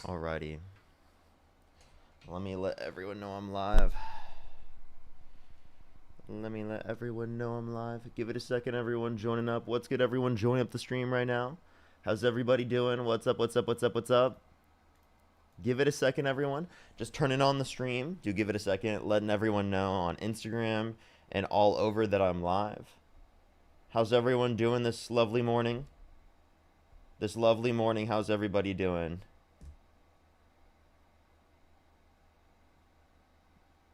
Alrighty. Let me let everyone know I'm live. Give it a second, everyone joining up. What's good, everyone joining up the stream right now? How's everybody doing? What's up? Give it a second, everyone. Just turning on the stream. Do give it a second. Letting everyone know on Instagram and all over that I'm live. How's everyone doing this lovely morning? How's everybody doing?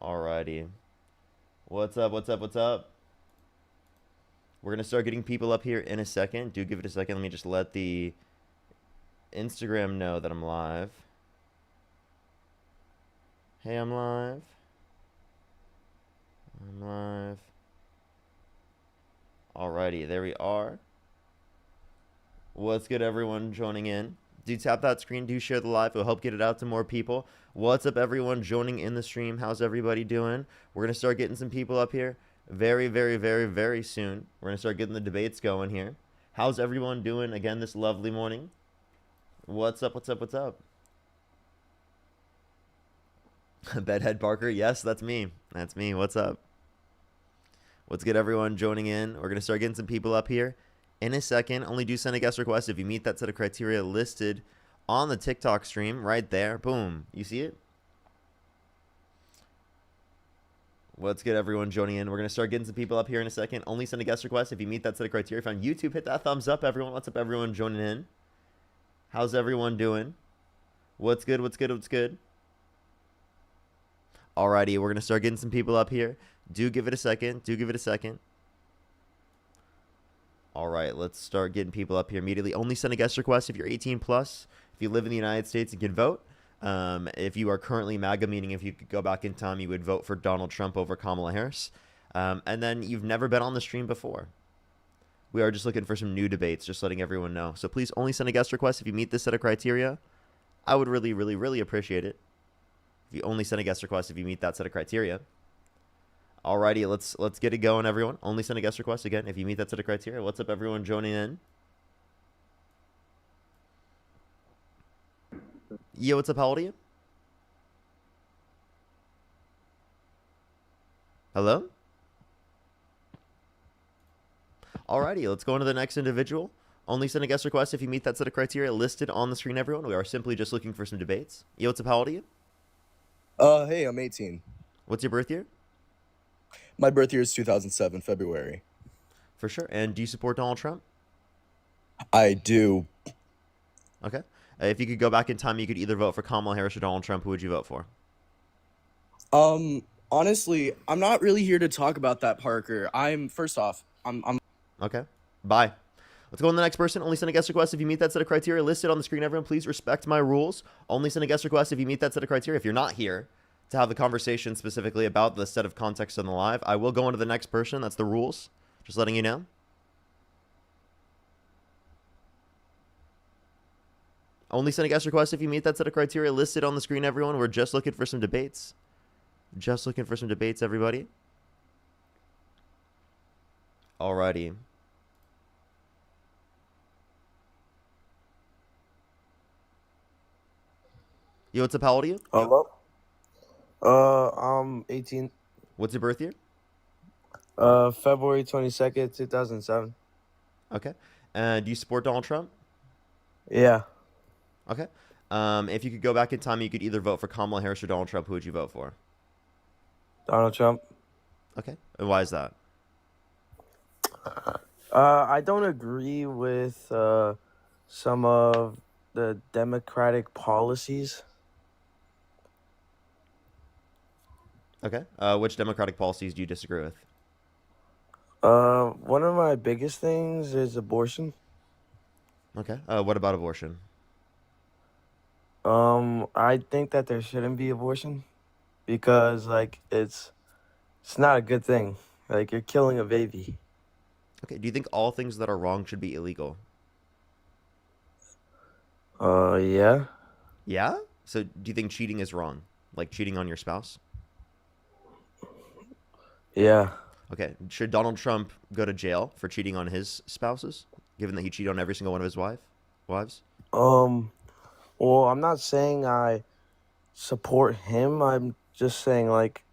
Alrighty. What's up? We're going to start getting people up here in a second. Do give it a second. Let me just let the Instagram know that I'm live. Hey, I'm live. Alrighty, there we are. What's good, everyone joining in? Do tap that screen. Do share the live. It'll help get it out to more people. What's up, everyone joining in the stream? How's everybody doing? We're going to start getting some people up here very, very, very, very soon. We're going to start getting the debates going here. How's everyone doing again this lovely morning? What's up? Bedhead Parker. Yes, that's me. What's up? What's good, everyone joining in? We're going to start getting some people up here in a second. Only do send a guest request if you meet that set of criteria listed on the TikTok stream right there. Boom. You see it? What's good, everyone joining in? We're going to start getting some people up here in a second. Only send a guest request if you meet that set of criteria. If on YouTube, hit that thumbs up, everyone. What's up, everyone joining in? How's everyone doing? What's good? Alrighty, we're going to start getting some people up here. Do give it a second. All right, let's start getting people up here immediately. Only send a guest request if you're 18 plus, if you live in the United States and can vote. If you are currently MAGA, meaning if you could go back in time, you would vote for Donald Trump over Kamala Harris. And then you've never been on the stream before. We are just looking for some new debates, just letting everyone know. So please only send a guest request if you meet this set of criteria. I would really, really, really appreciate it if you only send a guest request if you meet that set of criteria. Alrighty, let's get it going, everyone. Only send a guest request again if you meet that set of criteria. What's up, everyone joining in? Yo, what's up? How old are you? Hello? Alrighty, let's go on to the next individual. Only send a guest request if you meet that set of criteria listed on the screen, everyone. We are simply just looking for some debates. Yo, what's up? How old are you? Hey, I'm 18. What's your birth year? My birth year is 2007, February. For sure. And do you support Donald Trump? I do. Okay. If you could go back in time, you could either vote for Kamala Harris or Donald Trump. Who would you vote for? Honestly, I'm not really here to talk about that, Parker. I'm Okay. Bye. Let's go on to the next person. Only send a guest request if you meet that set of criteria listed on the screen, everyone. Please respect my rules. Only send a guest request if you meet that set of criteria. If you're not here to have the conversation specifically about the set of context on the live, I will go on to the next person. That's the rules. Just letting you know. Only send a guest request if you meet that set of criteria listed on the screen, everyone. We're just looking for some debates. Everybody. Alrighty. Yo, what's up? How old are you? Hello? I'm 18. What's your birth year? February 22nd, 2007. Okay. And do you support Donald Trump? Yeah. Okay. If you could go back in time, you could either vote for Kamala Harris or Donald Trump. Who would you vote for? Donald Trump. Okay. And why is that? I don't agree with some of the Democratic policies. Okay. Which Democratic policies do you disagree with? One of my biggest things is abortion. Okay. What about abortion? I think that there shouldn't be abortion because it's not a good thing. Like, you're killing a baby. Okay. Do you think all things that are wrong should be illegal? Yeah. Yeah? So do you think cheating is wrong? Like cheating on your spouse? Yeah. Okay. Should Donald Trump go to jail for cheating on his spouses, given that he cheated on every single one of his wives? Well, I'm not saying I support him. I'm just saying like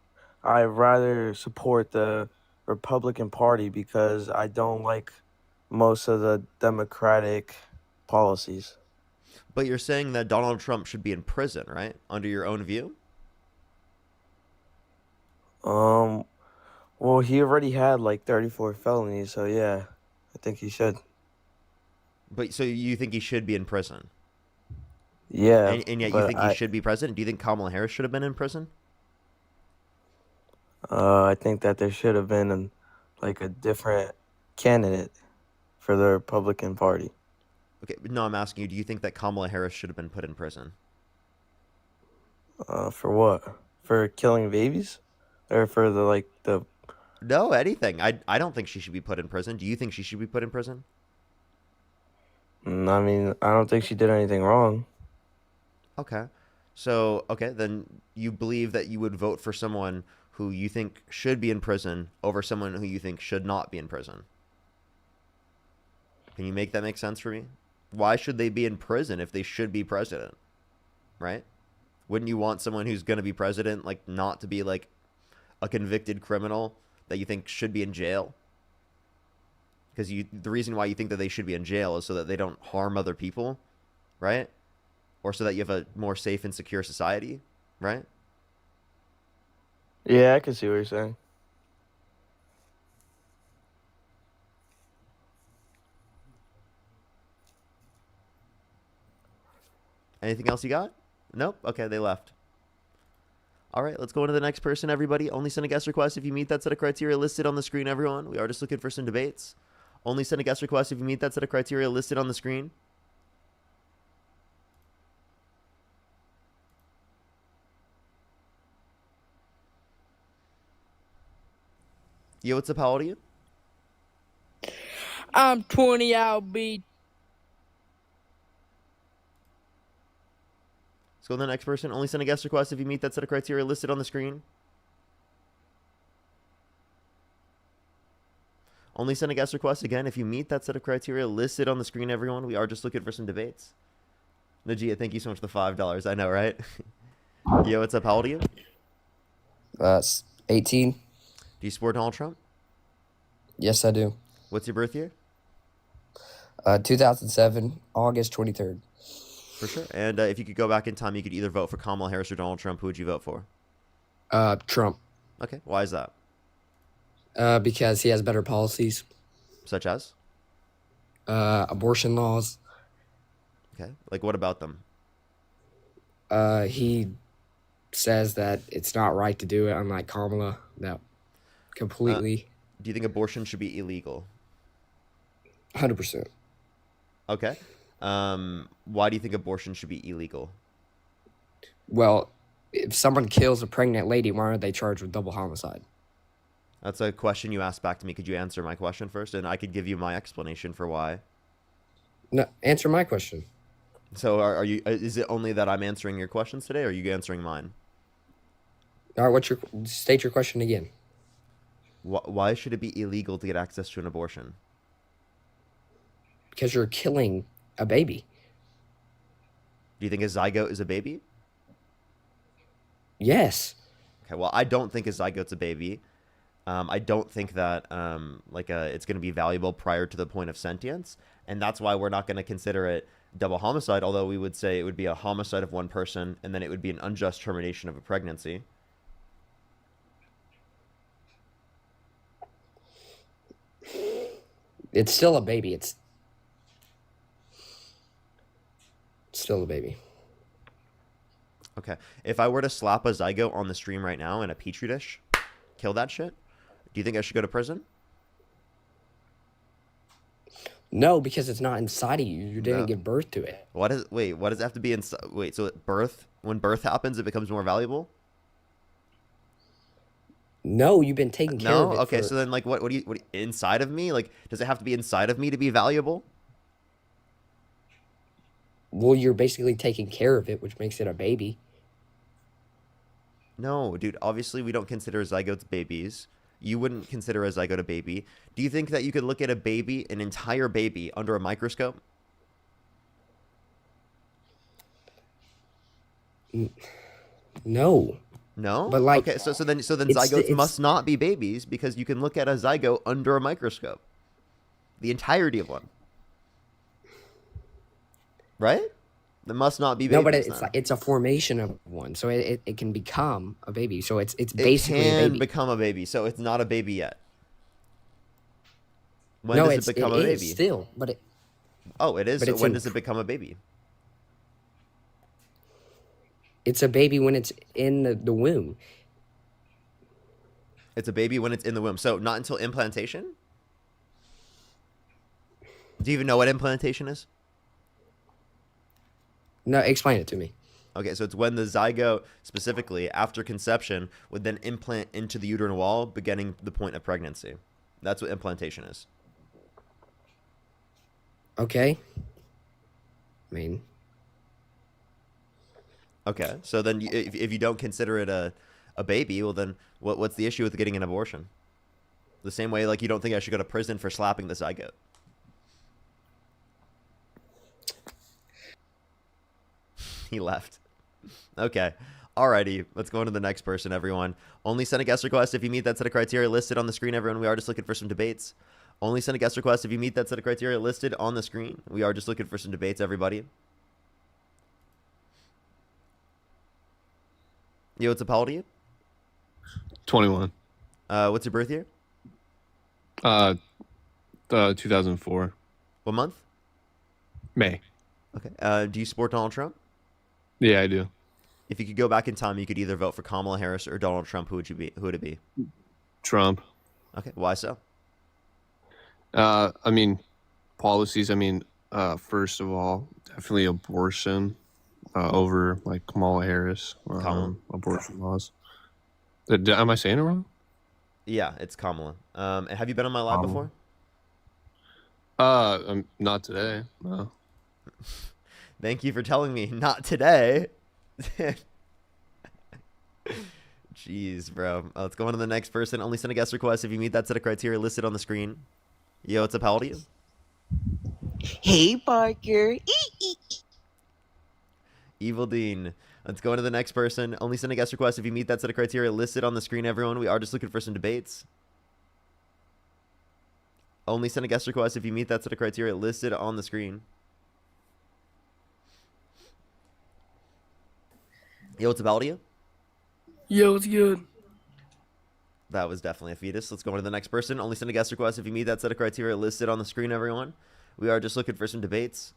I rather support the Republican Party because I don't like most of the Democratic policies. But you're saying that Donald Trump should be in prison, right? Under your own view? Um, well, he already had like 34 felonies, so yeah, I think he should. But so you think he should be in prison? Yeah, And yet you but think he should be president? Do you think Kamala Harris should have been in prison? I think that there should have been like a different candidate for the Republican Party. Okay, no, I'm asking you, do you think that Kamala Harris should have been put in prison? For what? For killing babies, or for the? No, anything. I don't think she should be put in prison. Do you think she should be put in prison? I mean, I don't think she did anything wrong. Okay. So, okay, then you believe that you would vote for someone who you think should be in prison over someone who you think should not be in prison. Can you make that make sense for me? Why should they be in prison if they should be president? Right? Wouldn't you want someone who's going to be president like not to be like a convicted criminal that you think should be in jail? Because the reason why you think that they should be in jail is so that they don't harm other people, right? Or so that you have a more safe and secure society, right? Yeah, I can see what you're saying. Anything else you got? Nope. Okay, they left. All right, let's go on to the next person, everybody. Only send a guest request if you meet that set of criteria listed on the screen, everyone. We are just looking for some debates. Only send a guest request if you meet that set of criteria listed on the screen. Yo, what's up? How old are you? I'm 20, I'll be. Let's go to the next person. Only send a guest request if you meet that set of criteria listed on the screen. Only send a guest request again if you meet that set of criteria listed on the screen, everyone. We are just looking for some debates. Najia, thank you so much for the $5. I know, right? Yo, what's up? How old are you? 18. Do you support Donald Trump? Yes, I do. What's your birth year? 2007, August 23rd. For sure. And if you could go back in time, you could either vote for Kamala Harris or Donald Trump. Who would you vote for? Trump. Okay. Why is that? Because he has better policies, Such as? abortion laws. Okay. Like, what about them? He says that it's not right to do it, unlike Kamala. That completely. Do you think abortion should be illegal? 100%. Okay. Why do you think abortion should be illegal? Well, if someone kills a pregnant lady, why aren't they charged with double homicide? That's a question you asked back to me. Could you answer my question first? And I could give you my explanation for why. No, answer my question. So are you, is it only that I'm answering your questions today, or are you answering mine? All right, state your question again. Why should it be illegal to get access to an abortion? Because you're killing a baby. Do you think a zygote is a baby? Yes. Okay, well, I don't think a zygote's a baby. I don't think that it's going to be valuable prior to the point of sentience, and that's why we're not going to consider it double homicide, although we would say it would be a homicide of one person, and then it would be an unjust termination of a pregnancy. It's still a baby. It's still a baby. Okay. If I were to slap a zygote on the stream right now in a petri dish, kill that shit, do you think I should go to prison? No, because it's not inside of you. You didn't No. give birth to it. What does it have to be inside? Wait, so when birth happens, it becomes more valuable? No, you've been taking care of No? it. Okay, so then what do you inside of me? Like, does it have to be inside of me to be valuable? Well, you're basically taking care of it, which makes it a baby. No, dude, obviously we don't consider zygotes babies. You wouldn't consider a zygote a baby. Do you think that you could look at a baby, an entire baby, under a microscope? No, No? but like Okay, so then it's zygotes it's must not be babies because you can look at a zygote under a microscope. The entirety of one. Right? They must not be no, but babies it's like then. it's a formation of one, so it can become a baby. So it's It basically a can baby. become a baby, so it's not a baby yet. When No, does it it become a is baby? still, Oh, it is. but So it's when in does it become a baby? it's a baby when it's in the womb. It's a baby when it's in the womb. So not until implantation? Do you even know what implantation is? No, explain it to me. Okay, so it's when the zygote, specifically after conception, would then implant into the uterine wall, beginning the point of pregnancy. That's what implantation is. Okay. I mean, Okay, so then if you don't consider it a baby, well then what's the issue with getting an abortion? The same way, like, you don't think I should go to prison for slapping the zygote. He left. Okay. Alrighty, let's go on to the next person, everyone. Only send a guest request if you meet that set of criteria listed on the screen, everyone. We are just looking for some debates. Only send a guest request if you meet that set of criteria listed on the screen. We are just looking for some debates, everybody. Yo, what's up? How old are you? 21. What's your birth year? 2004. What month? May. Okay. Do you support Donald Trump? Yeah, I do. If you could go back in time, you could either vote for Kamala Harris or Donald Trump. Who would you be? Who would it be? Trump. Okay. Why so? I mean, policies. I mean, first of all, definitely abortion over like Kamala Harris. Kamala? Abortion laws. Am I saying it wrong? Yeah, it's Kamala. Have you been on my live Kamala. before? Not today. No. Thank you for telling me. Not today. Jeez, bro. Let's go on to the next person. Only send a guest request if you meet that set of criteria listed on the screen. Yo, what's up? How old are you? Hey, Parker. Evil Dean. Let's go on to the next person. Only send a guest request if you meet that set of criteria listed on the screen, everyone. We are just looking for some debates. Only send a guest request if you meet that set of criteria listed on the screen. Yo, what's up? How old are you? Yo, it's good. That was definitely a fetus. Let's go on to the next person. Only send a guest request if you meet that set of criteria listed on the screen, everyone. We are just looking for some debates.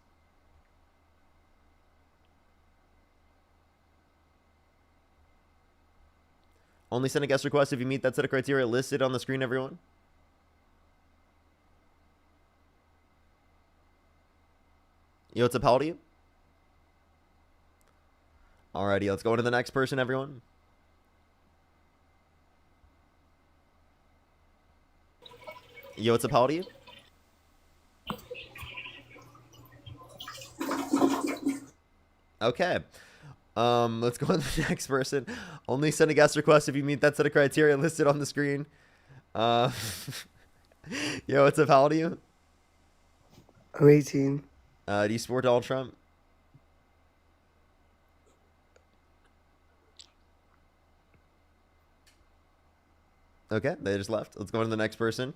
Only send a guest request if you meet that set of criteria listed on the screen, everyone. Yo, what's up? How old are you? Alrighty, let's go on to the next person, everyone. Yo, what's up? How old are you? Okay. Let's go on to the next person. Only send a guest request if you meet that set of criteria listed on the screen. Yo, what's up? How old are you? I'm 18. Do you support Donald Trump? Okay, they just left. Let's go on to the next person.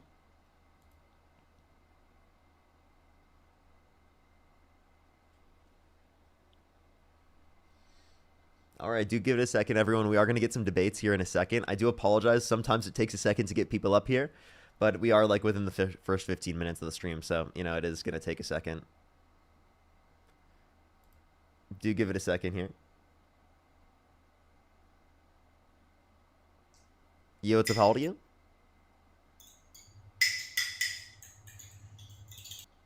All right, do give it a second, everyone. We are going to get some debates here in a second. I do apologize. Sometimes it takes a second to get people up here, but we are like within the first 15 minutes of the stream, so, you know, it is going to take a second. Do give it a second here. Yo, what's up? How old are you?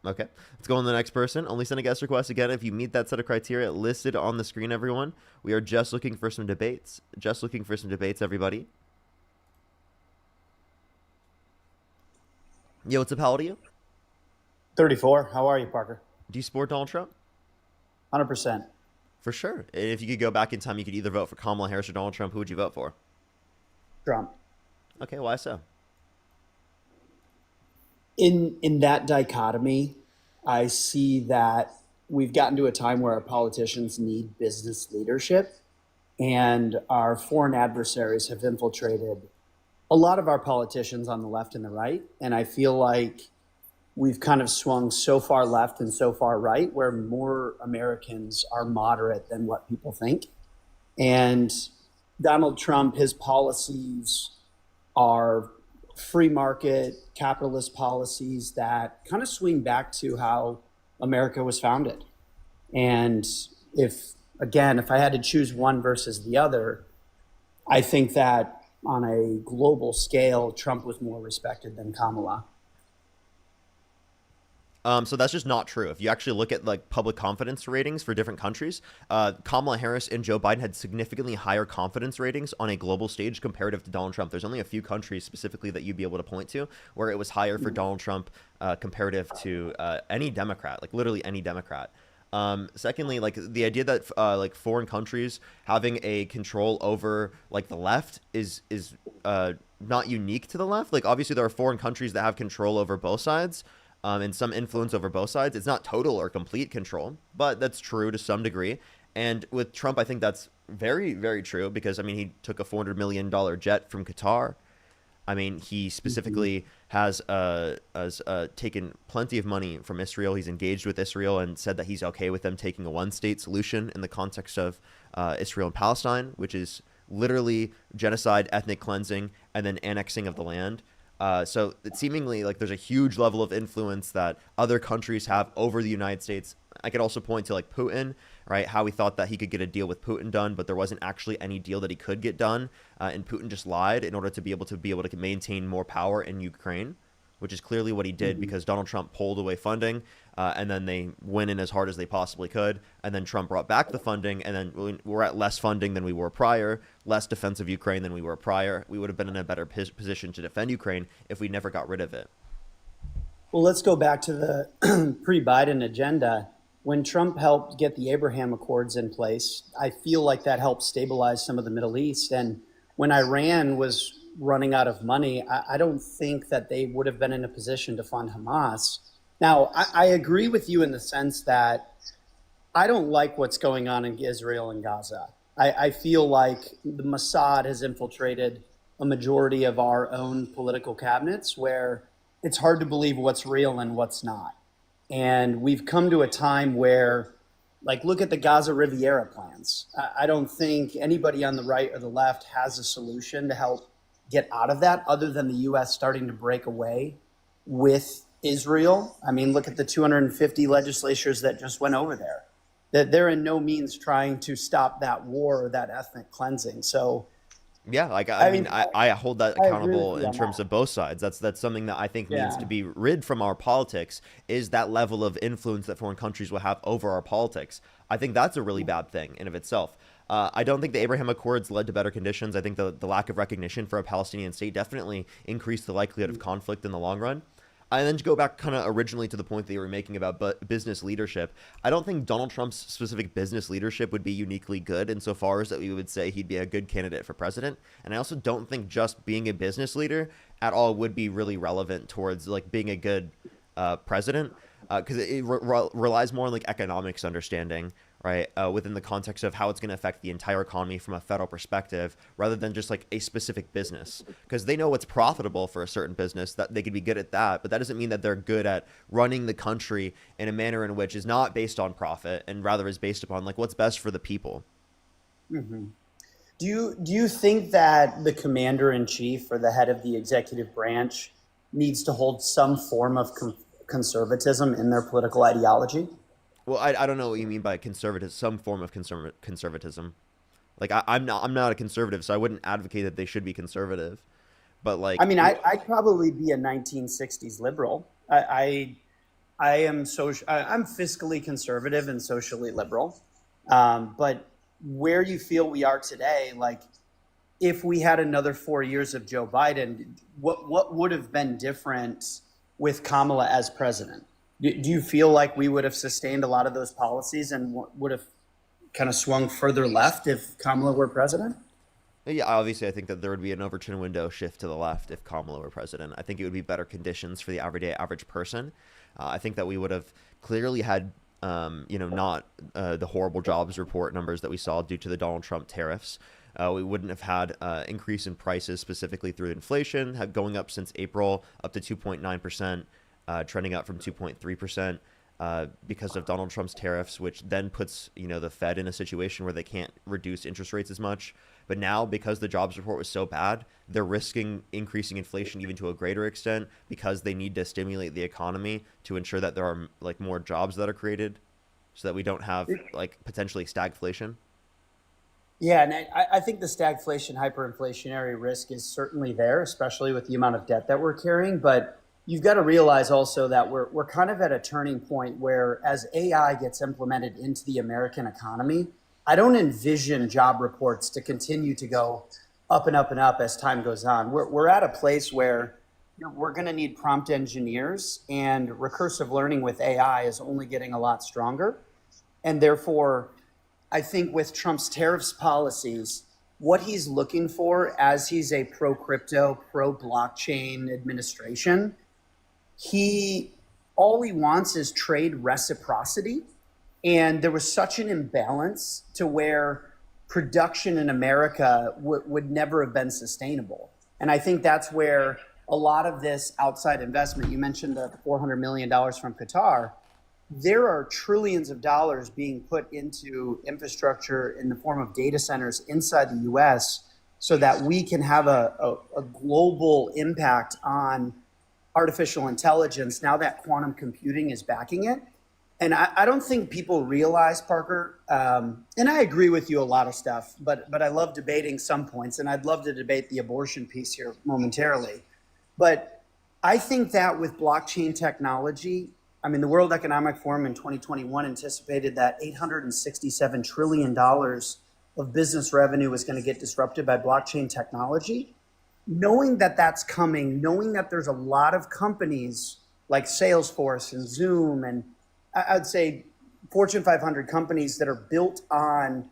Okay, let's go on to the next person. Only send a guest request again if you meet that set of criteria listed on the screen, everyone. We are just looking for some debates. Just looking for some debates, everybody. Yo, what's up? How old are you? 34. How are you, Parker? Do you support Donald Trump? 100%. For sure. If you could go back in time, you could either vote for Kamala Harris or Donald Trump. Who would you vote for? Trump. Okay, why so? In that dichotomy, I see that we've gotten to a time where our politicians need business leadership, and our foreign adversaries have infiltrated a lot of our politicians on the left and the right. And I feel like we've kind of swung so far left and so far right where more Americans are moderate than what people think. And Donald Trump, his policies are free market capitalist policies that kind of swing back to how America was founded. And if I had to choose one versus the other, I think that on a global scale, Trump was more respected than Kamala. So that's just not true. If you actually look at like public confidence ratings for different countries, Kamala Harris and Joe Biden had significantly higher confidence ratings on a global stage comparative to Donald Trump. There's only a few countries specifically that you'd be able to point to where it was higher for Donald Trump comparative to any Democrat, like literally any Democrat. Secondly, like the idea that like foreign countries having a control over like the left is not unique to the left. Like obviously there are foreign countries that have control over both sides. And some influence over both sides. It's not total or complete control, but that's true to some degree. And with Trump, I think that's very, very true because, I mean, he took a $400 million jet from Qatar. I mean, he specifically has taken plenty of money from Israel. He's engaged with Israel and said that he's okay with them taking a one-state solution in the context of Israel and Palestine, which is literally genocide, ethnic cleansing, and then annexing of the land. So it's seemingly like there's a huge level of influence that other countries have over the United States. I could also point to like Putin, right? How he thought that he could get a deal with Putin done, but there wasn't actually any deal that he could get done. And Putin just lied in order to be able to maintain more power in Ukraine, which is clearly what he did because Donald Trump pulled away funding and then they went in as hard as they possibly could. And then Trump brought back the funding and then we're at less funding than we were prior, less defense of Ukraine than we were prior. We would have been in a better position to defend Ukraine if we never got rid of it. Well, let's go back to the pre-Biden agenda. When Trump helped get the Abraham Accords in place, I feel like that helped stabilize some of the Middle East. And when Iran was running out of money, I don't think that they would have been in a position to fund Hamas. Now, I agree with you in the sense that I don't like what's going on in Israel and Gaza. I feel like the Mossad has infiltrated a majority of our own political cabinets where it's hard to believe what's real and what's not. And we've come to a time where, like, look at the Gaza Riviera plans. I don't think anybody on the right or the left has a solution to help get out of that other than the U.S. starting to break away with Israel. I mean, look at the 250 legislatures that just went over there. That they're in no means trying to stop that war or that ethnic cleansing. So, yeah, like I mean, I hold that accountable in terms that. of both sides. That's something that I think needs to be rid from our politics is that level of influence that foreign countries will have over our politics. I think that's a really bad thing in of itself. I don't think the Abraham Accords led to better conditions. I think the lack of recognition for a Palestinian state definitely increased the likelihood of conflict in the long run. And then to go back kind of originally to the point that you were making about business leadership, I don't think Donald Trump's specific business leadership would be uniquely good insofar as that we would say he'd be a good candidate for president. And I also don't think just being a business leader at all would be really relevant towards like being a good president because it relies more on like economics understanding, right, within the context of how it's going to affect the entire economy from a federal perspective rather than just like a specific business, because they know what's profitable for a certain business, that they could be good at that, but that doesn't mean that they're good at running the country in a manner in which is not based on profit and rather is based upon like what's best for the people. Mm-hmm. Do you think that the commander in chief or the head of the executive branch needs to hold some form of conservatism in their political ideology? Well, I don't know what you mean by conservative, some form of conservatism. Like I'm not a conservative, so I wouldn't advocate that they should be conservative. But like, I mean, I'd probably be a 1960s liberal. I'm fiscally conservative and socially liberal. But where you feel we are today, like if we had another 4 years of Joe Biden, what would have been different with Kamala as president? Do you feel like we would have sustained a lot of those policies and would have kind of swung further left if Kamala were president? Yeah, obviously, I think that there would be an Overton window shift to the left if Kamala were president. I think it would be better conditions for the average person. I think that we would have clearly had not the horrible jobs report numbers that we saw due to the Donald Trump tariffs. We wouldn't have had increase in prices specifically through inflation going up since April up to 2.9%, trending up from 2.3%. Because of Donald Trump's tariffs, which then puts the Fed in a situation where they can't reduce interest rates as much. But now, because the jobs report was so bad, they're risking increasing inflation even to a greater extent because they need to stimulate the economy to ensure that there are more jobs that are created, so that we don't have potentially stagflation. Yeah, and I think the stagflation, hyperinflationary risk is certainly there, especially with the amount of debt that we're carrying. But you've got to realize also that we're kind of at a turning point where, as AI gets implemented into the American economy, I don't envision job reports to continue to go up and up and up as time goes on. We're at a place where we're going to need prompt engineers, and recursive learning with AI is only getting a lot stronger. And therefore, I think with Trump's tariffs policies, what he's looking for, as he's a pro-crypto, pro-blockchain administration, all he wants is trade reciprocity. And there was such an imbalance to where production in America would never have been sustainable. And I think that's where a lot of this outside investment, you mentioned the $400 million from Qatar, there are trillions of dollars being put into infrastructure in the form of data centers inside the US so that we can have a global impact on artificial intelligence now that quantum computing is backing it. And I don't think people realize, Parker, and I agree with you a lot of stuff, but I love debating some points, and I'd love to debate the abortion piece here momentarily. But I think that with blockchain technology, the World Economic Forum in 2021 anticipated that $867 trillion of business revenue was going to get disrupted by blockchain technology. Knowing that that's coming, knowing that there's a lot of companies like Salesforce and Zoom, and I'd say Fortune 500 companies that are built on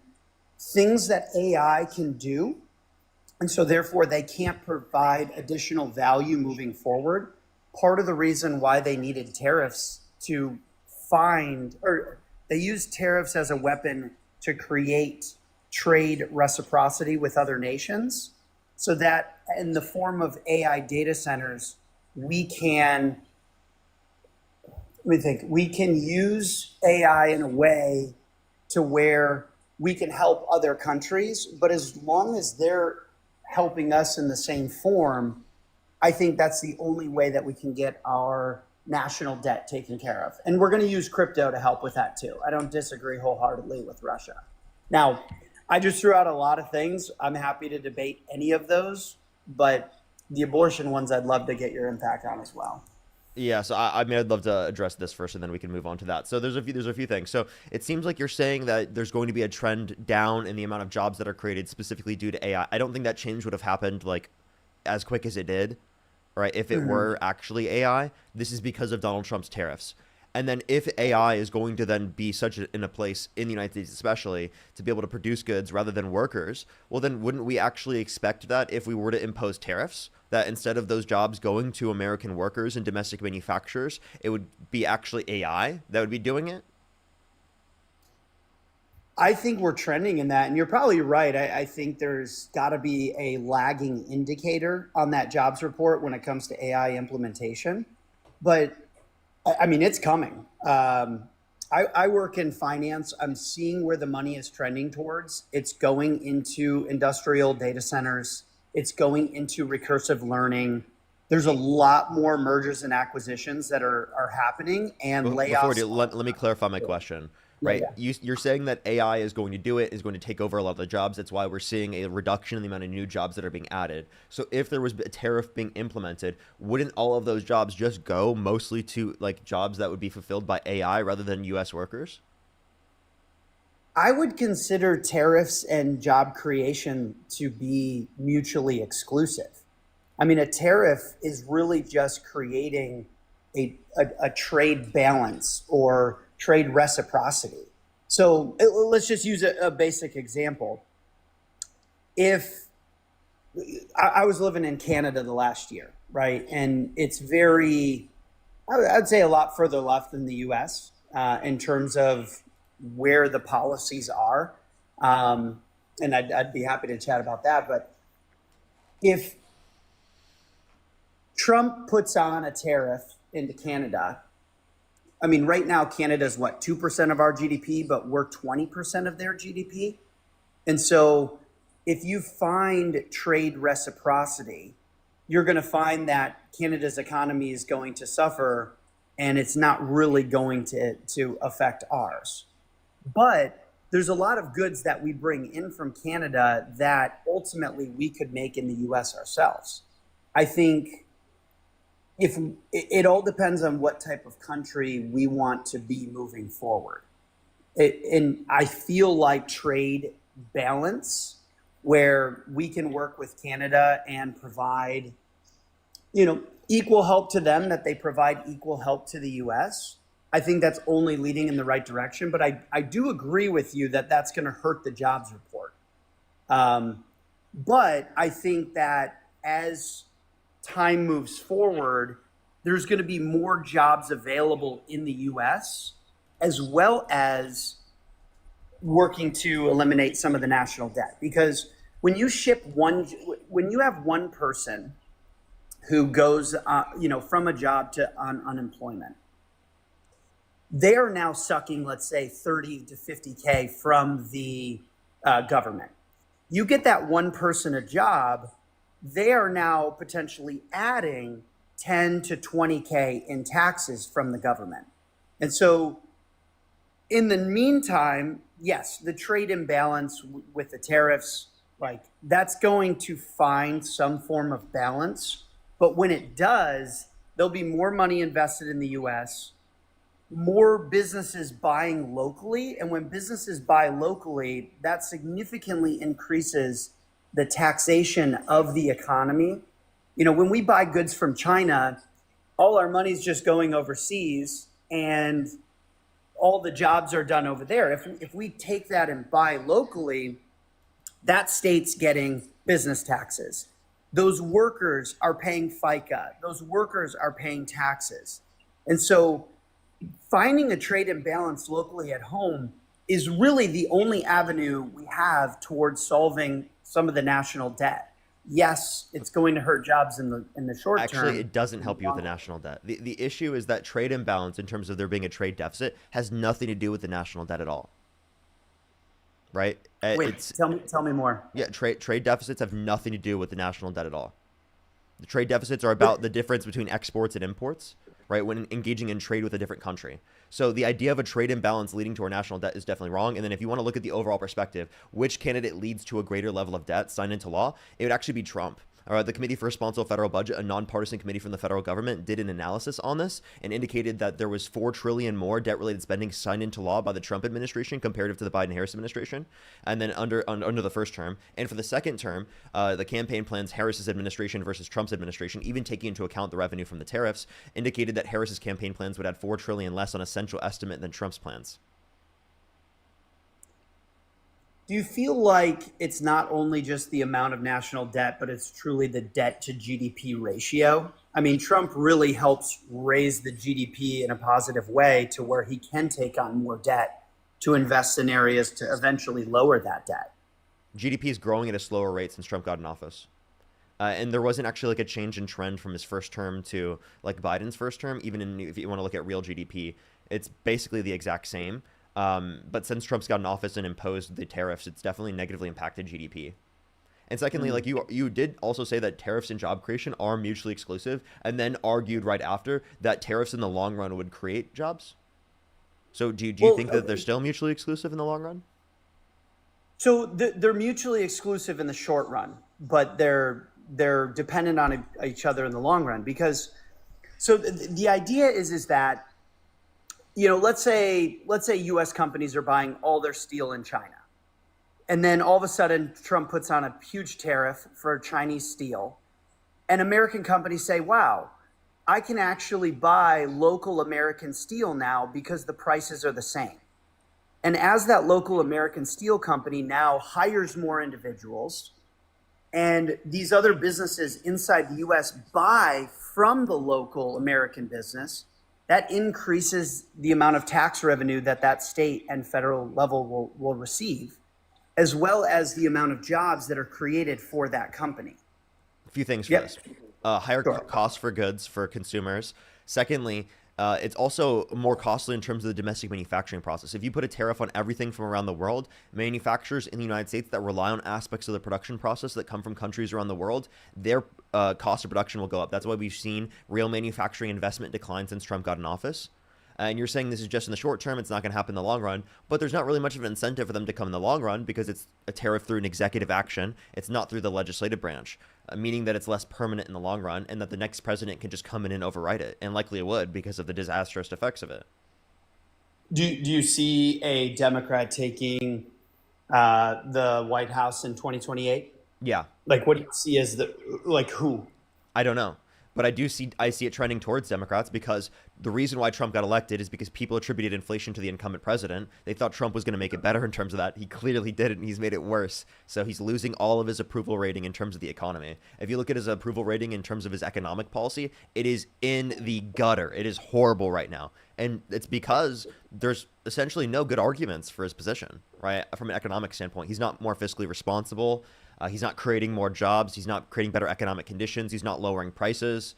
things that AI can do, and so therefore they can't provide additional value moving forward. Part of the reason why they needed tariffs to they used tariffs as a weapon to create trade reciprocity with other nations, so that in the form of AI data centers, we can use AI in a way to where we can help other countries, but as long as they're helping us in the same form, I think that's the only way that we can get our national debt taken care of. And we're going to use crypto to help with that too. I don't disagree wholeheartedly with Russia. Now, I just threw out a lot of things. I'm happy to debate any of those, but the abortion ones I'd love to get your impact on as well. Yeah, so I'd love to address this first, and then we can move on to that. So there's a few things. So it seems like you're saying that there's going to be a trend down in the amount of jobs that are created specifically due to AI. I don't think that change would have happened as quick as it did, right? If it were actually AI, this is because of Donald Trump's tariffs. And then if AI is going to then be in a place in the United States, especially to be able to produce goods rather than workers, well, then wouldn't we actually expect that if we were to impose tariffs, that instead of those jobs going to American workers and domestic manufacturers, it would be actually AI that would be doing it? I think we're trending in that, and you're probably right. I think there's got to be a lagging indicator on that jobs report when it comes to AI implementation. But it's coming. I work in finance. I'm seeing where the money is trending towards. It's going into industrial data centers. It's going into recursive learning. There's a lot more mergers and acquisitions that are happening, and layoffs. Let me clarify my question. Right. Yeah. You're saying that AI is going to do it, is going to take over a lot of the jobs. That's why we're seeing a reduction in the amount of new jobs that are being added. So if there was a tariff being implemented, wouldn't all of those jobs just go mostly to jobs that would be fulfilled by AI rather than U.S. workers? I would consider tariffs and job creation to be mutually exclusive. A tariff is really just creating a trade balance or trade reciprocity. So let's just use a basic example. If I was living in Canada the last year, right? And it's I'd say a lot further left than the US. in terms of where the policies are. And I'd be happy to chat about that. But if Trump puts on a tariff into Canada, I mean, right now, Canada's what, 2% of our GDP, but we're 20% of their GDP. And so if you find trade reciprocity, you're going to find that Canada's economy is going to suffer, and it's not really going to affect ours. But there's a lot of goods that we bring in from Canada that ultimately we could make in the US ourselves. I think if it all depends on what type of country we want to be moving forward. And I feel like trade balance, where we can work with Canada and provide, equal help to them, that they provide equal help to the US. I think that's only leading in the right direction. But I do agree with you that that's going to hurt the jobs report. But I think that as time moves forward, there's going to be more jobs available in the US, as well as working to eliminate some of the national debt. Because when you have one person who goes, from a job to unemployment, they are now sucking, let's say, 30 to 50K from the government. You get that one person a job, they are now potentially adding 10 to 20K in taxes from the government. And so in the meantime, yes, the trade imbalance with the tariffs, that's going to find some form of balance. But when it does, there'll be more money invested in the US, more businesses buying locally. And when businesses buy locally, that significantly increases the taxation of the economy. When we buy goods from China, all our money's just going overseas and all the jobs are done over there. If we take that and buy locally, that state's getting business taxes. Those workers are paying FICA. Those workers are paying taxes. And so finding a trade imbalance locally at home is really the only avenue we have towards solving some of the national debt. Yes, it's going to hurt jobs in the short term. Actually, it doesn't help you with the national debt. The issue is that trade imbalance, in terms of there being a trade deficit, has nothing to do with the national debt at all. Right? Wait, tell me more. Yeah, trade deficits have nothing to do with the national debt at all. The trade deficits are about the difference between exports and imports, right, when engaging in trade with a different country. So the idea of a trade imbalance leading to our national debt is definitely wrong. And then if you want to look at the overall perspective, which candidate leads to a greater level of debt signed into law, it would actually be Trump. All right, the Committee for Responsible Federal Budget, a nonpartisan committee from the federal government, did an analysis on this and indicated that there was $4 trillion more debt-related spending signed into law by the Trump administration comparative to the Biden-Harris administration, and then under the first term. And for the second term, the campaign plans Harris's administration versus Trump's administration, even taking into account the revenue from the tariffs, indicated that Harris's campaign plans would add $4 trillion less on a central estimate than Trump's plans. Do you feel like it's not only just the amount of national debt, but it's truly the debt to GDP ratio? I mean, Trump really helps raise the GDP in a positive way to where he can take on more debt to invest in areas to eventually lower that debt. GDP is growing at a slower rate since Trump got in office. And there wasn't actually like a change in trend from his first term to like Biden's first term. Even if you want to look at real GDP, it's basically the exact same. But since Trump's got in office and imposed the tariffs, it's definitely negatively impacted GDP. And secondly, like you did also say that tariffs and job creation are mutually exclusive, and then argued right after that tariffs in the long run would create jobs. So do you think that they're still mutually exclusive in the long run? So they're mutually exclusive in the short run, but they're dependent on each other in the long run. Because so the idea is that, let's say U.S. companies are buying all their steel in China. And then all of a sudden, Trump puts on a huge tariff for Chinese steel. And American companies say, wow, I can actually buy local American steel now because the prices are the same. And as that local American steel company now hires more individuals, and these other businesses inside the U.S. buy from the local American business, that increases the amount of tax revenue that state and federal level will receive, as well as the amount of jobs that are created for that company. A few things Yep. first. Higher Sure. costs for goods for consumers. Secondly, it's also more costly in terms of the domestic manufacturing process. If you put a tariff on everything from around the world, manufacturers in the United States that rely on aspects of the production process that come from countries around the world, their cost of production will go up. That's why we've seen real manufacturing investment decline since Trump got in office. And you're saying this is just in the short term, it's not going to happen in the long run, but there's not really much of an incentive for them to come in the long run because it's a tariff through an executive action. It's not through the legislative branch, meaning that it's less permanent in the long run and that the next president can just come in and override it, and likely it would because of the disastrous effects of it. Do you see a Democrat taking the White House in 2028? Yeah, Like, what do you see as who? I don't know. But I see it trending towards Democrats because the reason why Trump got elected is because people attributed inflation to the incumbent president. They thought Trump was going to make it better in terms of that. He clearly didn't. He's made it worse. So he's losing all of his approval rating in terms of the economy. If you look at his approval rating in terms of his economic policy, it is in the gutter. It is horrible right now. And it's because there's essentially no good arguments for his position, right? From an economic standpoint, he's not more fiscally responsible. He's not creating more jobs. He's not creating better economic conditions. He's not lowering prices.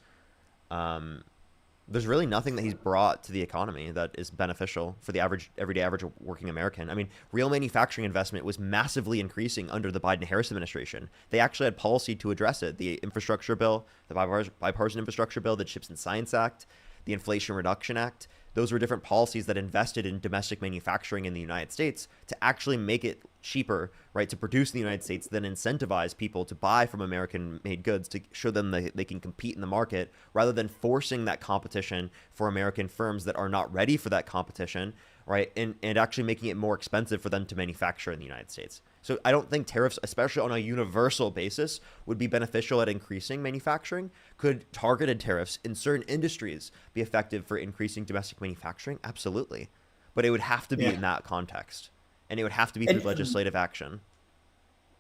There's really nothing that he's brought to the economy that is beneficial for the everyday average working American. I mean, real manufacturing investment was massively increasing under the Biden-Harris administration. They actually had policy to address it. The infrastructure bill, the bipartisan infrastructure bill, the Chips and Science Act, the Inflation Reduction Act. Those were different policies that invested in domestic manufacturing in the United States to actually make it cheaper, right, to produce in the United States, then incentivize people to buy from American-made goods to show them they can compete in the market rather than forcing that competition for American firms that are not ready for that competition, right, and actually making it more expensive for them to manufacture in the United States. So I don't think tariffs, especially on a universal basis, would be beneficial at increasing manufacturing. Could targeted tariffs in certain industries be effective for increasing domestic manufacturing? Absolutely. But it would have to be in that context. And it would have to be through legislative action.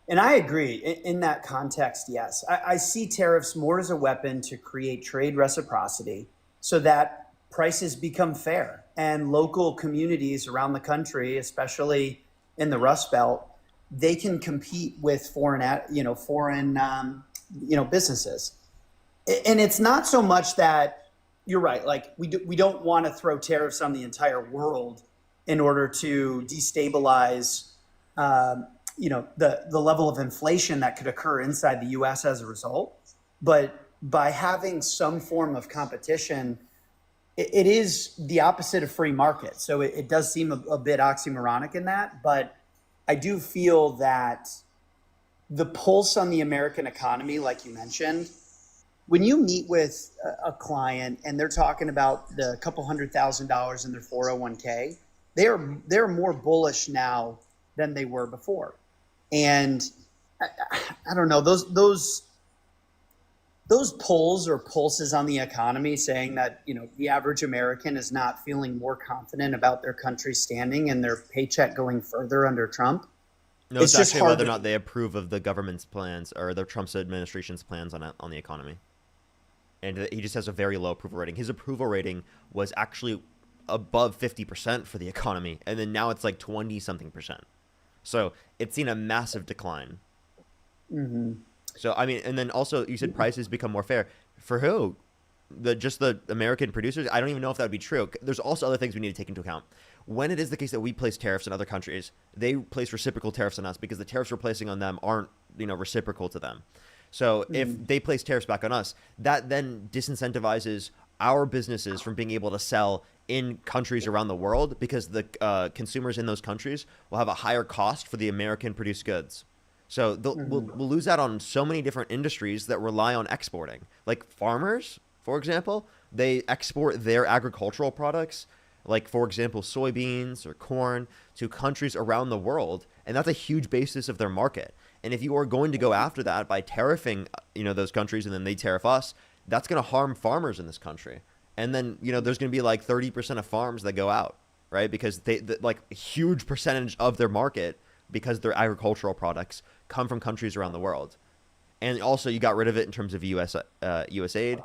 And I agree. In that context, yes. I see tariffs more as a weapon to create trade reciprocity so that prices become fair and local communities around the country, especially in the Rust Belt, they can compete with foreign businesses. And it's not so much that you're right. Like we don't want to throw tariffs on the entire world in order to destabilize, the level of inflation that could occur inside the U.S. as a result. But by having some form of competition, it is the opposite of free market. So it does seem a bit oxymoronic in that, but I do feel that the pulse on the American economy, like you mentioned, when you meet with a client and they're talking about the couple $100,000 in their 401k, they're more bullish now than they were before. And I don't know, those polls or pulses on the economy saying that, the average American is not feeling more confident about their country's standing and their paycheck going further under Trump. No, it's actually whether or not they approve of the government's plans or the Trump's administration's plans on the economy. And he just has a very low approval rating. His approval rating was actually above 50% for the economy, and then now it's like 20-something%. So it's seen a massive decline. Mm-hmm. So, I mean, and then also you said prices become more fair. For who? Just the American producers? I don't even know if that would be true. There's also other things we need to take into account. When it is the case that we place tariffs in other countries, they place reciprocal tariffs on us because the tariffs we're placing on them aren't, reciprocal to them. So if they place tariffs back on us, that then disincentivizes our businesses from being able to sell in countries around the world because the consumers in those countries will have a higher cost for the American produced goods. So we'll lose out on so many different industries that rely on exporting. Like farmers, for example, they export their agricultural products, like, for example, soybeans or corn, to countries around the world. And that's a huge basis of their market. And if you are going to go after that by tariffing, those countries and then they tariff us, that's going to harm farmers in this country. And then, there's going to be like 30% of farms that go out, right? Because like a huge percentage of their market, because their agricultural products come from countries around the world. And also you got rid of it in terms of US aid.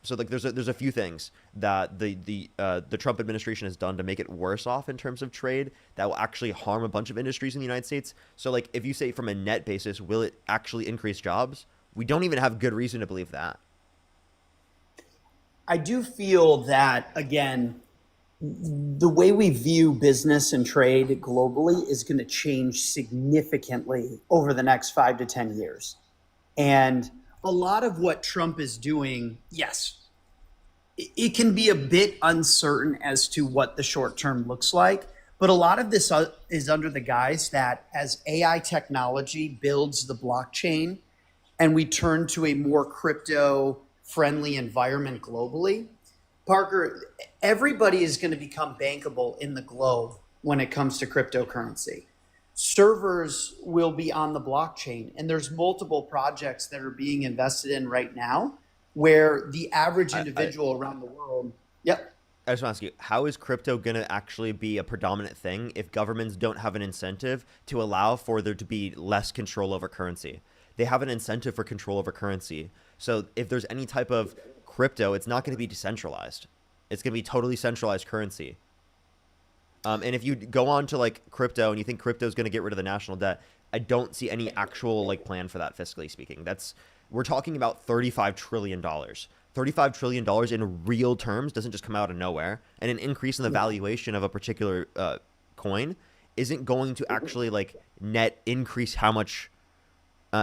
So like there's a few things that the Trump administration has done to make it worse off in terms of trade that will actually harm a bunch of industries in the United States. So like if you say from a net basis, will it actually increase jobs? We don't even have good reason to believe that. I do feel that, again, the way we view business and trade globally is going to change significantly over the next 5 to 10 years. And a lot of what Trump is doing, yes, it can be a bit uncertain as to what the short term looks like. But a lot of this is under the guise that as AI technology builds the blockchain and we turn to a more crypto friendly environment globally, Parker, everybody is going to become bankable in the globe when it comes to cryptocurrency. Servers will be on the blockchain, and there's multiple projects that are being invested in right now where the average individual around the world. Yep. I just want to ask you, how is crypto going to actually be a predominant thing if governments don't have an incentive to allow for there to be less control over currency? They have an incentive for control over currency. So if there's any type of crypto, it's not going to be decentralized. It's going to be totally centralized currency. And if you go on to like crypto and you think crypto is going to get rid of the national debt, I don't see any actual like plan for that, fiscally speaking. We're talking about $35 trillion. $35 trillion in real terms doesn't just come out of nowhere. And an increase in the valuation of a particular coin isn't going to actually like net increase how much,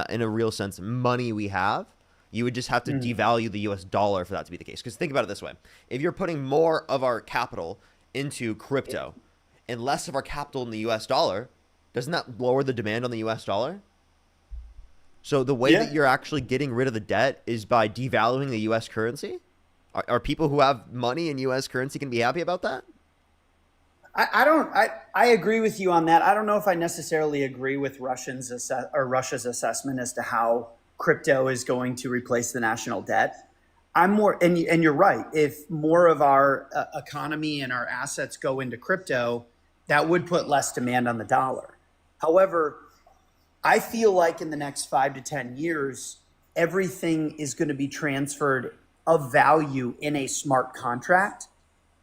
in a real sense, money we have. You would just have to devalue the US dollar for that to be the case. Because think about it this way. If you're putting more of our capital into crypto and less of our capital in the US dollar, doesn't that lower the demand on the US dollar? So the way that you're actually getting rid of the debt is by devaluing the US currency? Are people who have money in US currency going to be happy about that? I agree with you on that. I don't know if I necessarily agree with Russia's assessment as to how crypto is going to replace the national debt. I'm more, and you're right. If more of our economy and our assets go into crypto, that would put less demand on the dollar. However, I feel like in the next 5 to 10 years, everything is going to be transferred of value in a smart contract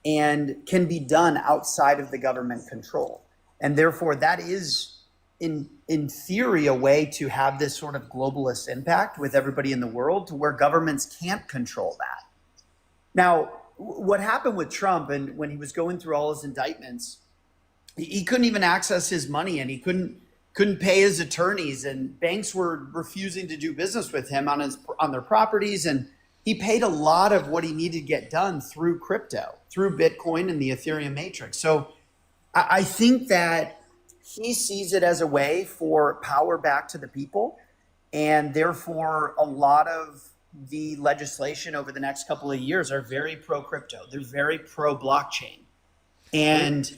and can be done outside of the government control. And therefore, that is in theory, a way to have this sort of globalist impact with everybody in the world to where governments can't control that. Now, what happened with Trump, and when he was going through all his indictments, he couldn't even access his money, and he couldn't pay his attorneys, and banks were refusing to do business with him on their properties, and he paid a lot of what he needed to get done through crypto, through Bitcoin and the Ethereum matrix. So I think that he sees it as a way for power back to the people, and therefore a lot of the legislation over the next couple of years are very pro-crypto. They're very pro-blockchain. And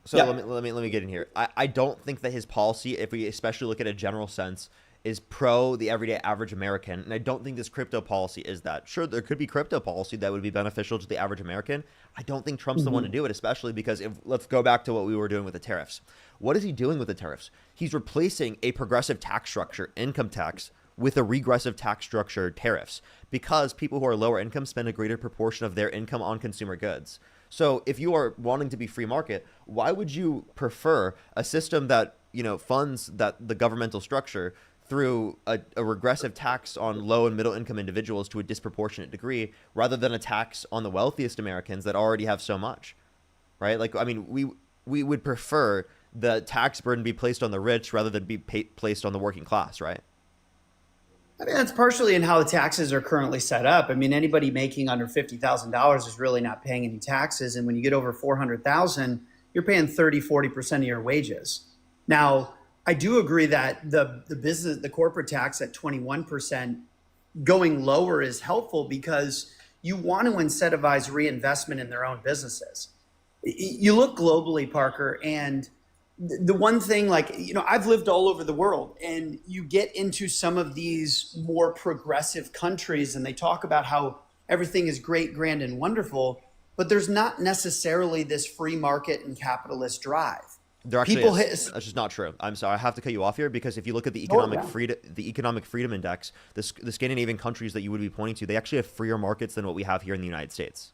so let me get in here. I don't think that his policy, if we especially look at a general sense, is pro the everyday average American. And I don't think this crypto policy is that. Sure, there could be crypto policy that would be beneficial to the average American. I don't think Trump's the one to do it, especially because let's go back to what we were doing with the tariffs. What is he doing with the tariffs? He's replacing a progressive tax structure, income tax, with a regressive tax structure, tariffs, because people who are lower income spend a greater proportion of their income on consumer goods. So if you are wanting to be free market, why would you prefer a system that, funds that the governmental structure through a regressive tax on low and middle income individuals to a disproportionate degree, rather than a tax on the wealthiest Americans that already have so much, right? Like, I mean, we would prefer the tax burden be placed on the rich rather than be placed on the working class, right? I mean, that's partially in how the taxes are currently set up. I mean, anybody making under $50,000 is really not paying any taxes. And when you get over $400,000, you're paying 30-40% of your wages. Now, I do agree that the corporate tax at 21% going lower is helpful because you want to incentivize reinvestment in their own businesses. You look globally, Parker, and the one thing, like, I've lived all over the world, and you get into some of these more progressive countries and they talk about how everything is great, grand, and wonderful, but there's not necessarily this free market and capitalist drive. There actually People is. hit. That's just not true. I'm sorry. I have to cut you off here because if you look at the Oh, economic freedom index, the Scandinavian countries that you would be pointing to, they actually have freer markets than what we have here in the United States.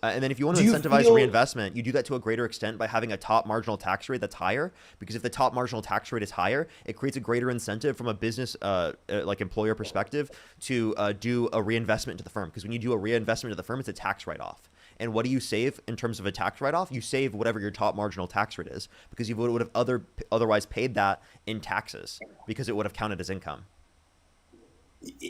And then if you want to incentivize reinvestment, you do that to a greater extent by having a top marginal tax rate that's higher, because if the top marginal tax rate is higher, it creates a greater incentive from a business like employer perspective to do a reinvestment to the firm. Because when you do a reinvestment to the firm, it's a tax write-off. And what do you save in terms of a tax write-off? You save whatever your top marginal tax rate is, because you would have otherwise paid that in taxes because it would have counted as income.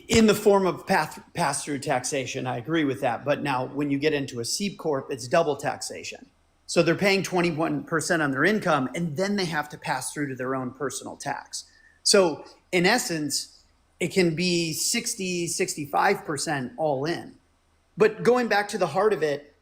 In the form of pass-through taxation, I agree with that. But now when you get into a C Corp, it's double taxation. So they're paying 21% on their income, and then they have to pass through to their own personal tax. So in essence, it can be 60, 65% all in. But going back to the heart of it,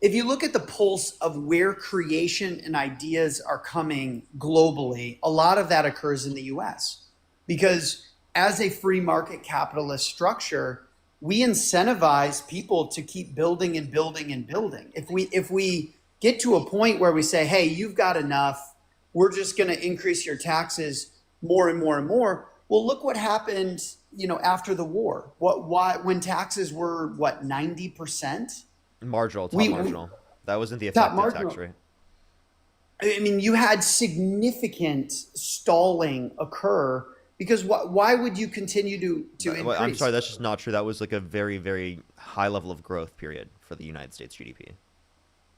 if you look at the pulse of where creation and ideas are coming globally, a lot of that occurs in the US. Because as a free market capitalist structure, we incentivize people to keep building and building and building. If we get to a point where we say, hey, you've got enough, we're just going to increase your taxes more and more and more. Well, look what happened, after the war. When taxes were 90%? Marginal. That wasn't the effective tax rate. I mean, you had significant stalling occur. Because why would you continue to increase? I'm sorry, that's just not true. That was like a very, very high level of growth period for the United States GDP.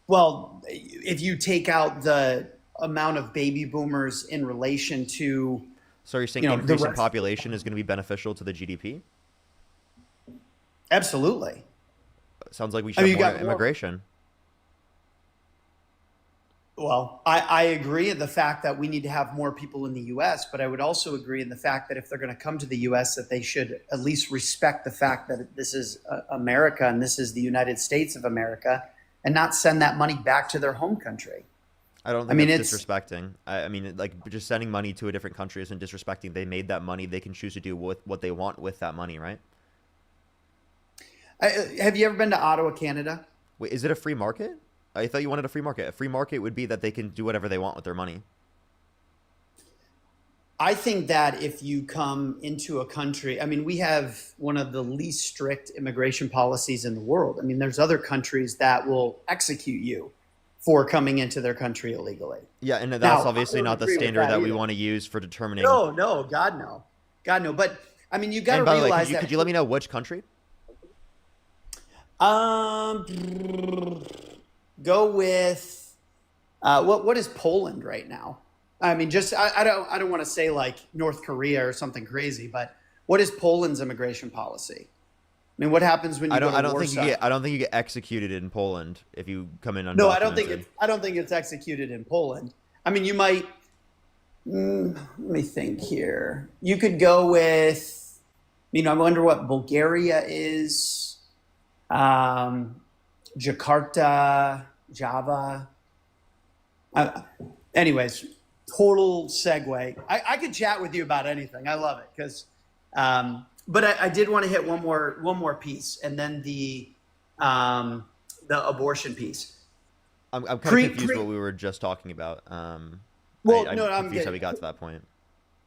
Well, if you take out the amount of baby boomers in relation to... So you're saying increase in population is going to be beneficial to the GDP? Absolutely. Sounds like we should have more immigration. Well, I agree in the fact that we need to have more people in the U.S., but I would also agree in the fact that if they're going to come to the U.S., that they should at least respect the fact that this is America and this is the United States of America, and not send that money back to their home country. I don't think it's disrespecting. I mean, like, just sending money to a different country isn't disrespecting. They made that money. They can choose to do what they want with that money, right? Have you ever been to Ottawa, Canada? Wait, is it a free market? I thought you wanted a free market. A free market would be that they can do whatever they want with their money. I think that if you come into a country, I mean, we have one of the least strict immigration policies in the world. I mean, there's other countries that will execute you for coming into their country illegally. Yeah, and that's obviously not the standard that we want to use for determining. No, God no. But I mean, you got to realize that. Could you let me know which country? Go with what is Poland right now? I mean, just I don't want to say like North Korea or something crazy, but what is Poland's immigration policy? I mean, what happens when you go to Warsaw? I don't think you get executed in Poland if you come in undocumented. No, I don't think it's executed in Poland. I mean, you might. Let me think here. You could go with. I wonder what Bulgaria is. Jakarta, Java. Anyways, total segue. I could chat with you about anything. I love it because, but I did want to hit one more piece, and then the abortion piece. I'm kind of confused what we were just talking about. I'm confused how we got to that point.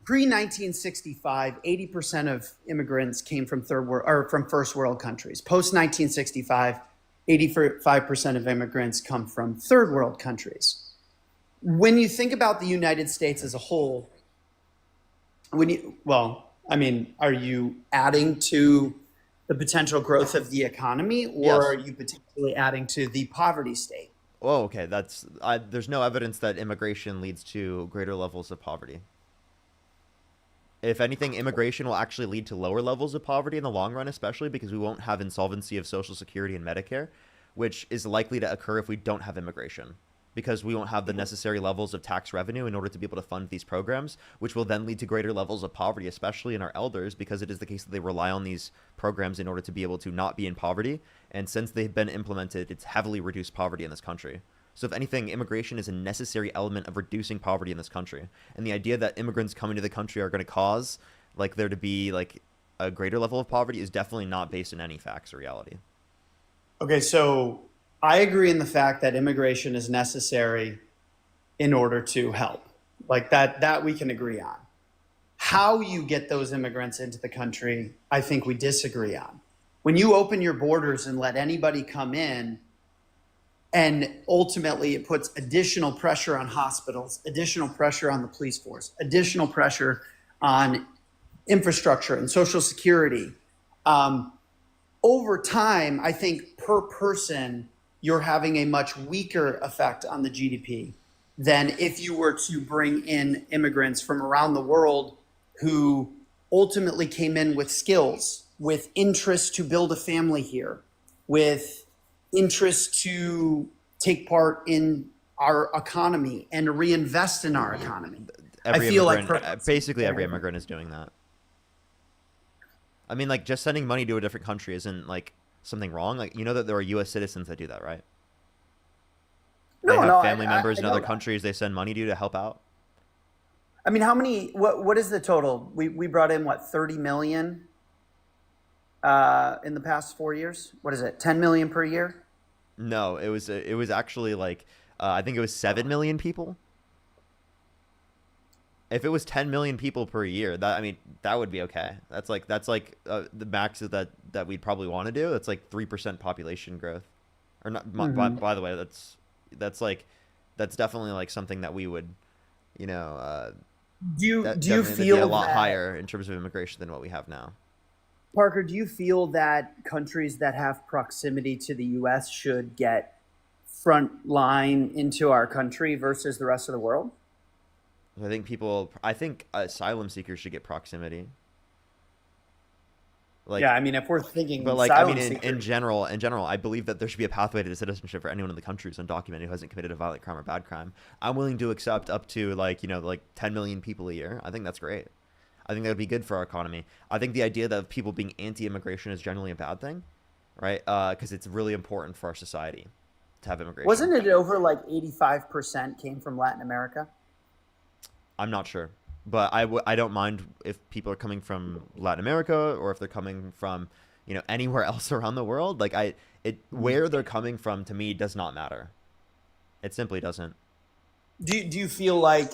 Pre-1965, 80% of immigrants came from from first world countries. Post-1965, 85% of immigrants come from third world countries. When you think about the United States as a whole, are you adding to the potential growth of the economy, or are you potentially adding to the poverty state? Oh, okay. There's no evidence that immigration leads to greater levels of poverty. If anything, immigration will actually lead to lower levels of poverty in the long run, especially because we won't have insolvency of Social Security and Medicare, which is likely to occur if we don't have immigration, because we won't have the necessary levels of tax revenue in order to be able to fund these programs, which will then lead to greater levels of poverty, especially in our elders, because it is the case that they rely on these programs in order to be able to not be in poverty. And since they've been implemented, it's heavily reduced poverty in this country. So if anything, immigration is a necessary element of reducing poverty in this country. And the idea that immigrants coming to the country are going to cause there to be a greater level of poverty is definitely not based in any facts or reality. Okay, so I agree in the fact that immigration is necessary in order to help. Like that we can agree on. How you get those immigrants into the country, I think we disagree on. When you open your borders and let anybody come in, and ultimately it puts additional pressure on hospitals, additional pressure on the police force, additional pressure on infrastructure and social security. Over time, I think per person, you're having a much weaker effect on the GDP than if you were to bring in immigrants from around the world who ultimately came in with skills, with interest to build a family here, with interest to take part in our economy and reinvest in our economy. Basically every immigrant is doing that. I mean, like, just sending money to a different country isn't like something wrong. Like, you know that there are U.S. citizens that do that, right? They have family members in other countries they send money to help out. I mean, what is the total? We brought in, what, 30 million in the past 4 years? What is it, 10 million per year? No, it was actually like, I think it was 7 million people. If it was 10 million people per year, that would be okay. That's like the max that we'd probably want to do. That's like 3% population growth, or not. Mm-hmm. By the way, that's definitely like something that we would, do you feel be a lot higher in terms of immigration than what we have now? Parker, do you feel that countries that have proximity to the U.S. should get front line into our country versus the rest of the world? I think asylum seekers should get proximity. Like, yeah, I mean, if we're thinking, but like, I mean, in general, I believe that there should be a pathway to citizenship for anyone in the country who's undocumented who hasn't committed a violent crime or bad crime. I'm willing to accept up to like 10 million people a year. I think that's great. I think that would be good for our economy. I think the idea that people being anti-immigration is generally a bad thing, right? Because it's really important for our society to have immigration. Wasn't it over like 85% came from Latin America? I'm not sure, but I don't mind if people are coming from Latin America or if they're coming from, anywhere else around the world. Like where they're coming from to me does not matter. It simply doesn't. Do you feel like,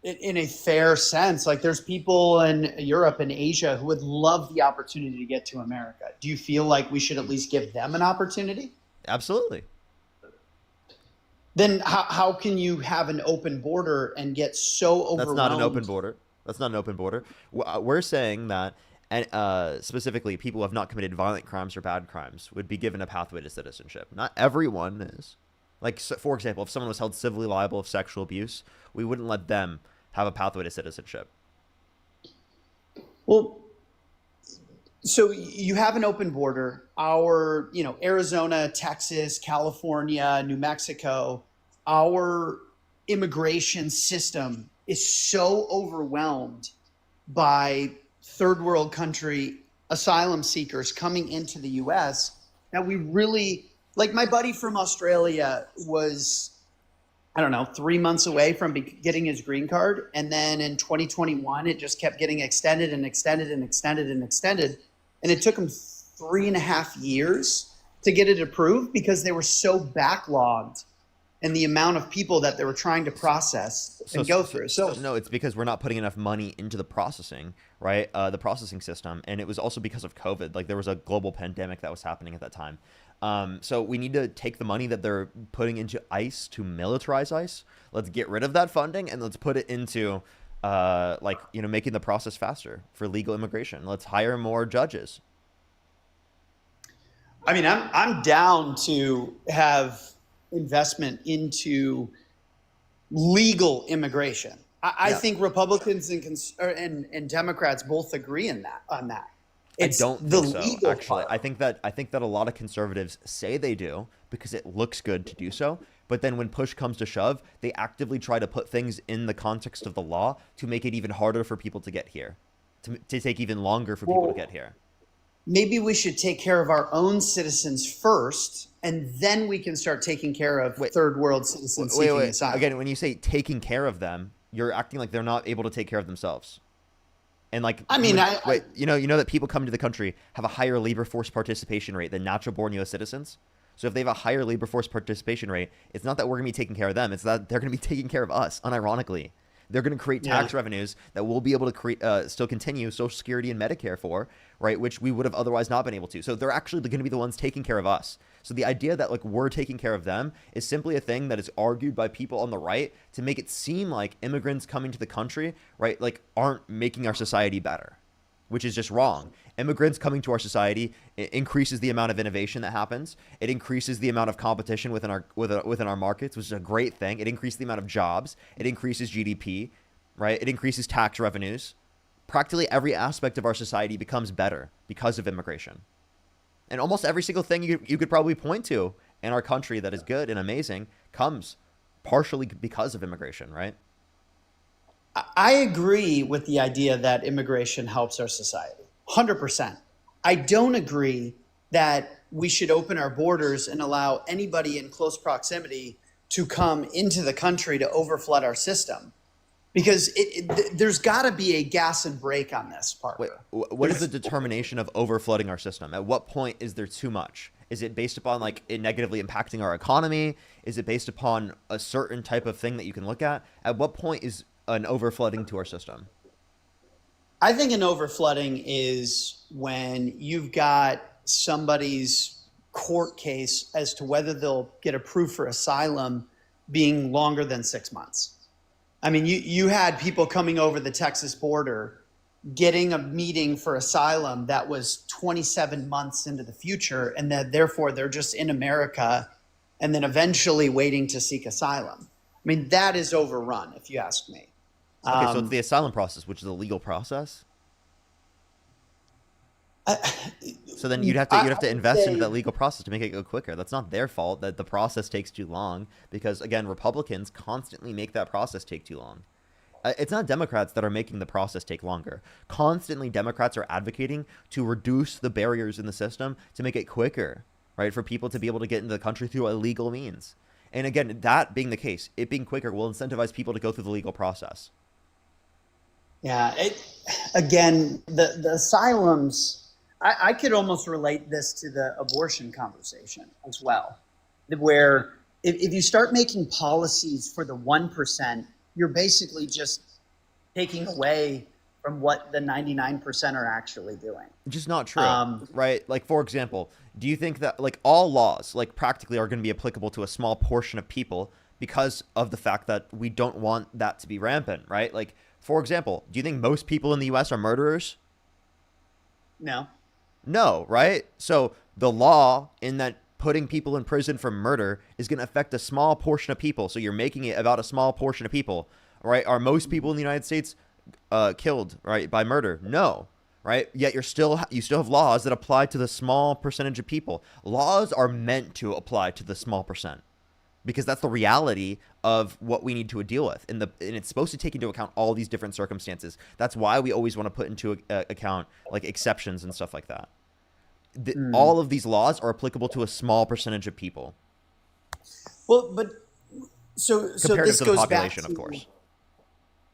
in a fair sense, like there's people in Europe and Asia who would love the opportunity to get to America? Do you feel like we should at least give them an opportunity? Absolutely. Then how can you have an open border and get so overwhelmed? That's not an open border. We're saying that, specifically, people who have not committed violent crimes or bad crimes would be given a pathway to citizenship. Not everyone is. Like, so, for example, if someone was held civilly liable of sexual abuse, we wouldn't let them have a pathway to citizenship. Well, so you have an open border. Our, Arizona, Texas, California, New Mexico, our immigration system is so overwhelmed by third world country asylum seekers coming into the U.S. that we really, like, my buddy from Australia was, 3 months away from getting his green card. And then in 2021, it just kept getting extended and extended and extended and extended. And it took him 3.5 years to get it approved because they were so backlogged in the amount of people that they were trying to process and go through. So no, it's because we're not putting enough money into the processing, right? The processing system. And it was also because of COVID. Like, there was a global pandemic that was happening at that time. So we need to take the money that they're putting into ICE to militarize ICE. Let's get rid of that funding and let's put it into making the process faster for legal immigration. Let's hire more judges. I mean, I'm down to have investment into legal immigration. I think Republicans and Democrats both agree on that. It's I don't the think so, legal actually. part. I think that a lot of conservatives say they do because it looks good to do so. But then when push comes to shove, they actively try to put things in the context of the law to make it even harder for people to get here, to take even longer for people to get here. Maybe we should take care of our own citizens first, and then we can start taking care of third world citizens seeking asylum. Again, when you say taking care of them, you're acting like they're not able to take care of themselves. And like, you know that people coming to the country have a higher labor force participation rate than natural born U.S. citizens. So if they have a higher labor force participation rate, it's not that we're going to be taking care of them. It's that they're going to be taking care of us, unironically. They're going to create tax revenues that we'll be able to create, still continue Social Security and Medicare for, right? Which we would have otherwise not been able to. So they're actually going to be the ones taking care of us. So the idea that like we're taking care of them is simply a thing that is argued by people on the right to make it seem like immigrants coming to the country, right, like aren't making our society better, which is just wrong. Immigrants coming to our society, it increases the amount of innovation that happens. It increases the amount of competition within our markets, which is a great thing. It increases the amount of jobs. It increases GDP, right? It increases tax revenues. Practically every aspect of our society becomes better because of immigration. And almost every single thing you could probably point to in our country that is good and amazing comes partially because of immigration, right? I agree with the idea that immigration helps our society, 100%. I don't agree that we should open our borders and allow anybody in close proximity to come into the country to overflood our system. Because there's got to be a gas and brake on this part. Wait, what is the determination of overflooding our system? At what point is there too much? Is it based upon like it negatively impacting our economy? Is it based upon a certain type of thing that you can look at? At what point is an overflooding to our system? I think an overflooding is when you've got somebody's court case as to whether they'll get approved for asylum being longer than 6 months. I mean, you had people coming over the Texas border getting a meeting for asylum that was 27 months into the future, and that therefore they're just in America and then eventually waiting to seek asylum. I mean, that is overrun, if you ask me. Okay, so it's the asylum process, which is a legal process. So then you'd have to invest into that legal process to make it go quicker. That's not their fault that the process takes too long, because again, Republicans constantly make that process take too long. It's not Democrats that are making the process take longer. Constantly, Democrats are advocating to reduce the barriers in the system to make it quicker, right, for people to be able to get into the country through illegal means. And again, that being the case, it being quicker will incentivize people to go through the legal process. Yeah, again, the asylums, I could almost relate this to the abortion conversation as well, where if you start making policies for the 1%, you're basically just taking away from what the 99% are actually doing. Which is not true, right? Like, for example, do you think that like all laws, like practically are going to be applicable to a small portion of people because of the fact that we don't want that to be rampant, right? Like, for example, do you think most people in the US are murderers? No, right? So the law in that putting people in prison for murder is going to affect a small portion of people. So you're making it about a small portion of people, right? Are most people in the United States killed, right, by murder? No, right? Yet you still have laws that apply to the small percentage of people. Laws are meant to apply to the small percent, because that's the reality of what we need to deal with. And it's supposed to take into account all these different circumstances. That's why we always want to put into account like exceptions and stuff like that. All of these laws are applicable to a small percentage of people. Well, but so compared this to the goes population, back of course.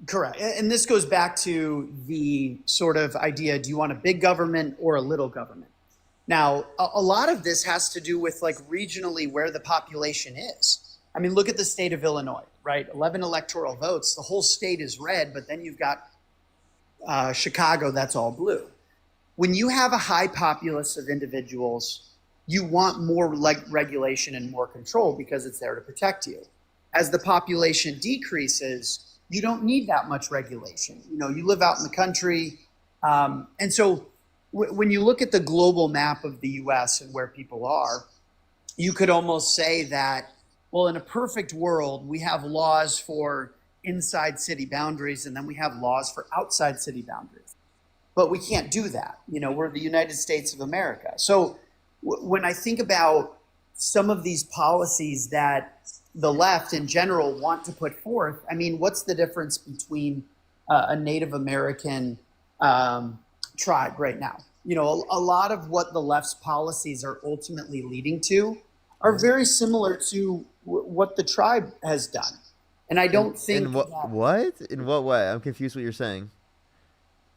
Correct. And this goes back to the sort of idea, do you want a big government or a little government? Now, a lot of this has to do with like regionally where the population is. I mean, look at the state of Illinois, right? 11 electoral votes. The whole state is red, but then you've got Chicago, that's all blue. When you have a high populace of individuals, you want more regulation and more control because it's there to protect you. As the population decreases, you don't need that much regulation. You know, you live out in the country. And so when you look at the global map of the US and where people are, you could almost say that, well, in a perfect world, we have laws for inside city boundaries, and then we have laws for outside city boundaries. But we can't do that. You know, we're the United States of America. So when I think about some of these policies that the left in general want to put forth, I mean, what's the difference between a Native American tribe right now? You know, a lot of what the left's policies are ultimately leading to are very similar to what the tribe has done. And I don't think In what way? I'm confused what you're saying.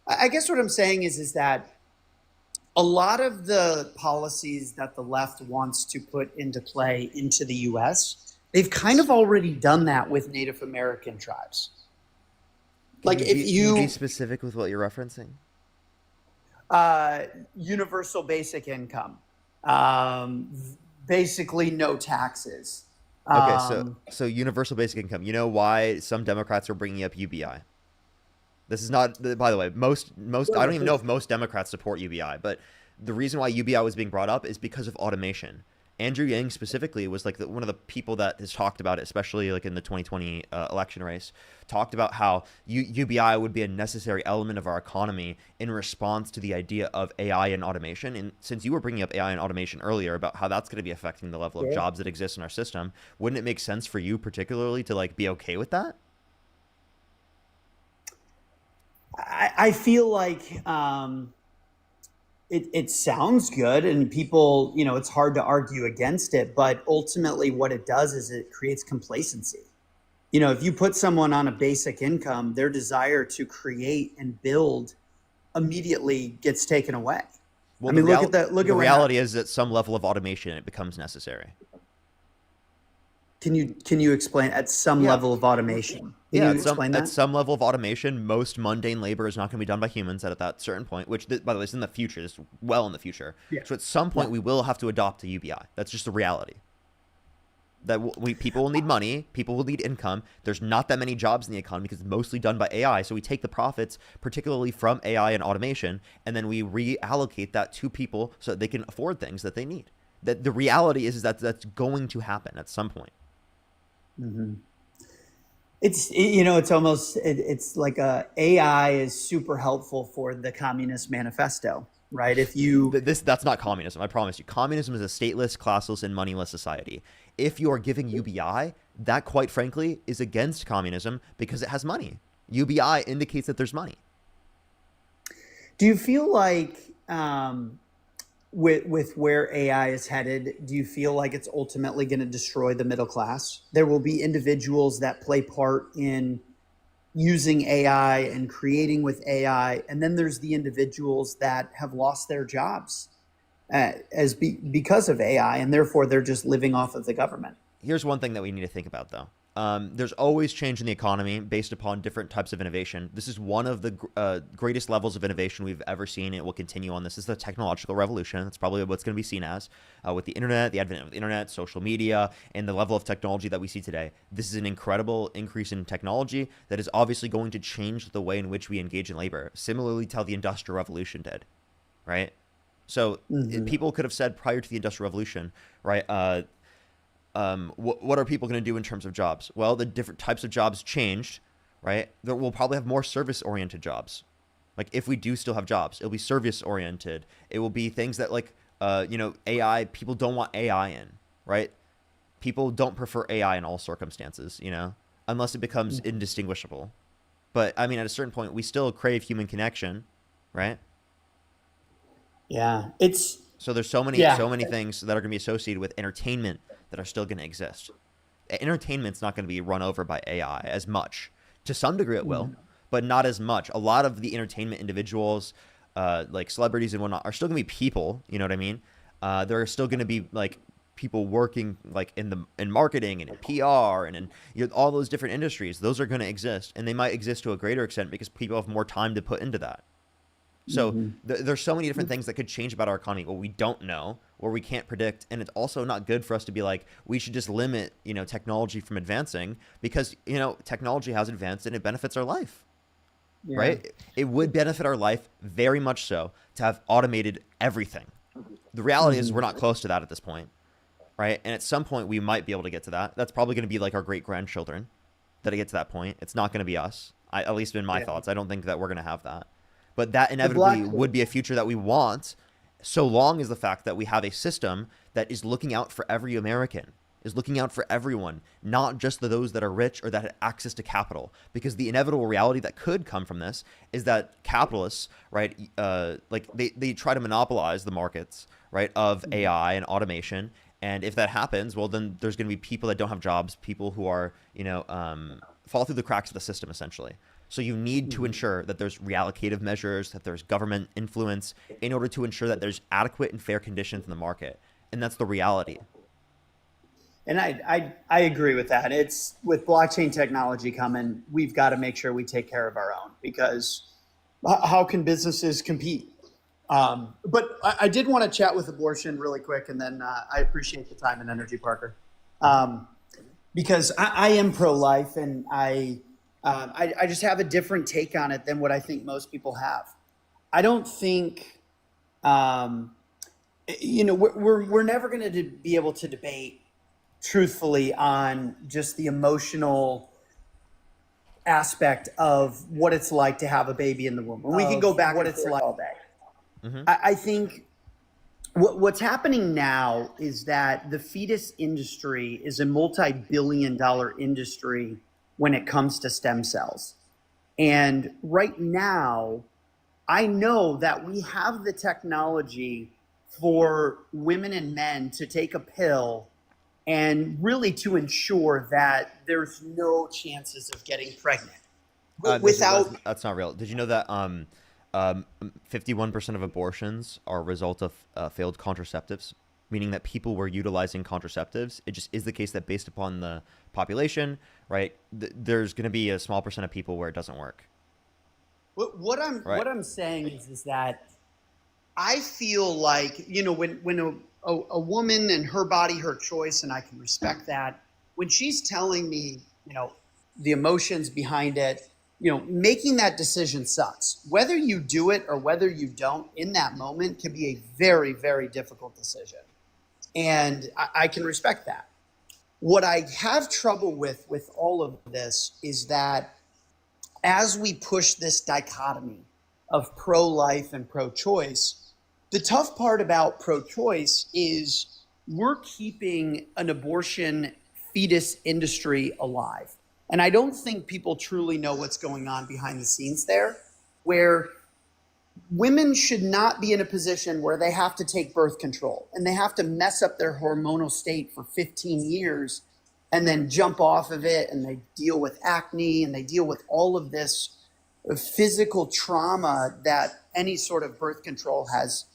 I guess what I'm saying is that a lot of the policies that the left wants to put into play into the US, they've kind of already done that with Native American tribes. Like Can if you be you specific with what you're referencing? universal basic income, um, basically no taxes. Okay, so universal basic income. You know why some Democrats are bringing up UBI? This is not, by the way, most I don't even know if most Democrats support UBI, but the reason why UBI was being brought up is because of automation. Andrew Yang specifically was like one of the people that has talked about it, especially like in the 2020 election race, talked about how UBI would be a necessary element of our economy in response to the idea of AI and automation. And since you were bringing up AI and automation earlier about how that's going to be affecting the level of jobs that exist in our system, wouldn't it make sense for you particularly to like be okay with that? I feel like it sounds good, and people, it's hard to argue against it. But ultimately, what it does is it creates complacency. If you put someone on a basic income, their desire to create and build immediately gets taken away. Well, I mean, look at the reality is that some level of automation it becomes necessary. Can you explain at some level of automation? Can you explain that? At some level of automation, most mundane labor is not going to be done by humans at that certain point, which, by the way, is in the future. This is well in the future. Yeah. So at some point, we will have to adopt a UBI. That's just the reality. That people will need money. People will need income. There's not that many jobs in the economy because it's mostly done by AI. So we take the profits, particularly from AI and automation, and then we reallocate that to people so that they can afford things that they need. That the reality is that that's going to happen at some point. Mm-hmm. It's almost it's like AI is super helpful for the Communist Manifesto, right? If you that's not communism, I promise you. Communism is a stateless, classless, and moneyless society. If you are giving UBI, that quite frankly is against communism because it has money. UBI indicates that there's money. Do you feel like with where AI is headed, do you feel like it's ultimately going to destroy the middle class? There will be individuals that play part in using AI and creating with AI, and then there's the individuals that have lost their jobs because of AI, and therefore they're just living off of the government. Here's one thing that we need to think about, though. There's always change in the economy based upon different types of innovation. This is one of the greatest levels of innovation we've ever seen. It will continue on. This is the technological revolution. That's probably what's going to be seen as with the internet, the advent of the internet, social media, and the level of technology that we see today. This is an incredible increase in technology that is obviously going to change the way in which we engage in labor, similarly to how the Industrial Revolution did, right? So people could have said prior to the Industrial Revolution, right, what are people going to do in terms of jobs? Well, the different types of jobs changed, right? There will probably have more service-oriented jobs. Like if we do still have jobs, it'll be service-oriented. It will be things that like, AI, people don't want AI in, right? People don't prefer AI in all circumstances, unless it becomes indistinguishable. But I mean, at a certain point, we still crave human connection, right? Yeah, so there's so many things that are going to be associated with entertainment that are still going to exist. Entertainment's not going to be run over by AI as much. To some degree it will, but not as much. A lot of the entertainment individuals, like celebrities and whatnot, are still going to be people, you know what I mean? There are still going to be like people working like in marketing and in PR and in all those different industries. Those are going to exist, and they might exist to a greater extent because people have more time to put into that. So there's so many different things that could change about our economy. What we don't know, or we can't predict, and it's also not good for us to be like we should just limit, technology from advancing because technology has advanced and it benefits our life, right? It would benefit our life very much so to have automated everything. The reality is we're not close to that at this point, right? And at some point we might be able to get to that. That's probably going to be like our great grandchildren that get to that point. It's not going to be us. At least in my thoughts, I don't think that we're going to have that. But that inevitably would be a future that we want, so long as the fact that we have a system that is looking out for every American, is looking out for everyone, not just those that are rich or that have access to capital. Because the inevitable reality that could come from this is that capitalists, right, they try to monopolize the markets, right, of AI and automation. And if that happens, well, then there's going to be people that don't have jobs, people who are, fall through the cracks of the system, essentially. So you need to ensure that there's reallocative measures, that there's government influence in order to ensure that there's adequate and fair conditions in the market. And that's the reality. And I agree with that. It's with blockchain technology coming, we've got to make sure we take care of our own, because how can businesses compete? But I did want to chat with abortion really quick, and then I appreciate the time and energy, Parker, because I am pro-life, and I just have a different take on it than what I think most people have. I don't think, we're never going to be able to debate truthfully on just the emotional aspect of what it's like to have a baby in the womb. And we can go back what it's like all day. Mm-hmm. I think what's happening now is that the fetus industry is a multi-billion-dollar industry when it comes to stem cells. And right now, I know that we have the technology for women and men to take a pill and really to ensure that there's no chances of getting pregnant that's not real. Did you know that 51% of abortions are a result of failed contraceptives, meaning that people were utilizing contraceptives? It just is the case that based upon the population, right, there's going to be a small percent of people where it doesn't work. What I'm saying is that I feel like, when a woman and her body, her choice, and I can respect that, when she's telling me, the emotions behind it, making that decision sucks. Whether you do it or whether you don't in that moment can be a very, very difficult decision. And I can respect that. What I have trouble with all of this is that as we push this dichotomy of pro-life and pro-choice, the tough part about pro-choice is we're keeping an abortion fetus industry alive. And I don't think people truly know what's going on behind the scenes there, where women should not be in a position where they have to take birth control and they have to mess up their hormonal state for 15 years and then jump off of it, and they deal with acne and they deal with all of this physical trauma that any sort of birth control has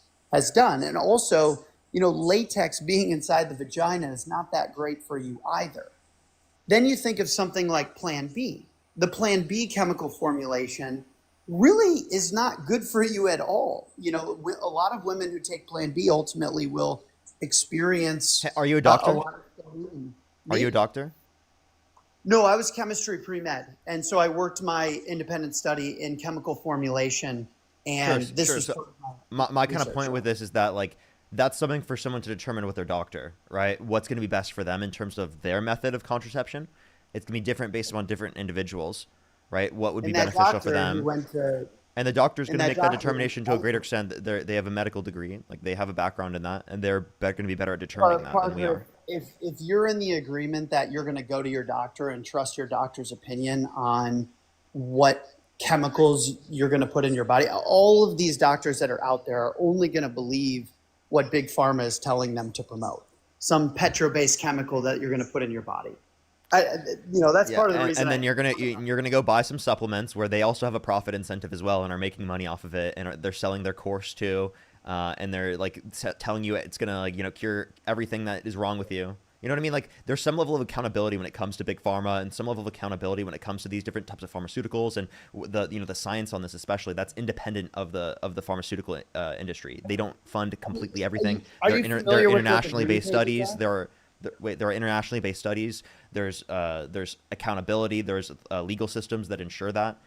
done. And also, latex being inside the vagina is not that great for you either. Then you think of something like Plan B. The Plan B chemical formulation really is not good for you at all. A lot of women who take Plan B ultimately will experience. Are you a doctor? Are you a doctor? No, I was chemistry pre-med. And so I worked my independent study in chemical formulation. And this is so my kind of point with this is that, like, that's something for someone to determine with their doctor, right? What's going to be best for them in terms of their method of contraception. It's going to be different based on different individuals, right? What would be beneficial for them. And the doctor's going to make that determination to a greater extent. They have a medical degree, like they have a background in that, and they're going to be better at determining that than we are. If you're in the agreement that you're going to go to your doctor and trust your doctor's opinion on what chemicals you're going to put in your body, all of these doctors that are out there are only going to believe what Big Pharma is telling them to promote. Some petro-based chemical that you're going to put in your body. That's part of the reason. And then you're gonna go buy some supplements where they also have a profit incentive as well and are making money off of it, and they're selling their course too, and they're like telling you it's gonna cure everything that is wrong with you. You know what I mean? Like, there's some level of accountability when it comes to Big Pharma, and some level of accountability when it comes to these different types of pharmaceuticals, and the science on this especially. That's independent of the pharmaceutical industry. They don't fund completely everything. They're internationally based studies. There are internationally based studies. There's accountability. There's legal systems that ensure that.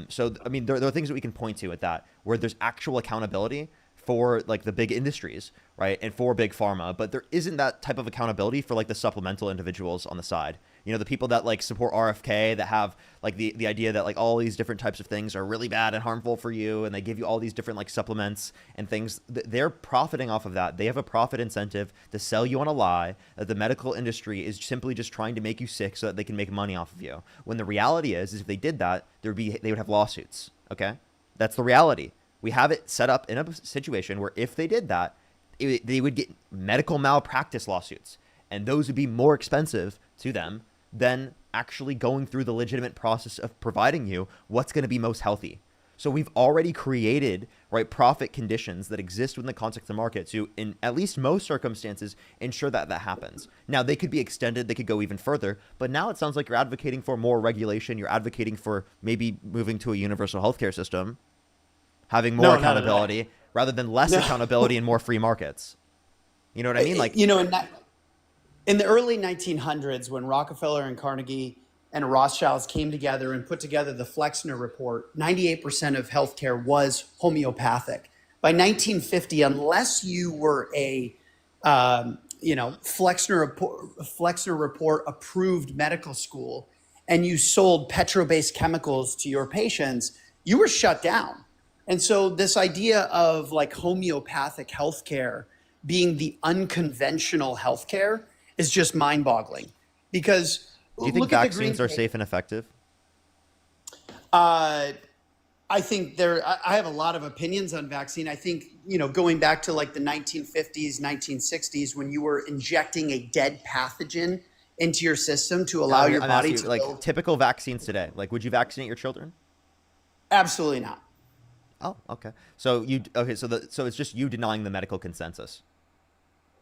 So I mean, there are things that we can point to at that where there's actual accountability for like the big industries, right, and for Big Pharma, but there isn't that type of accountability for like the supplemental individuals on the side. The people that like support RFK, that have like the idea that like all these different types of things are really bad and harmful for you, and they give you all these different like supplements and things. They're profiting off of that. They have a profit incentive to sell you on a lie that the medical industry is simply just trying to make you sick so that they can make money off of you. When the reality is if they did that, they would have lawsuits. Okay, that's the reality. We have it set up in a situation where if they did that, they would get medical malpractice lawsuits, and those would be more expensive to them than actually going through the legitimate process of providing you what's going to be most healthy. So we've already created, right, profit conditions that exist within the context of the market to, in at least most circumstances, ensure that that happens. Now, they could be extended, they could go even further, but now it sounds like you're advocating for more regulation, you're advocating for maybe moving to a universal healthcare system, having more accountability, rather than less accountability and more free markets. You know what I mean? Like, you know, in the early 1900s, when Rockefeller and Carnegie and Rothschilds came together and put together the Flexner Report, 98% of healthcare was homeopathic. By 1950, unless you were a Flexner Report approved medical school and you sold petro-based chemicals to your patients, you were shut down. And so this idea of like homeopathic healthcare being the unconventional healthcare is just mind-boggling. Because do you think vaccines are safe and effective? I think I have a lot of opinions on vaccine. I think, going back to like the 1950s, 1960s, when you were injecting a dead pathogen into your system to allow your body to like typical vaccines today. Like, would you vaccinate your children? Absolutely not. Oh, okay. So so it's just you denying the medical consensus.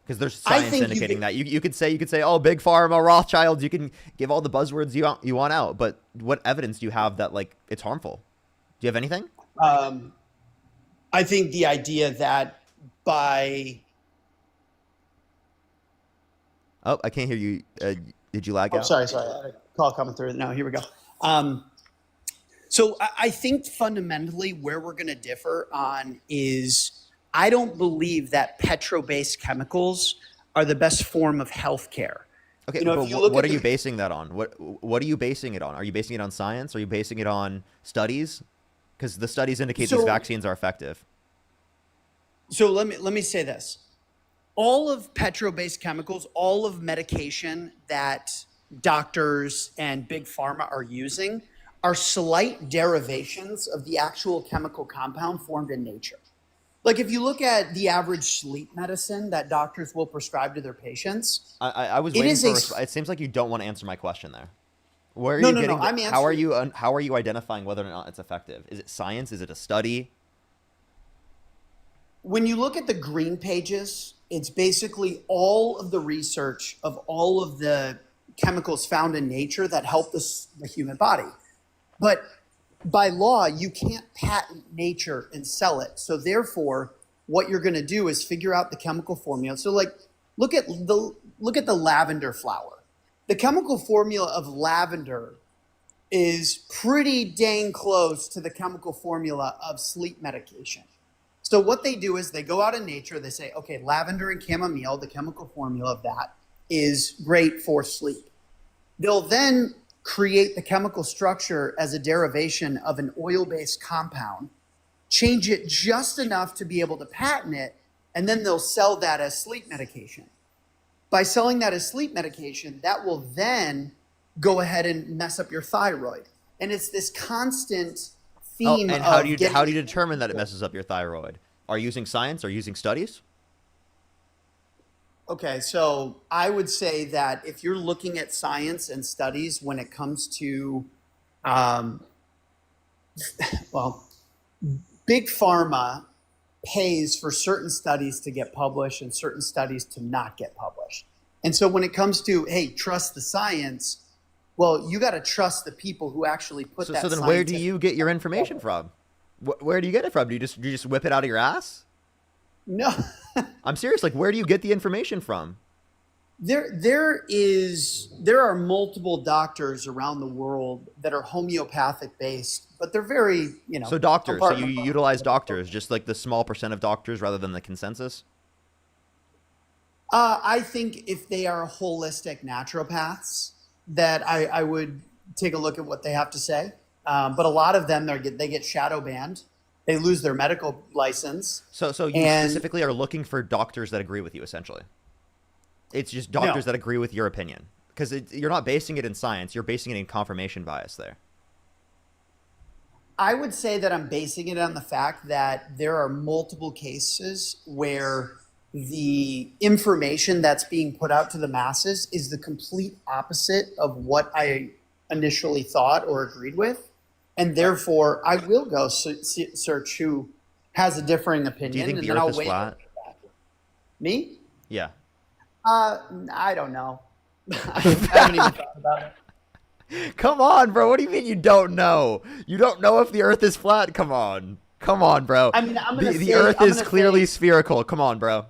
Because there's science indicating that you could say, oh, big pharma, Rothschilds, you can give all the buzzwords you want out, but what evidence do you have that like it's harmful? Do you have anything? I think the idea that by I can't hear you. Did you lag out? Sorry. Call coming through. No, here we go. So I think fundamentally where we're going to differ on is I don't believe that petro-based chemicals are the best form of healthcare. Okay, but what are you basing that on? What are you basing it on? Are you basing it on science? Are you basing it on studies? Because the studies indicate these vaccines are effective. So let me say this. All of petro-based chemicals, all of medication that doctors and big pharma are using are slight derivations of the actual chemical compound formed in nature. Like if you look at the average sleep medicine that doctors will prescribe to their patients, I was waiting for. It seems like you don't want to answer my question there. Where are no, you no, getting? no. I'm how are you identifying whether or not it's effective? Is it science? Is it a study? When you look at the green pages, it's basically all of the research of all of the chemicals found in nature that help the human body. But by law, you can't patent nature and sell it. So therefore, what you're going to do is figure out the chemical formula. So like, look at the lavender flower. The chemical formula of lavender is pretty dang close to the chemical formula of sleep medication. So what they do is they go out in nature, they say, okay, lavender and chamomile, the chemical formula of that is great for sleep. They'll then create the chemical structure as a derivation of an oil-based compound, change it just enough to be able to patent it, and then they'll sell that as sleep medication. By selling that as sleep medication, that will then go ahead and mess up your thyroid. And it's this constant theme. And how do you determine that it messes up your thyroid? Are you using science? Are you using studies? Okay, so I would say that if you're looking at science and studies when it comes to, big pharma pays for certain studies to get published and certain studies to not get published. And so when it comes to, hey, trust the science, well, you got to trust the people who actually put that. So then where do you get your information from? Where do you get it from? Do you just whip it out of your ass? No. I'm serious. Like, where do you get the information from? There are multiple doctors around the world that are homeopathic based, but they're very, So doctors. So you utilize doctors, just like the small percent of doctors rather than the consensus? I think if they are holistic naturopaths, that I would take a look at what they have to say. But a lot of them, they get shadow banned. They lose their medical license. So you specifically are looking for doctors that agree with you, essentially. It's just doctors that agree with your opinion. Because you're not basing it in science. You're basing it in confirmation bias there. I would say that I'm basing it on the fact that there are multiple cases where the information that's being put out to the masses is the complete opposite of what I initially thought or agreed with. And therefore, I will go search who has a differing opinion. Do you think and the then Earth I'll is wait. flat? Me? Yeah. I don't know. I haven't even thought about it. Come on, bro. What do you mean you don't know? You don't know if the Earth is flat? Come on, bro. I mean, I'm gonna the say- Earth I'm is gonna clearly say- spherical. Come on, bro.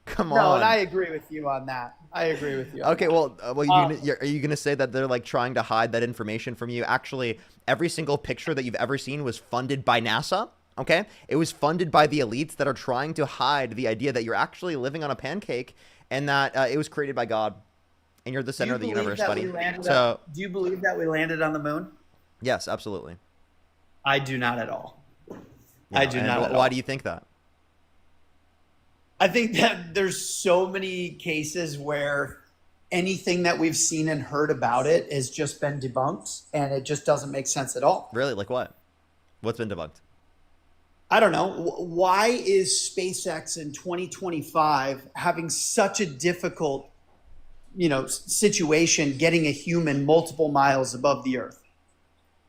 Come No, on. and I agree with you on that. I agree with you. on Okay, that. well, are you gonna say that they're like trying to hide that information from you? Actually, every single picture that you've ever seen was funded by NASA. Okay, it was funded by the elites that are trying to hide the idea that you're actually living on a pancake and that it was created by God, and you're the center of the universe, buddy. So, do you believe that we landed on the moon? yes, absolutely. I do not at all. You I know, do and not. Why do you think that? I think that there's so many cases where anything that we've seen and heard about it has just been debunked, and it just doesn't make sense at all. Really? Like what? What's been debunked? I don't know. Why is SpaceX in 2025 having such a difficult, situation getting a human multiple miles above the Earth?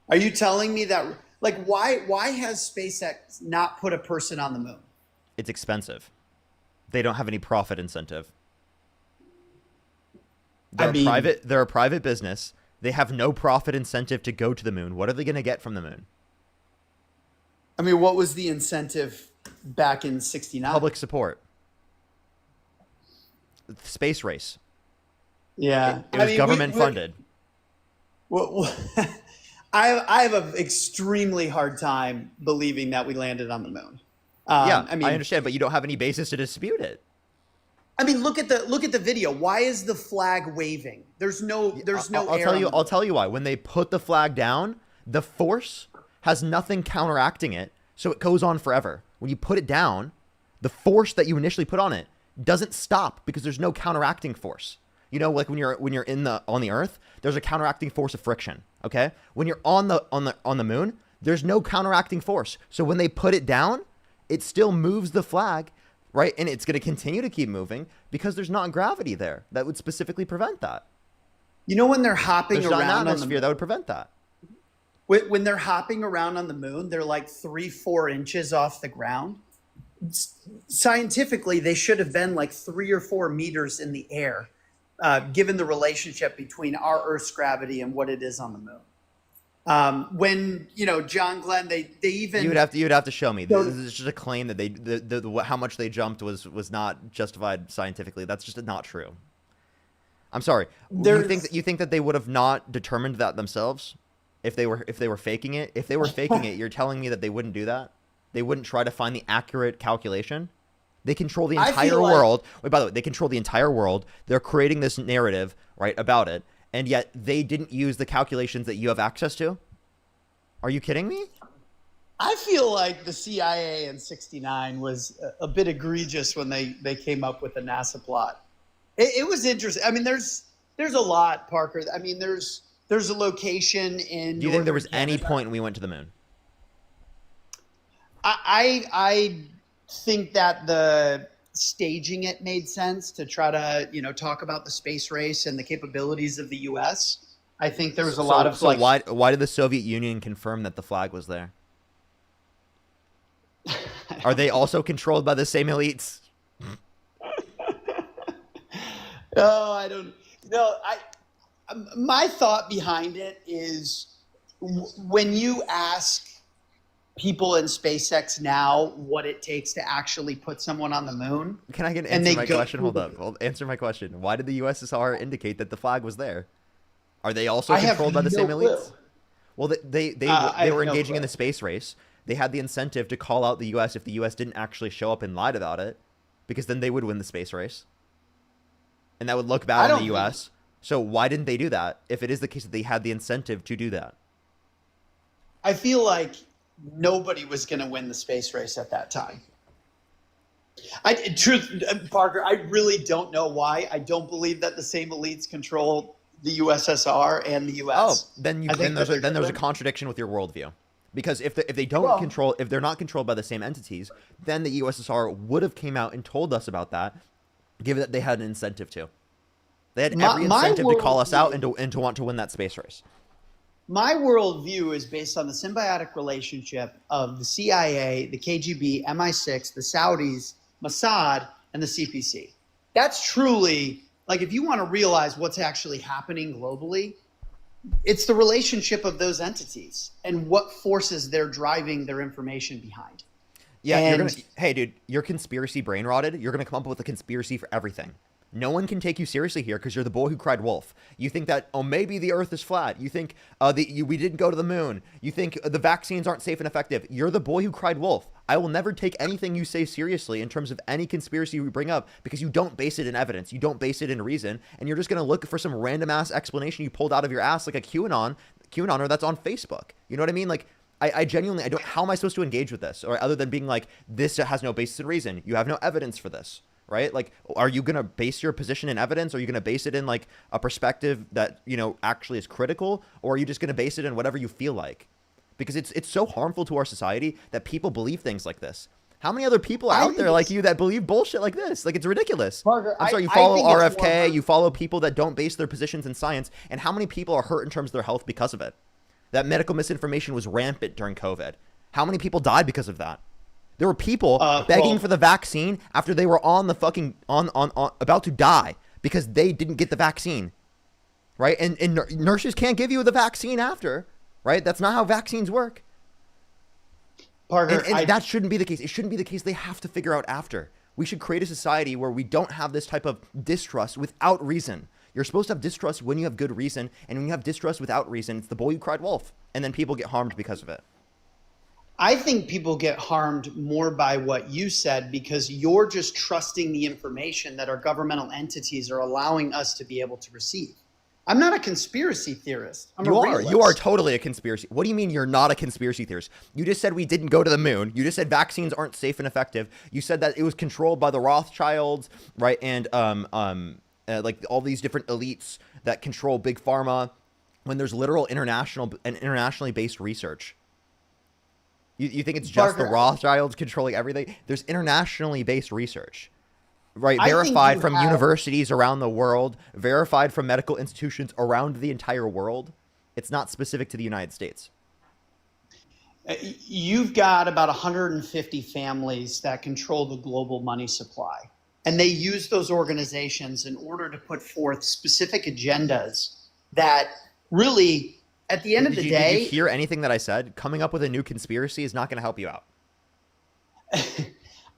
Are you telling me that, why has SpaceX not put a person on the moon? It's expensive. They don't have any profit incentive. They're a private business. They have no profit incentive to go to the moon. What are they going to get from the moon? I mean, what was the incentive back in '69? Public support. Space race. Yeah, It was government funded. Well, I have an extremely hard time believing that we landed on the moon. I understand, but you don't have any basis to dispute it. I mean, look at the video. Why is the flag waving? There's no air. I'll tell you why. When they put the flag down, the force has nothing counteracting it, so it goes on forever. When you put it down, the force that you initially put on it doesn't stop because there's no counteracting force. Like when you're on the Earth, there's a counteracting force of friction. Okay, when you're on the moon, there's no counteracting force. So when they put it down, it still moves the flag, right? And it's going to continue to keep moving because there's not gravity there that would specifically prevent that. When they're hopping There's not an around on the atmosphere that would prevent that. when they're hopping around on the moon, they're like 3-4 inches off the ground. Scientifically, they should have been like 3 or 4 meters in the air, given the relationship between our Earth's gravity and what it is on the moon. When John Glenn, they even you'd have to show me. This is just a claim that how much they jumped was not justified scientifically. That's just not true. I'm sorry. You think that they would have not determined that themselves if they were faking it? If they were faking it, you're telling me that they wouldn't do that? They wouldn't try to find the accurate calculation? They control the entire world. Wait, by the way, they control the entire world. They're creating this narrative, right, about it, and yet they didn't use the calculations that you have access to? Are you kidding me? I feel like the CIA in '69 was a bit egregious when they came up with the NASA plot. It was interesting. I mean, there's a lot, Parker. I mean, there's a location in. Do you think there was Northern any Canada. point when we went to the moon? I think that the staging it made sense to try to talk about the space race and the capabilities of the U.S. I think there was a lot of why did the Soviet Union confirm that the flag was there? Are they also controlled by the same elites? No, I don't. No, my thought behind it is when you ask people in SpaceX now what it takes to actually put someone on the moon. Can I answer my question? Hold up. Answer my question. Why did the USSR indicate that the flag was there? Are they also controlled by the same elites? Well, they were engaging in the space race. They had the incentive to call out the U.S. if the U.S. didn't actually show up and lied about it, because then they would win the space race. And that would look bad on the U.S. So why didn't they do that if it is the case that they had the incentive to do that? I feel like nobody was going to win the space race at that time. Parker, I really don't know why. I don't believe that the same elites control the USSR and the US. Oh, then there's a contradiction with your worldview. Because if they don't control, if they're not controlled by the same entities, then the USSR would have came out and told us about that, given that they had an incentive to. They had every incentive to call us out and to want to win that space race. My worldview is based on the symbiotic relationship of the CIA, the KGB, MI6, the Saudis, Mossad, and the CPC. That's truly, like, if you want to realize what's actually happening globally, it's the relationship of those entities and what forces they're driving their information behind. Yeah, hey, dude, you're conspiracy brain rotted. You're going to come up with a conspiracy for everything. No one can take you seriously here because you're the boy who cried wolf. You think that, oh, maybe the earth is flat. You think we didn't go to the moon. You think the vaccines aren't safe and effective. You're the boy who cried wolf. I will never take anything you say seriously in terms of any conspiracy we bring up because you don't base it in evidence. You don't base it in reason. And you're just going to look for some random ass explanation you pulled out of your ass like a QAnoner that's on Facebook. You know what I mean? Like, I genuinely, how am I supposed to engage with this? Or other than being like, this has no basis in reason. You have no evidence for this. Right? Like, are you going to base your position in evidence? Or are you going to base it in like a perspective that, you know, actually is critical? Or are you just going to base it in whatever you feel like? Because it's so harmful to our society that people believe things like this. How many other people out there like you that believe bullshit like this? Like, it's ridiculous. Parker, I'm sorry, you follow RFK, you follow people that don't base their positions in science. And how many people are hurt in terms of their health because of it? That medical misinformation was rampant during COVID. How many people died because of that? There were people begging for the vaccine after they were on the fucking about to die because they didn't get the vaccine, right? And nurses can't give you the vaccine after, right? That's not how vaccines work. Parker, and that shouldn't be the case. It shouldn't be the case. They have to figure out after. We should create a society where we don't have this type of distrust without reason. You're supposed to have distrust when you have good reason, and when you have distrust without reason, it's the boy who cried wolf, and then people get harmed because of it. I think people get harmed more by what you said because you're just trusting the information that our governmental entities are allowing us to be able to receive. I'm not a conspiracy theorist. You are totally a conspiracy. What do you mean you're not a conspiracy theorist? You just said we didn't go to the moon. You just said vaccines aren't safe and effective. You said that it was controlled by the Rothschilds, right? And like all these different elites that control big pharma when there's literal internationally based research. You think it's just the Rothschilds controlling everything? There's internationally based research, right? Verified from universities around the world, verified from medical institutions around the entire world. It's not specific to the United States. You've got about 150 families that control the global money supply. And they use those organizations in order to put forth specific agendas that really, at the end of the day... Did you hear anything that I said? Coming up with a new conspiracy is not going to help you out.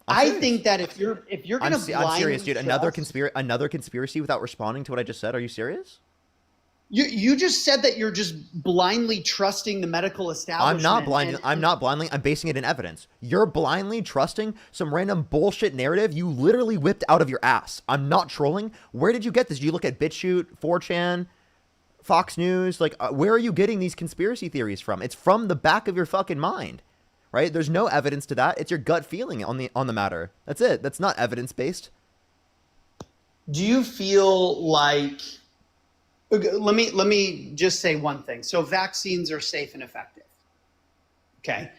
I think that if you're going to blindly I'm serious, dude. trust, Another conspiracy without responding to what I just said. Are you serious? You just said that you're just blindly trusting the medical establishment. I'm not blindly. I'm basing it in evidence. You're blindly trusting some random bullshit narrative you literally whipped out of your ass. I'm not trolling. Where did you get this? Did you look at BitChute, 4chan, Fox News? Like, where are you getting these conspiracy theories from? It's from the back of your fucking mind, right? There's no evidence to that. It's your gut feeling on the matter. That's it. That's not evidence based. Do you feel like... Let me just say one thing. So vaccines are safe and effective. Okay.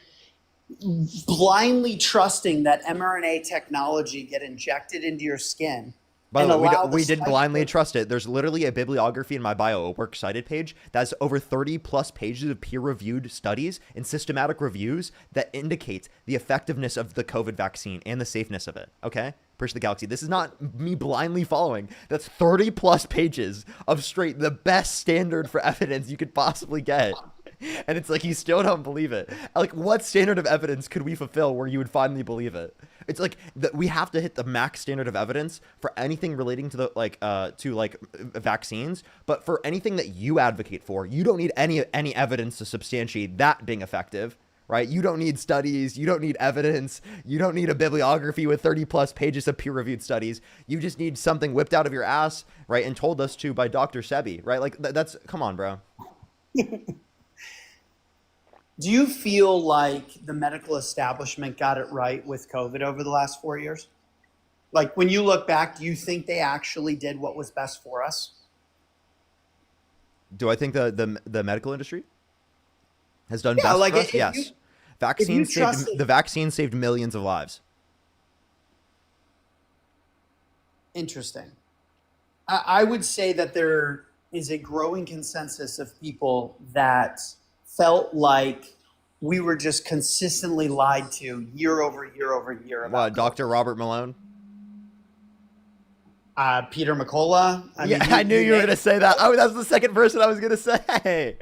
Blindly trusting that mRNA technology get injected into your skin. By the way, we didn't blindly trust it. There's literally a bibliography in my bio, a works cited page, that has over 30 plus pages of peer-reviewed studies and systematic reviews that indicate the effectiveness of the COVID vaccine and the safeness of it. Okay? Push the galaxy. This is not me blindly following. That's 30 plus pages of straight the best standard for evidence you could possibly get. And it's like, you still don't believe it. Like, what standard of evidence could we fulfill where you would finally believe it? It's like that we have to hit the max standard of evidence for anything relating to the vaccines, but for anything that you advocate for, you don't need any evidence to substantiate that being effective. Right? You don't need studies. You don't need evidence. You don't need a bibliography with 30 plus pages of peer-reviewed studies. You just need something whipped out of your ass, right? And told us to by Dr. Sebi, right? Like, that's, come on, bro. Do you feel like the medical establishment got it right with COVID over the last 4 years? Like, when you look back, do you think they actually did what was best for us? Do I think the medical industry? has done Yeah, best like for us. if Yes, you vaccines saved trusted- the vaccine saved millions of lives. Interesting. I would say that there is a growing consensus of people that felt like we were just consistently lied to year over year over year about What, Dr. Robert Malone? Peter McCullough. I knew you were going to say that. Oh, that's the second person I was going to say.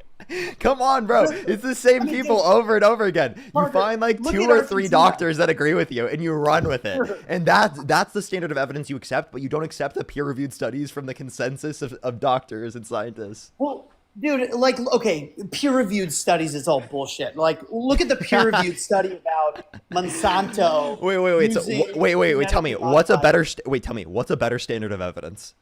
Come on, bro. It's the same people over and over again. You Parker, find like look 2 at or Argentina. 3 doctors that agree with you and you run with it. And that's the standard of evidence you accept, but you don't accept the peer-reviewed studies from the consensus of doctors and scientists. Well, dude, like, okay, peer-reviewed studies is all bullshit. Like, look at the peer-reviewed study about Monsanto. Wait. So, wait. Tell me, what's a better? Tell me, what's a better standard of evidence?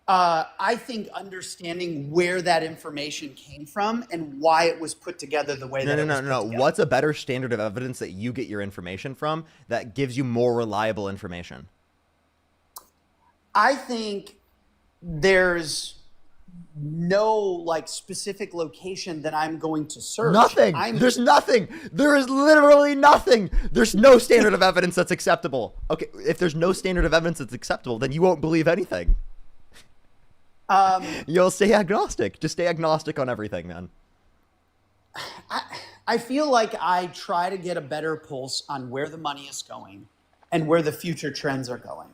I think understanding where that information came from and why it was put together the way that it was put together. What's a better standard of evidence that you get your information from that gives you more reliable information? I think there's no like specific location that I'm going to search. Nothing. There's nothing. There is literally nothing. There's no standard of evidence that's acceptable. Okay, if there's no standard of evidence that's acceptable, then you won't believe anything. You'll stay agnostic. Just stay agnostic on everything, man. I feel like I try to get a better pulse on where the money is going and where the future trends are going.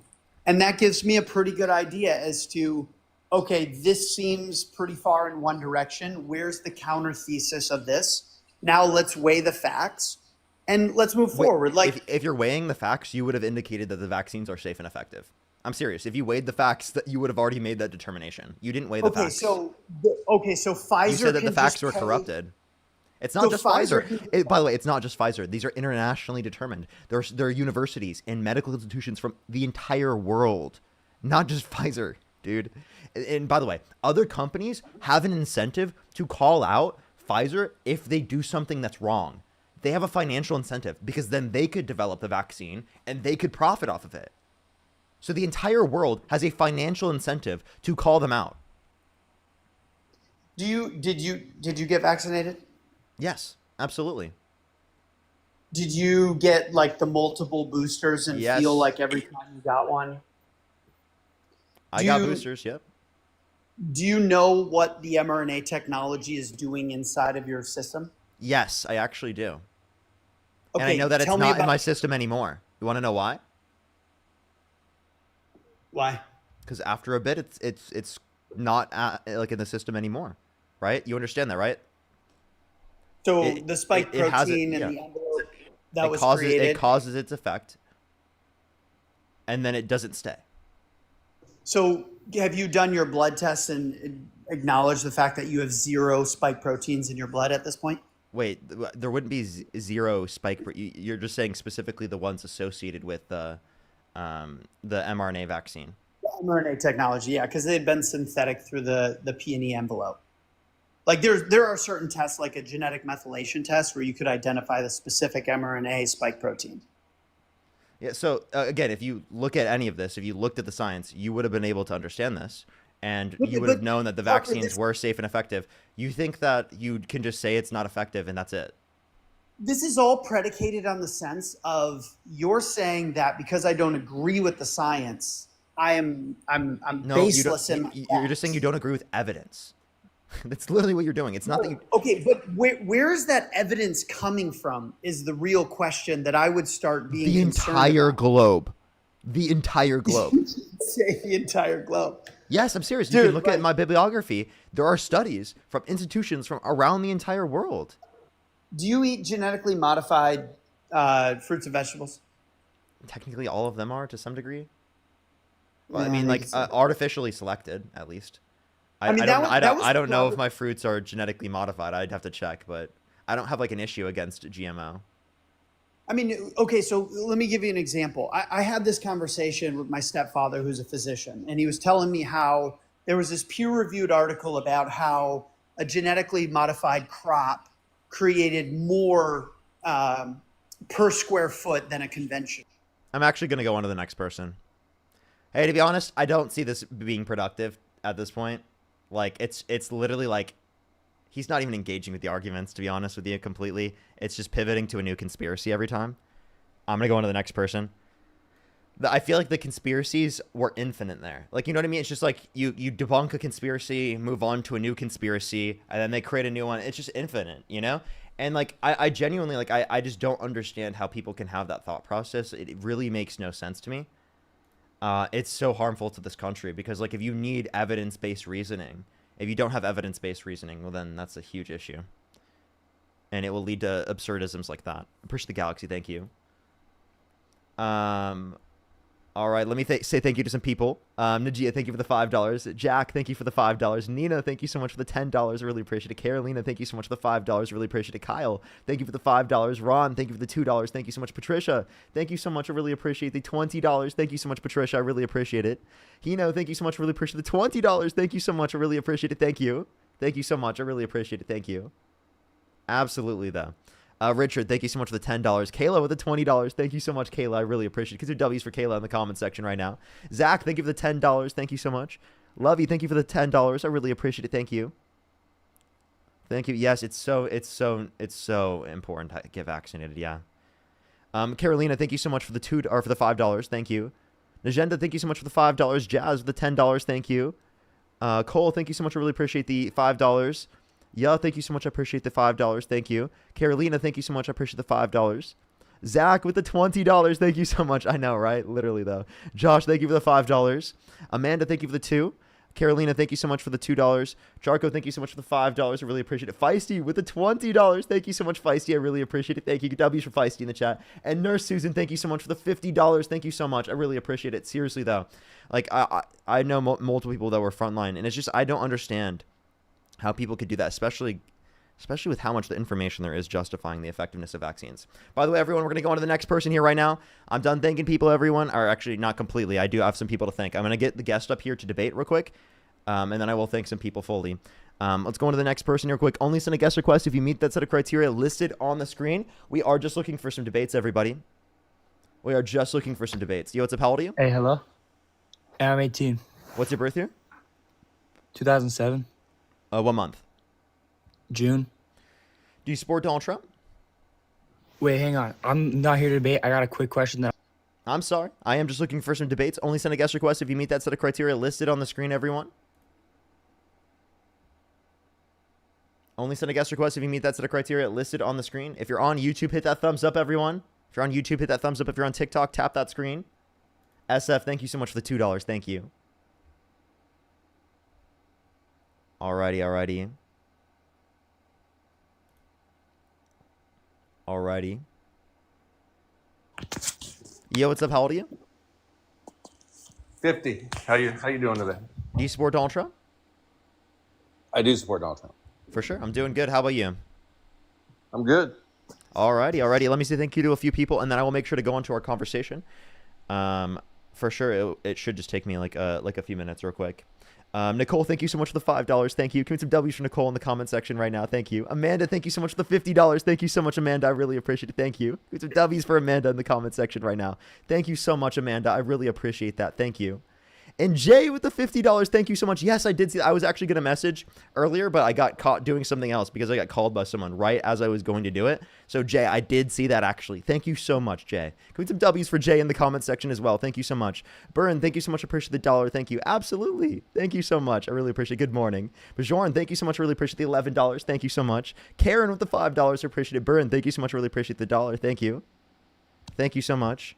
And that gives me a pretty good idea as to, okay, this seems pretty far in one direction. Where's the counter thesis of this? Now let's weigh the facts and let's move forward. Like, if you're weighing the facts, you would have indicated that the vaccines are safe and effective. I'm serious. If you weighed the facts, that you would have already made that determination. You didn't weigh the facts. So Pfizer. You said that the can facts just were pay- corrupted. It's not So just Pfizer Pfizer. By the way, it's not just Pfizer. These are internationally determined. There are universities and medical institutions from the entire world, not just Pfizer, dude. And by the way, other companies have an incentive to call out Pfizer if they do something that's wrong. They have a financial incentive because then they could develop the vaccine and they could profit off of it. So the entire world has a financial incentive to call them out. Did you get vaccinated? Yes, absolutely. Did you get like the multiple boosters and Yes. feel like every time you got one? I got boosters, yep. Do you know what the mRNA technology is doing inside of your system? Yes, I actually do. Okay, And I know that it's tell me not in about- my system anymore. You want to know why? Why? Because after a bit, it's not like in the system anymore, right? You understand that, right? So the spike it has it- protein yeah. and the envelope that It was causes created. it causes its effect, and then it doesn't stay. So have you done your blood tests and acknowledged the fact that you have 0 spike proteins in your blood at this point? Wait, there wouldn't be 0 spike. You're just saying specifically the ones associated with the mRNA vaccine. The mRNA technology, yeah, because they've been synthetic through the P&E envelope. Like there are certain tests, like a genetic methylation test, where you could identify the specific mRNA spike protein. Yeah. So again, if you look at any of this, if you looked at the science, you would have been able to understand this, and you would have known that the vaccines were safe and effective. You think that you can just say it's not effective and that's it? This is all predicated on the sense of you're saying that because I don't agree with the science, I'm No, baseless in my you're just saying you don't agree with evidence. That's literally what you're doing. It's not that you, Okay, but where is that evidence coming from is the real question that I would start being the concerned entire about. globe. The entire globe. Say the entire globe. Yes, I'm serious. You Dude, can look at my bibliography. There are studies from institutions from around the entire world. Do you eat genetically modified fruits and vegetables? Technically, all of them are to some degree. Well, I Yeah, mean, maybe like so. artificially selected, at least. I mean, don't, that was I don't know if probably- my fruits are genetically modified. I'd have to check, but I don't have like an issue against GMO. I mean, okay, so let me give you an example. I had this conversation with my stepfather, who's a physician, and he was telling me how there was this peer-reviewed article about how a genetically modified crop created more per square foot than a conventional. I'm actually going to go on to the next person. Hey, to be honest, I don't see this being productive at this point. Like it's literally like he's not even engaging with the arguments, to be honest with you, completely. It's just pivoting to a new conspiracy every time. I'm going to go on to the next person. I feel like the conspiracies were infinite there. Like, you know what I mean? It's just like you debunk a conspiracy, move on to a new conspiracy, and then they create a new one. It's just infinite, you know? And like, I genuinely, like, I just don't understand how people can have that thought process. It really makes no sense to me. It's so harmful to this country because, like, if you need evidence-based reasoning, if you don't have evidence-based reasoning, well, then that's a huge issue. And it will lead to absurdisms like that. Appreciate the galaxy. Thank you. All right, let me say thank you to some people. Najia, thank you for the $5. Jack, thank you for the $5. Nina, thank you so much for the $10. I really appreciate it. Carolina, thank you so much for the $5. Really appreciate it. Kyle, thank you for the $5. Ron, thank you for the $2. Thank you so much. Patricia, thank you so much. I really appreciate the $20. Thank you so much, Patricia. I really appreciate it. Hino, thank you so much. I really appreciate the $20. Thank you so much. I really appreciate it. Thank you. Thank you so much. I really appreciate it. Thank you. Absolutely, though. Richard, thank you so much for the $10. Kayla with the $20. Thank you so much, Kayla. I really appreciate it. Because W's for Kayla in the comment section right now. Zach, thank you for the $10. Thank you so much. Lovey, thank you for the $10. I really appreciate it. Thank you. Thank you. Yes, it's so important to get vaccinated. Yeah. Carolina, thank you so much for the for the $5. Thank you. Najenda, thank you so much for the $5. Jazz with the $10. Thank you. Cole, thank you so much. I really appreciate the $5. Yeah, thank you so much. I appreciate the $5. Thank you. Carolina, thank you so much. I appreciate the $5. Zach with the $20. Thank you so much. I know, right? Literally, though. Josh, thank you for the $5. Amanda, thank you for the $2. Carolina, thank you so much for the $2. Charco, thank you so much for the $5. I really appreciate it. Feisty with the $20. Thank you so much, Feisty. I really appreciate it. Thank you. W's for Feisty in the chat. And Nurse Susan, thank you so much for the $50. Thank you so much. I really appreciate it. Seriously, though. Like, I know multiple people that were frontline, and it's just, I don't understand how people could do that, especially with how much the information there is justifying the effectiveness of vaccines. By the way, everyone, we're going to go on to the next person here right now. I'm done thanking people, everyone. Or actually, not completely. I do have some people to thank. I'm going to get the guest up here to debate real quick, and then I will thank some people fully. Let's go on to the next person here quick. Only send a guest request if you meet that set of criteria listed on the screen. We are just looking for some debates, everybody. We are just looking for some debates. Yo, what's up? How old are you? Hey, hello. I'm 18. What's your birth year? 2007. What month? June. Do you support Donald Trump? Wait, hang on. I'm not here to debate. I got a quick question that I'm sorry. I am just looking for some debates. Only send a guest request if you meet that set of criteria listed on the screen, everyone. Only send a guest request if you meet that set of criteria listed on the screen. If you're on YouTube, hit that thumbs up, everyone. If you're on YouTube, hit that thumbs up. If you're on TikTok, tap that screen. SF, thank you so much for the $2. Thank you. Alrighty. Yo, what's up? How old are you? 50. How you doing today? Do you support Donald Trump? I do support Donald Trump. For sure. I'm doing good. How about you? I'm good. Alrighty. Let me say thank you to a few people, and then I will make sure to go into our conversation. For sure, it should just take me like a few minutes real quick. Nicole, thank you so much for the $5. Thank you. Give me some W's for Nicole in the comment section right now. Thank you. Amanda, thank you so much for the $50. Thank you so much, Amanda. I really appreciate it. Thank you. Give me some W's for Amanda in the comment section right now. Thank you so much, Amanda. I really appreciate that. Thank you. And Jay with the $50, thank you so much. Yes, I did see that. I was actually going to message earlier, but I got caught doing something else because I got called by someone right as I was going to do it. So, Jay, I did see that actually. Thank you so much, Jay. Can we get some W's for Jay in the comment section as well? Thank you so much. Burn, thank you so much. I appreciate the $1. Thank you. Absolutely. Thank you so much. I really appreciate it. Good morning. Bajorn, thank you so much. I really appreciate the $11. Thank you so much. Karen with the $5. I appreciate it. Burn, thank you so much. I really appreciate the $1. Thank you. Thank you so much.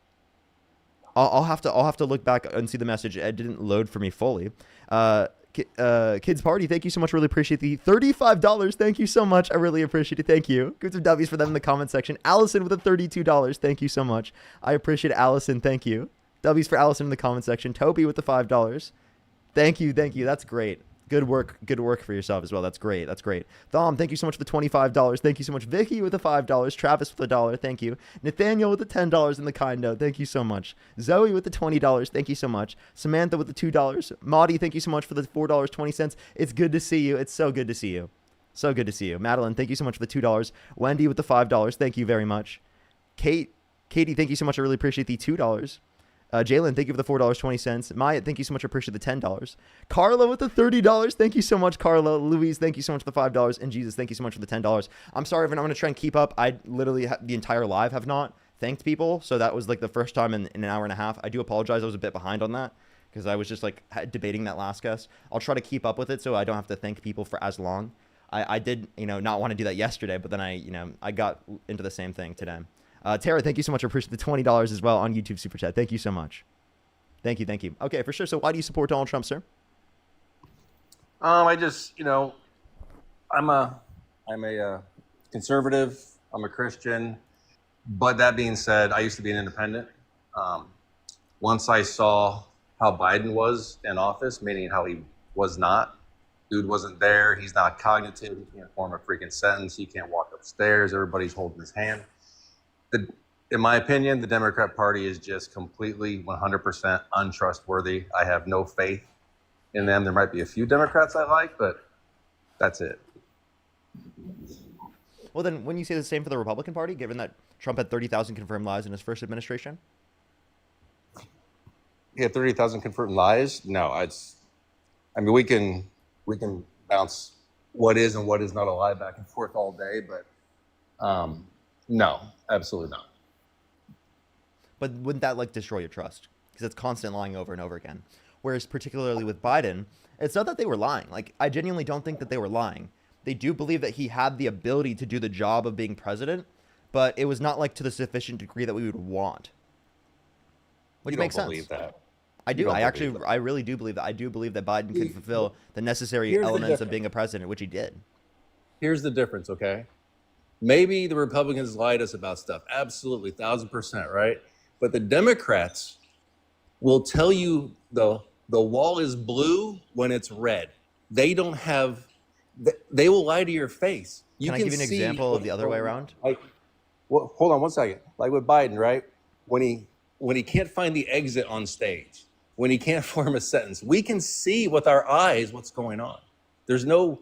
I'll have to look back and see the message. It didn't load for me fully. Kids Party, thank you so much. Really appreciate the $35. Thank you so much. I really appreciate it. Thank you. Give some W's for them in the comment section. Allison with the $32. Thank you so much. I appreciate it, Allison. Thank you. W's for Allison in the comment section. Toby with the $5. Thank you. That's great. Good work for yourself as well. That's great. Thom, thank you so much for the $25. Thank you so much. Vicky with the $5. Travis with the $1. Thank you. Nathaniel with the $10 in the kind note. Thank you so much. Zoe with the $20. Thank you so much. Samantha with the $2. Maudie, thank you so much for the $4.20. It's good to see you. It's so good to see you. So good to see you. Madeline, thank you so much for the $2. Wendy with the $5. Thank you very much. Katie, thank you so much. I really appreciate the $2. Jalen, thank you for the $4.20. Maya, thank you so much. I appreciate the $10. Carla with the $30. Thank you so much, Carla. Louise, thank you so much for the $5. And Jesus, thank you so much for the $10. I'm sorry if I'm going to try and keep up. I literally the entire live have not thanked people. So that was like the first time in an hour and a half. I do apologize. I was a bit behind on that because I was just like debating that last guest. I'll try to keep up with it so I don't have to thank people for as long. I did, not want to do that yesterday, but then I got into the same thing today. Tara, thank you so much. I appreciate the $20 as well on YouTube Super Chat. Thank you so much. Thank you. Okay, for sure. So why do you support Donald Trump, sir? I just, I'm a conservative. I'm a Christian. But that being said, I used to be an independent. Once I saw how Biden was in office, meaning how he was not. Dude wasn't there. He's not cognitive. He can't form a freaking sentence. He can't walk upstairs. Everybody's holding his hand. In my opinion, the Democrat Party is just completely 100% untrustworthy. I have no faith in them. There might be a few Democrats I like, but that's it. Well, then wouldn't you say the same for the Republican Party, given that Trump had 30,000 confirmed lies in his first administration? He had 30,000 confirmed lies? No, we can bounce what is and what is not a lie back and forth all day, but no, absolutely not. But wouldn't that destroy your trust? Because it's constant lying over and over again. Whereas particularly with Biden, it's not that they were lying. I genuinely don't think that they were lying. They do believe that he had the ability to do the job of being president, but it was not to the sufficient degree that we would want. Which makes sense. You don't believe that. I do. I really do believe that. I do believe that Biden can fulfill the necessary elements of being a president, which he did. Here's the difference, okay? Maybe the Republicans lied us about stuff. Absolutely, 1,000%, right? But the Democrats will tell you the wall is blue when it's red. They don't have. They will lie to your face. Can I give you an example of the other way around? Well, hold on one second. Like with Biden, right? When he can't find the exit on stage, when he can't form a sentence, we can see with our eyes what's going on. There's no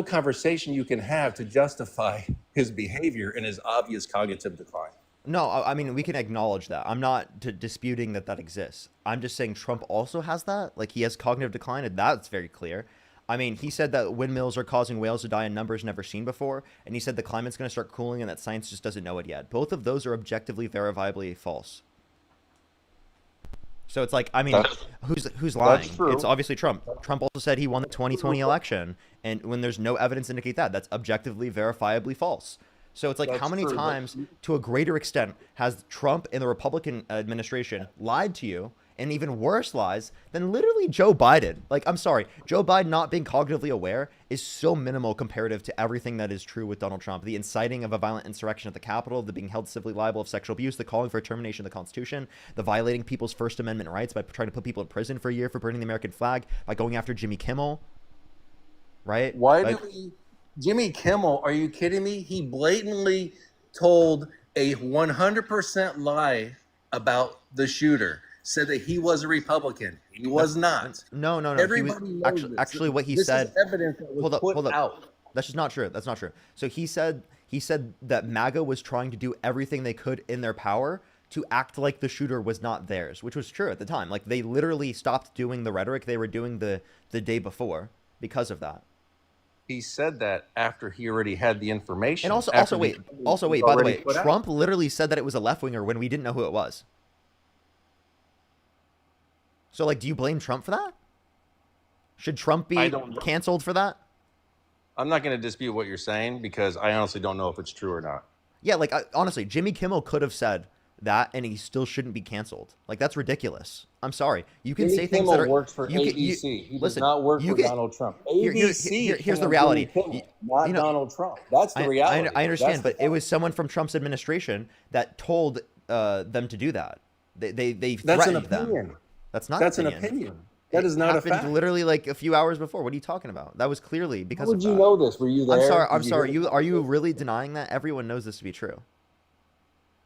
conversation you can have to justify his behavior and his obvious cognitive decline. No, I mean, we can acknowledge that. I'm not disputing that exists. I'm just saying Trump also has that. He has cognitive decline, and that's very clear. I mean, he said that windmills are causing whales to die in numbers never seen before, and he said the climate's going to start cooling and that science just doesn't know it yet. Both of those are objectively, verifiably false. So it's who's lying? It's obviously Trump. Trump also said he won the 2020 election, and when there's no evidence to indicate that, that's objectively, verifiably false. So it's how many times, to a greater extent, has Trump and the Republican administration lied to you, and even worse lies than literally Joe Biden? I'm sorry, Joe Biden not being cognitively aware is so minimal comparative to everything that is true with Donald Trump. The inciting of a violent insurrection at the Capitol, the being held civilly liable of sexual abuse, the calling for a termination of the Constitution, the violating people's First Amendment rights by trying to put people in prison for a year for burning the American flag, by going after Jimmy Kimmel, right? Jimmy Kimmel, are you kidding me? He blatantly told a 100% lie about the shooter. Said that he was a Republican. He was not. No. Everybody knows actually what he this said. Is evidence that was hold up. out. That's just not true. That's not true. So he said that MAGA was trying to do everything they could in their power to act like the shooter was not theirs, which was true at the time. They literally stopped doing the rhetoric they were doing the day before because of that. He said that after he already had the information. And also wait. By the way, Trump literally said that it was a left winger when we didn't know who it was. So, do you blame Trump for that? Should Trump be canceled for that? I'm not going to dispute what you're saying because I honestly don't know if it's true or not. Yeah, honestly, Jimmy Kimmel could have said that, and he still shouldn't be canceled. That's ridiculous. I'm sorry. You can say things that are. Works for ABC. He does not work for Donald Trump. ABC. Here's the reality. Not Donald Trump. That's the reality. I understand, but it was someone from Trump's administration that told them to do that. They threatened them. That's an opinion. That is not a fact. Literally a few hours before. What are you talking about? That was clearly because of that. How would you know this? Were you there? I'm sorry. Are you really denying that? Everyone knows this to be true.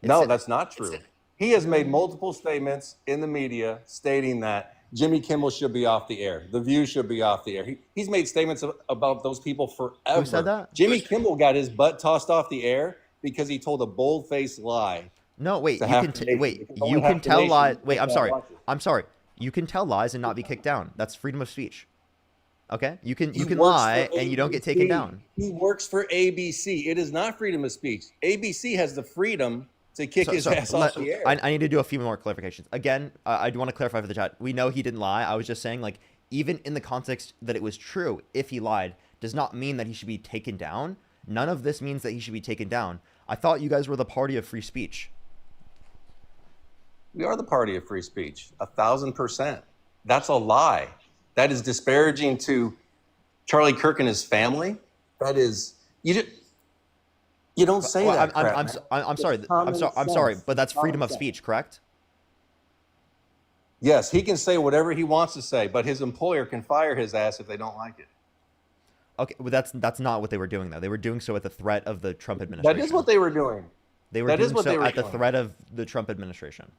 No, that's not true. He has made multiple statements in the media stating that Jimmy Kimmel should be off the air. The View should be off the air. He's made statements about those people forever. Who said that? Jimmy Kimmel got his butt tossed off the air because he told a bold-faced lie No, wait. to You half can the nation. wait. If it's only You half can the tell nation, lies. you Wait, can't I'm sorry. watch it. I'm sorry. You can tell lies and not be kicked down. That's freedom of speech. Okay? You can He works lie for and you don't get taken ABC. down. He works for ABC. It is not freedom of speech. ABC has the freedom to kick his ass off the air. I need to do a few more clarifications. Again, I do want to clarify for the chat. We know he didn't lie. I was just saying, like, even in the context that it was true, if he lied, does not mean that he should be taken down. None of this means that he should be taken down. I thought you guys were the party of free speech. We are the party of free speech, 1,000%. That's a lie. That is disparaging to Charlie Kirk and his family. That is you don't say Well, that. crap, man. I'm sorry. It's I'm common sorry, sense. but that's It's freedom common of sense. speech, correct? Yes, he can say whatever he wants to say, but his employer can fire his ass if they don't like it. Okay, but that's not what they were doing though. They were doing so at the threat of the Trump administration. That is what they were doing. They were that doing is what so they were at the doing. threat of the Trump administration.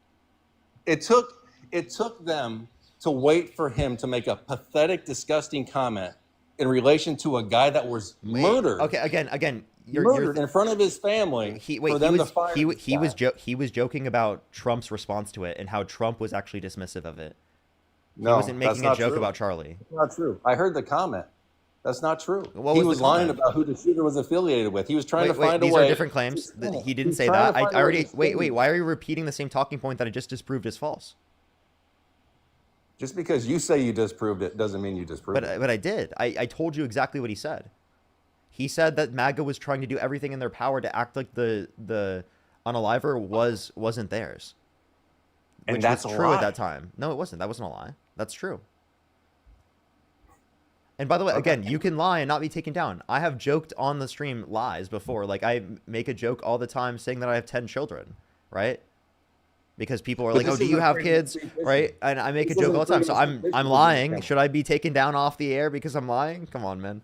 It took them to wait for him to make a pathetic, disgusting comment in relation to a guy that was murdered. Okay, again, Murdered in front of his family. For them to fire this guy. he was joking about Trump's response to it and how Trump was actually dismissive of it. No, he wasn't that's making a not joke true. about Charlie. That's not true. I heard the comment. That's not true. What He was the was lying comment? about who the shooter was affiliated with. He was trying to Wait, find a these way. are different claims. He didn't He's say trying that. to find I a way already to wait. spin it. Why are you repeating the same talking point that I just disproved as false? Just because you say you disproved it doesn't mean you disproved it. But I did. I told you exactly what he said. He said that MAGA was trying to do everything in their power to act like the unaliver wasn't theirs. And Which that's was a true lie. at that time. No, it wasn't. That wasn't a lie. That's true. And by the way, again, you can lie and not be taken down. I have joked on the stream lies before. Like, I make a joke all the time saying that I have 10 children, right? Because people are But like, "Oh, this do is you a have freedom of kids?" speech issue. Right? And I make This a joke isn't all the time. So freedom of speech I'm issue, lying. Jimmy Should I be taken down off the air because I'm lying? Come on, man.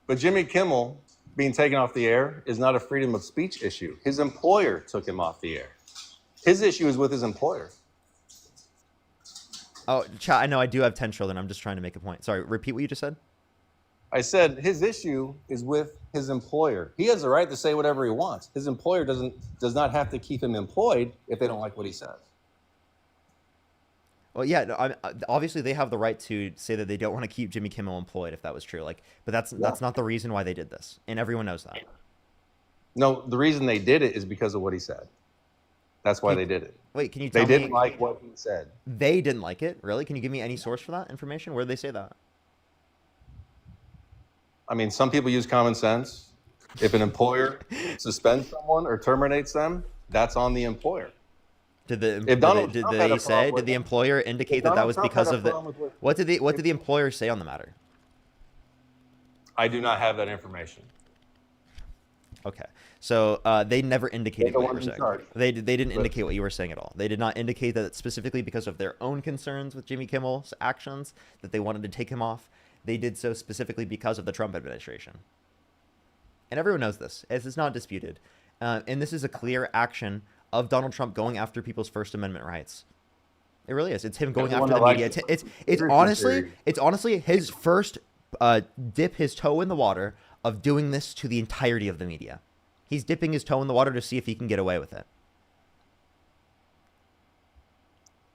But Jimmy Kimmel being taken off the air is not a freedom of speech issue. His employer took him off the air. His issue is with his employer. Oh, chat, I know I do have 10 children. I'm just trying to make a point. Sorry, repeat what you just said. I said his issue is with his employer. He has the right to say whatever he wants. His employer does not have to keep him employed if they don't like what he says. Well, yeah, no, obviously they have the right to say that they don't want to keep Jimmy Kimmel employed if that was true. Like, but that's not the reason why they did this, and everyone knows that. No, the reason they did it is because of what he said. That's why they did it. Wait, can you tell They me? didn't like what he said. They didn't like it, really? Can you give me any source for that information? Where did they say that? I mean, some people use common sense. If an employer suspends someone or terminates them, that's on the employer. Did the If Donald did Trump they had a say? problem Did the with- employer indicate if that that Donald was Trump because had a of the? problem with What did the employer say on the matter? I do not have that information. Okay, so they never indicated They're the what you were ones in saying. charge. They didn't But- indicate what you were saying at all. They did not indicate that specifically because of their own concerns with Jimmy Kimmel's actions that they wanted to take him off. They did so specifically because of the Trump administration. And everyone knows this. It's not disputed. And this is a clear action of Donald Trump going after people's First Amendment rights. It really is. It's him going Everyone after the that media. likes It's conspiracy theory. honestly his first dip his toe in the water of doing this to the entirety of the media. He's dipping his toe in the water to see if he can get away with it.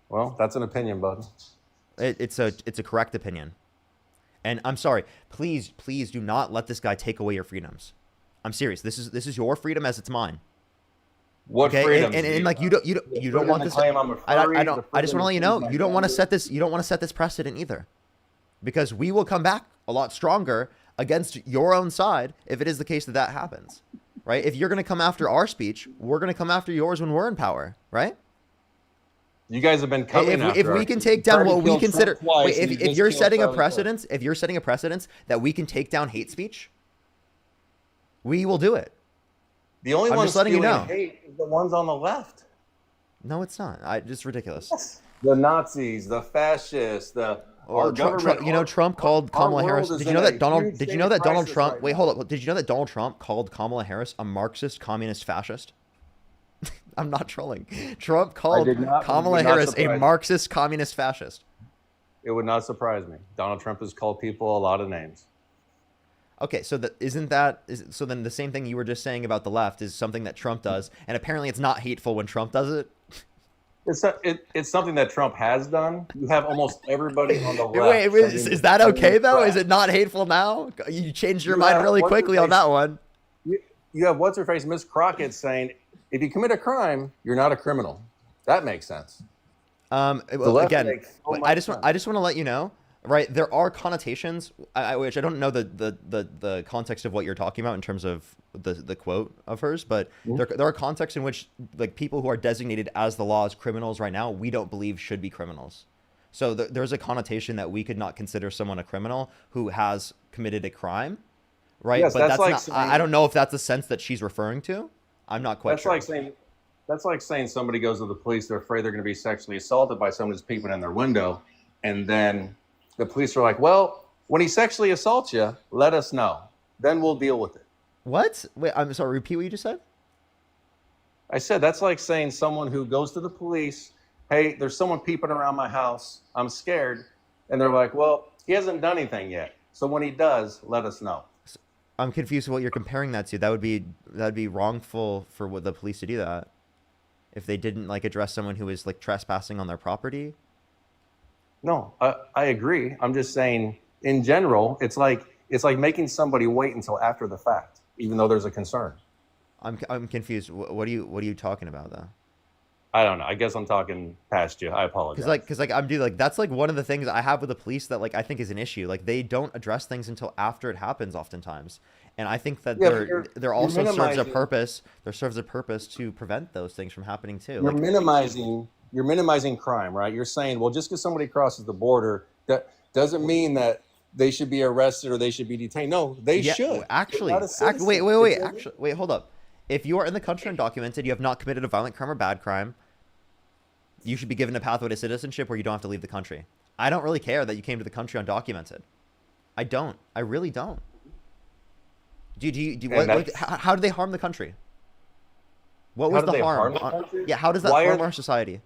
Well, that's an opinion, bud. It's a correct opinion. And I'm sorry. Please do not let this guy take away your freedoms. I'm serious. This is your freedom as it's mine. What Okay, freedoms? and like you don't freedom want to this. claim I'm a furry, I the don't. I just freedom want to let you to know choose my you don't want to gender. set this. You don't want to set this precedent either, because we will come back a lot stronger against your own side if it is the case that that happens, right? If you're going to come after our speech, we're going to come after yours when we're in power, right? You guys have been coming after If we us. can take You've down already what we killed Trump consider, twice, wait, and you if just you're killed setting a Charlie Kirk. precedence, if you're setting a precedence that we can take down hate speech, we will do it. The only I'm ones just letting you spewing know. hate is the ones on the left. No, it's not. It's ridiculous. The Nazis, the fascists, the Or our government. Trump called our Kamala world Harris. is Did you in know a that Donald? huge Did you state know of that Donald crisis Trump? right Wait, now. hold up. Did you know that Donald Trump called Kamala Harris a Marxist, communist, fascist? I'm not trolling. Trump called did not- Kamala would not Harris a surprise me. Marxist, communist, fascist. It would not surprise me. Donald Trump has called people a lot of names. Okay, so isn't that so then the same thing you were just saying about the left is something that Trump does, and apparently it's not hateful when Trump does it? It's something that Trump has done. You have almost everybody on the Wait, left. is that okay though? Is it not hateful now? You changed your mind really quickly on that one. You have what's her face, Miss Crockett, saying if you commit a crime, you're not a criminal. That makes sense. Well, again, I just want to let you know, right? There are connotations, which I don't know the context of what you're talking about in terms of the quote of hers, but there are contexts in which like people who are designated as the law as criminals right now, we don't believe should be criminals. So there's a connotation that we could not consider someone a criminal who has committed a crime, right? Yes, but that's not. like saying, I don't know if that's the sense that she's referring to. I'm not quite sure. That's like saying somebody goes to the police, they're afraid they're going to be sexually assaulted by someone who's peeping in their window, and then the police are like, well, when he sexually assaults you, let us know. Then we'll deal with it. What? Wait, I'm sorry, repeat what you just said? I said that's like saying someone who goes to the police, hey, there's someone peeping around my house, I'm scared, and they're like, well, he hasn't done anything yet, so when he does, let us know. I'm confused with what you're comparing that to. That would be wrongful for the police to do that if they didn't like address someone who is like trespassing on their property. No, I agree. I'm just saying in general, it's like making somebody wait until after the fact, even though there's a concern. I'm confused. What are you talking about though? I don't know. I guess I'm talking past you. I apologize. Because I'm that's like one of the things I have with the police that like I think is an issue. Like they don't address things until after it happens oftentimes, and I think that there also serves a purpose. There serves a purpose to prevent those things from happening too. You're minimizing crime, right? You're saying, well, just because somebody crosses the border, that doesn't mean that they should be arrested or they should be detained. No, they should. Actually, wait, hold up. If you are in the country undocumented, you have not committed a violent crime or bad crime, you should be given a pathway to citizenship where you don't have to leave the country. I don't really care that you came to the country undocumented. I don't. I really don't. How do they harm the country? What was the harm? Yeah, how does that harm our society?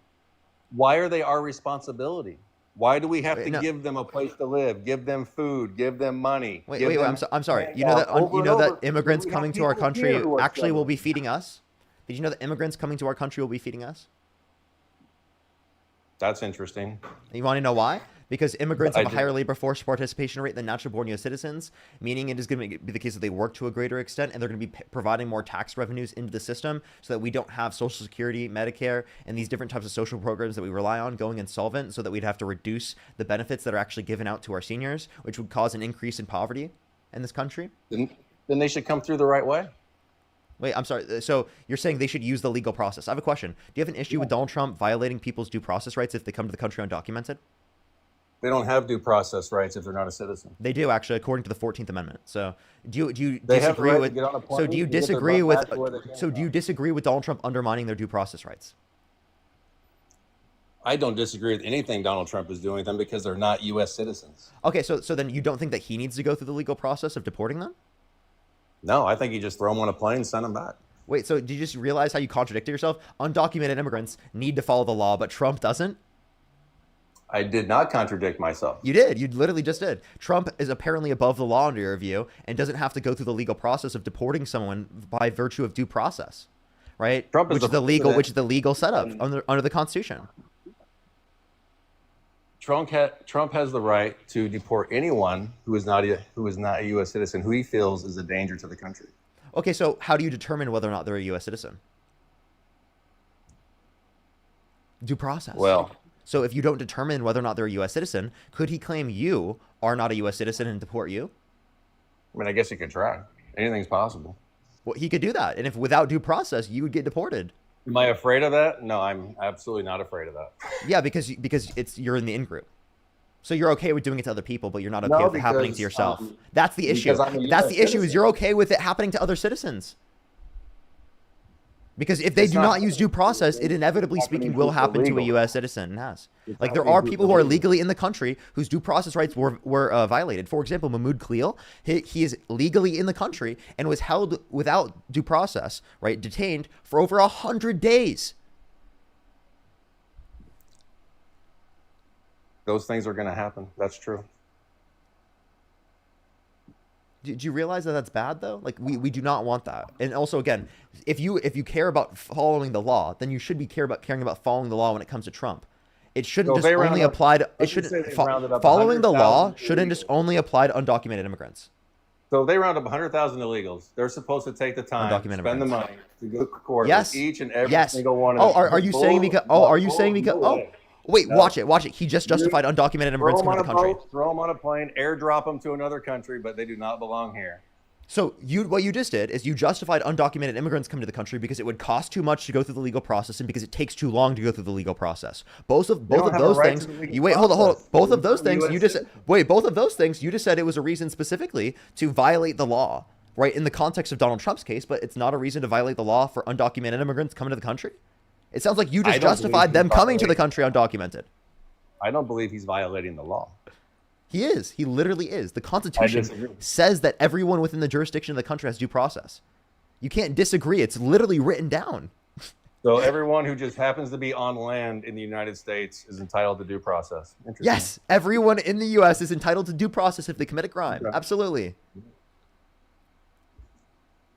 Why are they our responsibility? Why do we have to give them a place to live, give them food, give them money? Wait, I'm sorry. You know that immigrants coming to our country actually will be feeding us? Did you know that immigrants coming to our country will be feeding us? That's interesting. You want to know why? Because immigrants have a higher labor force participation rate than natural born U.S. citizens, meaning it is going to be the case that they work to a greater extent, and they're going to be providing more tax revenues into the system so that we don't have Social Security, Medicare, and these different types of social programs that we rely on going insolvent, so that we'd have to reduce the benefits that are actually given out to our seniors, which would cause an increase in poverty in this country. Then they should come through the right way. Wait, I'm sorry. So you're saying they should use the legal process. I have a question. Do you have an issue with Donald Trump violating people's due process rights if they come to the country undocumented? They don't have due process rights if they're not a citizen. They do, actually, according to the 14th Amendment. So do you disagree with? So do you disagree with? So do you disagree with Donald Trump undermining their due process rights? I don't disagree with anything Donald Trump is doing with them because they're not U.S. citizens. Okay, so then you don't think that he needs to go through the legal process of deporting them? No, I think you just throw them on a plane and send them back. Wait, so do you just realize how you contradicted yourself? Undocumented immigrants need to follow the law, but Trump doesn't? I did not contradict myself. You did. You literally just did. Trump is apparently above the law under your view and doesn't have to go through the legal process of deporting someone by virtue of due process, right? Which is the legal setup under the Constitution. Trump has the right to deport anyone who is not a U.S. citizen who he feels is a danger to the country. Okay, so how do you determine whether or not they're a U.S. citizen? Due process. Well, so if you don't determine whether or not they're a U.S. citizen, could he claim you are not a U.S. citizen and deport you? I mean, I guess he could try. Anything's possible. Well, he could do that, and if without due process, you would get deported. Am I afraid of that? No, I'm absolutely not afraid of that. Yeah, because you're in the in-group. So you're okay with doing it to other people, but you're not okay with it happening to yourself. That's the issue. That's the issue, is you're okay with it happening to other citizens. Because if they do not use due process, it inevitably speaking will happen to a U.S. citizen. It has. Like there are people who are legally in the country whose due process rights were violated. For example, Mahmoud Khalil, he is legally in the country and was held without due process, right? Detained for over 100 days. Those things are going to happen. That's true. Do you realize that that's bad though? Like we do not want that. And also again, if you care about following the law, then you should be caring about following the law when it comes to Trump. It shouldn't So if just they only rounded up- apply to. It let's just shouldn't say they rounded up following the law 100,000 shouldn't just only apply to undocumented immigrants. So if they round up 100,000 illegals, they're supposed to take the time, Undocumented spend the immigrants. money to go to court Yes. with each and every Yes. single one of Oh, them. are you saying because? Oh, are you saying because? Oh, wait, No. watch it. He just justified undocumented Throw immigrants them on coming a to the country. boat, throw them on a plane, airdrop them to another country, but they do not belong here. So what you just did is you justified undocumented immigrants coming to the country because it would cost too much to go through the legal process and because it takes too long to go through the legal process. Both of don't have a those right things. to the legal You wait, hold on. process. Both of They're those things US you just citizens. wait. Both of those things you just said it was a reason specifically to violate the law, right? In the context of Donald Trump's case, but it's not a reason to violate the law for undocumented immigrants coming to the country. It sounds like you I just don't justified believe them he's coming to the violating- country undocumented. I don't believe he's violating the law. He is. He literally is. The Constitution disagree. says that everyone within the jurisdiction of the country has due process. You can't disagree. It's literally written down. So everyone who just happens to be on land in the United States is entitled to due process. Interesting. Yes, everyone in the U.S. is entitled to due process if they commit a crime. Okay. Absolutely.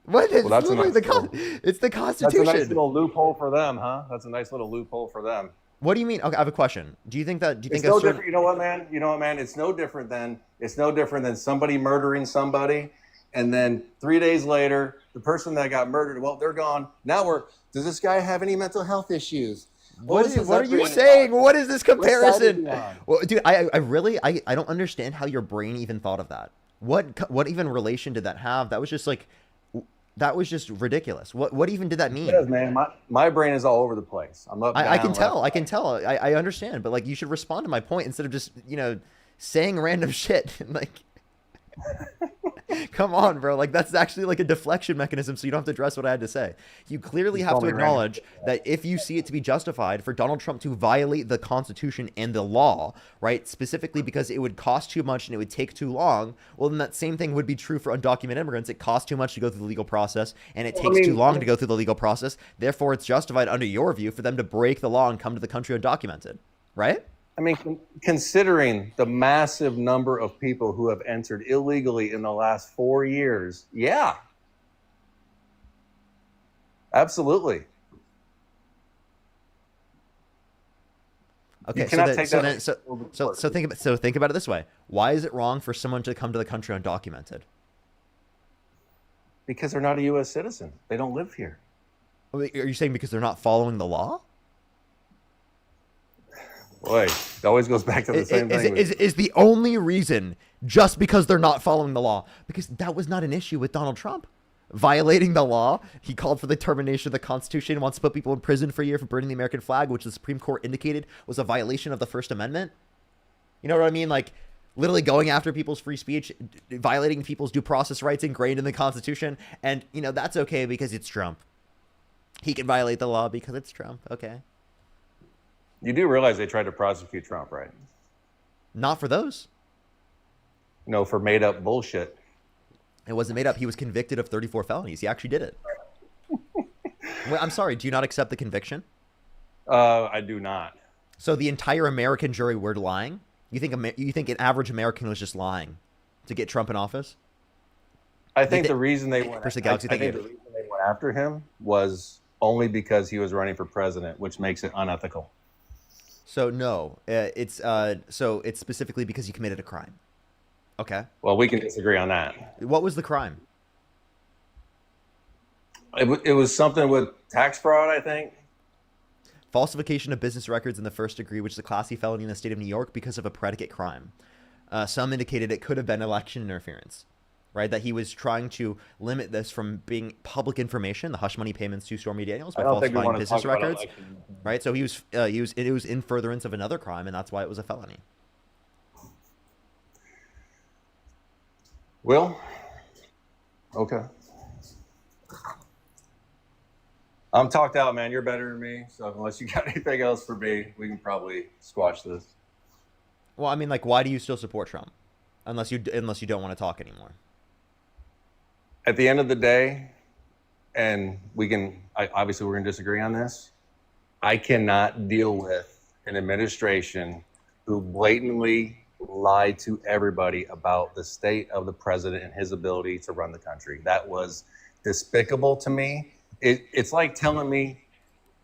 What is Well, that's a literally nice the little- it's the That's a Constitution. nice little loophole for them, huh? That's a nice little loophole for them. What do you mean? Okay, I have a question. Do you think that? Do you It's think no a certain, different. You know what, man? It's no different than somebody murdering somebody, and then 3 days later, the person that got murdered, well, they're gone. Now does this guy have any mental health issues? What is are his you upbringing? saying? What is this What side is comparison? he on? Well, dude, I really I don't understand how your brain even thought of that. What even relation did that have? That was just like that was just ridiculous. What even did that mean? It is, man. My brain is all over the place. I'm up. I down, can tell. left. I can tell. I understand. But like, you should respond to my point instead of just saying random shit. Like, come on, bro. Like, that's actually like a deflection mechanism, so you don't have to address what I had to say. You clearly You have call to me random. acknowledge that if you see it to be justified for Donald Trump to violate the Constitution and the law, right, specifically because it would cost too much and it would take too long, well, then that same thing would be true for undocumented immigrants. It costs too much to go through the legal process, and it takes too long to go through the legal process. Therefore, it's justified under your view for them to break the law and come to the country undocumented, right? I mean, considering the massive number of people who have entered illegally in the last 4 years, yeah, absolutely. Okay, You cannot take that think about it this way. Why is it wrong for someone to come to the country undocumented? Because they're not a U.S. citizen. They don't live here. Are you saying because they're not following the law? Boy, it always goes back to the same thing. Is the only reason just because they're not following the law? Because that was not an issue with Donald Trump. Violating the law, he called for the termination of the Constitution, wants to put people in prison for a year for burning the American flag, which the Supreme Court indicated was a violation of the First Amendment. You know what I mean? Like, literally going after people's free speech, violating people's due process rights ingrained in the Constitution. And, that's okay because it's Trump. He can violate the law because it's Trump. Okay. You do realize they tried to prosecute Trump, right? Not for those. No, for made up bullshit. It wasn't made up. He was convicted of 34 felonies. He actually did it. Wait, I'm sorry. Do you not accept the conviction? I do not. So the entire American jury were lying? You think an average American was just lying to get Trump in office? I think the reason they went after him was only because he was running for president, which makes it unethical. So no, it's specifically because he committed a crime. Okay. Well, we can disagree on that. What was the crime? It was something with tax fraud, I think. Falsification of business records in the first degree, which is a classy felony in the state of New York because of a predicate crime. Some indicated it could have been election interference, right? That he was trying to limit this from being public information, the hush money payments to Stormy Daniels, by falsifying business records, right? So it was in furtherance of another crime, and that's why it was a felony. Well, okay. I'm talked out, man. You're better than me. So unless you got anything else for me, we can probably squash this. Well, I mean, like, why do you still support Trump? Unless you don't want to talk anymore. At the end of the day, and obviously we're going to disagree on this, I cannot deal with an administration who blatantly lied to everybody about the state of the president and his ability to run the country. That was despicable to me. It's like telling me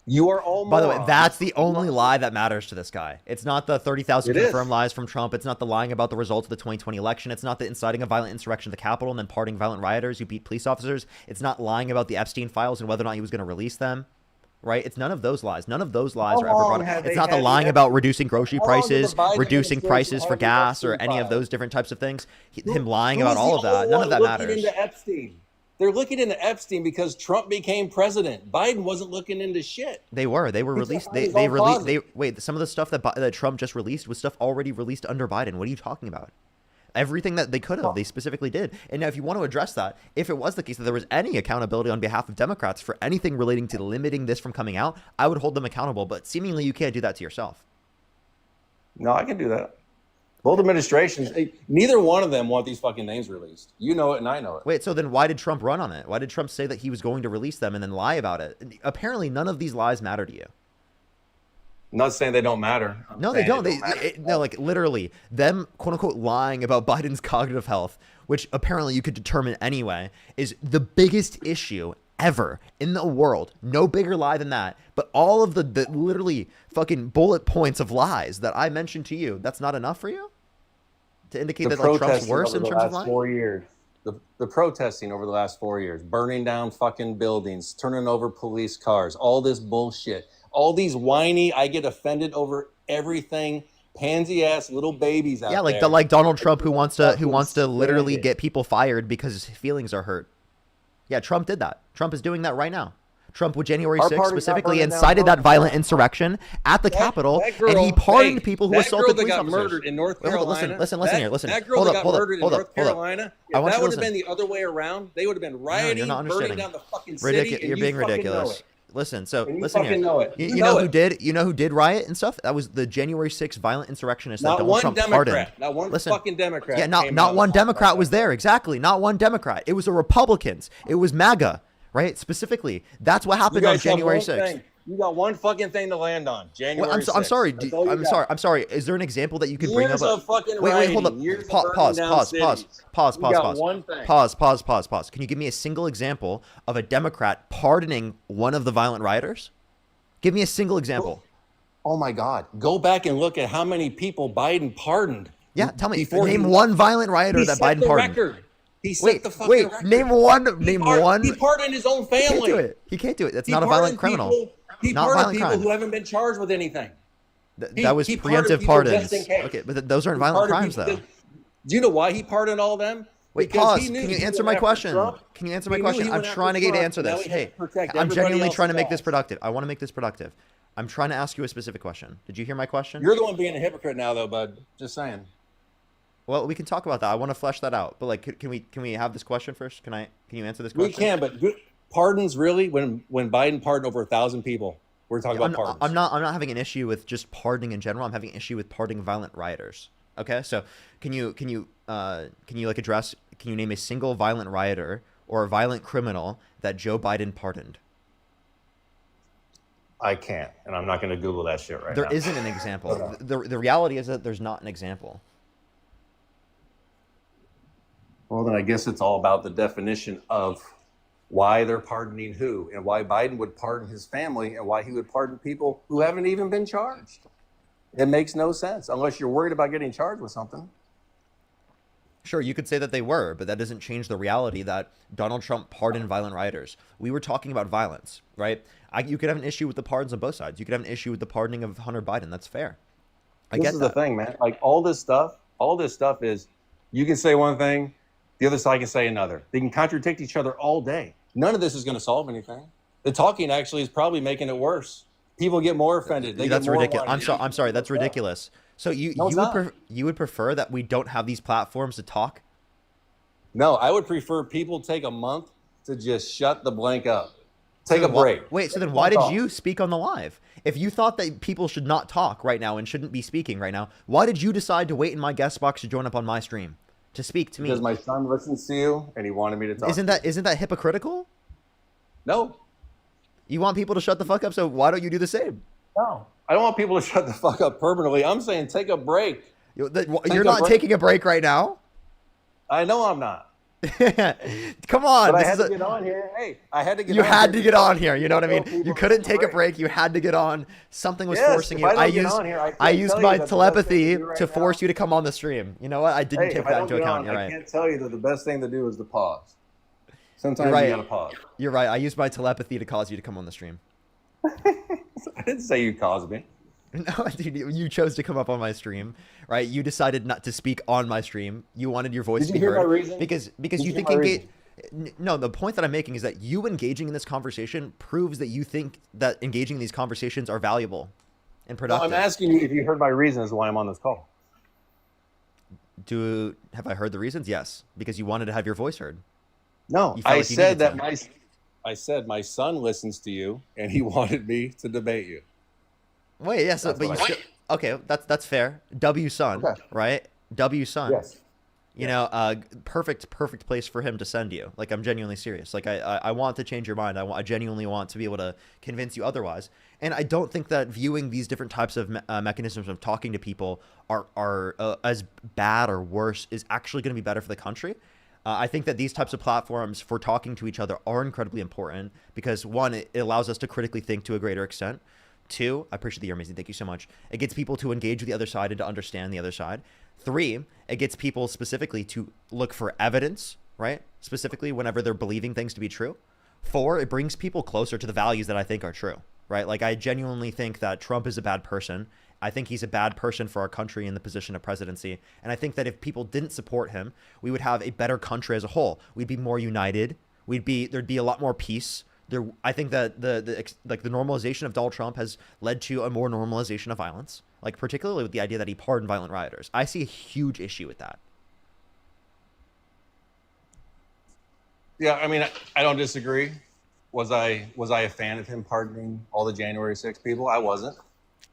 you are all By the way, morons. that's the only lie that matters to this guy. It's not the 30,000 It confirmed is. lies from Trump. It's not the lying about the results of the 2020 election. It's not the inciting a violent insurrection at the Capitol and then pardoning violent rioters who beat police officers. It's not lying about the Epstein files and whether or not he was going to release them. Right? It's none of those lies. None of those lies are ever brought up. It's not the lying about reducing grocery prices, reducing prices for gas, or any of those different types of things. Him lying about all of that. None of that matters. Into Epstein. They're looking into Epstein because Trump became president. Biden wasn't looking into shit. They were released. They released. Wait. Some of the stuff that Trump just released was stuff already released under Biden. What are you talking about? Everything that they could have, they specifically did. And now if you want to address that, if it was the case that there was any accountability on behalf of Democrats for anything relating to limiting this from coming out, I would hold them accountable. But seemingly you can't do that to yourself. No, I can do that. Both administrations, neither one of them want these fucking names released. You know it and I know it. Wait, so then why did Trump run on it? Why did Trump say that he was going to release them and then lie about it? Apparently none of these lies matter to you. I'm not saying they don't matter. No, they don't. No, like literally them quote unquote lying about Biden's cognitive health, which apparently you could determine anyway, is the biggest issue ever in the world. No bigger lie than that. But all of the literally fucking bullet points of lies that I mentioned to you, that's not enough for you to indicate that like Trump's worse in terms of lying? 4 years. The protesting over the last 4 years, burning down fucking buildings, turning over police cars, all this bullshit. All these whiny, I get offended over everything, pansy ass little babies out there. Yeah, like Donald Trump who wants to literally get people fired because his feelings are hurt. Yeah, Trump did that. Trump is doing that right now. Trump with January 6th specifically incited that violent insurrection at the Capitol, and he pardoned people who assaulted police officers. That girl that got murdered in North Carolina. Listen here. That girl that got murdered in North Carolina. If that would have been the other way around, they would have been rioting, burning down the fucking city. You're being ridiculous. Listen here. Know it. You know who did? You know who did riot and stuff? That was the January 6th violent insurrectionists that Donald Trump pardoned. Not one fucking Democrat. Yeah, not one Democrat was there. Exactly. Not one Democrat. It was the Republicans. It was MAGA, right? Specifically. That's what happened on January 6th. You got one fucking thing to land on. January 6th. I'm sorry. I'm sorry. Is there an example that you could bring up? Wait, hold up. Pause. Can you give me a single example of a Democrat pardoning one of the violent rioters? Give me a single example. Oh my God. Go back and look at how many people Biden pardoned. Yeah, tell me. Name one violent rioter that Biden pardoned. He set the fucking record. Name one. He pardoned his own family. He can't do it. That's not a violent criminal. He pardoned people who haven't been charged with anything. That was preemptive pardons. Okay, but those aren't violent crimes, though. Do you know why he pardoned all of them? Wait, pause. Can you answer my question? Can you answer my question? I'm trying to get to answer this. Hey, I'm genuinely trying to make this productive. I want to make this productive. I'm trying to ask you a specific question. Did you hear my question? You're the one being a hypocrite now, though, bud. Just saying. Well, we can talk about that. I want to flesh that out. But like, can we have this question first? Can you answer this question? We can, but pardons really? When Biden pardoned over 1,000 people, we're talking about pardons. I'm not having an issue with just pardoning in general. I'm having an issue with pardoning violent rioters. Okay, so can you like address? Can you name a single violent rioter or a violent criminal that Joe Biden pardoned? I can't, and I'm not going to Google that shit right now. There isn't an example. The reality is that there's not an example. Well, then I guess it's all about the definition of why they're pardoning who, and why Biden would pardon his family, and why he would pardon people who haven't even been charged. It makes no sense unless you're worried about getting charged with something. Sure, you could say that they were, but that doesn't change the reality that Donald Trump pardoned violent rioters. We were talking about violence, right? You could have an issue with the pardons on both sides. You could have an issue with the pardoning of Hunter Biden. That's fair. This is the thing, man. Like all this stuff is, you can say one thing, the other side can say another. They can contradict each other all day. None of this is going to solve anything. The talking actually is probably making it worse. People get more offended. That's ridiculous. I'm sorry. That's ridiculous. So you would prefer that we don't have these platforms to talk? No, I would prefer people take a month to just shut the blank up. Take a break. Wait, so then why did you speak on the live? If you thought that people should not talk right now and shouldn't be speaking right now, why did you decide to wait in my guest box to join up on my stream to speak to me? Because my son listens to you and he wanted me to talk. Isn't that hypocritical? No. You want people to shut the fuck up, so why don't you do the same? No. I don't want people to shut the fuck up permanently. I'm saying take a break. You're not taking a break right now? I know I'm not. Come on. But I had to get on here. Hey, I had to get on. You had to get on here. You You know what I mean? You couldn't take a break. You had to get on. Something was forcing you. I used my telepathy to force you to come on the stream. You know what? I didn't take that into account. You're right. I can't tell you that the best thing to do is to pause. Sometimes you gotta pause. You're right. I used my telepathy to cause you to come on the stream. I didn't say you caused me. No, dude, you chose to come up on my stream, right? You decided not to speak on my stream. You wanted your voice to be heard. Did you hear my reason? Because you think no, the point that I'm making is that you engaging in this conversation proves that you think that engaging in these conversations are valuable and productive. No, I'm asking you if you heard my reason as to why I'm on this call. Have I heard the reasons? Yes, because you wanted to have your voice heard. No, I said that my son listens to you and he wanted me to debate you. Wait, yes, but you still, okay, that's fair. W son, right? W son. Yes. You know, perfect place for him to send you. Like, I'm genuinely serious. Like, I want to change your mind. I genuinely want to be able to convince you otherwise. And I don't think that viewing these different types of mechanisms of talking to people are as bad or worse is actually going to be better for the country. I think that these types of platforms for talking to each other are incredibly important because, one, it allows us to critically think to a greater extent. Two, I appreciate the amazing. Thank you so much. It gets people to engage with the other side and to understand the other side. Three, it gets people specifically to look for evidence, right? Specifically whenever they're believing things to be true. Four, it brings people closer to the values that I think are true, right? Like, I genuinely think that Trump is a bad person. I think he's a bad person for our country in the position of presidency. And I think that if people didn't support him, we would have a better country as a whole. We'd be more united. There'd be a lot more peace. I think that the normalization of Donald Trump has led to a more normalization of violence, like particularly with the idea that he pardoned violent rioters. I see a huge issue with that. Yeah, I mean, I don't disagree. Was I a fan of him pardoning all the January 6th people? I wasn't.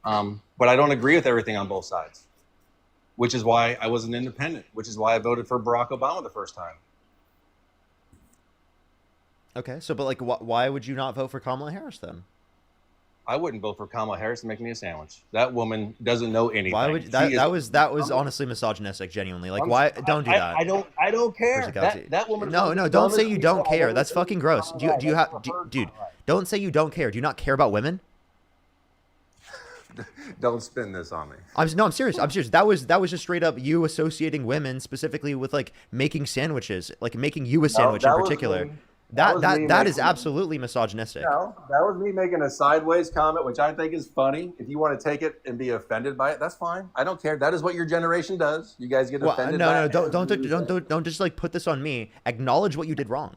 But I don't agree with everything on both sides, which is why I was an independent, which is why I voted for Barack Obama the first time. Okay, so but like, why would you not vote for Kamala Harris then? I wouldn't vote for Kamala Harris to make me a sandwich. That woman doesn't know anything. Why would that was honestly misogynistic, genuinely. Like, why don't do that? I don't care. That woman. No, don't say you don't care. That's fucking gross. Dude, don't say you don't care. Do you not care about women? Don't spin this on me. I'm serious. That was just straight up you associating women specifically with like making sandwiches, like making you a sandwich in particular. That is absolutely misogynistic. No, that was me making a sideways comment, which I think is funny. If you want to take it and be offended by it, that's fine. I don't care. That is what your generation does. You guys get offended. No, don't just like put this on me. Acknowledge what you did wrong.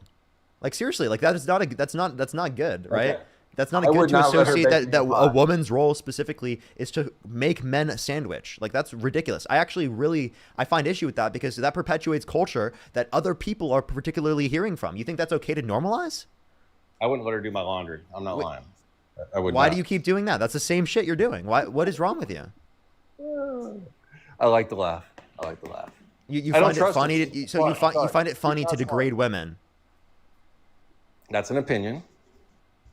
Like, seriously, like that's not good, right? Okay. That's not good to associate that a woman's role specifically is to make men a sandwich. Like, that's ridiculous. I find issue with that because that perpetuates culture that other people are particularly hearing from. You think that's okay to normalize? I wouldn't let her do my laundry. I'm not lying. I would. Why do you keep doing that? That's the same shit you're doing. What is wrong with you? I like to laugh. You find it funny. You find it funny to degrade women. That's an opinion.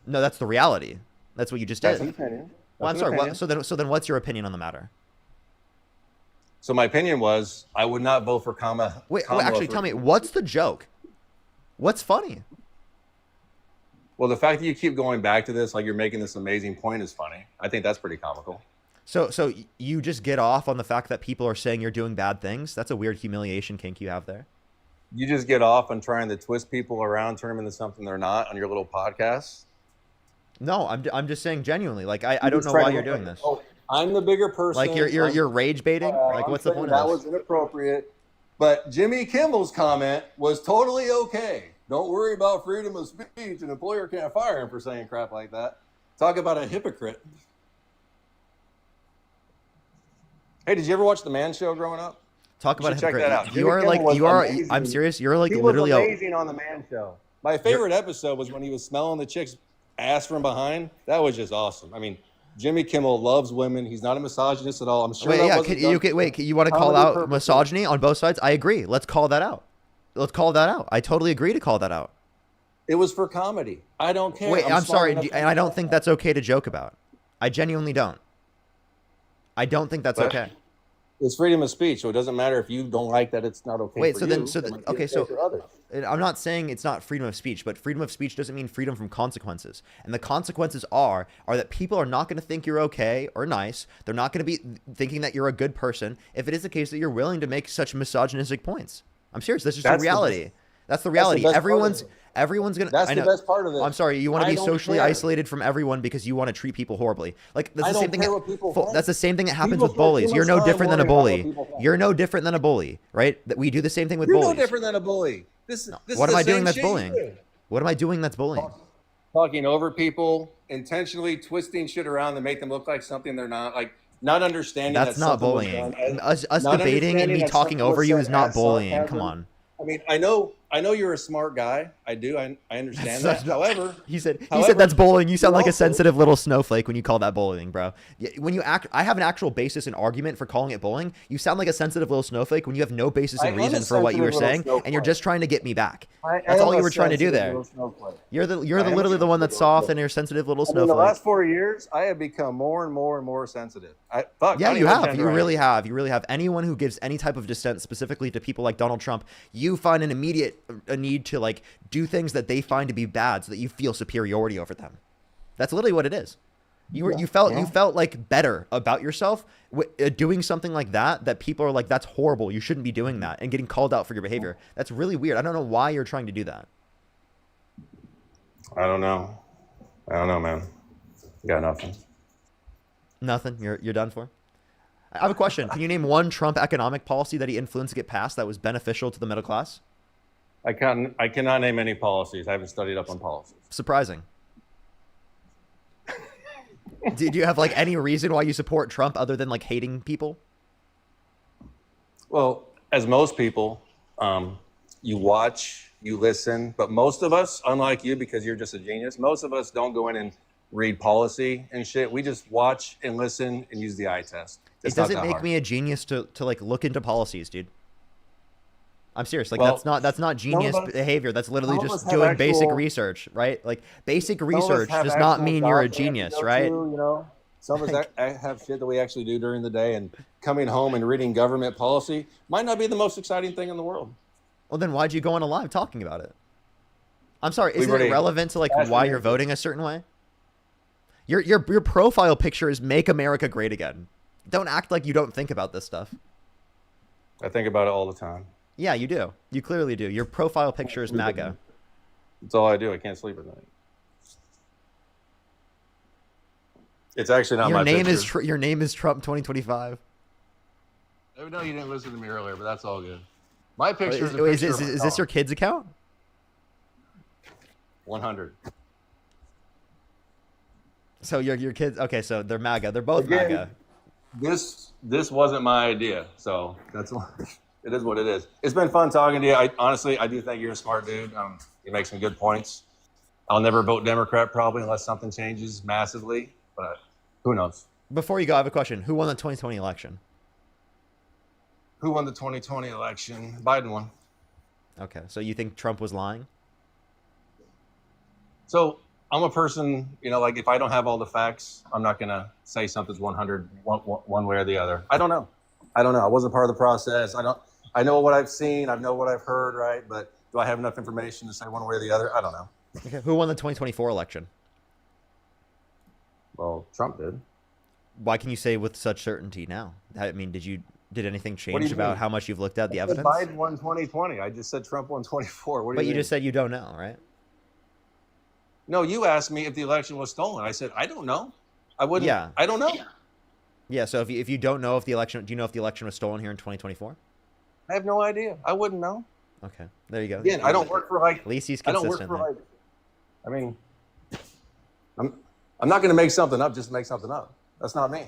No, that's the reality. That's what you just did. That's an opinion. Well, I'm sorry. So then, what's your opinion on the matter? So my opinion was I would not vote for Kamala. Wait, actually, tell me, what's the joke? What's funny? Well, the fact that you keep going back to this, like you're making this amazing point, is funny. I think that's pretty comical. So you just get off on the fact that people are saying you're doing bad things? That's a weird humiliation kink you have there. You just get off on trying to twist people around, turn them into something they're not on your little podcast. No, I'm just saying genuinely. Like, I don't know why you're doing this. Oh, I'm the bigger person. Like, you're rage baiting. Like, what's the point of this? That was inappropriate. But Jimmy Kimmel's comment was totally okay. Don't worry about freedom of speech. An employer can't fire him for saying crap like that. Talk about a hypocrite. Hey, did you ever watch The Man Show growing up? Talk about a hypocrite. Check that out. You are. Amazing. I'm serious. You're like literally amazing on The Man Show. My favorite episode was when he was smelling the chick's ass from behind. That was just awesome. I mean, Jimmy Kimmel loves women. He's not a misogynist at all. I'm sure. You want to call out misogyny on both sides? I agree. Let's call that out. I totally agree to call that out. It was for comedy. I don't care. Wait, I'm sorry, and I don't think that's okay to joke about. I genuinely don't. I don't think that's okay. It's freedom of speech, so it doesn't matter if you don't like that. It's not okay. Wait, for so you. then, It might be okay, okay so for others. I'm not saying it's not freedom of speech, but freedom of speech doesn't mean freedom from consequences. And the consequences are that people are not going to think you're okay or nice. They're not going to be thinking that you're a good person if it is the case that you're willing to make such misogynistic points. I'm serious. That's just the reality. That's the reality. Everyone's gonna. That's the best part of it. I'm sorry. You want to I be don't socially care. isolated from everyone because you want to treat people horribly. Like that's I the don't same thing. care what people think. That's the same thing that happens People with bullies. spend You're too no much time different than a worrying about what bully. people think. You're no different than a bully, right? That we do the same thing with You're bullies. no different than a bully. This What is am the I doing same that's shit you bullying? do. What am I doing that's bullying? Talking over people, intentionally twisting shit around to make them look like something they're not. Like not understanding That's that not something was bullying. done Us not debating and understanding me that talking something was over you said is not as bullying. sarcasm. Come on. I mean, I know you're a smart guy. I do. I understand that. However, he said however, that's bullying. You sound you're like a also- sensitive little snowflake when you call that bullying, bro. When you I have an actual basis and argument for calling it bullying. You sound like a sensitive little snowflake when you have no basis I and am a reason for what you were sensitive saying, little and you're just trying to get me back. I That's am all you a were trying to do sensitive there. little snowflake. You're I am a literally the sensitive one that's little soft snowflake. and you're a sensitive little I mean, the snowflake. last 4 years, I have become more and more and more sensitive. I Yeah, don't you even know what have. gender You I am. really have. You really have. Anyone who gives any type of dissent, specifically to people like Donald Trump, you find an immediate a need to like do things that they find to be bad, so that you feel superiority over them. That's literally what it is. You felt like better about yourself doing something like that people are like, that's horrible. You shouldn't be doing that, and getting called out for your behavior. That's really weird. I don't know why you're trying to do that. I don't know, man. Got nothing. Nothing. You're done for. I have a question. Can you name one Trump economic policy that he influenced to get passed that was beneficial to the middle class? I cannot name any policies. I haven't studied up on policies. Surprising. Do you have like any reason why you support Trump other than like hating people? Well, as most people, you watch, you listen, but most of us, unlike you, because you're just a genius, most of us don't go in and read policy and shit. We just watch and listen and use the eye test. It doesn't make me a genius to like look into policies, dude. I'm serious. Like Well, that's not genius behavior. That's literally some of just us have doing basic actual- research, right? Like basic Some of us research have does not actual mean you're a jobs we have to genius, go right? to, you know, some of us have shit that we actually do during the day, and coming home and reading government policy might not be the most exciting thing in the world. Well, then why'd you go on a live talking about it? I'm sorry, We've isn't it already relevant to like asked why me- you're voting a certain way? Your profile picture is "Make America Great Again." Don't act like you don't think about this stuff. I think about it all the time. Yeah, you do. You clearly do. Your profile picture is MAGA. That's all I do. I can't sleep at night. It's actually not Your my name picture. is your name is Trump 2025. I know you didn't listen to me earlier, but that's all good. My picture Is is a picture of this your kid's account? 100. So your kids. Okay, so they're MAGA. They're both Again, MAGA. This wasn't my idea, so that's it is what it is. It's been fun talking to you. I do think you're a smart dude. You make some good points. I'll never vote Democrat probably unless something changes massively, but who knows? Before you go, I have a question. Who won the 2020 election? Who won the 2020 election? Biden won. Okay, so you think Trump was lying? So I'm a person, you know, like if I don't have all the facts, I'm not going to say something's 100 one way or the other. I don't know. I wasn't part of the process. I know what I've seen. I know what I've heard, right? But do I have enough information to say one way or the other? I don't know. Okay, who won the 2024 election? Well, Trump did. Why can you say with such certainty now? I mean, did anything What do change you about mean? how much you've looked at the I said evidence? Biden won 2020. I just said Trump won 24. What do But you you mean? just said you don't know, right? No, you asked me if the election was stolen. I said, I don't know. I wouldn't. Yeah. I don't know. Yeah, so if you don't know if the election, do you know if the election was stolen here in 2024? I have no idea. I wouldn't know. Okay, there you go. Again, I don't work for like. At least he's I don't consistent. work for like. I mean, I'm not going to make something up just to make something up. That's not me.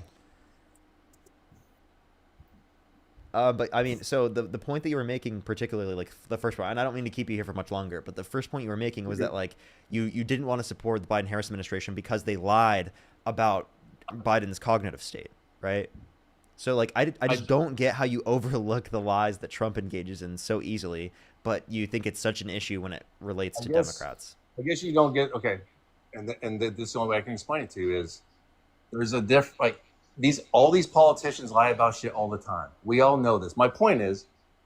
But I mean, so the point that you were making, particularly like the first one, and I don't mean to keep you here for much longer, but the first point you were making was that like you didn't want to support the Biden-Harris administration because they lied about Biden's cognitive state, right? So like I just don't get how you overlook the lies that Trump engages in so easily, but you think it's such an issue when it relates to Democrats. I guess you don't get okay, and this is the only way I can explain it to you is there's a like all these politicians lie about shit all the time. We all know this. My point is,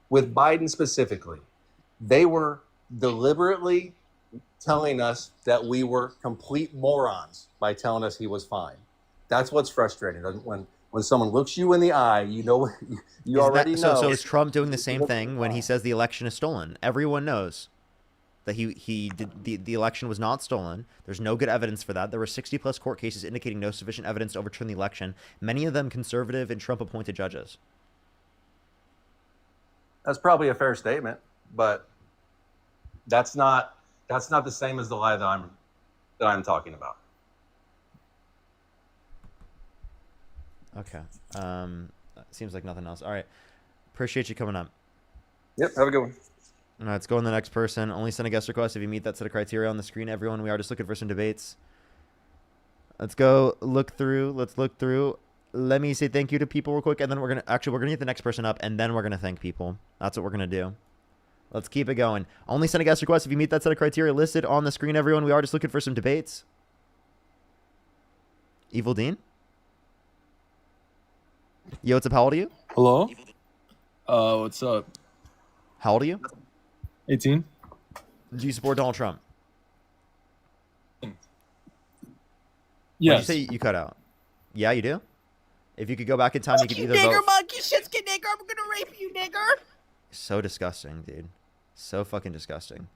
with Biden specifically, they were deliberately telling us that we were complete morons by telling us he was fine. That's what's frustrating. When someone looks you in the eye, you know, you already know. So is Trump doing the same thing when he says the election is stolen? Everyone knows that he did the election was not stolen. There's no good evidence for that. There were 60 plus court cases indicating no sufficient evidence to overturn the election. Many of them conservative and Trump appointed judges. That's probably a fair statement, but that's not the same as the lie that I'm talking about. Okay. Seems like nothing else. All right. Appreciate you coming up. Yep. Have a good one. All right, let's go on the next person. Only send a guest request if you meet that set of criteria on the screen. Everyone, we are just looking for some debates. Let's go look through. Let's look through. Let me say thank you to people real quick, and then we're gonna get the next person up, and then we're gonna thank people. That's what we're gonna do. Let's keep it going. Only send a guest request if you meet that set of criteria listed on the screen. Everyone, we are just looking for some debates. Evil Dean. Yo, what's up? How old are you? Hello? What's up? How old are you? 18. Do you support Donald Trump? Yes. What'd you say you cut out? Yeah, you do? If you could go back in time, you could either vote. monkey, shitskin nigger, I'm gonna rape you, nigger. So disgusting, dude. So fucking disgusting.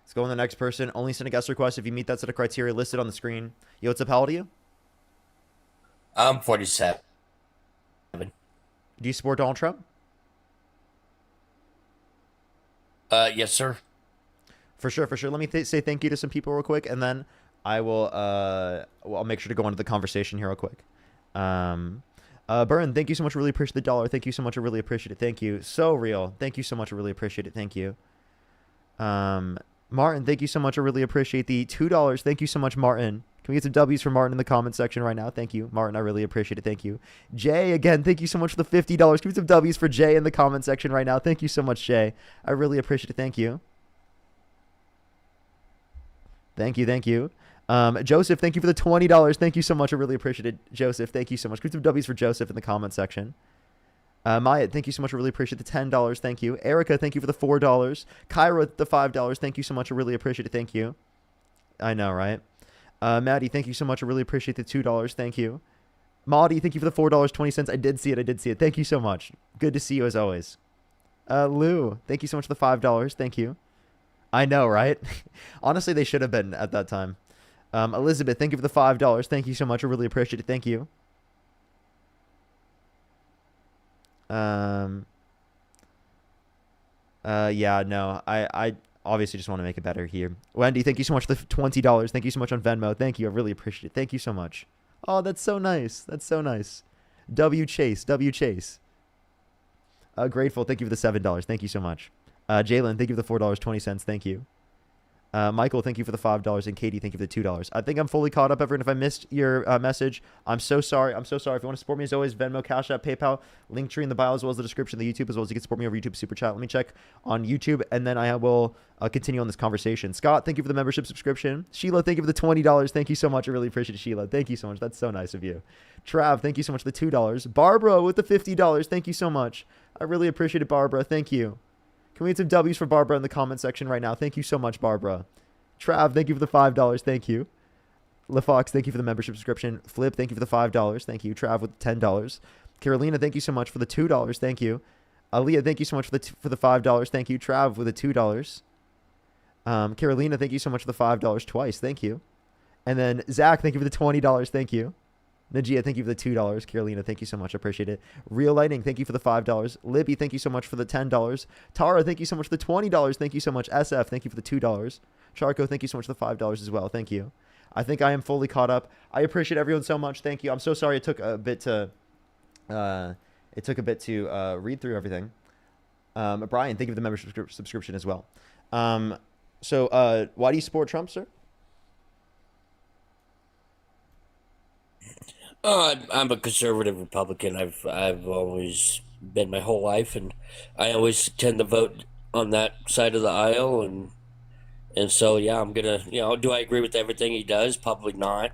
Let's go on the next person. Only send a guest request if you meet that set of criteria listed on the screen. Yo, what's up? How old are you? I'm 47. Do you support Donald Trump? Yes, sir. For sure, for sure. Let me say thank you to some people real quick, and then I will. I'll make sure to go into the conversation here real quick. Burn, thank you so much. I really appreciate the $1. Thank you so much. I really appreciate it. Thank you. So real. Thank you so much. I really appreciate it. Thank you. Martin, thank you so much. I really appreciate the $2. Thank you so much, Martin. Can we get some W's for Martin in the comment section right now? Thank you, Martin. I really appreciate it. Thank you. Jay, again, thank you so much for the $50. Can we get some W's for Jay in the comment section right now? Thank you so much, Jay. I really appreciate it. Thank you. Thank you. Thank you. Joseph, thank you for the $20. Thank you so much. I really appreciate it. Joseph, thank you so much. Can we get some W's for Joseph in the comment section? Maya, thank you so much. I really appreciate the $10. Thank you. Erica, thank you for the $4. Kyra, the $5. Thank you so much. I really appreciate it. Thank you. I know, right? Maddie, thank you so much. I really appreciate the $2. Thank you. Maudie, thank you for the $4.20. I did see it. Thank you so much. Good to see you as always. Lou, thank you so much for the $5. Thank you. I know, right? Honestly, they should have been at that time. Elizabeth, thank you for the $5. Thank you so much. I really appreciate it. Thank you. Yeah, no, I obviously just want to make it better here. Wendy, thank you so much for the $20. Thank you so much on Venmo. Thank you. I really appreciate it. Thank you so much. Oh, that's so nice. That's so nice. W Chase. Grateful. Thank you for the $7. Thank you so much. Jalen, thank you for the $4.20. Thank you. Michael, thank you for the $5. And Katie, thank you for the $2. I think I'm fully caught up, everyone. If I missed your message, I'm so sorry. If you want to support me, as always, Venmo, Cash App, PayPal, link tree in the bio, as well as the description of the YouTube, as well as you can support me over YouTube Super Chat. Let me check on YouTube, and then I will continue on this conversation. Scott, thank you for the membership subscription. Sheila, thank you for the $20. Thank you so much. I really appreciate it, Sheila. Thank you so much. That's so nice of you. Trav, thank you so much for the $2. Barbara with the $50. Thank you so much. I really appreciate it, Barbara. Thank you. Can we get some W's for Barbara in the comment section right now? Thank you so much, Barbara. Trav, thank you for the $5. Thank you. LaFox, thank you for the membership subscription. Flip, thank you for the $5. Thank you. Trav with $10. Carolina, thank you so much for the $2. Thank you. Aaliyah, thank you so much for the $5. Thank you. Trav with the $2. Carolina, thank you so much for the $5 twice. Thank you. And then Zach, thank you for the $20. Thank you. Najia, thank you for the $2. Carolina, thank you so much. I appreciate it. Real Lighting, thank you for the $5. Libby, thank you so much for the $10. Tara, thank you so much for the $20. Thank you so much. SF, thank you for the $2. Charco, thank you so much for the $5 as well. Thank you. I think I am fully caught up. I appreciate everyone so much. Thank you. I'm so sorry it took a bit to read through everything. Brian, thank you for the membership subscription as well. So why do you support Trump, sir? I'm a conservative Republican. I've always been my whole life, and I always tend to vote on that side of the aisle, and so yeah, I'm gonna, do I agree with everything he does? Probably not.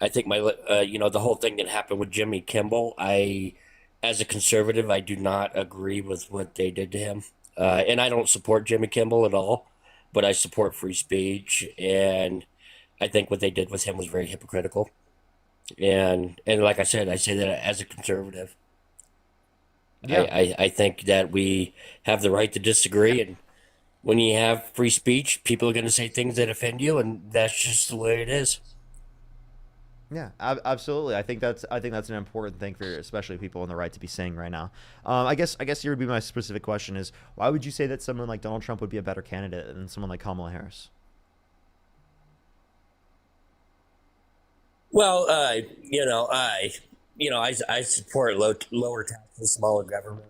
I think the whole thing that happened with Jimmy Kimmel, as a conservative, I do not agree with what they did to him. And I don't support Jimmy Kimmel at all, but I support free speech. And I think what they did with him was very hypocritical. And like I said, I say that as a conservative. Yeah. I think that we have the right to disagree, and when you have free speech, people are going to say things that offend you, and that's just the way it is. Yeah, absolutely. I think that's an important thing for especially people on the right to be saying right now. I guess here would be my specific question is why would you say that someone like Donald Trump would be a better candidate than someone like Kamala Harris? Well, I support lower taxes, smaller government.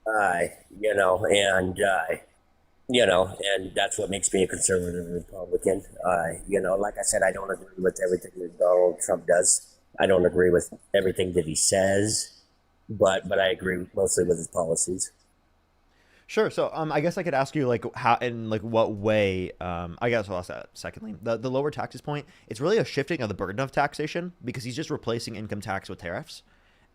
Uh, you know, and and that's what makes me a conservative Republican. Like I said, I don't agree with everything that Donald Trump does. I don't agree with everything that he says, but I agree mostly with his policies. Sure. So, I guess I could ask you like how in like what way. I guess I'll ask that secondly. The lower taxes point. It's really a shifting of the burden of taxation because he's just replacing income tax with tariffs,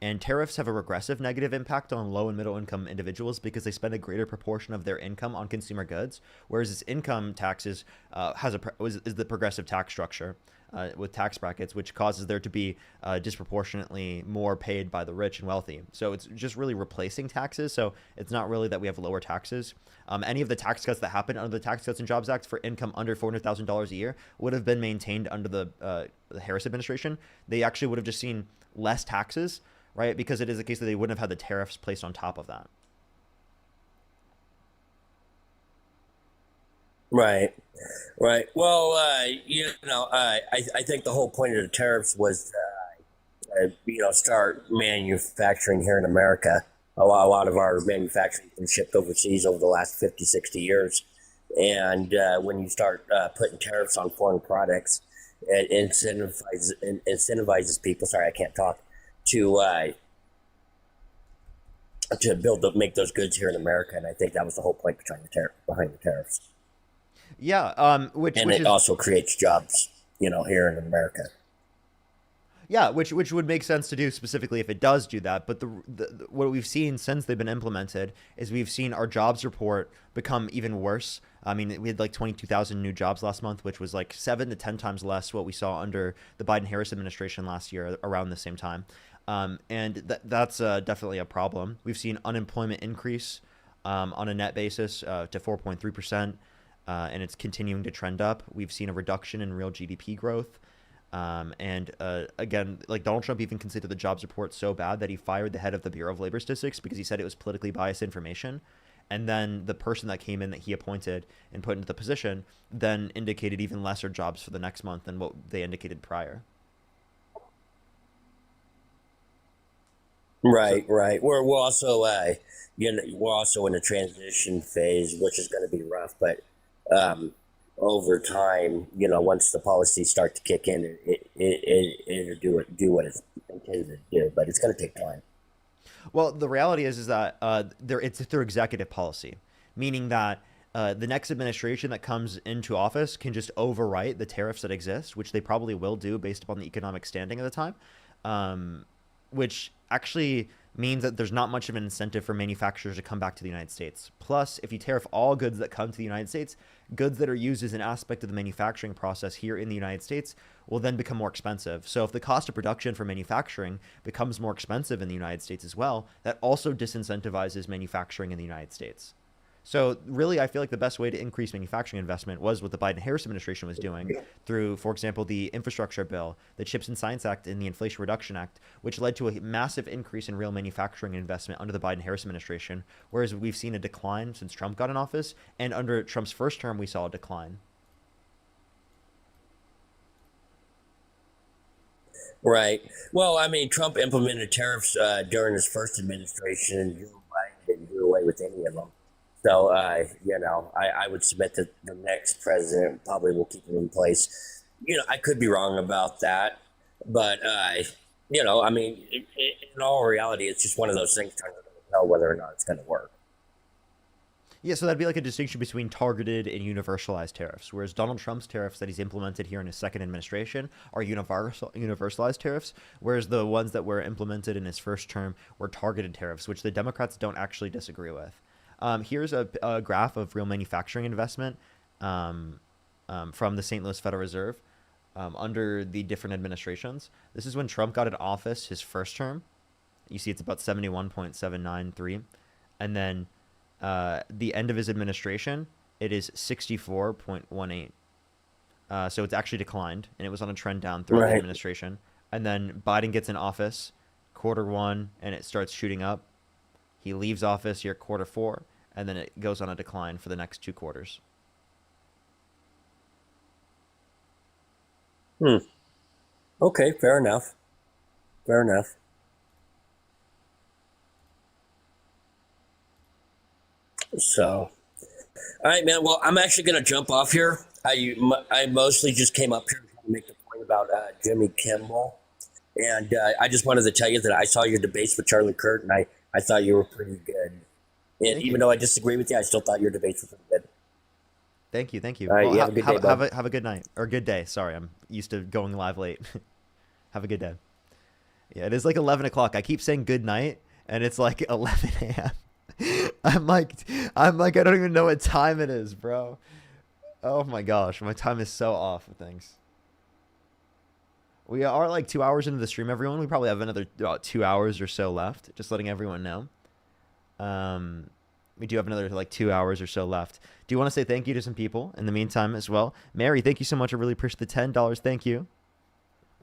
and tariffs have a regressive negative impact on low and middle income individuals because they spend a greater proportion of their income on consumer goods, whereas this income taxes is the progressive tax structure. With tax brackets, which causes there to be disproportionately more paid by the rich and wealthy. So it's just really replacing taxes. So it's not really that we have lower taxes. Any of the tax cuts that happened under the Tax Cuts and Jobs Act for income under $400,000 a year would have been maintained under the Harris administration. They actually would have just seen less taxes, right? Because it is the case that they wouldn't have had the tariffs placed on top of that. Right, right. Well, I think the whole point of the tariffs was, start manufacturing here in America. A lot of our manufacturing has been shipped overseas over the last 50, 60 years. And when you start putting tariffs on foreign products, it incentivizes people, sorry, I can't talk, to make those goods here in America. And I think that was the whole point behind the tariffs. Yeah, which it is also creates jobs, here in America. Yeah, which would make sense to do specifically if it does do that. But what we've seen since they've been implemented is we've seen our jobs report become even worse. I mean, we had like 22,000 new jobs last month, which was like 7 to 10 times less what we saw under the Biden-Harris administration last year around the same time. And that's definitely a problem. We've seen unemployment increase on a net basis to 4.3%. And it's continuing to trend up. We've seen a reduction in real GDP growth. Again, like Donald Trump even considered the jobs report so bad that he fired the head of the Bureau of Labor Statistics because he said it was politically biased information. And then the person that came in that he appointed and put into the position then indicated even lesser jobs for the next month than what they indicated prior. Right. We're also we're also in a transition phase, which is going to be rough, but over time, once the policies start to kick in, it'll do what it's intended to do, but it's going to take time. Well, the reality is that it's through executive policy, meaning that the next administration that comes into office can just overwrite the tariffs that exist, which they probably will do based upon the economic standing at the time, which actually means that there's not much of an incentive for manufacturers to come back to the United States. Plus, if you tariff all goods that come to the United States, goods that are used as an aspect of the manufacturing process here in the United States will then become more expensive. So if the cost of production for manufacturing becomes more expensive in the United States as well, that also disincentivizes manufacturing in the United States. So really, I feel like the best way to increase manufacturing investment was what the Biden-Harris administration was doing through, for example, the infrastructure bill, the Chips and Science Act, and the Inflation Reduction Act, which led to a massive increase in real manufacturing investment under the Biden-Harris administration, whereas we've seen a decline since Trump got in office, and under Trump's first term, we saw a decline. Right. Well, I mean, Trump implemented tariffs during his first administration, and Joe Biden didn't do away with any of them. So, I would submit that the next president probably will keep them in place. I could be wrong about that, but, I mean, in all reality, it's just one of those things trying to tell whether or not it's going to work. Yeah, so that'd be like a distinction between targeted and universalized tariffs, whereas Donald Trump's tariffs that he's implemented here in his second administration are universalized tariffs, whereas the ones that were implemented in his first term were targeted tariffs, which the Democrats don't actually disagree with. Here's a graph of real manufacturing investment from the St. Louis Federal Reserve under the different administrations. This is when Trump got in office his first term. You see it's about 71.793. And then the end of his administration, it is 64.18. So it's actually declined, and it was on a trend down throughout the administration. And then Biden gets in office, quarter 1, and it starts shooting up. He leaves office here quarter 4, and then it goes on a decline for the next 2 quarters. Okay, fair enough. Fair enough. So, all right, man. Well, I'm actually going to jump off here. I mostly just came up here to make the point about Jimmy Kimmel. And I just wanted to tell you that I saw your debates with Charlie Kirk, and I thought you were pretty good. And even though I disagree with you, I still thought your debates were pretty good. Thank you. Thank you. All right, well, you have a good day, bud. have a good night. Or good day. Sorry, I'm used to going live late. Have a good day. Yeah, it is like 11 o'clock. I keep saying good night, and it's like 11 a.m. I'm like, I don't even know what time it is, bro. Oh my gosh, my time is so off with things. We are like 2 hours into the stream, everyone. We probably have another 2 hours or so left. Just letting everyone know. We do have another like 2 hours or so left. Do you want to say thank you to some people in the meantime as well? Mary, thank you so much. I really appreciate the $10. Thank you.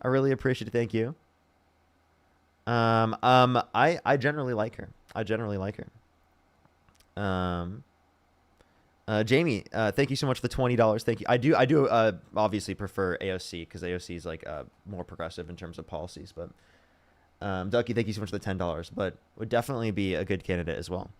I really appreciate it. Thank you. I generally like her. Jamie, thank you so much for the $20. Thank you. I do obviously prefer AOC because AOC is like more progressive in terms of policies. But Ducky, thank you so much for the $10. But would definitely be a good candidate as well.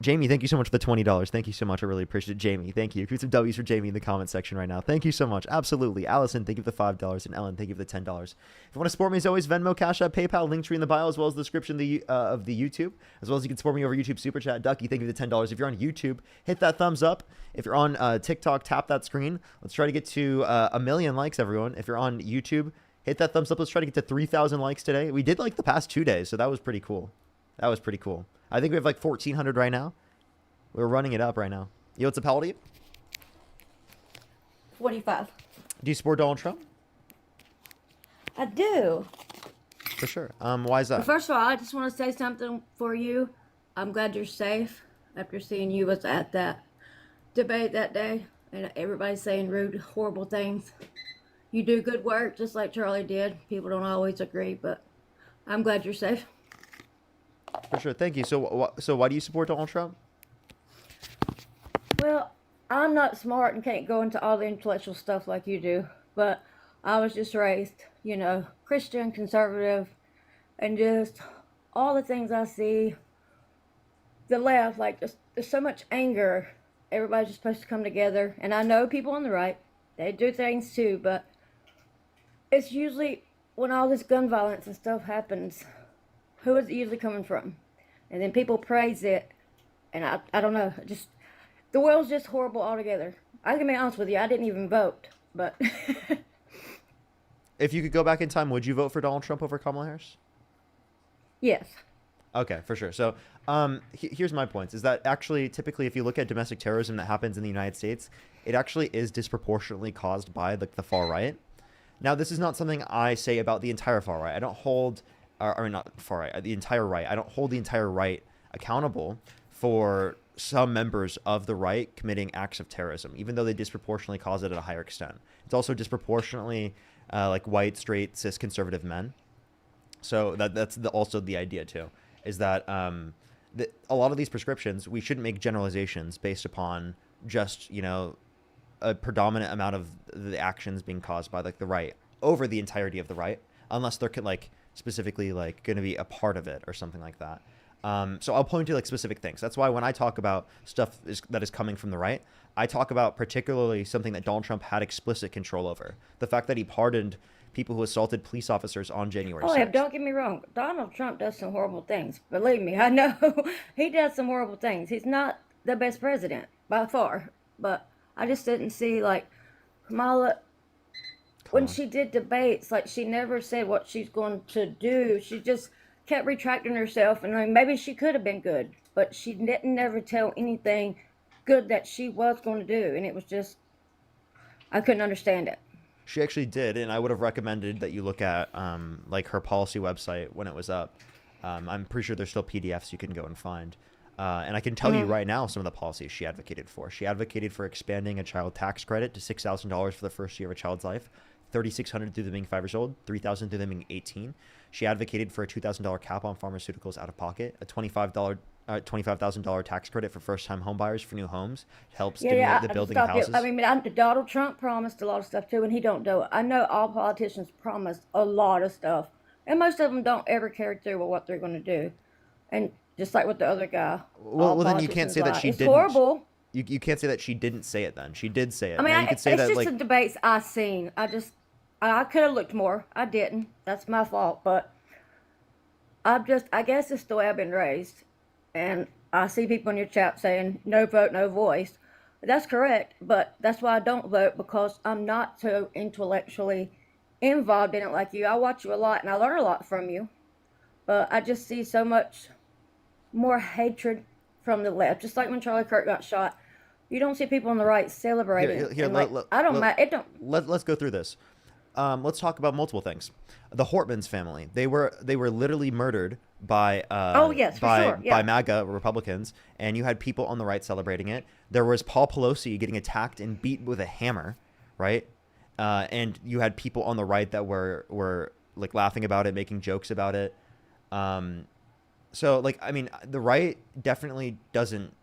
Jamie, thank you so much for the $20. Thank you so much. I really appreciate it. Jamie, thank you. Put some W's for Jamie in the comment section right now. Thank you so much. Absolutely. Allison, thank you for the $5. And Ellen, thank you for the $10. If you want to support me as always, Venmo, Cash App, PayPal, link tree in the bio, as well as the description of the YouTube, as well as you can support me over YouTube Super Chat. Ducky, thank you for the $10. If you're on YouTube, hit that thumbs up. If you're on TikTok, tap that screen. Let's try to get to 1 million likes, everyone. If you're on YouTube, hit that thumbs up. Let's try to get to 3,000 likes today. We did like the past 2 days, so that was pretty cool. I think we have like 1,400 right now. We're running it up right now. Yo, what's up? How old are you? 45. Do you support Donald Trump? I do. For sure. Why is that? But first of all, I just want to say something for you. I'm glad you're safe after seeing you was at that debate that day and everybody's saying rude, horrible things. You do good work just like Charlie did. People don't always agree, but I'm glad you're safe. For sure. Thank you. So why do you support Donald Trump? Well, I'm not smart and can't go into all the intellectual stuff like you do, but I was just raised, Christian, conservative, and just all the things I see, the left, like just there's so much anger. Everybody's just supposed to come together, and I know people on the right, they do things too, but it's usually when all this gun violence and stuff happens, who is it usually coming from? And then people praise it, and I don't know, just the world's just horrible altogether. I can be honest with you, I didn't even vote, but If you could go back in time, would you vote for Donald Trump over Kamala Harris? yes. Okay, for sure. So here's my points, is that actually typically if you look at domestic terrorism that happens in the United States, it actually is disproportionately caused by the far right. Now, this is not something I say about the entire far right. I don't hold, or not far right, the entire right. I don't hold the entire right accountable for some members of the right committing acts of terrorism, even though they disproportionately cause it at a higher extent. It's also disproportionately like white, straight, cis conservative men. So that's also the idea too, is that a lot of these prescriptions, we shouldn't make generalizations based upon just, a predominant amount of the actions being caused by like the right over the entirety of the right, unless they're like specifically like going to be a part of it or something like that. So I'll point to like specific things. That's why when I talk about stuff that is coming from the right, I talk about particularly something that Donald Trump had explicit control over. The fact that he pardoned people who assaulted police officers on January Oh, yeah, 6th. don't get me wrong. Donald Trump does some horrible things. Believe me, I know he does some horrible things. He's not the best president by far, but I just didn't see like Kamala when she did debates. Like she never said what she's going to do. She just kept retracting herself, and I mean, maybe she could have been good, but she didn't never tell anything good that she was going to do, and it was just I couldn't understand it. She actually did, and I would have recommended that you look at like her policy website when it was up. I'm pretty sure there's still PDFs you can go and find. And I can tell you right now some of the policies she advocated for. She advocated for expanding a child tax credit to $6,000 for the first year of a child's life, $3,600 through them being 5 years old, $3,000 through them being 18. She advocated for a $2,000 cap on pharmaceuticals out of pocket, a $25,000 tax credit for first-time home buyers for new homes to help stimulate the building of houses. I mean, Donald Trump promised a lot of stuff too, and he don't do it. I know all politicians promise a lot of stuff, and most of them don't ever carry through with what they're going to do. And just like with the other guy. Well, then you can't say that she it's didn't. Horrible. You can't say that she didn't say it. Then she did say it. I mean, you could say it's that just like the debates I seen. I could have looked more. I didn't. That's my fault. But I guess it's the way I've been raised, and I see people in your chat saying no vote, no voice. That's correct, but that's why I don't vote, because I'm not so intellectually involved in it like you. I watch you a lot and I learn a lot from you, but I just see so much more hatred from the left. Just like when Charlie Kirk got shot, you don't see people on the right celebrating. Let's go through this. Let's talk about multiple things. The Hortmans family, they were literally murdered by by MAGA Republicans, and you had people on the right celebrating it. There was Paul Pelosi getting attacked and beat with a hammer, right? And you had people on the right that were like laughing about it, making jokes about it. So like, I mean, the right definitely doesn't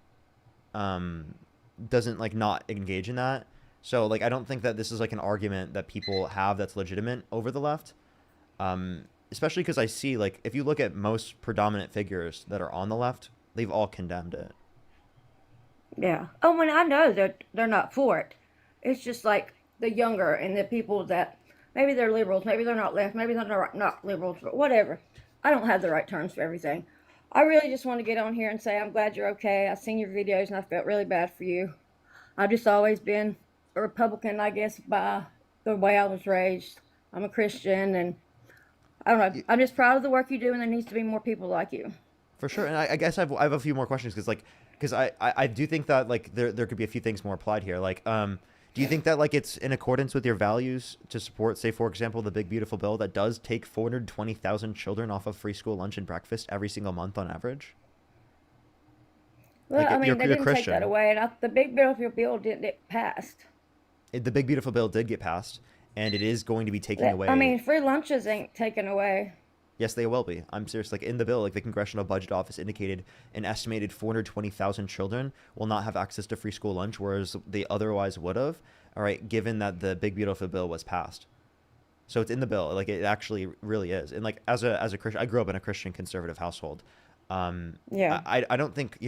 like not engage in that. So like, I don't think that this is like an argument that people have that's legitimate over the left. Especially because I see, like, if you look at most predominant figures that are on the left, they've all condemned it. Yeah. Oh, and I know that they're not for it. It's just like the younger and the people that maybe they're liberals, maybe they're not left, maybe they're not liberals, but whatever. I don't have the right terms for everything. I really just want to get on here and say I'm glad you're okay. I've seen your videos and I felt really bad for you. I've just always been a Republican, I guess, by the way I was raised. I'm a Christian, and I don't know. I'm just proud of the work you do, and there needs to be more people like you. For sure. And I guess I have a few more questions because I do think that like there could be a few things more applied here. Like, do you think that like it's in accordance with your values to support, say, for example, the big beautiful bill that does take 420,000 children off of free school lunch and breakfast every single month on average? Well, like, I mean, they didn't take that away, and the big beautiful bill didn't get passed. The big beautiful bill did get passed, and it is going to be taking away. I mean, free lunches ain't taken away. Yes, they will be. I'm serious. Like in the bill, like the Congressional Budget Office indicated an estimated 420,000 children will not have access to free school lunch, whereas they otherwise would have. All right, given that the big beautiful bill was passed. So it's in the bill. Like it actually really is. And like as a Christian, I grew up in a Christian conservative household. Yeah. I don't think,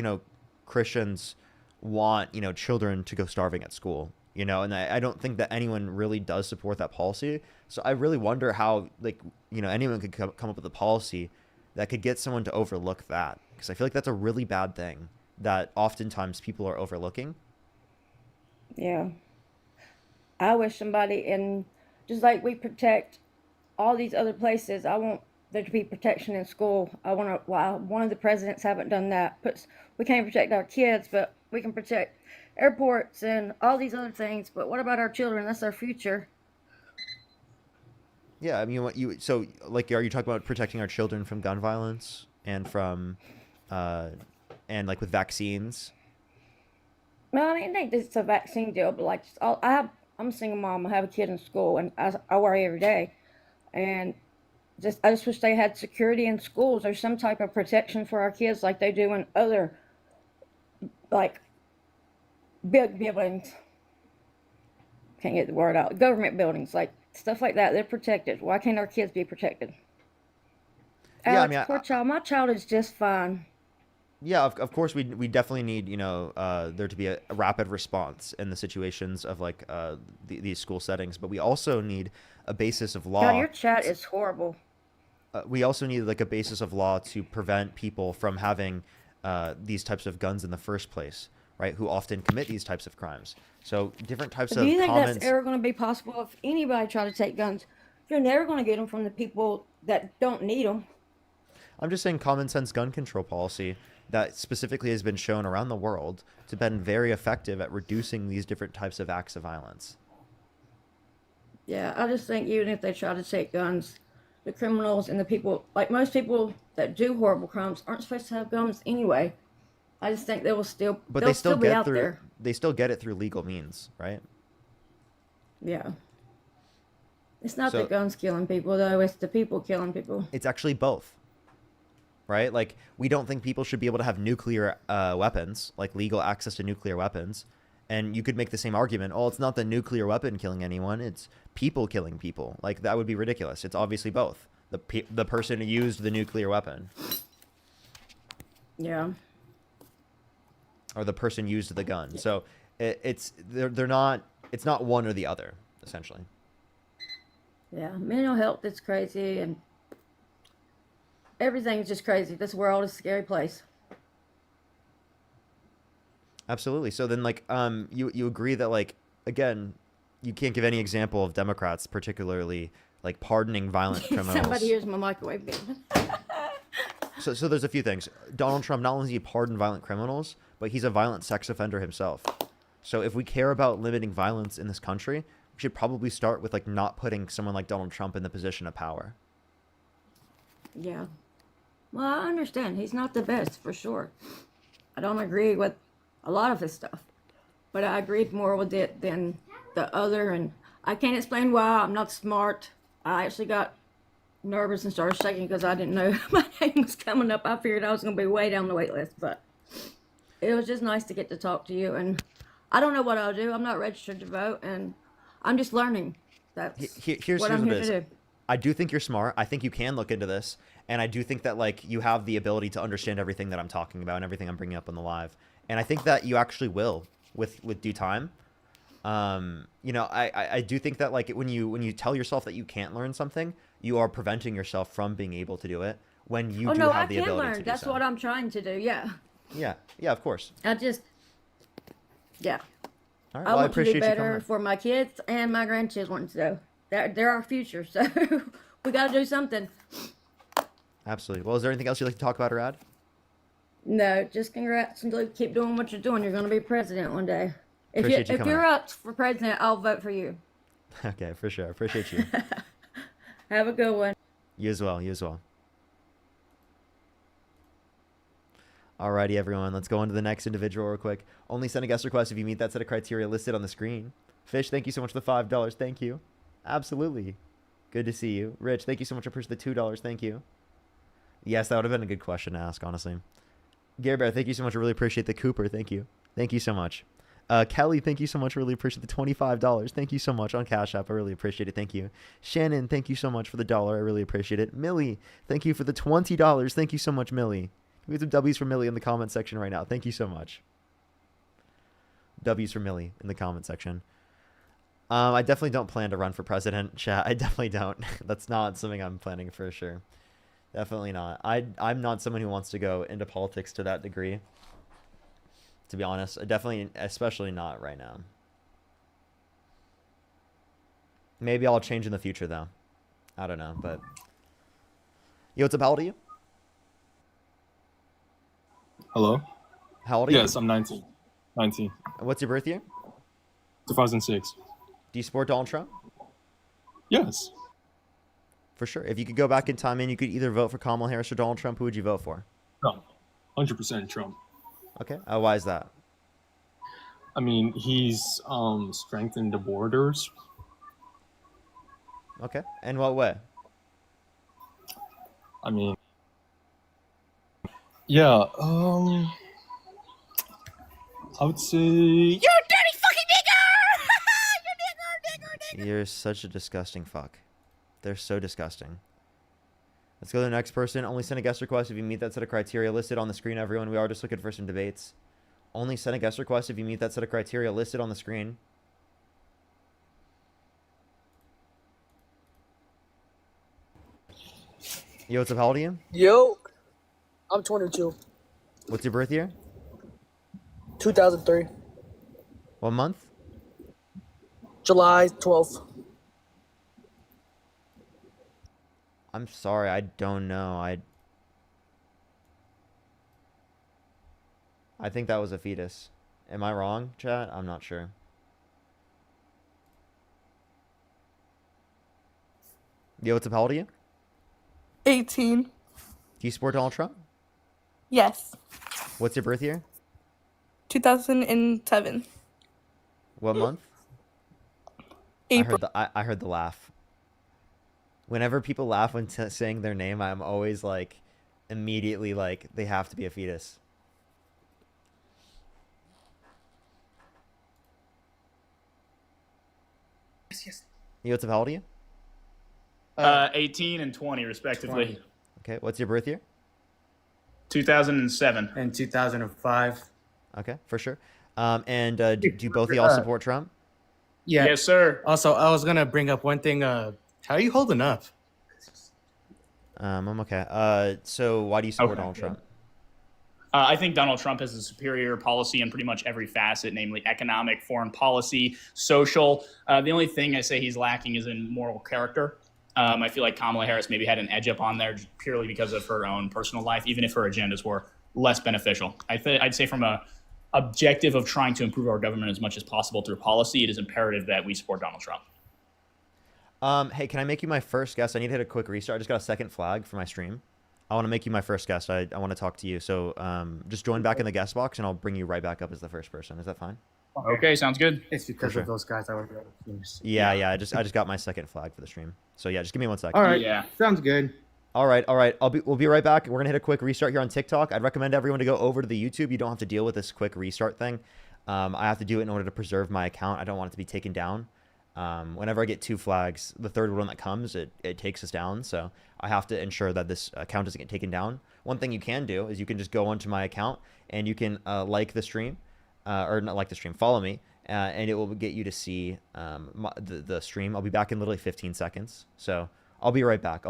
Christians want, children to go starving at school. And I don't think that anyone really does support that policy. So I really wonder how, like, anyone could come up with a policy that could get someone to overlook that. Because I feel like that's a really bad thing that oftentimes people are overlooking. Yeah. I wish somebody just like we protect all these other places, I want there to be protection in school. One of the presidents haven't done that. We can't protect our kids, but we can protect airports and all these other things. But what about our children? That's our future. Yeah, I mean, are you talking about protecting our children from gun violence and from, and like with vaccines? Well, I mean, I think it's a vaccine deal, but like, I'm a single mom. I have a kid in school, and I worry every day, and I just wish they had security in schools or some type of protection for our kids, like they do in other, like, big buildings. Can't get the word out. Government buildings, like stuff like that. They're protected. Why can't our kids be protected? Yeah, Alex, poor child. My child is just fine. Yeah, of course we definitely need, you know, there to be a rapid response in the situations of like these school settings, but we also need a basis of God, law. your chat is horrible. We also need like a basis of law to prevent people from having these types of guns in the first place, right? Who often commit these types of crimes. So different types Do of you think comments. that's ever going to be possible if anybody try to take guns? You're never going to get them from the people that don't need them. I'm just saying common sense gun control policy that specifically has been shown around the world to been very effective at reducing these different types of acts of violence. Yeah, I just think even if they try to take guns, the criminals and the people, like most people that do horrible crimes, aren't supposed to have guns anyway. I just think they will still, But they'll they still be get out through. there. They still get it through legal means, right? Yeah. It's not So- the guns killing people, though. It's the people killing people. It's actually both, right? Like we don't think people should be able to have nuclear weapons, like legal access to nuclear weapons. And you could make the same argument. Oh, it's not the nuclear weapon killing anyone. It's people killing people. Like that would be ridiculous. It's obviously both. The person who used the nuclear weapon Yeah. or the person used the gun. So they're not. It's not one or the other, essentially. Yeah. Mental health is crazy, and everything's just crazy. This world is a scary place. Absolutely. So then, like, you agree that, like, again, you can't give any example of Democrats, particularly like pardoning violent criminals. Somebody here's my microwave gun. So there's a few things. Donald Trump, not only does he pardon violent criminals, but he's a violent sex offender himself. So if we care about limiting violence in this country, we should probably start with like not putting someone like Donald Trump in the position of power. Yeah. Well, I understand. He's not the best, for sure. I don't agree with a lot of his stuff, but I agreed more with it than the other, and I can't explain why. I'm not smart. I actually got nervous and started shaking because I didn't know my name was coming up. I figured I was going to be way down the wait list, but it was just nice to get to talk to you, and I don't know what I'll do. I'm not registered to vote, and I'm just learning. That's Here's what I'm what here it is. to do. I do think you're smart. I think you can look into this, and I do think that like you have the ability to understand everything that I'm talking about and everything I'm bringing up on the live. And I think that you actually will with due time. You know, I do think that like when you tell yourself that you can't learn something, you are preventing yourself from being able to do it when you Oh do no, have I the can ability learn. to do That's so. what I'm trying to do. Yeah. Yeah, of course. I just, yeah. All right, I well, I want to appreciate do you coming better on. for my kids and my grandchildren. So they're our future. So we got to do something. Absolutely. Well, is there anything else you'd like to talk about or add? No, just congrats and keep doing what you're doing. You're going to be president one day. Appreciate you If coming you're on. up for president, I'll vote for you. Okay, for sure. Appreciate you. Have a good one. You as well. You as well. Alrighty, everyone. Let's go on to the next individual real quick. Only send a guest request if you meet that set of criteria listed on the screen. Fish, thank you so much for the $5. Thank you. Absolutely. Good to see you. Rich, thank you so much for the $2. Thank you. Yes, that would have been a good question to ask, honestly. Gary Bear, thank you so much. I really appreciate the Cooper. Thank you. Thank you so much. Kelly, thank you so much. Really appreciate the $25. Thank you so much on Cash App. I really appreciate it. Thank you. Shannon, thank you so much for the $1. I really appreciate it. Millie, thank you for the $20. Thank you so much, Millie. We have some W's for Millie in the comment section right now. Thank you so much. W's for Millie in the comment section. I definitely don't plan to run for president, chat. I definitely don't. That's not something I'm planning for sure. Definitely not. I'm not someone who wants to go into politics to that degree. To be honest, especially not right now. Maybe I'll change in the future though. I don't know, but yo, what's up? How old are you? Hello? How old are you? Yes, I'm 19. 19. What's your birth year? 2006. Do you support Donald Trump? Yes. For sure. If you could go back in time and you could either vote for Kamala Harris or Donald Trump, who would you vote for? Trump. 100% Trump. Okay. Why is that? I mean, he's strengthened the borders. Okay. In what way? I mean, yeah, I would say You're a dirty fucking nigger! You're such a disgusting fuck. They're so disgusting. Let's go to the next person. Only send a guest request if you meet that set of criteria listed on the screen, everyone. We are just looking for some debates. Only send a guest request if you meet that set of criteria listed on the screen. Yo, what's up? How old are you? Yo, I'm 22. What's your birth year? 2003. What month? July 12th. I'm sorry, I don't know. I think that was a fetus. Am I wrong, chat? I'm not sure. Yo, what's up? How old are you? 18. Do you support Donald Trump? Yes. What's your birth year? 2007. What month? April. I heard the laugh. Whenever people laugh when saying their name, I'm always like, immediately like, they have to be a fetus. Yes. Yo, what's up? How old are you? 18 and 20 respectively. 20. Okay, what's your birth year? 2007 and 2005. Okay, for sure. Do both of y'all support Trump? Yeah. Yes, sir. Also, I was gonna bring up one thing. How are you holding up? I'm okay. So why do you support Donald Trump? I think Donald Trump has a superior policy in pretty much every facet, namely economic, foreign policy, social. The only thing I say he's lacking is in moral character. I feel like Kamala Harris maybe had an edge up on there purely because of her own personal life, even if her agendas were less beneficial. I'd say from a objective of trying to improve our government as much as possible through policy, it is imperative that we support Donald Trump. Hey, can I make you my first guest? I need to hit a quick restart. I just got a second flag for my stream. I want to make you my first guest. I want to talk to you. So just join back in the guest box, and I'll bring you right back up as the first person. Is that fine? Okay, sounds good. It's because sure. of those guys I would rather finish. Yeah. I just got my second flag for the stream. So yeah, just give me 1 second. All right. Yeah. Sounds good. All right. We'll be right back. We're gonna hit a quick restart here on TikTok. I'd recommend everyone to go over to the YouTube. You don't have to deal with this quick restart thing. I have to do it in order to preserve my account. I don't want it to be taken down. Whenever I get 2 flags, the third one that comes, it takes us down. So I have to ensure that this account doesn't get taken down. One thing you can do is you can just go onto my account and you can like the stream, or not like the stream, follow me, and it will get you to see the stream. I'll be back in literally 15 seconds. So I'll be right back.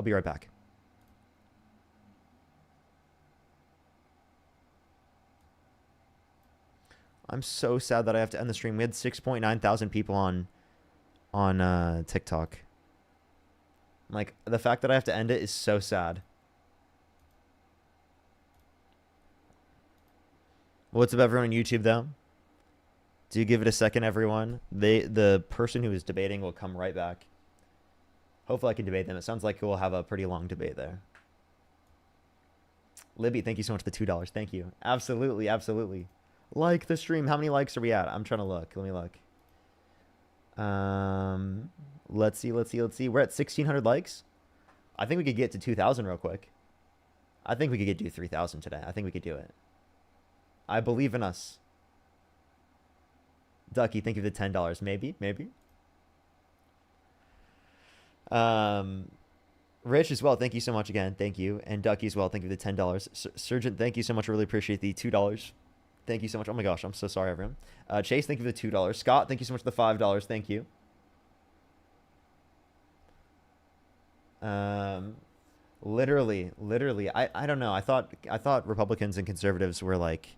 I'm so sad that I have to end the stream. We had 6.9 thousand people on TikTok. Like, the fact that I have to end it is so sad. What's up, everyone on YouTube, though? Do give it a second, everyone. The person who is debating will come right back. Hopefully I can debate them. It sounds like we'll have a pretty long debate there. Libby, thank you so much for the $2. Thank you. Absolutely. Like the stream. How many likes are we at? I'm trying to look. Let me look. Let's see. We're at 1,600 likes. I think we could get to 2,000 real quick. I think we could do 3,000 today. I think we could do it. I believe in us. Ducky, thank you for the $10. Maybe. Rich as well, thank you so much again. Thank you. And Ducky as well, thank you for the $10. Surgeon, thank you so much. I really appreciate the $2. Thank you so much. Oh my gosh, I'm so sorry, everyone. Chase, thank you for the $2. Scott, thank you so much for the $5. Thank you. Literally, I don't know. I thought Republicans and conservatives were like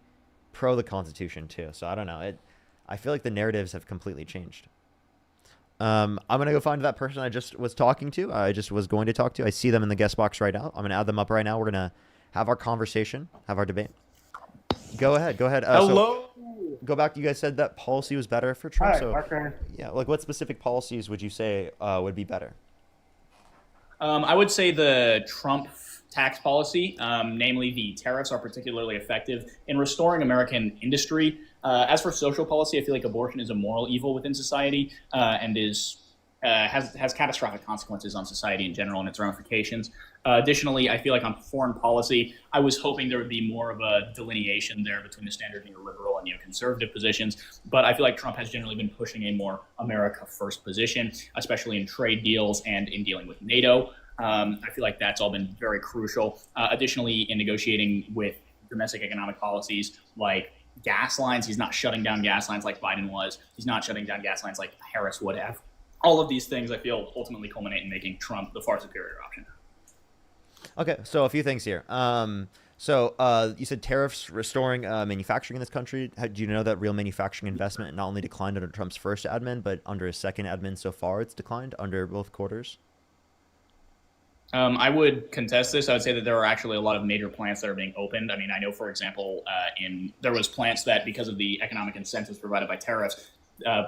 pro the Constitution too. So I don't know. I feel like the narratives have completely changed. I'm gonna go find that person I just was talking to. I just was going to talk to. I see them in the guest box right now. I'm gonna add them up right now. We're gonna have our conversation, have our debate. Go ahead. Hello. So go back. You guys said that policy was better for Trump. Hi, So okay. yeah, like what specific policies would you say would be better? I would say the Trump tax policy, namely the tariffs, are particularly effective in restoring American industry. As for social policy, I feel like abortion is a moral evil within society and has catastrophic consequences on society in general and its ramifications. Additionally, I feel like on foreign policy, I was hoping there would be more of a delineation there between the standard neoliberal and neoconservative positions. But I feel like Trump has generally been pushing a more America first position, especially in trade deals and in dealing with NATO. I feel like that's all been very crucial. Additionally, in negotiating with domestic economic policies like gas lines, he's not shutting down gas lines like Biden was. He's not shutting down gas lines like Harris would have. All of these things, I feel, ultimately culminate in making Trump the far superior option. Okay, so a few things here. You said tariffs restoring manufacturing in this country. Do you know that real manufacturing investment not only declined under Trump's first admin, but under his second admin so far it's declined under both quarters? I would contest this. I would say that there are actually a lot of major plants that are being opened. I mean, I know, for example, there was plants that, because of the economic incentives provided by tariffs,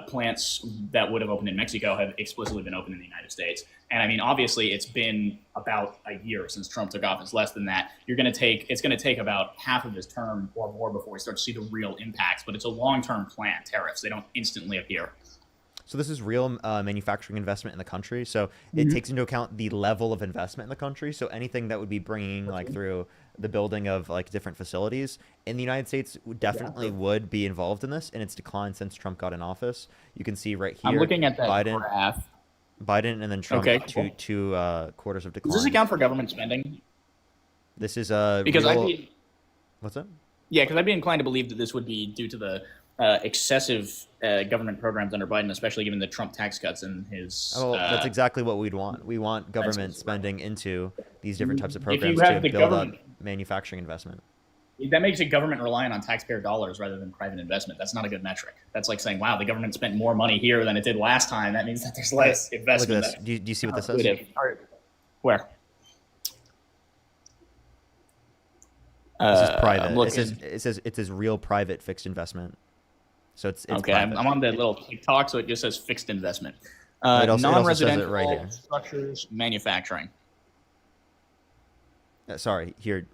plants that would have opened in Mexico have explicitly been opened in the United States. And I mean, obviously, it's been about a year since Trump took office, less than that. It's going to take about half of his term or more before we start to see the real impacts. But it's a long-term plan. Tariffs, they don't instantly appear. So this is real manufacturing investment in the country. So it takes into account the level of investment in the country. So anything that would be bringing like through the building of like different facilities in the United States definitely would be involved in this, and it's declined since Trump got in office. You can see right here. I'm looking at that Biden, graph. Biden, and then Trump. Okay, two quarters of decline. Does this account for government spending? This is because what's that? Yeah, because I'd be inclined to believe that this would be due to the excessive government programs under Biden, especially given the Trump tax cuts and his. Oh, that's exactly what we'd want. We want government spending into these different types of programs to build up manufacturing investment. That makes it government reliant on taxpayer dollars rather than private investment. That's not a good metric. That's like saying, wow, the government spent more money here than it did last time. That means that there's less investment. Look at this. Do you see what this says? Where? This is private. It says real private fixed investment. So it's okay. Private. I'm on the little TikTok, so it just says fixed investment. It also says it Non-residential right here. structures, manufacturing. Sorry, here.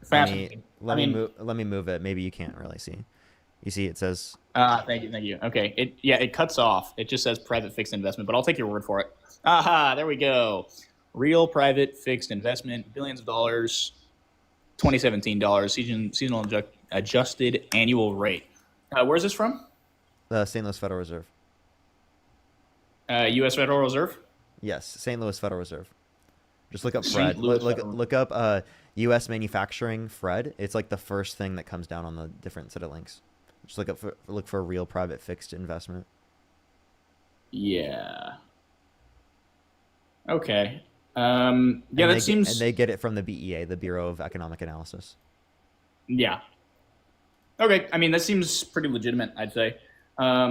Let me move it. Maybe you can't really see. You see, it says. Thank you. Okay. It cuts off. It just says private fixed investment, but I'll take your word for it. Aha, there we go. Real private fixed investment, billions of dollars, 2017 dollars, seasonal adjusted annual rate. Where's this from? The St. Louis Federal Reserve. U.S. Federal Reserve? Yes, St. Louis Federal Reserve. Just look up Fred. Look up U.S. manufacturing Fred. It's like the first thing that comes down on the different set of links. Just look for real private fixed investment. Yeah. Okay. That seems. And they get it from the BEA, the Bureau of Economic Analysis. Yeah. Okay. I mean, that seems pretty legitimate, I'd say. I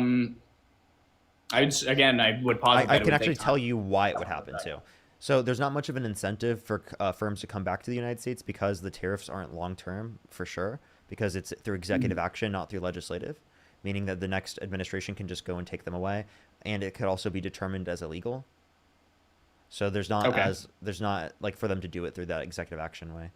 would posit. I can actually tell you why it would happen too. So there's not much of an incentive for firms to come back to the United States because the tariffs aren't long term for sure, because it's through executive action, not through legislative, meaning that the next administration can just go and take them away, and it could also be determined as illegal. So there's not like for them to do it through that executive action way.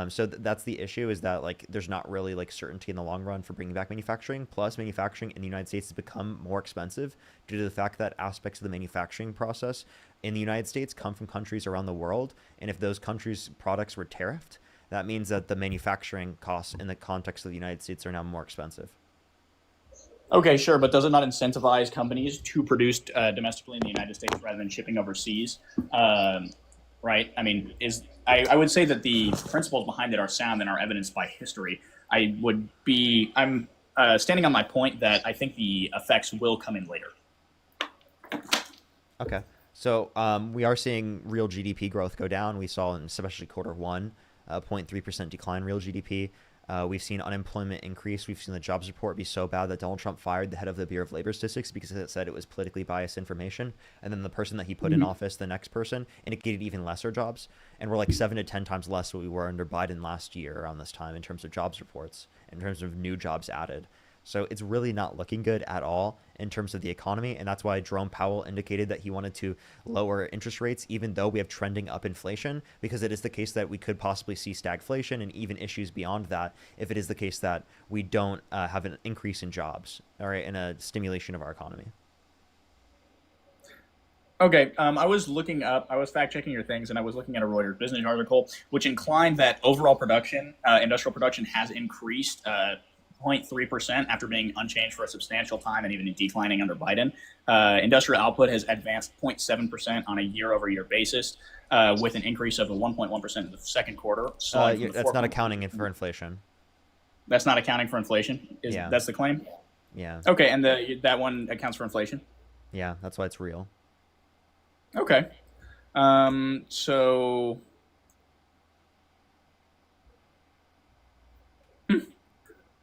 So that's the issue, is that like there's not really like certainty in the long run for bringing back manufacturing. Plus, manufacturing in the United States has become more expensive due to the fact that aspects of the manufacturing process in the United States come from countries around the world. And if those countries' products were tariffed, that means that the manufacturing costs in the context of the United States are now more expensive. Okay, sure, but does it not incentivize companies to produce domestically in the United States rather than shipping overseas? Right? I mean, I would say that the principles behind it are sound and are evidenced by history. I'm standing on my point that I think the effects will come in later. Okay. So we are seeing real GDP growth go down. We saw in especially Q1, 0.3% decline real GDP. We've seen unemployment increase. We've seen the jobs report be so bad that Donald Trump fired the head of the Bureau of Labor Statistics because it said it was politically biased information. And then the person that he put in office, the next person, indicated even lesser jobs. And we're like 7 to 10 times less what we were under Biden last year around this time in terms of jobs reports, in terms of new jobs added. So it's really not looking good at all in terms of the economy. And that's why Jerome Powell indicated that he wanted to lower interest rates, even though we have trending up inflation, because it is the case that we could possibly see stagflation and even issues beyond that if it is the case that we don't have an increase in jobs, all right, and a stimulation of our economy. Okay, I was fact checking your things, and I was looking at a Reuters business article, which inclined that overall production, industrial production, has increased 0.3% after being unchanged for a substantial time and even declining under Biden. Industrial output has advanced 0.7% on a year-over-year basis, with an increase of 1.1% in the second quarter. That's not accounting for inflation. That's not accounting for inflation? Yeah. That's the claim? Yeah. Okay, and that one accounts for inflation? Yeah, that's why it's real. Okay. So...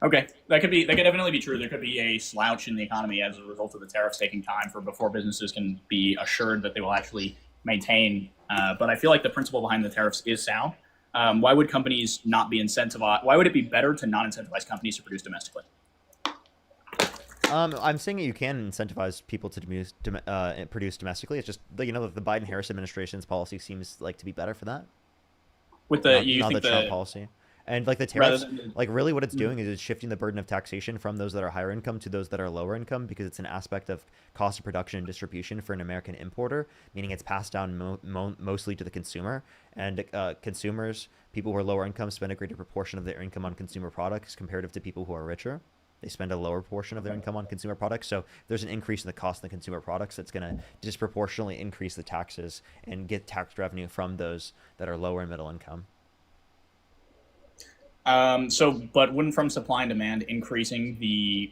Okay, that could definitely be true. There could be a slouch in the economy as a result of the tariffs taking time before businesses can be assured that they will actually maintain. But I feel like the principle behind the tariffs is sound. Why would companies not be incentivized? Why would it be better to not incentivize companies to produce domestically? I'm saying that you can incentivize people to produce domestically. It's just the Biden-Harris administration's policy seems like to be better for that. With the not the Trump policy. And like the tariffs, like really what it's doing is it's shifting the burden of taxation from those that are higher income to those that are lower income, because it's an aspect of cost of production and distribution for an American importer, meaning it's passed down mostly to the consumer. And consumers, people who are lower income, spend a greater proportion of their income on consumer products comparative to people who are richer. They spend a lower portion of their income on consumer products. So there's an increase in the cost of the consumer products that's going to disproportionately increase the taxes and get tax revenue from those that are lower and middle income. But wouldn't from supply and demand increasing the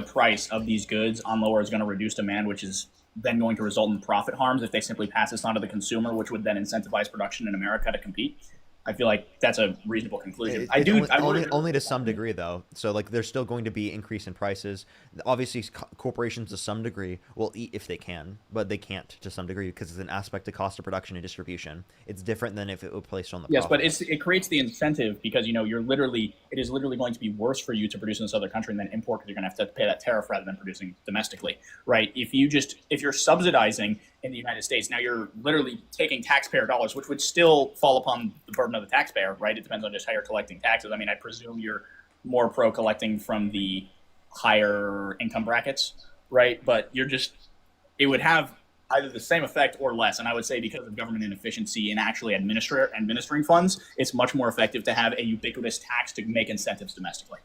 price of these goods on lower is going to reduce demand, which is then going to result in profit harms if they simply pass this on to the consumer, which would then incentivize production in America to compete? I feel like that's a reasonable conclusion. Only to some degree, though. So, like, there's still going to be increase in prices. Obviously, corporations to some degree will eat if they can, but they can't to some degree because it's an aspect of cost of production and distribution. It's different than if it were placed on the Yes, profit. but it creates the incentive because, it is literally going to be worse for you to produce in this other country and then import because you're going to have to pay that tariff rather than producing domestically, right? If you're subsidizing in the United States, now you're literally taking taxpayer dollars, which would still fall upon the burden of the taxpayer, right? It depends on just how you're collecting taxes. I mean, I presume you're more pro collecting from the higher income brackets, right? But it would have either the same effect or less. And I would say because of government inefficiency in actually administering funds, it's much more effective to have a ubiquitous tax to make incentives domestically.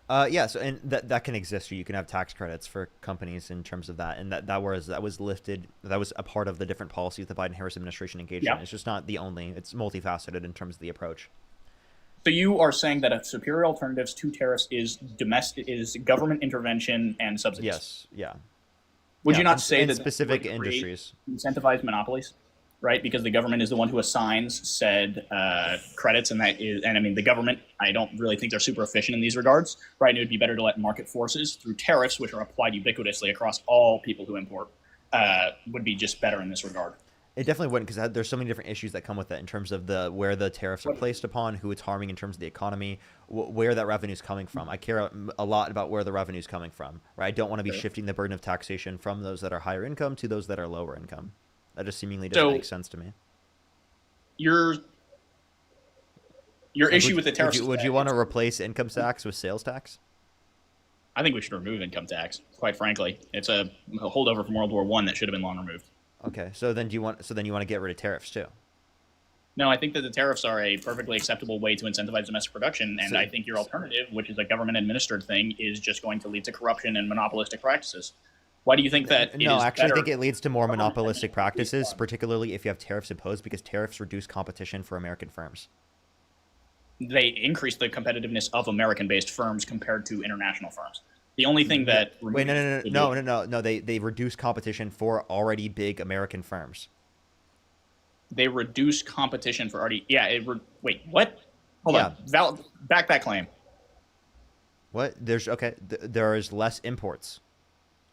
Yeah, so and that can exist. You can have tax credits for companies in terms of that, and that was lifted. That was a part of the different policies the Biden-Harris administration engaged in. It's just not the only. It's multifaceted in terms of the approach. So you are saying that a superior alternatives to tariffs is government intervention and subsidies? Yes. Yeah. Would you not say that specific industries incentivize monopolies? Right, because the government is the one who assigns said credits, and the government, I don't really think they're super efficient in these regards, right? And it would be better to let market forces through tariffs, which are applied ubiquitously across all people who import, would be just better in this regard. It definitely wouldn't, because there's so many different issues that come with it in terms of where the tariffs are placed upon, who it's harming in terms of the economy, where that revenue is coming from. I care a lot about where the revenue is coming from, right? I don't want to be shifting the burden of taxation from those that are higher income to those that are lower income. That just seemingly doesn't make sense to me. Your issue with the tariffs. Would you want to replace income tax with sales tax? I think we should remove income tax. Quite frankly, it's a holdover from World War I that should have been long removed. Okay, so then you want to get rid of tariffs too? No, I think that the tariffs are a perfectly acceptable way to incentivize domestic production, and I think your alternative, which is a government-administered thing, is just going to lead to corruption and monopolistic practices. Why do you think that? No, I actually think it leads to more monopolistic practices, particularly if you have tariffs imposed, because tariffs reduce competition for American firms. They increase the competitiveness of American-based firms compared to international firms. The only thing that no, they reduce competition for already big American firms. They reduce competition for already wait, what? Hold on, back that claim. What? There is less imports.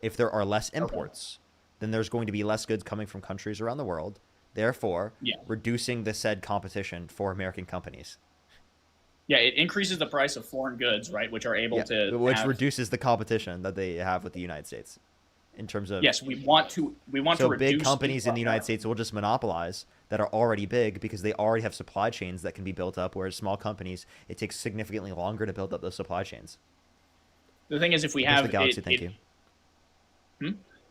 If there are less imports, then there's going to be less goods coming from countries around the world, therefore reducing the said competition for American companies. Yeah, it increases the price of foreign goods, right, which are able to reduces the competition that they have with the United States in terms of we want to reduce. Big companies in the United States will just monopolize that are already big because they already have supply chains that can be built up, whereas small companies, it takes significantly longer to build up those supply chains. The thing is, if we have the galaxy, thank you.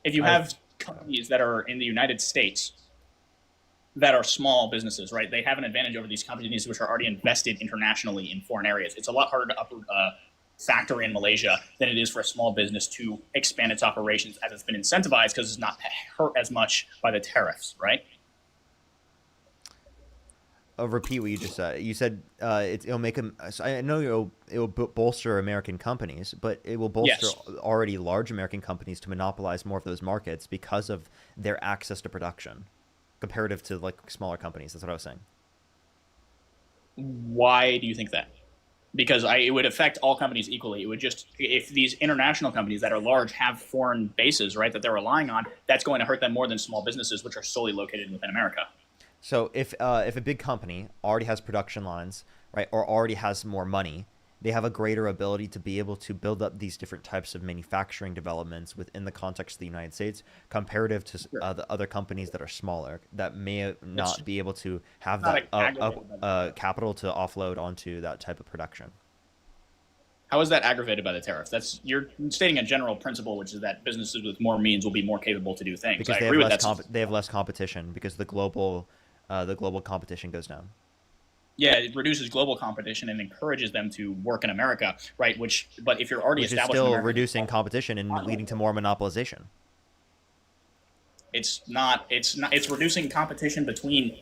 If you have companies that are in the United States, that are small businesses, right? They have an advantage over these companies which are already invested internationally in foreign areas. It's a lot harder to uproot a factory in Malaysia than it is for a small business to expand its operations as it's been incentivized because it's not hurt as much by the tariffs, right? I'll repeat what you just said. You said it'll make them. I know it'll bolster American companies, but it will bolster already large American companies to monopolize more of those markets because of their access to production, comparative to like smaller companies. That's what I was saying. Why do you think that? Because it would affect all companies equally. It would just, if these international companies that are large have foreign bases, right, that they're relying on, that's going to hurt them more than small businesses, which are solely located within America. So if a big company already has production lines, right, or already has more money, they have a greater ability to be able to build up these different types of manufacturing developments within the context of the United States, comparative to the other companies that are smaller that may not be able to have that capital to offload onto that type of production. How is that aggravated by the tariff? You're stating a general principle, which is that businesses with more means will be more capable to do things. Because they have less competition because the global competition goes down. Yeah, it reduces global competition and encourages them to work in America, right? But if you're already established, it's still in America, reducing competition and leading to more monopolization. It's not. It's reducing competition between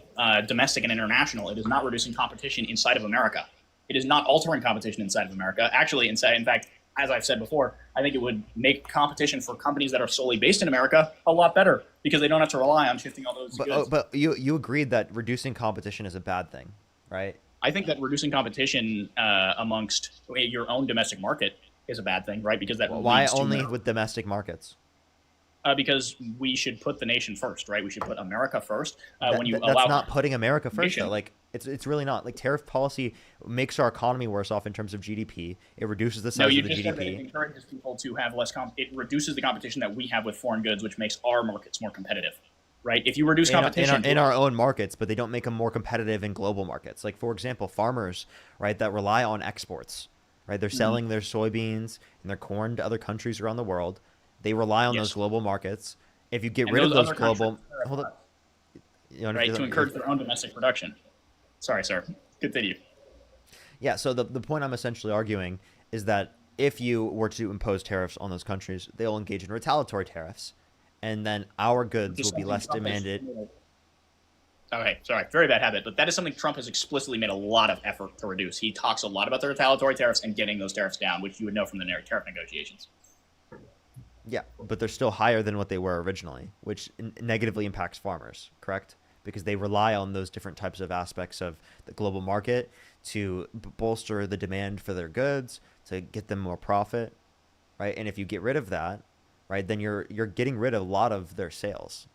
domestic and international. It is not reducing competition inside of America. It is not altering competition inside of America. Actually, in fact, as I've said before, I think it would make competition for companies that are solely based in America a lot better because they don't have to rely on shifting all those goods. But you agreed that reducing competition is a bad thing, right? I think that reducing competition amongst your own domestic market is a bad thing, right? Because that why only with domestic markets? Because we should put the nation first, right? We should put America first. That's not putting America first, though. Like it's really not. Like tariff policy makes our economy worse off in terms of GDP. It reduces the size of the GDP. Said that it encourages people to have less. It reduces the competition that we have with foreign goods, which makes our markets more competitive, right? If you reduce competition in our own markets, but they don't make them more competitive in global markets. Like for example, farmers, right, that rely on exports, right? They're selling their soybeans and their corn to other countries around the world. They rely on those global markets. If you get rid of those global, right, to encourage their own domestic production. Sorry, sir. Continue. Yeah. So the point I'm essentially arguing is that if you were to impose tariffs on those countries, they'll engage in retaliatory tariffs, and then our goods will be less demanded. Okay, sorry, very bad habit, but that is something Trump has explicitly made a lot of effort to reduce. He talks a lot about the retaliatory tariffs and getting those tariffs down, which you would know from the tariff negotiations. Yeah, but they're still higher than what they were originally, which negatively impacts farmers, correct? Because they rely on those different types of aspects of the global market to bolster the demand for their goods, to get them more profit, right? And if you get rid of that, right, then you're getting rid of a lot of their sales.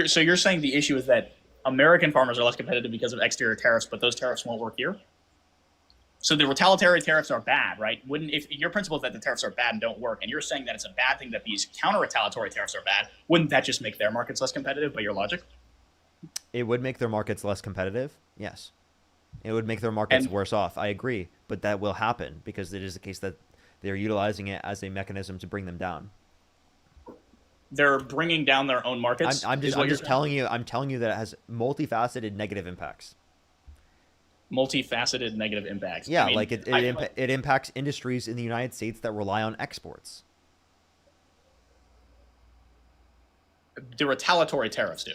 So you're saying the issue is that American farmers are less competitive because of exterior tariffs, but those tariffs won't work here? So the retaliatory tariffs are bad, right? If your principle is that the tariffs are bad and don't work, and you're saying that it's a bad thing that these counter-retaliatory tariffs are bad, wouldn't that just make their markets less competitive by your logic? It would make their markets less competitive, yes. It would make their markets worse off, I agree. But that will happen because it is the case that they're utilizing it as a mechanism to bring them down. They're bringing down their own markets? I'm just telling you that it has multifaceted negative impacts. Multifaceted negative impacts. Yeah, it impacts industries in the United States that rely on exports. The retaliatory tariffs do.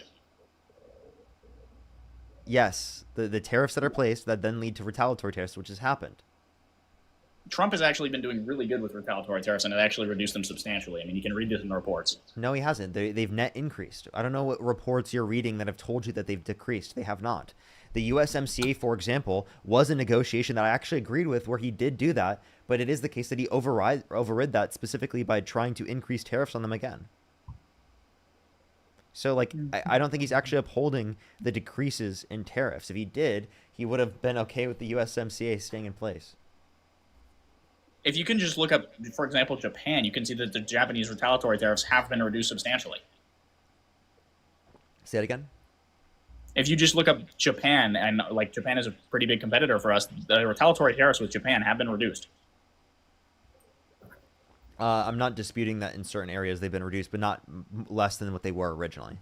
Yes, the tariffs that are placed that then lead to retaliatory tariffs, which has happened. Trump has actually been doing really good with retaliatory tariffs, and it actually reduced them substantially. I mean, you can read this in the reports. No, he hasn't. They've net increased. I don't know what reports you're reading that have told you that they've decreased. They have not. The USMCA, for example, was a negotiation that I actually agreed with where he did do that, but it is the case that he overrid that specifically by trying to increase tariffs on them again. So, I don't think he's actually upholding the decreases in tariffs. If he did, he would have been okay with the USMCA staying in place. If you can just look up, for example, Japan, you can see that the Japanese retaliatory tariffs have been reduced substantially. Say it again? If you just look up Japan, and Japan is a pretty big competitor for us, the retaliatory tariffs with Japan have been reduced. I'm not disputing that in certain areas they've been reduced, but not less than what they were originally.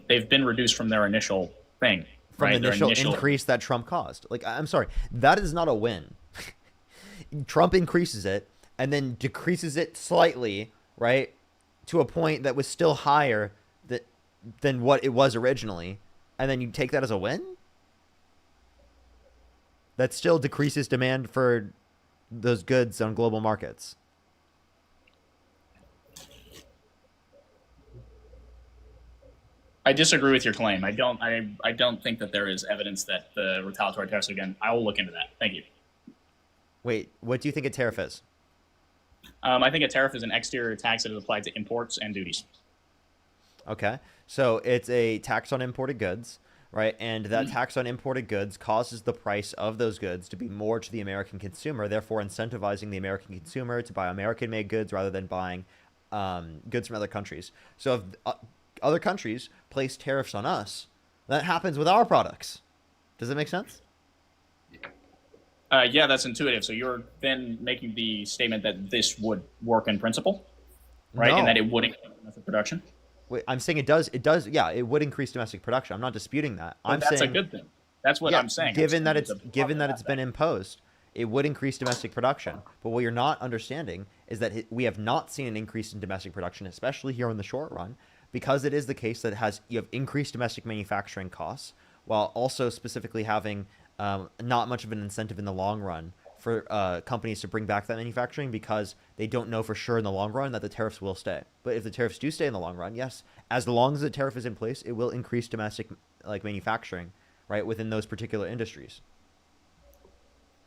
they've been reduced from their initial thing. From right? the initial increase that Trump caused. Like, I'm sorry, that is not a win. Trump increases it and then decreases it slightly, right, to a point that was still higher than what it was originally, and then you take that as a win? That still decreases demand for those goods on global markets. I disagree with your claim. I don't think that there is evidence that the retaliatory tariffs again. I will look into that. Thank you. Wait, what do you think a tariff is? I think a tariff is an exterior tax that is applied to imports and duties. Okay, so it's a tax on imported goods, right? And that tax on imported goods causes the price of those goods to be more to the American consumer, therefore incentivizing the American consumer to buy American-made goods rather than buying goods from other countries. So if other countries place tariffs on us, that happens with our products. Does that make sense? Yeah, that's intuitive. So you're then making the statement that this would work in principle, right? No. And that it would increase domestic production. Wait, I'm saying it does. It does. Yeah, it would increase domestic production. I'm not disputing that. But that's a good thing. That's what I'm saying. Given that it's been imposed, it would increase domestic production. But what you're not understanding is that we have not seen an increase in domestic production, especially here in the short run, because it is the case that you have increased domestic manufacturing costs, while also specifically having not much of an incentive in the long run for companies to bring back that manufacturing, because they don't know for sure in the long run that the tariffs will stay. But if the tariffs do stay in the long run, yes, as long as the tariff is in place, it will increase domestic manufacturing, right, within those particular industries.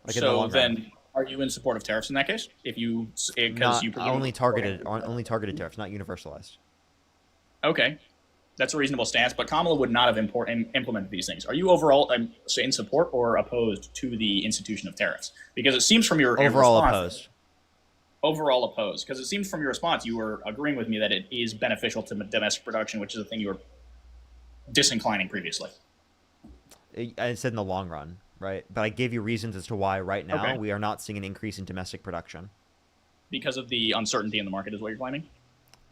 So then, are you in support of tariffs in that case? If you because you only targeted tariffs, not universalized. Okay, that's a reasonable stance, but Kamala would not have implemented these things. Are you overall in support or opposed to the institution of tariffs? Because it seems from your overall response, opposed. Overall opposed, because it seems from your response you were agreeing with me that it is beneficial to domestic production, which is a thing you were disinclining previously. I said in the long run, right? But I gave you reasons as to why right now we are not seeing an increase in domestic production. Because of the uncertainty in the market is what you're claiming?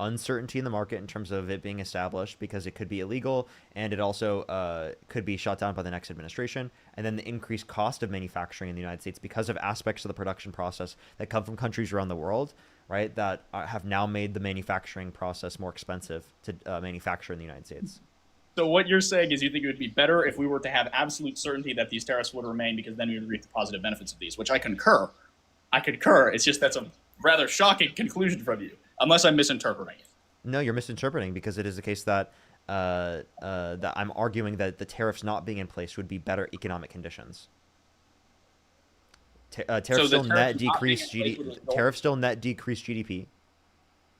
Uncertainty in the market in terms of it being established, because it could be illegal, and it also could be shut down by the next administration, and then the increased cost of manufacturing in the United States because of aspects of the production process that come from countries around the world, right, that have now made the manufacturing process more expensive to manufacture in the United States. So what you're saying is you think it would be better if we were to have absolute certainty that these tariffs would remain, because then we would reap the positive benefits of these, which I concur. It's just that's a rather shocking conclusion from you. Unless I'm misinterpreting it. No, you're misinterpreting, because it is the case that that I'm arguing that the tariffs not being in place would be better economic conditions. Tariffs still net decrease GDP. Tariffs still net decrease GDP.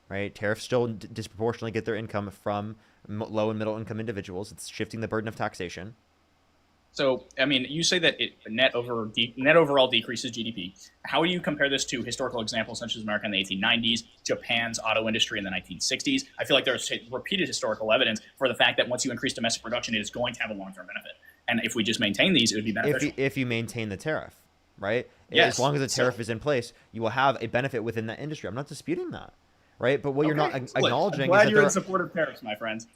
Right? Tariffs still disproportionately get their income from low and middle income individuals. It's shifting the burden of taxation. So, I mean, you say that net overall decreases GDP. How do you compare this to historical examples such as America in the 1890s, Japan's auto industry in the 1960s? I feel like there's repeated historical evidence for the fact that once you increase domestic production, it is going to have a long-term benefit. And if we just maintain these, it would be beneficial. If you maintain the tariff, right? Yes. As long as the tariff is in place, you will have a benefit within that industry. I'm not disputing that, right? But what you're not acknowledging I'm glad is that you're in support of tariffs, my friends.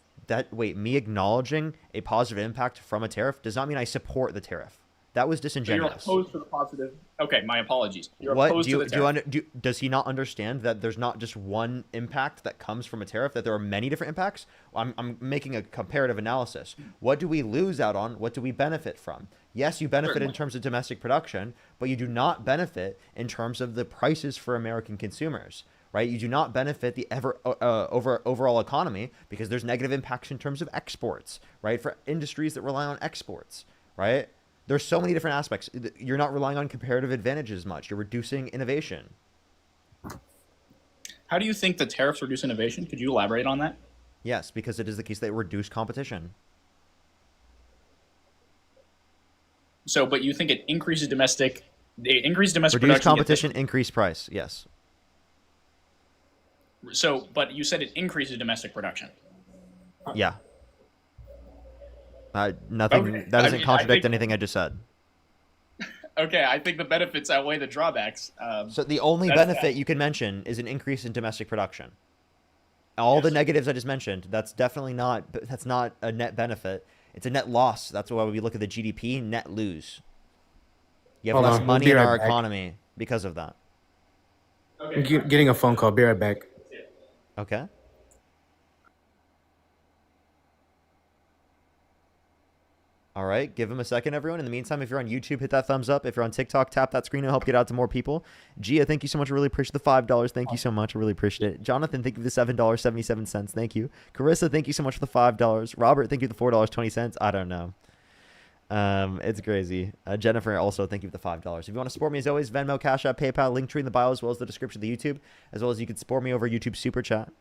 Me acknowledging a positive impact from a tariff does not mean I support the tariff. That was disingenuous. So you're opposed to the positive. Okay, my apologies. You're opposed to the tariff. Does he not understand that there's not just one impact that comes from a tariff, that there are many different impacts? I'm making a comparative analysis. What do we lose out on? What do we benefit from? Yes, you benefit in terms of domestic production, but you do not benefit in terms of the prices for American consumers. Right, you do not benefit the overall economy, because there's negative impacts in terms of exports, right, for industries that rely on exports, right? There's so many different aspects. You're not relying on comparative advantages much. You're reducing innovation. How do you think the tariffs reduce innovation? Could you elaborate on that? Yes, because it is the case they reduce competition. So, but you think it increases domestic Reduce production? Competition, increase price. Yes. So, but you said it increases domestic production. Yeah. Nothing. Okay. That doesn't contradict anything I just said. Okay, I think the benefits outweigh the drawbacks. So the only benefit you can mention is an increase in domestic production. all the negatives I just mentioned, that's definitely not, that's not a net benefit. It's a net loss. That's why we look at the GDP, net lose. You have Hold less on, money we'll in be right our back. economy because of that. I'm getting a phone call. Be right back. Okay. All right, give him a second, everyone. In the meantime, if you're on YouTube, hit that thumbs up. If you're on TikTok, tap that screen. It'll help get out to more people. Gia, thank you so much. I really appreciate the $5. Thank you so much. I really appreciate it. Jonathan, thank you for the $7.77. Thank you. Carissa, thank you so much for the $5. Robert, thank you for the $4.20. I don't know. It's crazy. Jennifer, also thank you for the $5. If you want to support me, as always, Venmo, Cash App, PayPal, link tree in the bio, as well as the description of the YouTube, as well as you can support me over YouTube Super Chat.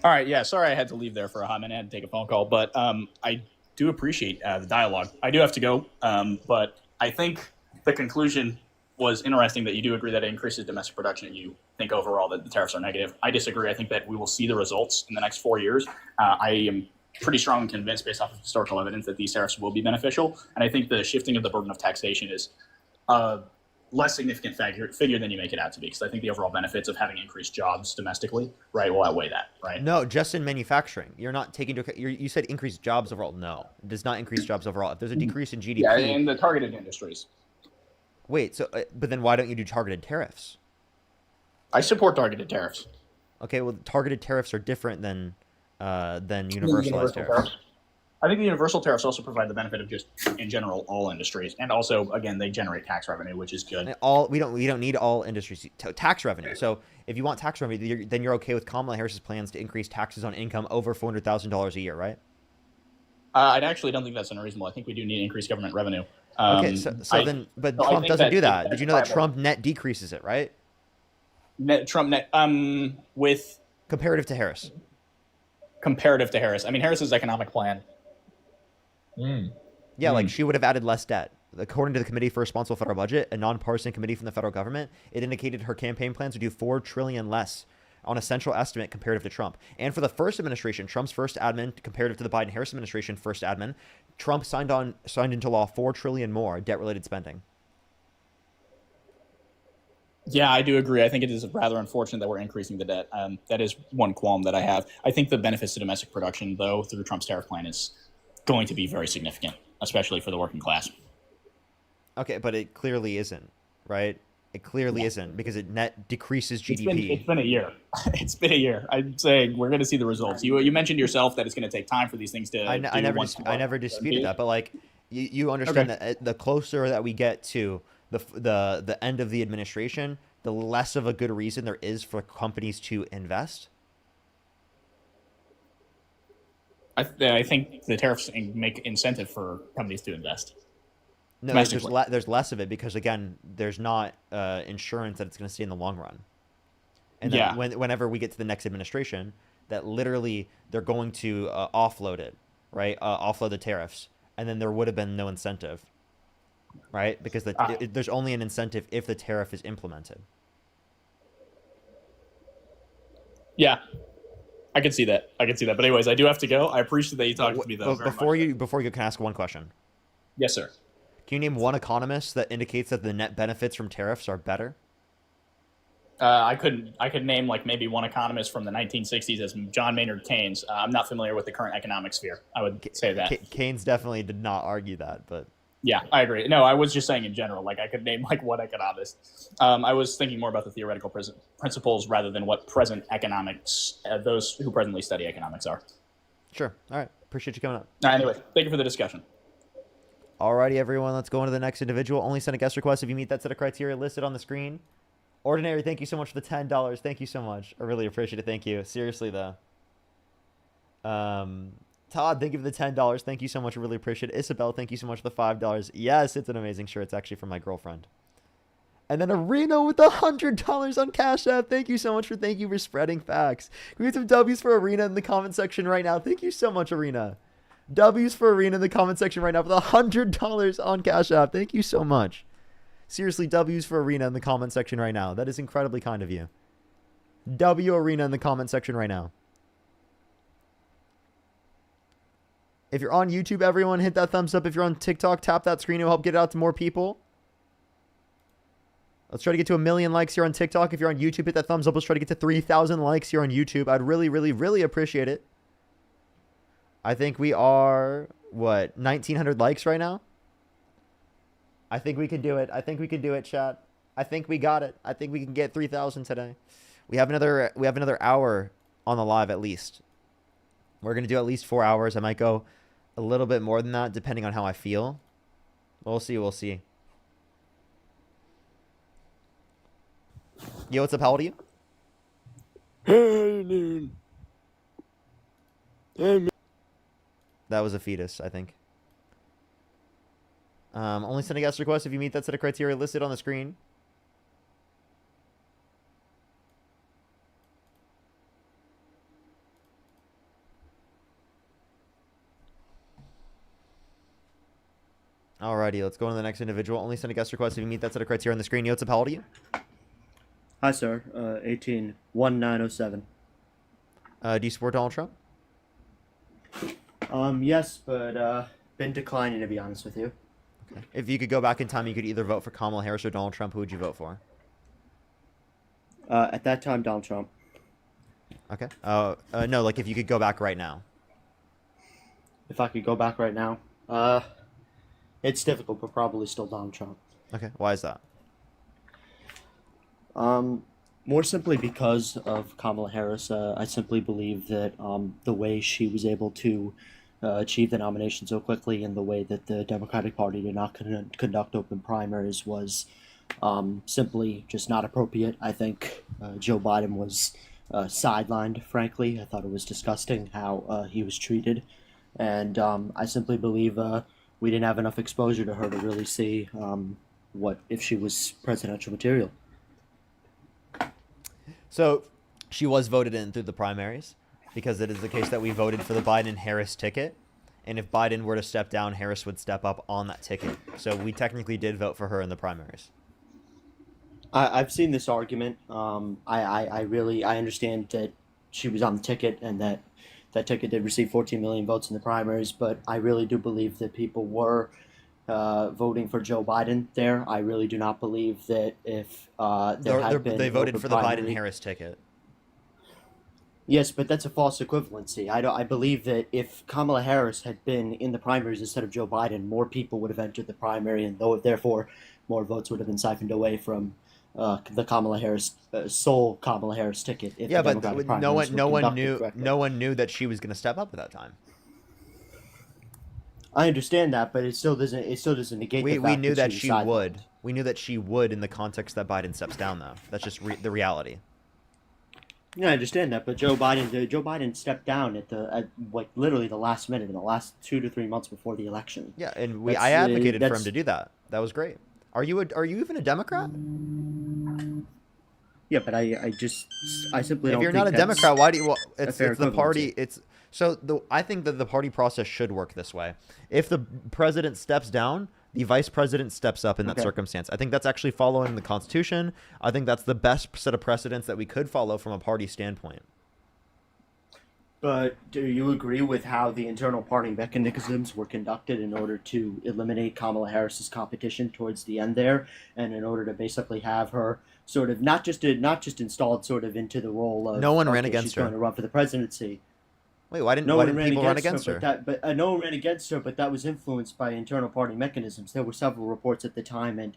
All right, yeah, sorry I had to leave there for a hot minute. I had to take a phone call, but I do appreciate the dialogue. I do have to go, but I think the conclusion was interesting that you do agree that it increases domestic production and you think overall that the tariffs are negative. I disagree. I think that we will see the results in the next 4 years. I am pretty strongly convinced based off of historical evidence that these tariffs will be beneficial, and I think the shifting of the burden of taxation is less significant figure than you make it out to be, because I think the overall benefits of having increased jobs domestically, right, will outweigh that, right? No, just in manufacturing. You're not taking into account, you said increased jobs overall. No, it does not increase jobs overall. If there's a decrease in GDP. Yeah, in the targeted industries. Wait, so, but then why don't you do targeted tariffs? I support targeted tariffs. Okay, well, targeted tariffs are different than universalized tariffs. I think the universal tariffs also provide the benefit of just, in general, all industries, and also, again, they generate tax revenue, which is good. We don't need all industries tax revenue. So if you want tax revenue, then you're okay with Kamala Harris's plans to increase taxes on income over $400,000 a year, right? I actually don't think that's unreasonable. I think we do need increased government revenue. Okay, but Trump doesn't do that. Did you know that Trump net decreases it, right? Trump net with comparative to Harris. Comparative to Harris, I mean Harris's economic plan. Yeah, like she would have added less debt. According to the Committee for Responsible Federal Budget, a nonpartisan committee from the federal government, it indicated her campaign plans would do $4 trillion less on a central estimate comparative to Trump. And for the first administration, Trump's first admin, comparative to the Biden-Harris administration first admin, Trump signed into law $4 trillion more debt-related spending. Yeah, I do agree. I think it is rather unfortunate that we're increasing the debt. That is one qualm that I have. I think the benefits to domestic production, though, through Trump's tariff plan is going to be very significant, especially for the working class. Okay, but it clearly isn't, right? It clearly isn't, because it net decreases GDP. It's been a year. It's been a year. I'm saying we're going to see the results. You mentioned yourself that it's going to take time for these things to. I never disputed that, but like you understand that the closer that we get to the end of the administration, the less of a good reason there is for companies to invest. I think the tariffs make incentive for companies to invest. No, there's less of it because, again, there's not insurance that it's going to stay in the long run. And then whenever we get to the next administration, that literally they're going to offload it, right? Offload the tariffs. And then there would have been no incentive, right? Because there's only an incentive if the tariff is implemented. Yeah. I can see that. But anyways, I do have to go. I appreciate that you talked to me, though. Before you can I ask one question? Yes, sir. Can you name one economist that indicates that the net benefits from tariffs are better? I could name like maybe one economist from the 1960s as John Maynard Keynes. I'm not familiar with the current economic sphere. I would say that. Keynes definitely did not argue that, but. Yeah, I agree. No, I was just saying in general, like I could name like one economist. I was thinking more about the theoretical principles rather than what present economics, those who presently study economics are. Sure. All right. Appreciate you coming up. Anyway, thank you for the discussion. Alrighty, everyone. Let's go on to the next individual. Only send a guest request if you meet that set of criteria listed on the screen. Ordinary, thank you so much for the $10. Thank you so much. I really appreciate it. Thank you. Seriously, though. Todd, thank you for the $10. Thank you so much. I really appreciate it. Isabel, thank you so much for the $5. Yes, it's an amazing shirt. It's actually from my girlfriend. And then Arena with the $100 on Cash App. Thank you so much for spreading facts. Can we get some W's for Arena in the comment section right now? Thank you so much, Arena. W's for Arena in the comment section right now for the $100 on Cash App. Thank you so much. Seriously, W's for Arena in the comment section right now. That is incredibly kind of you. W Arena in the comment section right now. If you're on YouTube, everyone, hit that thumbs up. If you're on TikTok, tap that screen. It'll help get it out to more people. Let's try to get to 1 million likes here on TikTok. If you're on YouTube, hit that thumbs up. Let's try to get to 3,000 likes here on YouTube. I'd really, really, really appreciate it. I think we are, what, 1,900 likes right now? I think we can do it. I think we can do it, chat. I think we got it. I think we can get 3,000 today. We have another hour on the live at least. We're going to do at least 4 hours. I might go a little bit more than that depending on how I feel. We'll see. We'll see. Yo, what's up? How old are you? Hey, dude. Hey, man. That was a fetus, I think. Only send a guest request if you meet that set of criteria listed on the screen. Alrighty, let's go on to the next individual. Only send a guest request if you meet that set of criteria on the screen. Yo, what's up? How old are you? Hi, sir. 18, 1907. Do you support Donald Trump? Yes, but been declining, to be honest with you. Okay. If you could go back in time, you could either vote for Kamala Harris or Donald Trump. Who would you vote for? At that time, Donald Trump. Okay. No, like if you could go back right now. If I could go back right now, it's difficult, but probably still Donald Trump. Okay. Why is that? More simply because of Kamala Harris. I simply believe that the way she was able to achieve the nomination so quickly and the way that the Democratic Party did not conduct open primaries was simply just not appropriate. I think Joe Biden was sidelined, frankly. I thought it was disgusting how he was treated. And I simply believe we didn't have enough exposure to her to really see what if she was presidential material. So she was voted in through the primaries because it is the case that we voted for the Biden-Harris ticket. And if Biden were to step down, Harris would step up on that ticket. So we technically did vote for her in the primaries. I've seen this argument. I understand that she was on the ticket and that ticket did receive 14 million votes in the primaries, but I really do believe that people were voting for Joe Biden there. I really do not believe that if they voted for the Biden-Harris ticket. Yes, but that's a false equivalency. I believe that if Kamala Harris had been in the primaries instead of Joe Biden, more people would have entered the primary, and therefore more votes would have been siphoned away from the Kamala Harris sole Kamala Harris ticket. Yeah, but no one knew that she was going to step up at that time. I understand that, but it still doesn't negate the fact we knew that she she would. We knew that she would in the context that Biden steps down, though. That's just the reality. Yeah, I understand that, but Joe Biden stepped down at literally the last minute in the last 2 to 3 months before the election. Yeah, and I advocated for him to do that. That was great. Are you even a Democrat? Yeah, but I simply don't. If you're think not a Democrat, why do you? Well, it's the party. I think that the party process should work this way. If the president steps down, the vice president steps up in that circumstance. I think that's actually following the Constitution. I think that's the best set of precedents that we could follow from a party standpoint. But do you agree with how the internal party mechanisms were conducted in order to eliminate Kamala Harris's competition towards the end there, and in order to basically have her sort of not just installed sort of into the role of no one ran against she's her. going to run for the presidency. Wait, why didn't people run against her? No one ran against her, but that was influenced by internal party mechanisms. There were several reports at the time and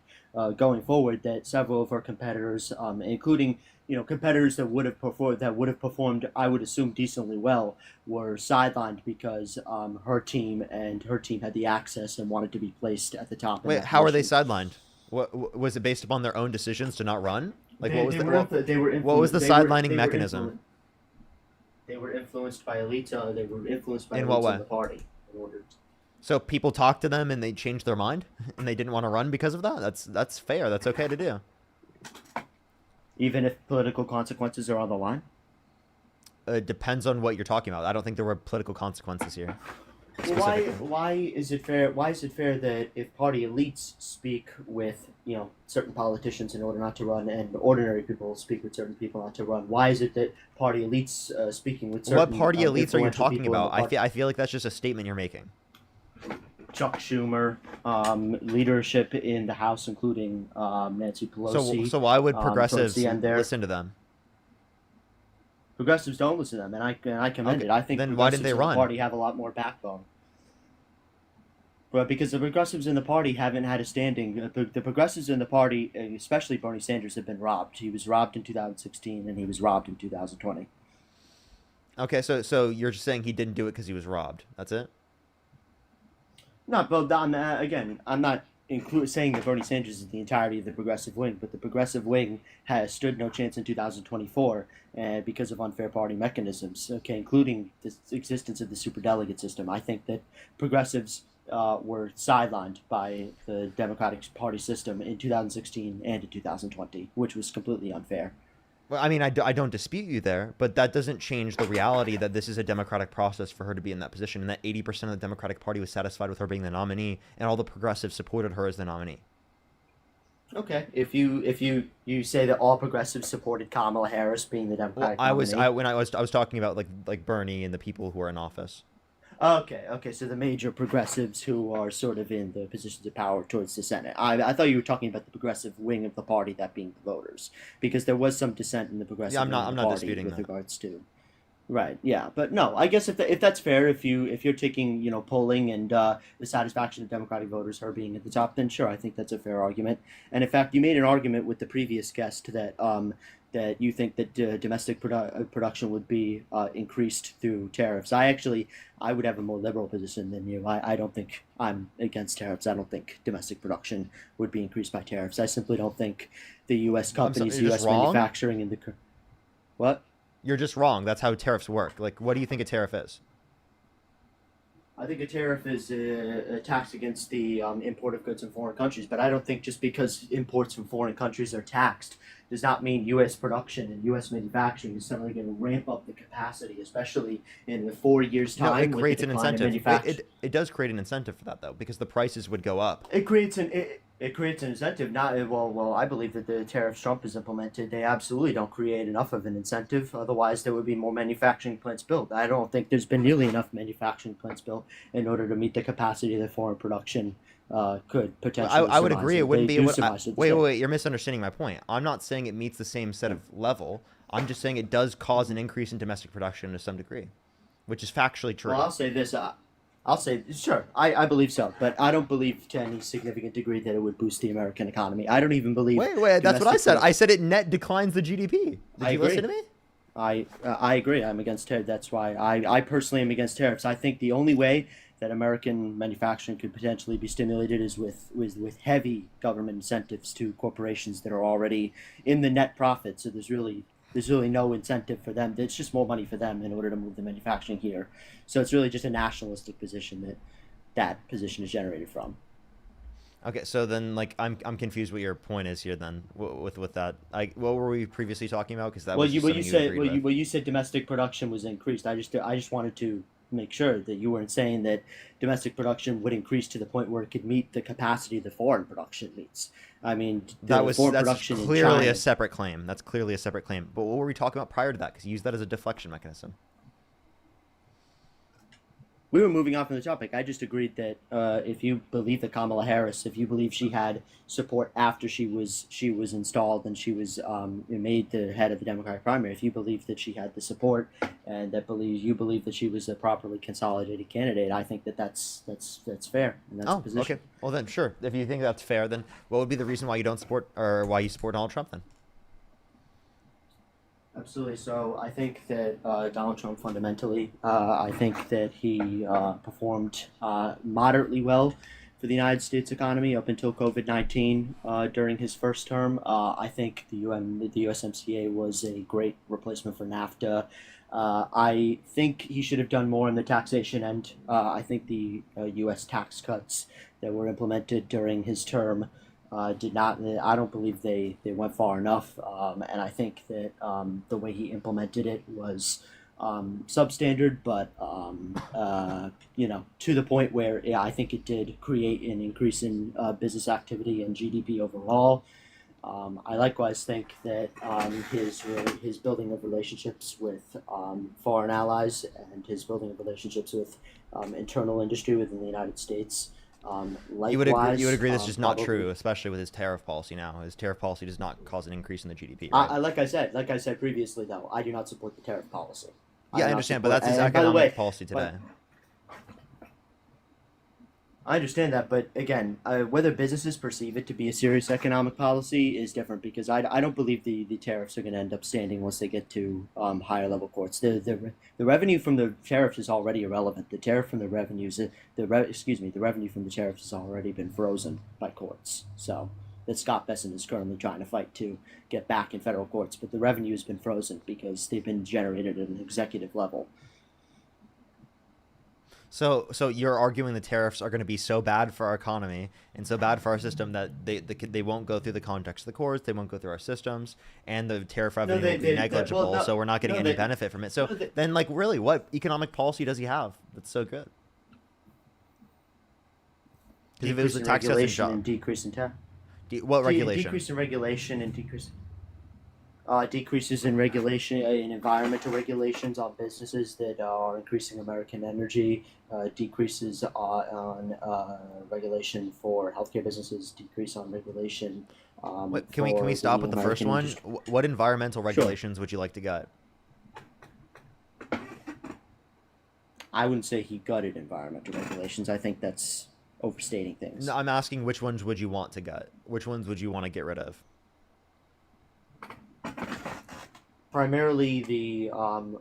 going forward that several of her competitors, including competitors that would have performed, I would assume, decently well, were sidelined because her team had the access and wanted to be placed at the top. Wait, how are they sidelined? What was it based upon their own decisions to not run? Like what was the sidelining mechanism? They were influenced by elites. They were influenced by in what elites way? in the party. In order So people talked to them and they changed their mind and they didn't want to run because of that? That's fair. That's okay to do. Even if political consequences are on the line? It depends on what you're talking about. I don't think there were political consequences here. Why is it fair? Why is it fair that if party elites speak with certain politicians in order not to run, and ordinary people speak with certain people not to run? Why is it that party elites speaking with certain what party elites are you talking people about? I feel like that's just a statement you're making. Chuck Schumer, leadership in the House, including Nancy Pelosi. So why would towards progressives the end there. listen to them? Progressives don't listen to them, and I commend it. I think then why did they in run? the party have a lot more backbone. But because the progressives in the party haven't had a standing, the progressives in the party, especially Bernie Sanders, have been robbed. He was robbed in 2016, and he was robbed in 2020. Okay, so you're just saying he didn't do it because he was robbed. That's it? No, but again, I'm not saying that Bernie Sanders is the entirety of the progressive wing, but the progressive wing has stood no chance in 2024 because of unfair party mechanisms, okay, including the existence of the superdelegate system. I think that progressives were sidelined by the Democratic Party system in 2016 and in 2020, which was completely unfair. Well, I mean, I don't dispute you there, but that doesn't change the reality that this is a democratic process for her to be in that position, and that 80% of the Democratic Party was satisfied with her being the nominee, and all the progressives supported her as the nominee. Okay, if you say that all progressives supported Kamala Harris being the Democratic nominee. I was talking about like Bernie and the people who are in office. Okay, so the major progressives who are sort of in the positions of power towards the Senate. I thought you were talking about the progressive wing of the party, that being the voters, because there was some dissent in the progressive wing of the party disputing with that. regards to. Right, yeah, but no, I guess if that's fair, if you're taking polling and the satisfaction of Democratic voters, her being at the top, then sure, I think that's a fair argument. And in fact, you made an argument with the previous guest that that you think that domestic production would be increased through tariffs. I would have a more liberal position than you. I don't think I'm against tariffs. I don't think domestic production would be increased by tariffs. I simply don't think the U.S. companies, U.S. manufacturing, and the what? You're just wrong. That's how tariffs work. Like, what do you think a tariff is? I think a tariff is a tax against the import of goods from foreign countries, but I don't think just because imports from foreign countries are taxed does not mean U.S. production and U.S. manufacturing is suddenly going to ramp up the capacity, especially in the 4 years' time. No, it creates an incentive. It does create an incentive for that, though, because the prices would go up. It creates an incentive. Well, I believe that the tariffs Trump has implemented, they absolutely don't create enough of an incentive. Otherwise, there would be more manufacturing plants built. I don't think there's been nearly enough manufacturing plants built in order to meet the capacity that foreign production could potentially. I would agree. It wouldn't be. Wait, you're misunderstanding my point. I'm not saying it meets the same set of level. I'm just saying it does cause an increase in domestic production to some degree, which is factually true. Well, I'll say this. I'll say, sure, I believe so, but I don't believe to any significant degree that it would boost the American economy. I don't even believe. Wait, that's what I said. I said it net declines the GDP. Did you listen to me? I agree. I'm against tariffs. That's why I personally am against tariffs. I think the only way that American manufacturing could potentially be stimulated is with heavy government incentives to corporations that are already in the net profit. So there's really no incentive for them. It's just more money for them in order to move the manufacturing here. So it's really just a nationalistic position that position is generated from. Okay, so then I'm confused what your point is here then with that. What were we previously talking about? Because that was you said domestic production was increased. I just wanted to make sure that you weren't saying that domestic production would increase to the point where it could meet the capacity the foreign production meets. I mean, that's clearly a separate claim. That's clearly a separate claim. But what were we talking about prior to that? Because you used that as a deflection mechanism. We were moving on from the topic. I just agreed that if you believe that Kamala Harris, if you believe she had support after she was installed and she was made the head of the Democratic primary, if you believe that she had the support and you believe that she was a properly consolidated candidate, I think that's fair. And that's the position. Okay. Well then, sure. If you think that's fair, then what would be the reason why you don't support or why you support Donald Trump then? Absolutely. So I think that Donald Trump fundamentally, I think that he performed moderately well for the United States economy up until COVID-19 during his first term. I think the USMCA was a great replacement for NAFTA. I think he should have done more in the taxation end. I think the U.S. tax cuts that were implemented during his term did not. I don't believe they went far enough, and I think that the way he implemented it was substandard, but to the point where I think it did create an increase in business activity and GDP overall. I likewise think that his building of relationships with foreign allies and his building of relationships with internal industry within the United States Likewise, you would agree that's just not probably, true, especially with his tariff policy now. His tariff policy does not cause an increase in the GDP, right? like I said previously, though, I do not support the tariff policy. Yeah, I understand, but that's his economic policy today. I understand that, but again, whether businesses perceive it to be a serious economic policy is different, because I don't believe the tariffs are going to end up standing once they get to higher level courts. The revenue from the tariffs is already irrelevant. The tariff from the revenues, the revenue from the tariffs has already been frozen by courts. So that Scott Besson is currently trying to fight to get back in federal courts, but the revenue has been frozen because they've been generated at an executive level. So you're arguing the tariffs are going to be so bad for our economy and so bad for our system that they won't go through the context of the courts, they won't go through our systems, and the tariff revenue will be negligible. So we're not getting any benefit from it. So then, like, really, what economic policy does he have that's so good? Because if it was a tax regulation and decrease in tax. What regulation? Decrease in regulation and decreases in regulation in environmental regulations on businesses that are increasing American energy, decreases on regulation for healthcare businesses, decrease on regulation. Can we stop with the first one? What environmental regulations would you like to gut? I wouldn't say he gutted environmental regulations. I think that's overstating things. No, I'm asking which ones would you want to gut? Which ones would you want to get rid of? Primarily the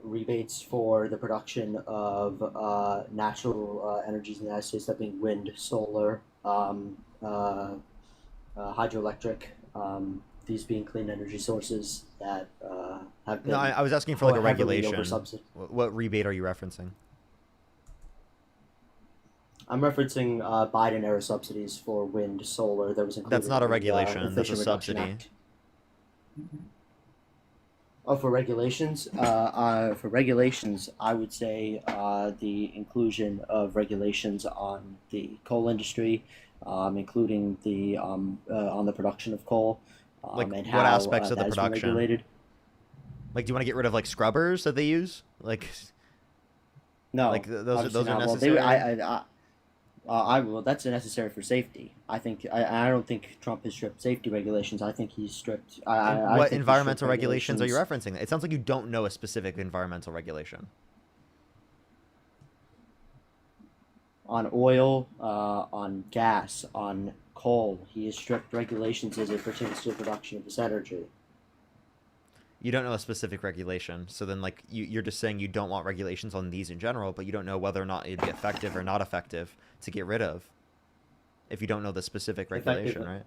rebates for the production of natural energies in the United States, that being wind, solar, hydroelectric, these being clean energy sources that have been... No, I was asking for like a regulation. What rebate are you referencing? I'm referencing Biden-era subsidies for wind, solar. That was included. That's not a in the, regulation. That's a Inflation Reduction subsidy. Act. Oh, for regulations, I would say the inclusion of regulations on the coal industry, including the on the production of coal, Like and what how aspects of the that has been production? regulated. Like, do you want to get rid of like scrubbers that they use? Like, No, like those obviously are not. necessary. Well, that's necessary for safety. I don't think Trump has stripped safety regulations. I think he's stripped. What environmental regulations are you referencing? It sounds like you don't know a specific environmental regulation. On oil, on gas, on coal, he has stripped regulations as it pertains to the production of this energy. You don't know a specific regulation, so then like you're just saying you don't want regulations on these in general, but you don't know whether or not it'd be effective or not effective to get rid of if you don't know the specific regulation, right?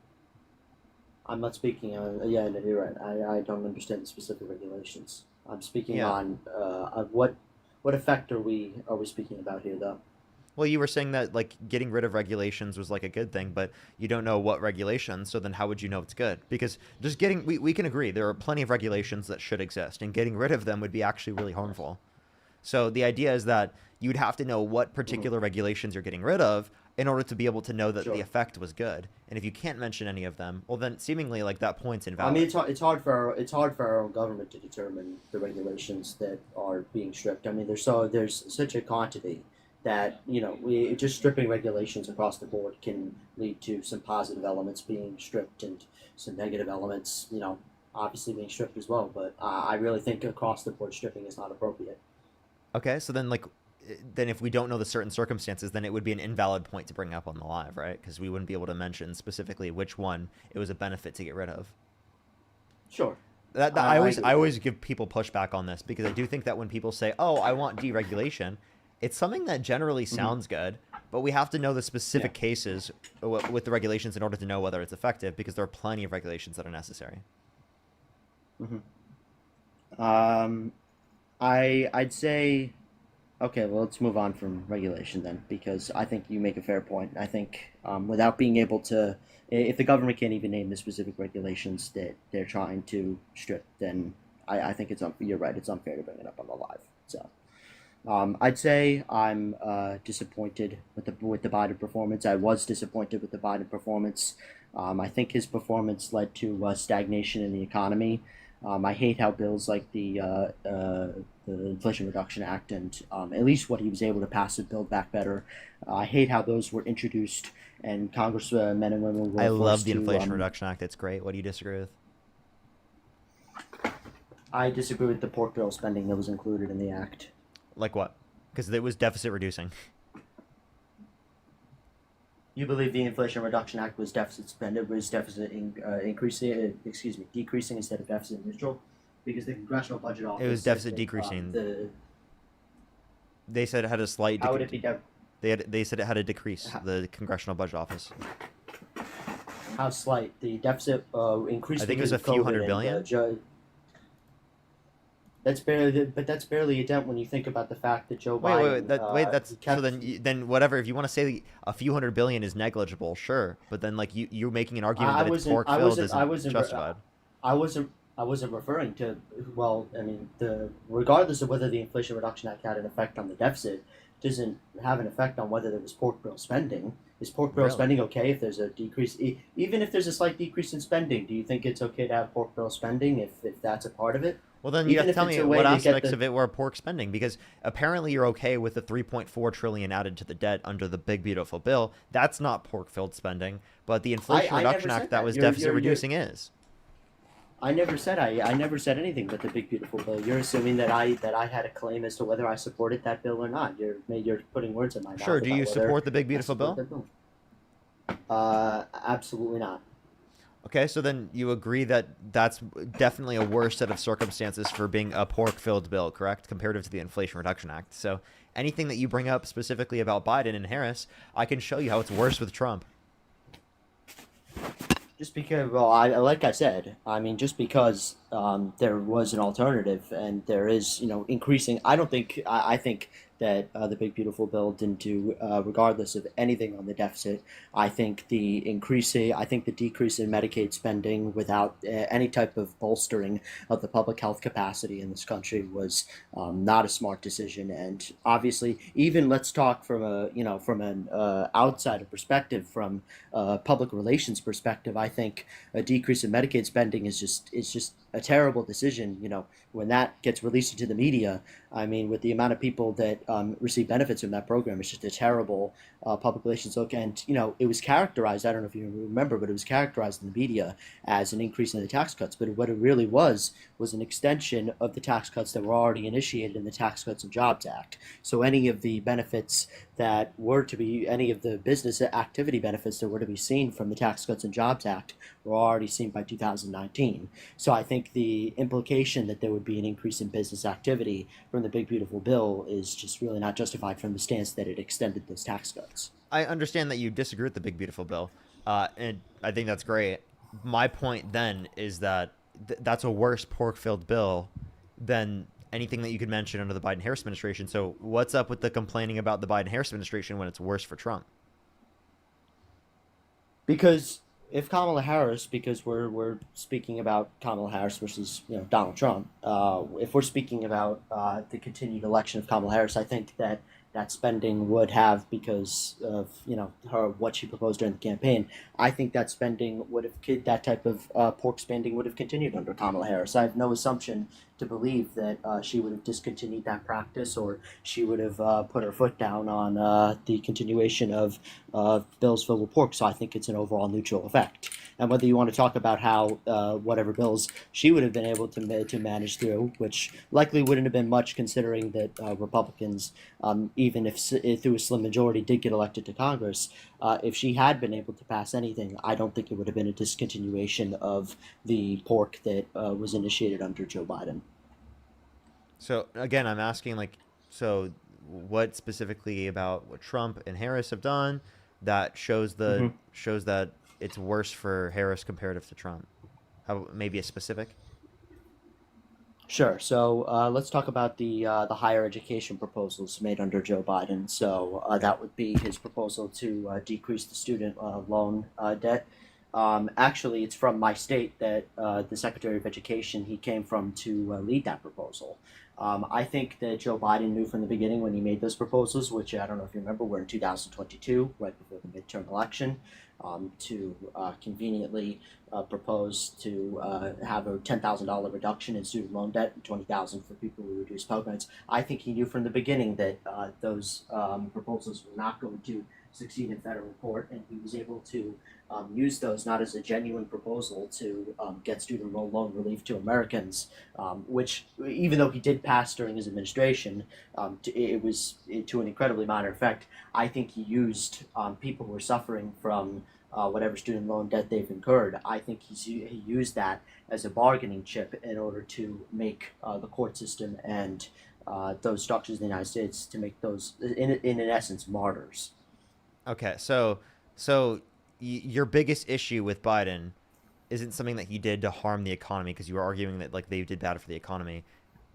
I'm not speaking on... Yeah, no, you're right. I don't understand the specific regulations. I'm speaking on what effect are we speaking about here, though? Well, you were saying that like getting rid of regulations was like a good thing, but you don't know what regulations, so then how would you know it's good? Because just we can agree there are plenty of regulations that should exist, and getting rid of them would be actually really harmful. So the idea is that you'd have to know what particular regulations you're getting rid of in order to be able to know that the effect was good. And if you can't mention any of them, well then seemingly like that point's invalid. I mean, it's hard for our own government to determine the regulations that are being stripped. I mean, there's such a quantity that, you know, just stripping regulations across the board can lead to some positive elements being stripped and some negative elements, you know, obviously being stripped as well. But I really think across the board stripping is not appropriate. Okay, so then if we don't know the certain circumstances, then it would be an invalid point to bring up on the live, right? Because we wouldn't be able to mention specifically which one it was a benefit to get rid of. Sure. I always give people pushback on this, because I do think that when people say, "Oh, I want deregulation," it's something that generally sounds good, but we have to know the specific cases with the regulations in order to know whether it's effective, because there are plenty of regulations that are necessary. I'd say, okay, well, let's move on from regulation then, because I think you make a fair point. I think without being able to, if the government can't even name the specific regulations that they're trying to strip, then I think you're right, it's unfair to bring it up on the live. So I'd say I'm disappointed with the Biden performance. I was disappointed with the Biden performance. I think his performance led to stagnation in the economy. I hate how bills like the Inflation Reduction Act and at least what he was able to pass and Build Back Better, I hate how those were introduced and congressmen and women were I love forced the to, Inflation Reduction Act. It's great. What do you disagree with? I disagree with the pork barrel spending that was included in the act. Like what? Because it was deficit reducing. You believe the Inflation Reduction Act was decreasing instead of deficit neutral? Because the Congressional Budget Office... It was deficit decreasing. They said it had a slight... How would it be... They said it had a decrease, the Congressional Budget Office. How slight? The deficit increased... I think it was a few hundred billion. That's barely a dent when you think about the fact that Joe Biden... That's so then whatever. If you want to say a few hundred billion is negligible, sure. But then like you're making an argument that it's pork filled isn't justified. I wasn't referring to, well, I mean, regardless of whether the Inflation Reduction Act had an effect on the deficit, doesn't have an effect on whether there was pork barrel spending. Is pork barrel spending okay if there's a decrease? Even if there's a slight decrease in spending, do you think it's okay to have pork barrel spending if that's a part of it? Well, then you have to tell me what aspects of it were pork spending, because apparently you're okay with the $3.4 trillion added to the debt under the big beautiful bill. That's not pork-filled spending, but the Inflation Reduction Act that was deficit reducing is. I never said anything but the big beautiful bill. You're assuming that I had a claim as to whether I supported that bill or not. You're putting words in my mouth. Sure. Do you support the big beautiful bill? Absolutely not. Okay, so then you agree that that's definitely a worse set of circumstances for being a pork-filled bill, correct, comparative to the Inflation Reduction Act. So anything that you bring up specifically about Biden and Harris, I can show you how it's worse with Trump. Just because, well, like I said, I mean, just because there was an alternative and there is, increasing, I think that the big beautiful bill didn't do, regardless of anything on the deficit. I think the decrease in Medicaid spending without any type of bolstering of the public health capacity in this country was not a smart decision. And obviously, even let's talk from an outsider perspective, from a public relations perspective, I think a decrease in Medicaid spending is just a terrible decision. When that gets released into the media, I mean, with the amount of people that receive benefits from that program, it's just a terrible public relations look. And, it was characterized, I don't know if you remember, but it was characterized in the media as an increase in the tax cuts. But what it really was an extension of the tax cuts that were already initiated in the Tax Cuts and Jobs Act. So any of the benefits that were to be, any of the business activity benefits that were to be seen from the Tax Cuts and Jobs Act were already seen by 2019. So I think the implication that there would be an increase in business activity from the big beautiful bill is just really not justified from the stance that it extended those tax cuts. I understand that you disagree with the big beautiful bill, and I think that's great. My point then is that that's a worse pork-filled bill than anything that you could mention under the Biden-Harris administration. So what's up with the complaining about the Biden-Harris administration when it's worse for Trump? Because if Kamala Harris, because we're speaking about Kamala Harris versus Donald Trump, if we're speaking about the continued election of Kamala Harris, I think that spending would have, because of what she proposed during the campaign, I think that spending that type of pork spending would have continued under Kamala Harris. I have no assumption to believe that she would have discontinued that practice, or she would have put her foot down on the continuation of bills filled with pork. So I think it's an overall neutral effect. And whether you want to talk about how whatever bills she would have been able to manage through, which likely wouldn't have been much, considering that Republicans, even if through a slim majority, did get elected to Congress, if she had been able to pass anything, I don't think it would have been a discontinuation of the pork that was initiated under Joe Biden. So again, I'm asking, so what specifically about what Trump and Harris have done that shows that it's worse for Harris comparative to Trump? How, maybe a specific? Sure. So let's talk about the higher education proposals made under Joe Biden. So that would be his proposal to decrease the student loan debt. Actually, it's from my state that the Secretary of Education, he came from to lead that proposal. I think that Joe Biden knew from the beginning when he made those proposals, which I don't know if you remember, were in 2022, right before the midterm election, to conveniently propose to have a $10,000 reduction in student loan debt and $20,000 for people who reduce Pell Grants. I think he knew from the beginning that those proposals were not going to succeed in federal court, and he was able to use those not as a genuine proposal to get student loan relief to Americans, which, even though he did pass during his administration, it was to an incredibly minor effect. I think he used people who are suffering from whatever student loan debt they've incurred. I think he used that as a bargaining chip in order to make the court system and those structures in the United States, to make those, in essence, martyrs. Okay, so your biggest issue with Biden isn't something that he did to harm the economy, because you were arguing that like they did bad for the economy.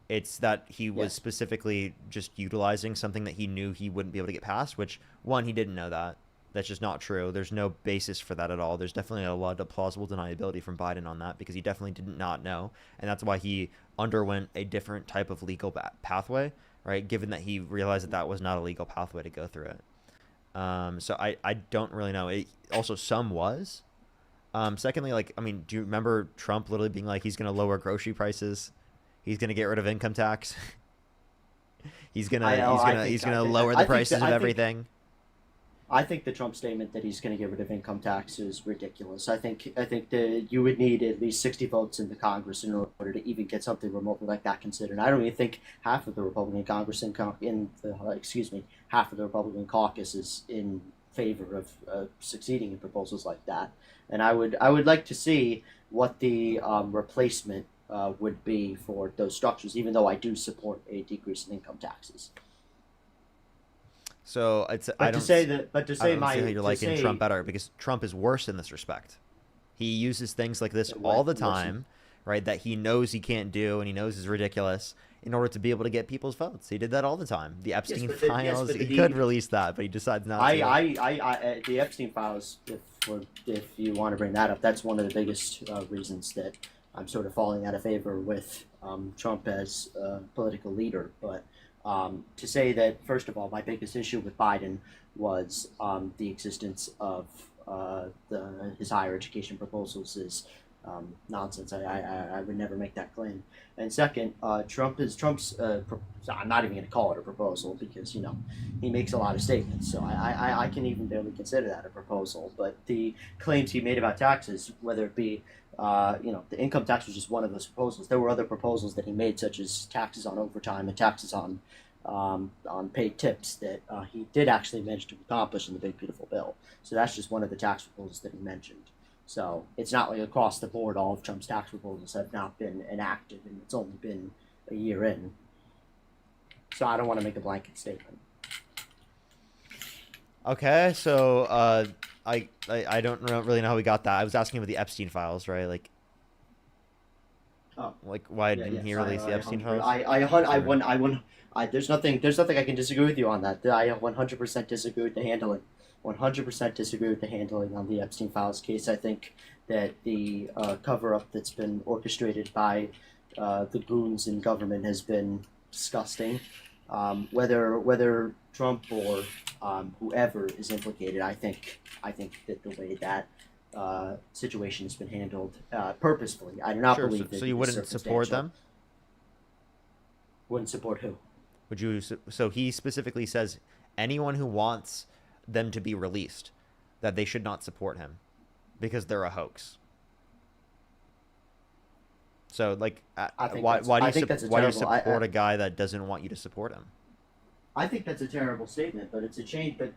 It's that he was specifically just utilizing something that he knew he wouldn't be able to get past, which, one, he didn't know that. That's just not true. There's no basis for that at all. There's definitely a lot of plausible deniability from Biden on that, because he definitely did not know. And that's why he underwent a different type of legal pathway, right? Given that he realized that that was not a legal pathway to go through it. So I don't really know. It, also, some was. Secondly, like, I mean, do you remember Trump literally being like, he's going to lower grocery prices? He's going to get rid of income tax. he's going to lower the prices of everything. I think the Trump statement that he's going to get rid of income tax is ridiculous. I think that you would need at least 60 votes in the Congress in order to even get something remotely like that considered. I don't even think half of the Republican Congress half of the Republican caucus is in favor of succeeding in proposals like that. And I would like to see what the replacement would be for those structures, even though I do support a decrease in income taxes. So it's I don't see how you're liking Trump better, because Trump is worse in this respect. He uses things like this all the time, right? That he knows he can't do and he knows is ridiculous in order to be able to get people's votes. He did that all the time. The Epstein files, he could release that, but he decides not to. The Epstein files, if you want to bring that up, that's one of the biggest reasons that I'm sort of falling out of favor with Trump as a political leader. But to say that, first of all, my biggest issue with Biden was the existence of his higher education proposals is nonsense. I would never make that claim. And second, Trump's I'm not even going to call it a proposal, because he makes a lot of statements, so I can even barely consider that a proposal. But the claims he made about taxes, whether it be the income tax was just one of those proposals. There were other proposals that he made, such as taxes on overtime and taxes on paid tips, that he did actually manage to accomplish in the Big Beautiful Bill. So that's just one of the tax proposals that he mentioned. So it's not like across the board all of Trump's tax proposals have not been enacted, and it's only been a year in. So I don't want to make a blanket statement. Okay, so I don't really know how we got that. I was asking about the Epstein files, right? Like, why didn't he release the Epstein files? There's nothing I can disagree with you on that. I 100% disagree with the handling. 100% disagree with the handling on the Epstein files case. I think that the cover-up that's been orchestrated by the goons in government has been disgusting. Whether Trump or whoever is implicated, I think that the way that situation has been handled purposefully, I do not believe that. So you wouldn't support them? Wouldn't support who? Would you? So he specifically says anyone who wants them to be released, that they should not support him because they're a hoax. So, like, why do you support a guy that doesn't want you to support him? I think that's a terrible statement, but it's a change. But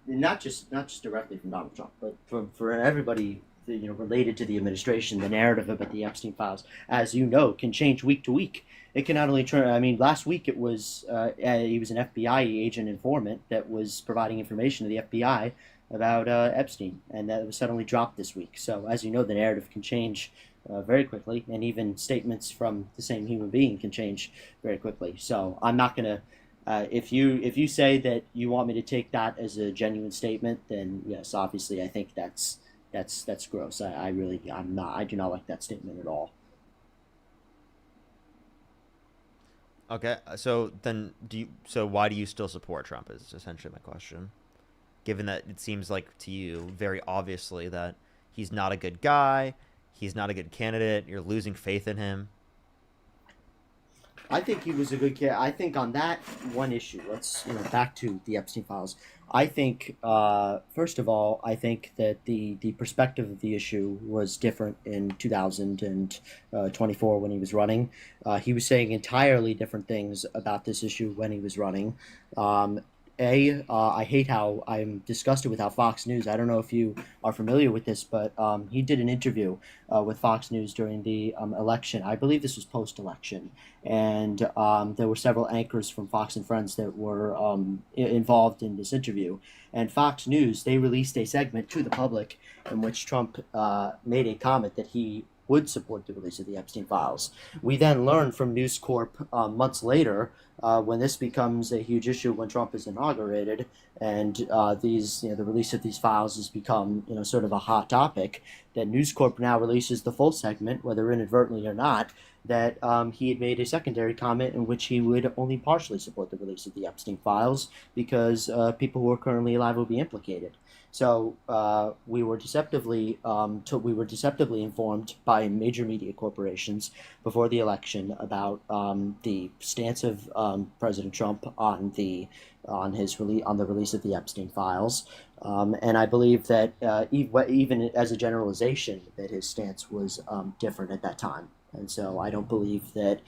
not just directly from Donald Trump, but for everybody related to the administration. The narrative about the Epstein files, as you know, can change week to week. It can not only turn. I mean, last week it was he was an FBI agent informant that was providing information to the FBI about Epstein, and that was suddenly dropped this week. So, as you know, the narrative can change very quickly, and even statements from the same human being can change very quickly. So, I'm not gonna. If you say that you want me to take that as a genuine statement, then yes, obviously, I think that's gross. I do not like that statement at all. Okay, so then why do you still support Trump is essentially my question. Given that it seems like to you very obviously that he's not a good guy, he's not a good candidate, you're losing faith in him. I think he was a good kid. I think on that one issue, let's back to the Epstein files. I think first of all, I think that the perspective of the issue was different in 2024 when he was running. He was saying entirely different things about this issue when he was running. I hate how I'm disgusted with how Fox News. I don't know if you are familiar with this, but he did an interview with Fox News during the election. I believe this was post-election, and there were several anchors from Fox and Friends that were involved in this interview. And Fox News, they released a segment to the public in which Trump made a comment that he would support the release of the Epstein files. We then learned from News Corp months later, when this becomes a huge issue when Trump is inaugurated, and the release of these files has become sort of a hot topic, that News Corp now releases the full segment, whether inadvertently or not, that he had made a secondary comment in which he would only partially support the release of the Epstein files because people who are currently alive will be implicated. So we were deceptively informed by major media corporations before the election about the stance of President Trump on the release of the Epstein files, and I believe that even as a generalization, that his stance was different at that time. And so I don't believe that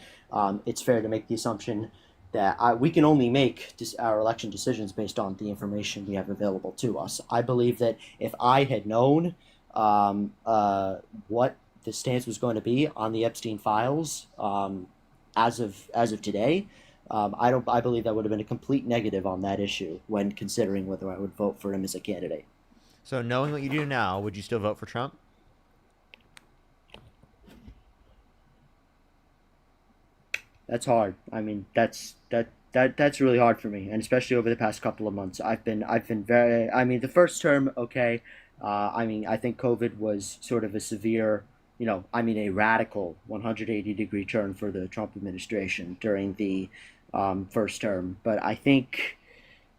it's fair to make the assumption that we can only make our election decisions based on the information we have available to us. I believe that if I had known what the stance was going to be on the Epstein files as of today, I believe that would have been a complete negative on that issue when considering whether I would vote for him as a candidate. So knowing what you do now, would you still vote for Trump? That's hard. I mean, that's really hard for me, and especially over the past couple of months, I've been very. I mean, the first term, okay. I think COVID was sort of a severe, a radical 180-degree turn for the Trump administration during the first term. But I think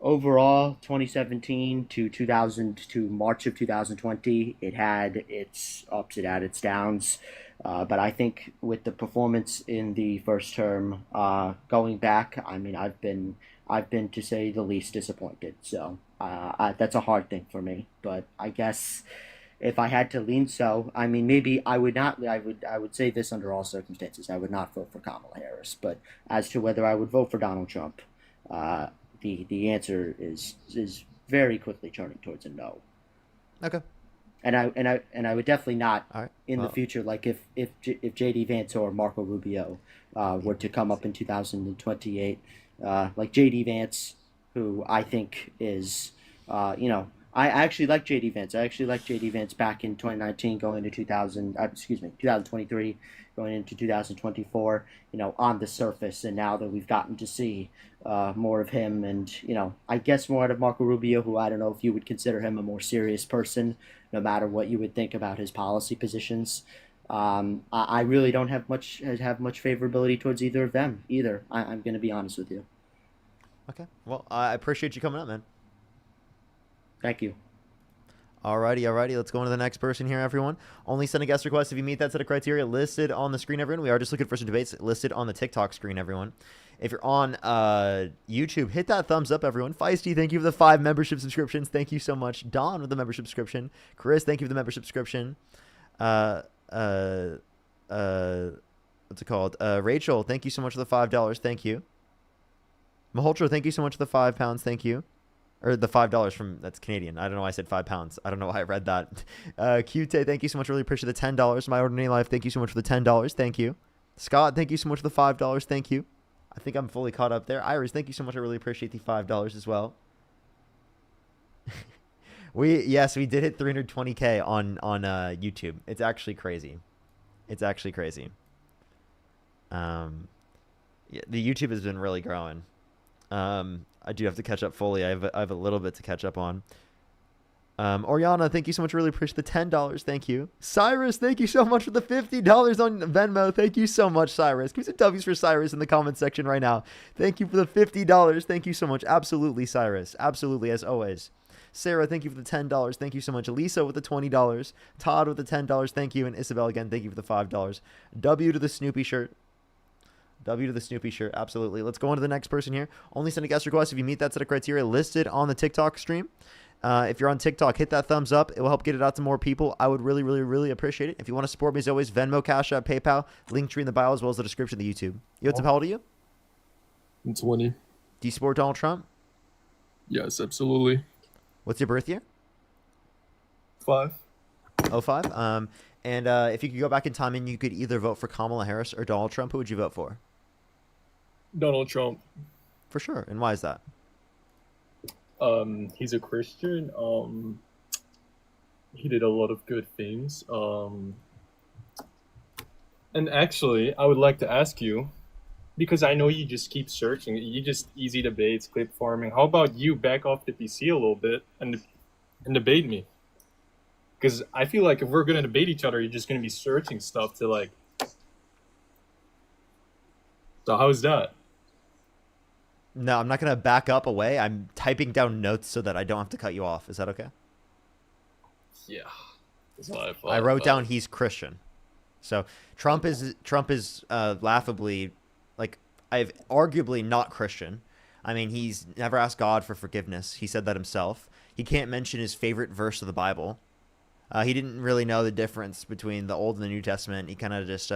overall, 2017 to March of 2020, it had its ups, it had its downs. But I think with the performance in the first term, going back, I mean, I've been to say the least disappointed. So that's a hard thing for me. But I guess if I had to lean, I mean, maybe I would not. I would say this under all circumstances. I would not vote for Kamala Harris. But as to whether I would vote for Donald Trump, the answer is very quickly turning towards a no. Okay. And I would definitely not the future, like if J.D. Vance or Marco Rubio were to come up in 2028, like J.D. Vance, who I think is, I actually like J.D. Vance. I actually liked J.D. Vance back in 2019 going into 2023, going into 2024, on the surface. And now that we've gotten to see more of him and, I guess more out of Marco Rubio, who I don't know if you would consider him a more serious person, no matter what you would think about his policy positions. I really don't have much favorability towards either of them either. I'm going to be honest with you. Okay. Well, I appreciate you coming up, man. Thank you. Alrighty. Let's go on to the next person here, everyone. Only send a guest request if you meet that set of criteria listed on the screen, everyone. We are just looking for some debates listed on the TikTok screen, everyone. If you're on YouTube, hit that thumbs up, everyone. Feisty, thank you for the 5 membership subscriptions. Thank you so much. Don with the membership subscription. Chris, thank you for the membership subscription. What's it called? Rachel, thank you so much for the $5. Thank you. Maholtra, thank you so much for the £5. Thank you. Or the $5 from, that's Canadian. I don't know why I said £5. I don't know why I read that. Qte, thank you so much. Really appreciate the $10. My Ordinary Life, thank you so much for the $10. Thank you. Scott, thank you so much for the $5. Thank you. I think I'm fully caught up there. Iris, thank you so much. I really appreciate the $5 as well. We did hit 320K on YouTube. It's actually crazy. Yeah, the YouTube has been really growing. I do have to catch up fully. I have a little bit to catch up on. Oriana, thank you so much. Really appreciate the $10. Thank you. Cyrus, thank you so much for the $50 on Venmo. Thank you so much, Cyrus. Give me some W's for Cyrus in the comment section right now. Thank you for the $50. Thank you so much. Absolutely, Cyrus. Absolutely, as always. Sarah, thank you for the $10. Thank you so much. Lisa with the $20. Todd with the $10. Thank you. And Isabel again, thank you for the $5. W to the Snoopy shirt. W to the Snoopy shirt. Absolutely. Let's go on to the next person here. Only send a guest request if you meet that set of criteria listed on the TikTok stream. If you're on TikTok, hit that thumbs up. It will help get it out to more people. I would really, really, really appreciate it. If you want to support me, as always, Venmo, Cash App, PayPal, link tree in the bio, as well as the description of the YouTube. Yotsup, how old are you? I'm 20. Do you support Donald Trump? Yes, absolutely. What's your birth year? 5. 05. And if you could go back in time and you could either vote for Kamala Harris or Donald Trump, who would you vote for? Donald Trump. For sure. And why is that? He's a Christian. He did a lot of good things. And actually, I would like to ask you, because I know you just keep searching, you just easy debates, clip farming. How about you back off the PC a little bit and debate me? Because I feel like if we're going to debate each other, you're just going to be searching stuff to like. So how's that? No, I'm not going to back up away. I'm typing down notes so that I don't have to cut you off. Is that okay? Yeah. That's what I wrote down he's Christian. So Trump is laughably, like, I've arguably not Christian. I mean, he's never asked God for forgiveness. He said that himself. He can't mention his favorite verse of the Bible. He didn't really know the difference between the Old and the New Testament. He kind of just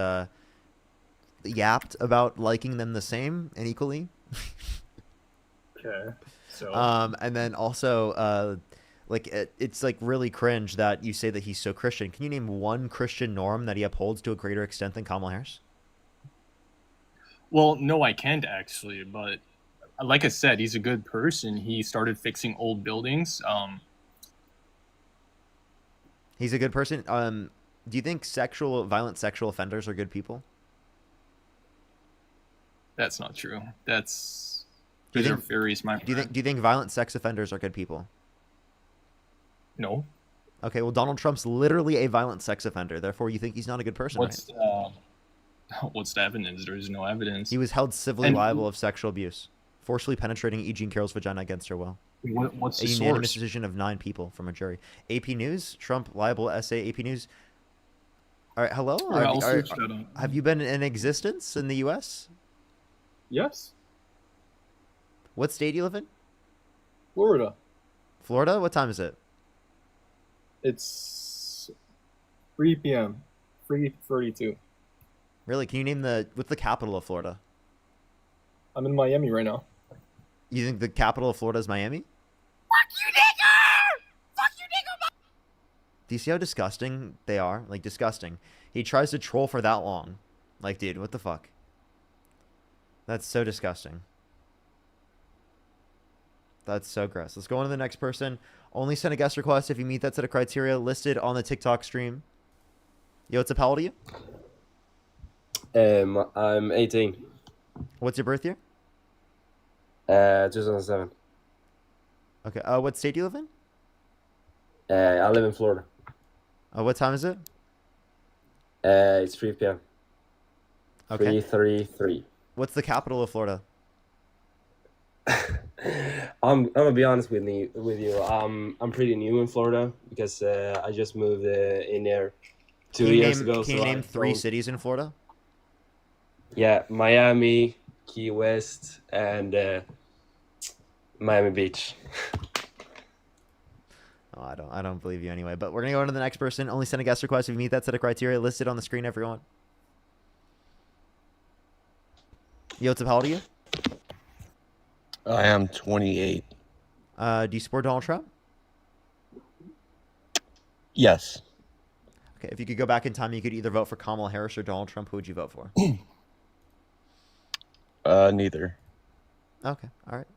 yapped about liking them the same and equally. Okay. So. And then also, it's like really cringe that you say that he's so Christian. Can you name one Christian norm that he upholds to a greater extent than Kamala Harris? Well, no, I can't actually. But like I said, he's a good person. He started fixing old buildings. He's a good person. Do you think violent sexual offenders are good people? That's not true. Those are theories, my friend. Do you think violent sex offenders are good people? No. Okay, well, Donald Trump's literally a violent sex offender. Therefore, you think he's not a good person, What's the evidence? There is no evidence. He was held civilly liable of sexual abuse, forcibly penetrating E. Jean Carroll's vagina against her will. What's the a unanimous source? decision of 9 people from a jury. AP News, Trump liable essay. AP News. All right, hello. Have you been in existence in the U.S.? Yes. What state do you live in? Florida. Florida? What time is it? It's 3 p.m. 3:32. Really? Can you name what's the capital of Florida? I'm in Miami right now. You think the capital of Florida is Miami? Fuck you, nigger! Fuck you, nigger! Do you see how disgusting they are? Like, disgusting. He tries to troll for that long. Like, dude, what the fuck? That's so disgusting. That's so gross. Let's go on to the next person. Only send a guest request if you meet that set of criteria listed on the TikTok stream. Yo, what's up? How old are you? I'm 18. What's your birth year? 2007. Okay. What state do you live in? I live in Florida. What time is it? It's 3 p.m. Okay. 3:33. What's the capital of Florida? I'm gonna be honest with you. I'm pretty new in Florida because I just moved in there 2 years ago. Can you name 3 cities in Florida? Yeah, Miami, Key West, and Miami Beach. Oh, I don't believe you anyway. But we're gonna go on to the next person. Only send a guest request if you meet that set of criteria listed on the screen, everyone. Yo, what's up? How old are you? I am 28. Do you support Donald Trump? Yes. Okay, if you could go back in time, you could either vote for Kamala Harris or Donald Trump. Who would you vote for? Neither. Okay, all right.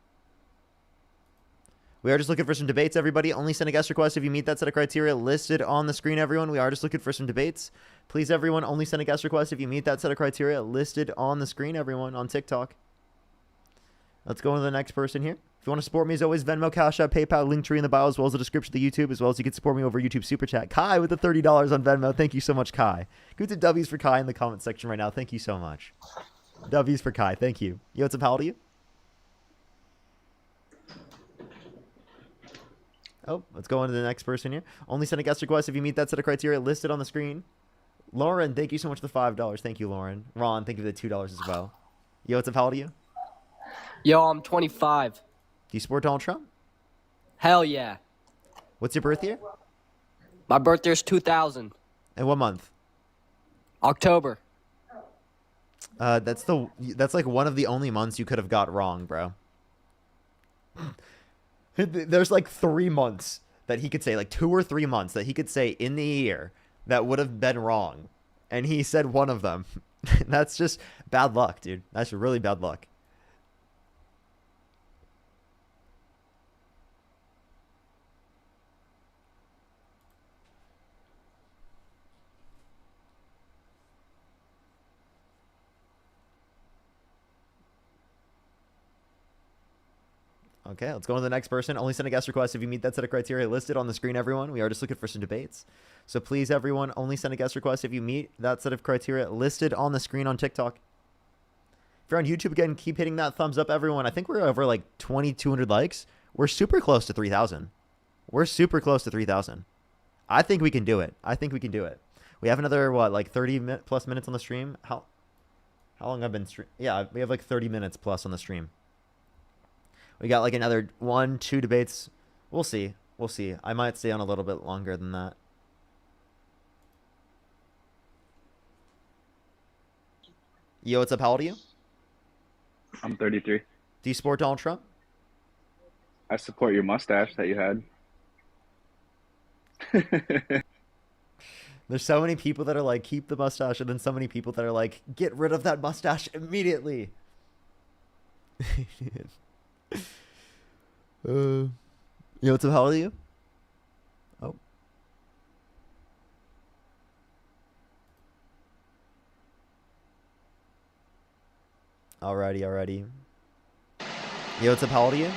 We are just looking for some debates, everybody. Only send a guest request if you meet that set of criteria listed on the screen, everyone. We are just looking for some debates. Please, everyone, only send a guest request if you meet that set of criteria listed on the screen, everyone, on TikTok. Let's go on to the next person here. If you want to support me, as always, Venmo, Cash App, PayPal, link tree in the bio, as well as the description of the YouTube, as well as you can support me over YouTube Super Chat. Kai with the $30 on Venmo. Thank you so much, Kai. Go to W's for Kai in the comment section right now. Thank you so much. W's for Kai. Thank you. Yo, what's up? How old are you? Oh, let's go on to the next person here. Only send a guest request if you meet that set of criteria listed on the screen. Lauren, thank you so much for the $5. Thank you, Lauren. Ron, thank you for the $2 as well. Yo, what's up? How old are you? Yo, I'm 25. Do you support Donald Trump? Hell yeah. What's your birth year? My birthday is 2000. And what month? October. That's like one of the only months you could have got wrong, bro. There's like 3 months that he could say, like 2 or 3 months that he could say in the year that would have been wrong. And he said one of them. That's just bad luck, dude. That's really bad luck. Okay, let's go on to the next person. Only send a guest request if you meet that set of criteria listed on the screen, everyone. We are just looking for some debates. So please, everyone, only send a guest request if you meet that set of criteria listed on the screen on TikTok. If you're on YouTube, again, keep hitting that thumbs up, everyone. I think we're over like 2,200 likes. We're super close to 3,000. We're super close to 3,000. I think we can do it. I think we can do it. We have another, what, like 30 plus minutes on the stream? How long I've been streaming? Yeah, we have like 30 minutes plus on the stream. We got like another 1-2 debates. We'll see. We'll see. I might stay on a little bit longer than that. Yo, what's up? How old are you? I'm 33. Do you support Donald Trump? I support your mustache that you had. There's so many people that are like, keep the mustache, and then so many people that are like, get rid of that mustache immediately. Yo, what's up? How old are you? Oh. Alrighty. Yo, what's up? How old are you? Let's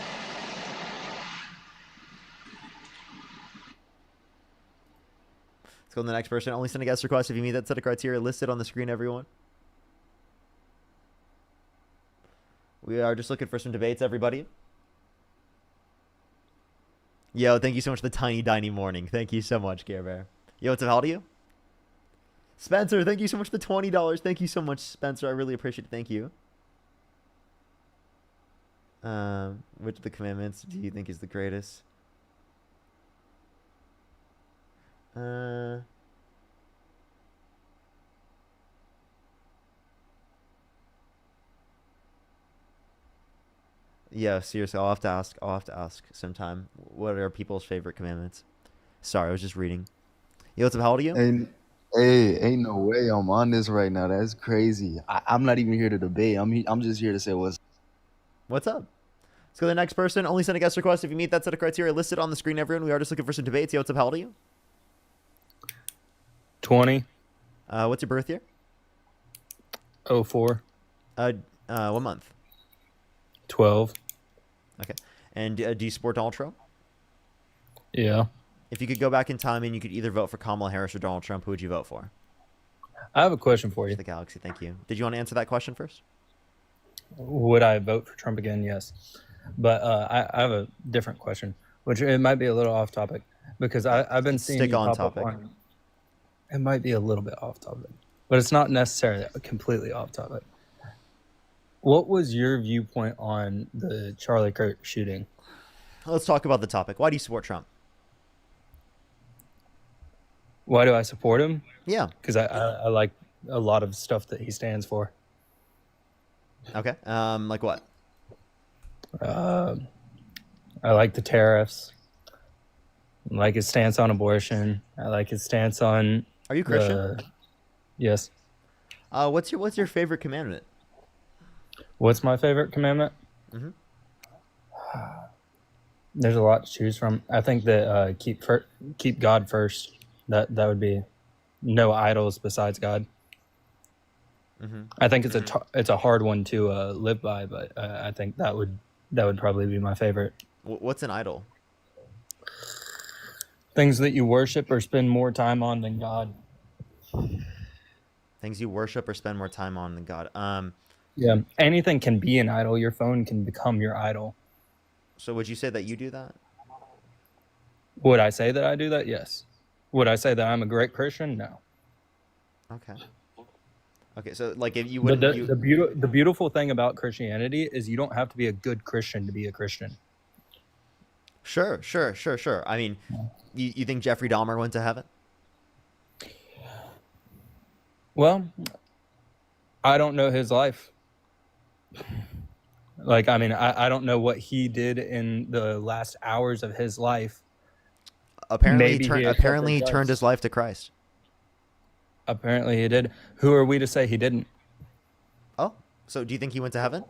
go to the next person. Only send a guest request if you meet that set of criteria listed on the screen, everyone. We are just looking for some debates, everybody. Yo, thank you so much for the tiny morning. Thank you so much, Care Bear. Yo, what's up? How old are you? Spencer, thank you so much for the $20. Thank you so much, Spencer. I really appreciate it. Thank you. Which of the commandments do you think is the greatest? Yeah, seriously, I'll have to ask sometime. What are people's favorite commandments? Sorry, I was just reading. Yo, what's up? How old are you? Ain't no way I'm on this right now. That's crazy. I'm not even here to debate. I'm just here to say What's up? Let's go to the next person. Only send a guest request if you meet that set of criteria listed on the screen, everyone. We are just looking for some debates. Yo, what's up? How old are you? 20. What's your birth year? 04. What month? 12. Okay. And do you support Donald Trump? Yeah. If you could go back in time and you could either vote for Kamala Harris or Donald Trump, who would you vote for? I have a question for you. The Galaxy, thank you. Did you want to answer that question first? Would I vote for Trump again? Yes. But I have a different question, which it might be a little off topic because I've been seeing Stick you on pop topic. up on. It might be a little bit off topic, but it's not necessarily completely off topic. What was your viewpoint on the Charlie Kirk shooting? Let's talk about the topic. Why do you support Trump? Why do I support him? Yeah. Because I like a lot of stuff that he stands for. Okay. Like what? I like the tariffs. I like his stance on abortion. I like his stance on. Are you Christian? Yes. What's your favorite commandment? What's my favorite commandment? Mm-hmm. There's a lot to choose from. I think that keep God first. That would be no idols besides God. Mm-hmm. I think it's a hard one to live by, but I think that would probably be my favorite. What's an idol? Things that you worship or spend more time on than God. Things you worship or spend more time on than God. Yeah, anything can be an idol. Your phone can become your idol. So would you say that you do that? Would I say that I do that? Yes. Would I say that I'm a great Christian? No. Okay. Okay, so like if you But wouldn't, the beautiful thing about Christianity is you don't have to be a good Christian to be a Christian. Sure. I mean, you think Jeffrey Dahmer went to heaven? Well, I don't know his life. Like, I mean, I don't know what he did in the last hours of his life. Apparently, Maybe he apparently he accepted turned Christ. his life to Christ. Apparently he did. Who are we to say he didn't? Oh, so do you think he went to heaven?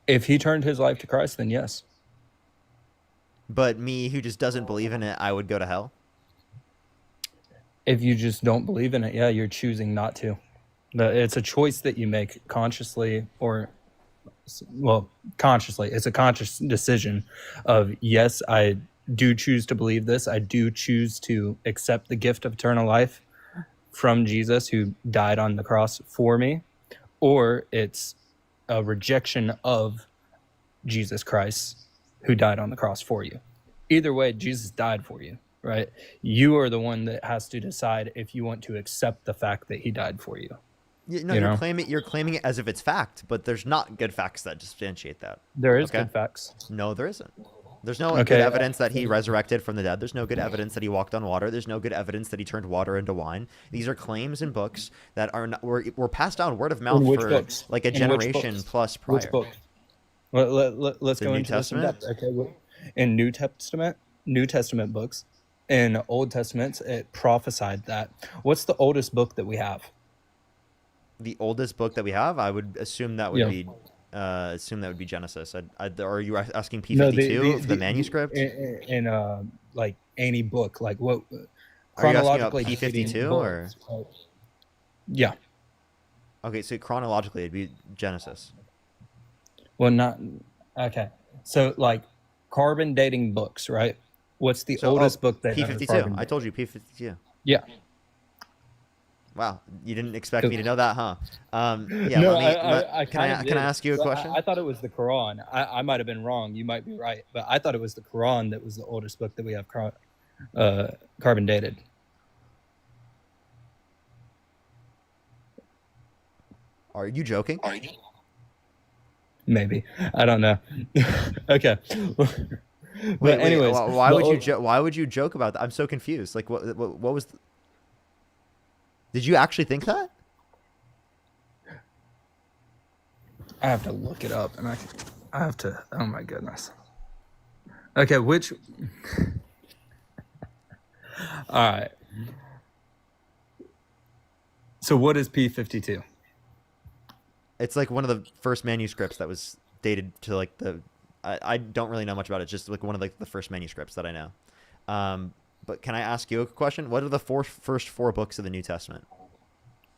If he turned his life to Christ, then yes. But me, who just doesn't believe in it, I would go to hell. If you just don't believe in it, yeah, you're choosing not to. It's a choice that you make consciously or, well, consciously. It's a conscious decision of, yes, I do choose to believe this. I do choose to accept the gift of eternal life from Jesus who died on the cross for me. Or it's a rejection of Jesus Christ who died on the cross for you. Either way, Jesus died for you, right? You are the one that has to decide if you want to accept the fact that he died for you. You're claiming it as if it's fact, but there's not good facts that substantiate that. There is good facts. No, there isn't. There's no good evidence that he resurrected from the dead. There's no good evidence that he walked on water. There's no good evidence that he turned water into wine. These are claims in books that are not, were passed down word of mouth for books? like a generation plus prior. Which book? Let's The go New into this in Testament? depth. Okay, in New Testament books, in Old Testaments, it prophesied that. What's the oldest book that we have? The oldest book that we have, I would assume that would be Genesis. Are you asking P52 the manuscript? In like any book, like what Are you asking about chronologically P52 or? Yeah. Okay, so chronologically it'd be Genesis. Well, not okay. So like carbon dating books, right? What's the oldest book that has P52? carbon I told you P52. Yeah. Wow, you didn't expect me to know that, huh? Yeah. No, Can I ask you a question? I thought it was the Quran. I might have been wrong. You might be right, but I thought it was the Quran that was the oldest book that we have carbon dated. Are you joking? Maybe, I don't know. Okay. Wait, anyways, why would you joke about that? I'm so confused. Like, what was? Did you actually think that? I have to look it up, and I have to. Oh my goodness. Okay, which? All right. So what is P52? It's like one of the first manuscripts that was dated to like the. I don't really know much about it. Just like one of like the first manuscripts that I know. But can I ask you a question? What are the first four books of the New Testament?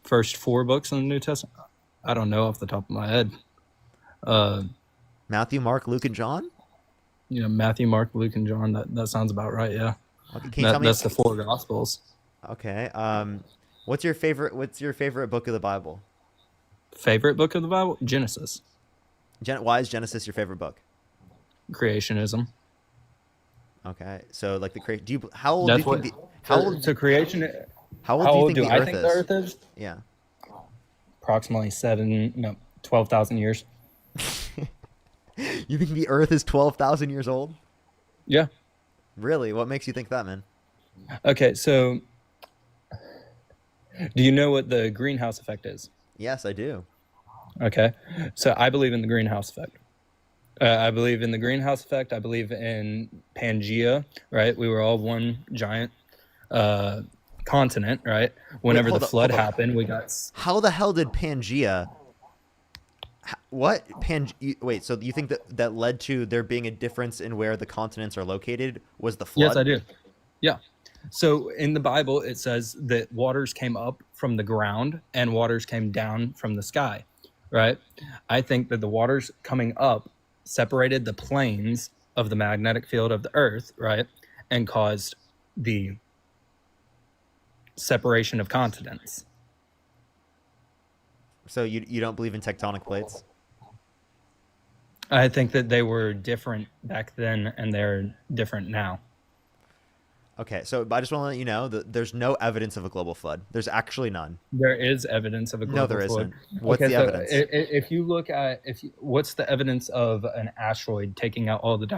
First four books in the New Testament? I don't know off the top of my head. Matthew, Mark, Luke, and John? Yeah, Matthew, Mark, Luke, and John. That sounds about right, yeah. Okay, can you tell me? That's the four Gospels. Okay. What's your favorite book of the Bible? Favorite book of the Bible? Genesis. Why is Genesis your favorite book? Creationism. Okay, so like how old do you think How old do you think the Earth is? Yeah. Approximately 12,000 years. You think the Earth is 12,000 years old? Yeah. Really? What makes you think that, man? Okay, so do you know what the greenhouse effect is? Yes, I do. Okay, so I believe in the greenhouse effect. I believe in the greenhouse effect. I believe in Pangea, right? We were all one giant continent, right? Whenever the flood happened, we got... How the hell did Pangea... What? Wait, so you think that led to there being a difference in where the continents are located was the flood? Yes, I do. Yeah. So in the Bible, it says that waters came up from the ground and waters came down from the sky, right? I think that the waters coming up separated the planes of the magnetic field of the Earth, right? And caused the separation of continents. So you don't believe in tectonic plates? I think that they were different back then and they're different now. Okay, so I just want to let you know that there's no evidence of a global flood. There's actually none. There is evidence of a global No, there flood. isn't. What's the evidence? If you look at what's the evidence of an asteroid taking out all the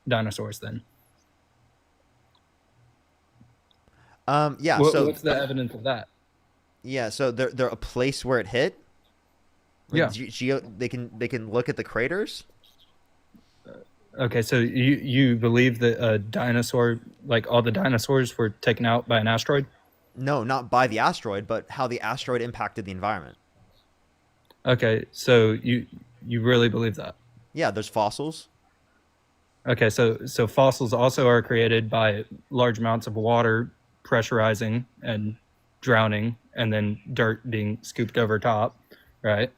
dinosaurs then? Yeah. What's the evidence of that? Yeah. So they're a place where it hit. Like Yeah. they can look at the craters. Okay, so you believe that a dinosaur, like all the dinosaurs, were taken out by an asteroid? No, not by the asteroid, but how the asteroid impacted the environment. Okay, so you really believe that? Yeah, there's fossils. Okay, so fossils also are created by large amounts of water pressurizing and drowning, and then dirt being scooped over top, right?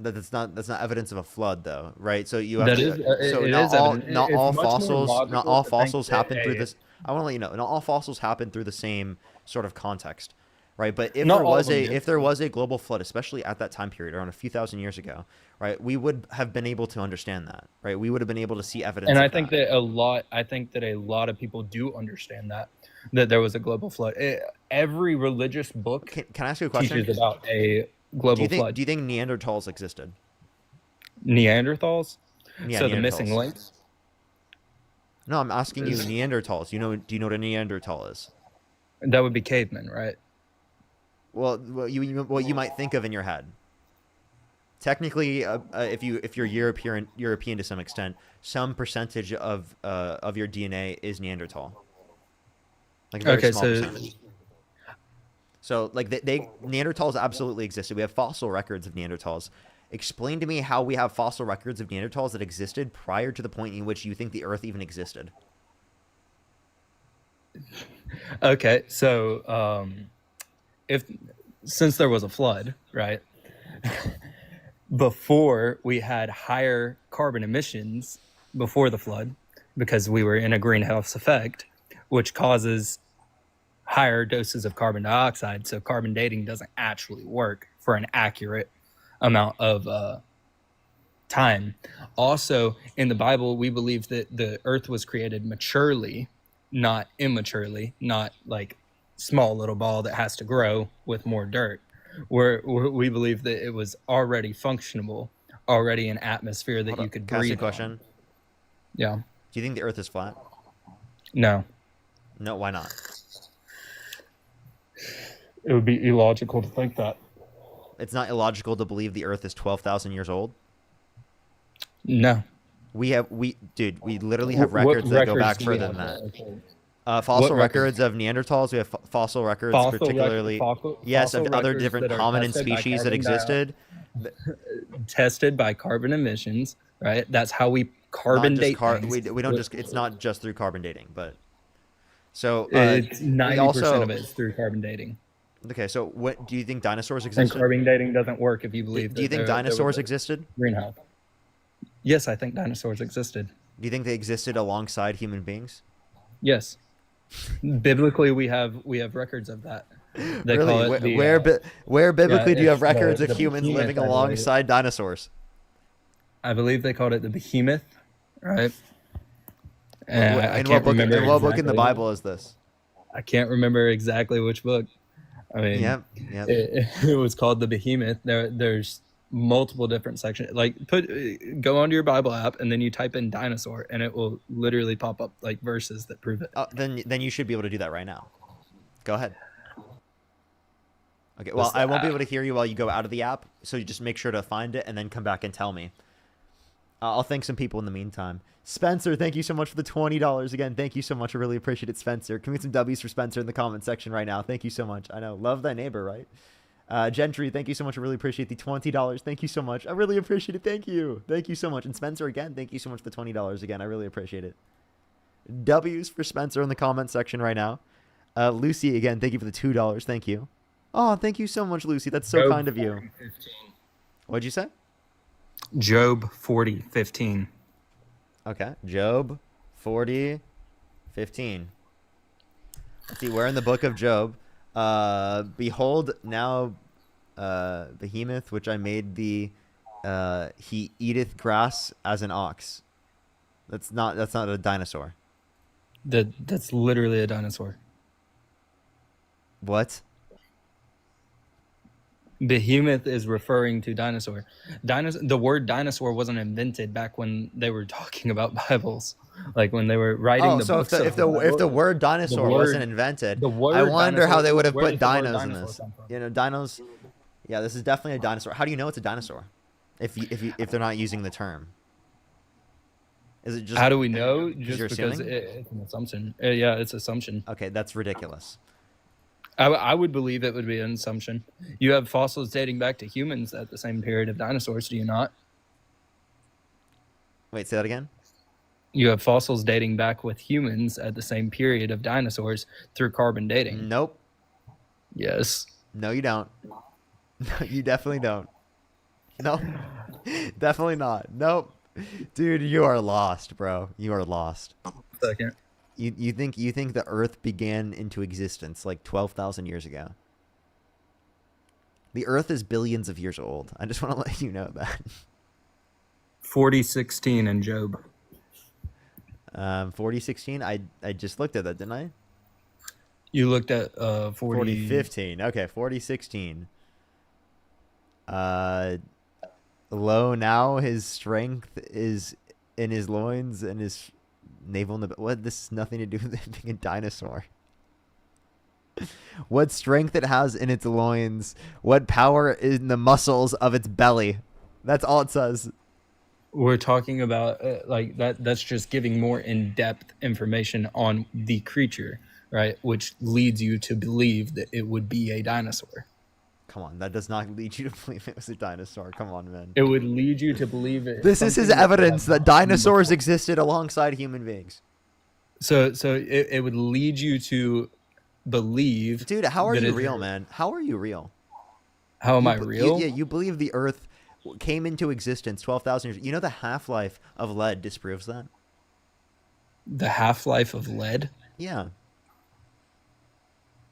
That's not evidence of a flood, though, right? So you have That to. is, So it not is all evident. not It's all much more fossils not logical all to think fossils that happen through a- this. I want to let you know, not all fossils happen through the same sort of context, right? But if Not there all was of them do. if there was a global flood, especially at that time period, around a few thousand years ago, right, we would have been able to understand that, right? We would have been able to see evidence. And of I think that a lot of people do understand that there was a global flood. Every religious book Can I ask you a question? teaches about a global flood. Do you think Neanderthals existed? Neanderthals? Yeah, So the missing Neanderthals. links? No, I'm asking you Neanderthals. Do you know what a Neanderthal is? That would be cavemen, right? Well, what you might think of in your head. Technically, if you're European to some extent, some percentage of your DNA is Neanderthal. Like a very small percentage. So like Neanderthals absolutely existed. We have fossil records of Neanderthals. Explain to me how we have fossil records of Neanderthals that existed prior to the point in which you think the Earth even existed. Okay, so since there was a flood, right? Before we had higher carbon emissions before the flood, because we were in a greenhouse effect, which causes higher doses of carbon dioxide. So carbon dating doesn't actually work for an accurate amount of time. Also, in the Bible, we believe that the earth was created maturely, not immaturely, not like small little ball that has to grow with more dirt. We believe that it was already functionable, already an atmosphere that you could Can I ask you a breathe question? on. Yeah. Do you think the Earth is flat? No. No, why not? It would be illogical to think that. It's not illogical to believe the Earth is 12,000 years old. No. We literally have records that go back further than that. Fossil records of Neanderthals. We have fossil records, particularly yes, of other different hominid species that existed. Tested by carbon emissions, right? That's how we carbon date things. We don't just. It's not just through carbon dating, but so it's 90% also, of it is through carbon dating. Okay, so what do you think dinosaurs existed? And carbon dating doesn't work if you believe. Do you think dinosaurs existed? Greenhouse. Yes, I think dinosaurs existed. Do you think they existed alongside human beings? Yes. Biblically, we have records of that. They really? call it where biblically do you have records the of humans behemoth, living I believe. alongside dinosaurs? I believe they called it the behemoth, right? In what book in the Bible is this? I can't remember exactly which book. I mean, it was called the behemoth. There's multiple different sections. Like go onto your Bible app and then you type in dinosaur and it will literally pop up like verses that prove it. Then you should be able to do that right now. Go ahead. Okay. Well, I won't be able to hear you while you go out of the app, so you just make sure to find it and then come back and tell me. I'll thank some people in the meantime. Spencer, thank you so much for the $20 again. Thank you so much. I really appreciate it, Spencer. Can we get some W's for Spencer in the comment section right now? Thank you so much. I know, love thy neighbor, right? Gentry, thank you so much. I really appreciate the $20. Thank you so much. I really appreciate it. Thank you. Thank you so much. And Spencer, again, thank you so much for the $20 again. I really appreciate it. W's for Spencer in the comment section right now. Lucy, again, thank you for the $2. Thank you. Oh, thank you so much, Lucy. That's so kind of you. What'd you say? Job 40:15. Okay. Job 40:15. Let's see. Where in the book of Job? Behold, now behemoth, which I made thee, he eateth grass as an ox. That's not a dinosaur. That's literally a dinosaur. What? Behemoth is referring to dinosaur. The word dinosaur wasn't invented back when they were talking about Bibles, like when they were writing the so books. if the word dinosaur wasn't invented, I wonder how they would have put dinos in this. Dinos. Yeah, this is definitely a dinosaur. How do you know it's a dinosaur? If they're not using the term, is it just? How do we know? Just you're because assuming? it's an assumption. Yeah, it's assumption. Okay, that's ridiculous. I would believe it would be an assumption. You have fossils dating back to humans at the same period of dinosaurs, do you not? Wait, say that again? You have fossils dating back with humans at the same period of dinosaurs through carbon dating. Nope. Yes. No, you don't. No, you definitely don't. No, definitely not. Nope. Dude, you are lost, bro. You are lost. Second. You think the Earth began into existence like 12,000 years ago? The Earth is billions of years old. I just want to let you know that. 4016 in Job. 4016. I just looked at that, didn't I? You looked at 4015. Okay, 4016. Lo, now his strength is in his loins and his navel. What? This has nothing to do with it being a dinosaur. What strength it has in its loins. What power in the muscles of its belly. That's all it says. We're talking about like that. That's just giving more in-depth information on the creature, right? Which leads you to believe that it would be a dinosaur. Come on, that does not lead you to believe it was a dinosaur. Come on, man. It would lead you to believe it. This is his evidence that dinosaurs existed alongside human beings. So it would lead you to believe. Dude, how are you real, man? How are you real? How am I real? You believe the Earth came into existence 12,000 years. You know the half-life of lead disproves that? The half-life of lead? Yeah.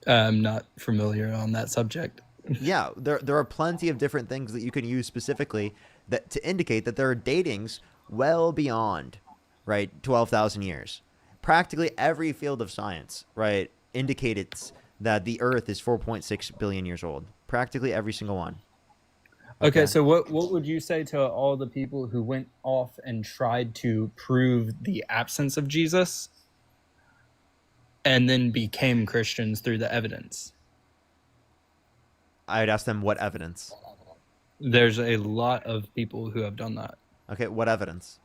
I'm not familiar on that subject. Yeah, there are plenty of different things that you can use specifically that to indicate that there are datings well beyond, right, 12,000 years. Practically every field of science, right, indicates that the Earth is 4.6 billion years old. Practically every single one. Okay, so what would you say to all the people who went off and tried to prove the absence of Jesus and then became Christians through the evidence? I would ask them what evidence. There's a lot of people who have done that. Okay, what evidence?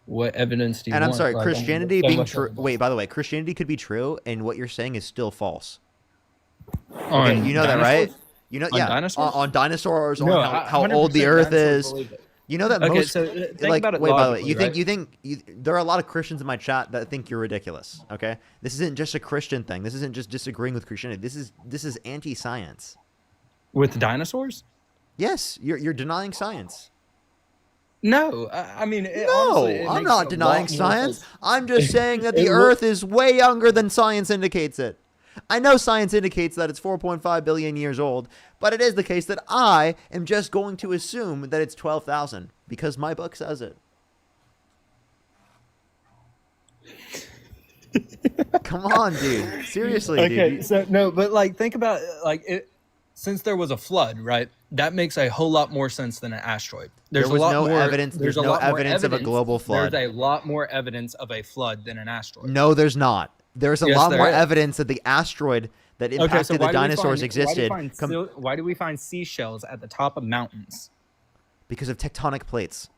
What evidence do you want? And I'm sorry, like, Christianity being true. Wait, by the way, Christianity could be true, and what you're saying is still false. Okay, you know that, right? You know, yeah, on dinosaurs, No, on how old the Earth is. You know that Okay, most. so think like, about it wait, by the way, logically, you think there are a lot of Christians in my chat that think you're ridiculous. Okay, this isn't just a Christian thing. This isn't just disagreeing with Christianity. This is anti-science. With dinosaurs? Yes, you're denying science. No, I mean, No, I'm not denying science. I'm just saying that the Earth is way younger than science indicates it. I know science indicates that it's 4.5 billion years old, but it is the case that I am just going to assume that it's 12,000 because my book says it. Come on, dude. Seriously, okay, dude. so no, but like think about like it. Since there was a flood, right? That makes a whole lot more sense than an asteroid. There was no evidence. There's no evidence of a global flood. There's a lot more evidence of a flood than an asteroid. No, there's not. There's a lot more evidence that the asteroid that impacted the dinosaurs existed. Why do we find seashells at the top of mountains? Because of tectonic plates.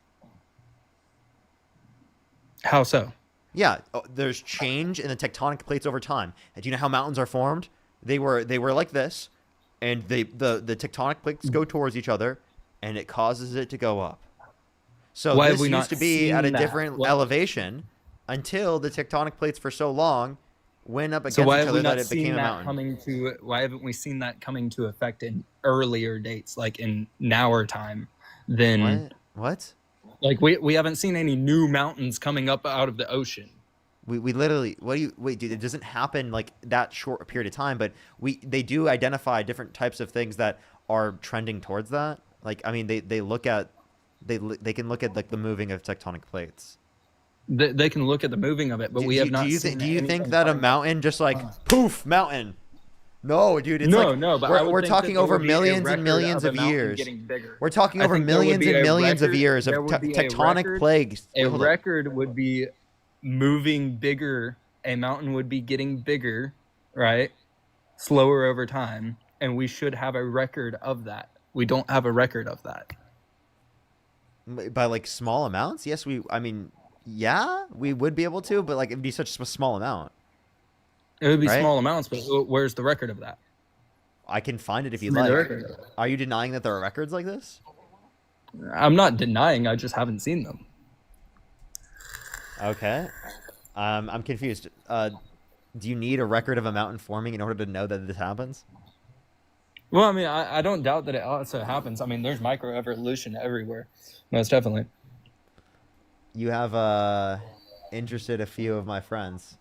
How so? Yeah, there's change in the tectonic plates over time. And do you know how mountains are formed? They were like this, and the tectonic plates go towards each other, and it causes it to go up. So Why this have we used not to be at a seen that? different elevation until the tectonic plates for so long went up against So why each have we other that not it became seen a that mountain. coming to? Why haven't we seen that coming to effect in earlier dates, like in our time? Than what? Like we haven't seen any new mountains coming up out of the ocean. We literally, wait, dude, it doesn't happen like that short a period of time, but they do identify different types of things that are trending towards that. Like, I mean, they can look at like the moving of tectonic plates. They can look at the moving of it, but we have not seen. Do you think anything that a from- mountain just like poof mountain? No, dude. It's No, like, no, but I would we're think talking that there over would be a millions and record millions of of a mountain years. getting bigger. We're talking I over think there would millions be and a millions of record- years there of would be a tectonic record- plagues. A Wait, hold up. record would be moving bigger. A mountain would be getting bigger, right? Slower over time, and we should have a record of that. We don't have a record of that. By like small amounts? Yes, I mean, yeah, we would be able to, but like it'd be such a small amount. It would be Right? small amounts, but where's the record of that? I can find it if you'd Give me the like. record. Are you denying that there are records like this? I'm not denying. I just haven't seen them. Okay. I'm confused. Do you need a record of a mountain forming in order to know that this happens? Well, I mean, I don't doubt that it also happens. I mean, there's microevolution everywhere. Most definitely. You have interested a few of my friends.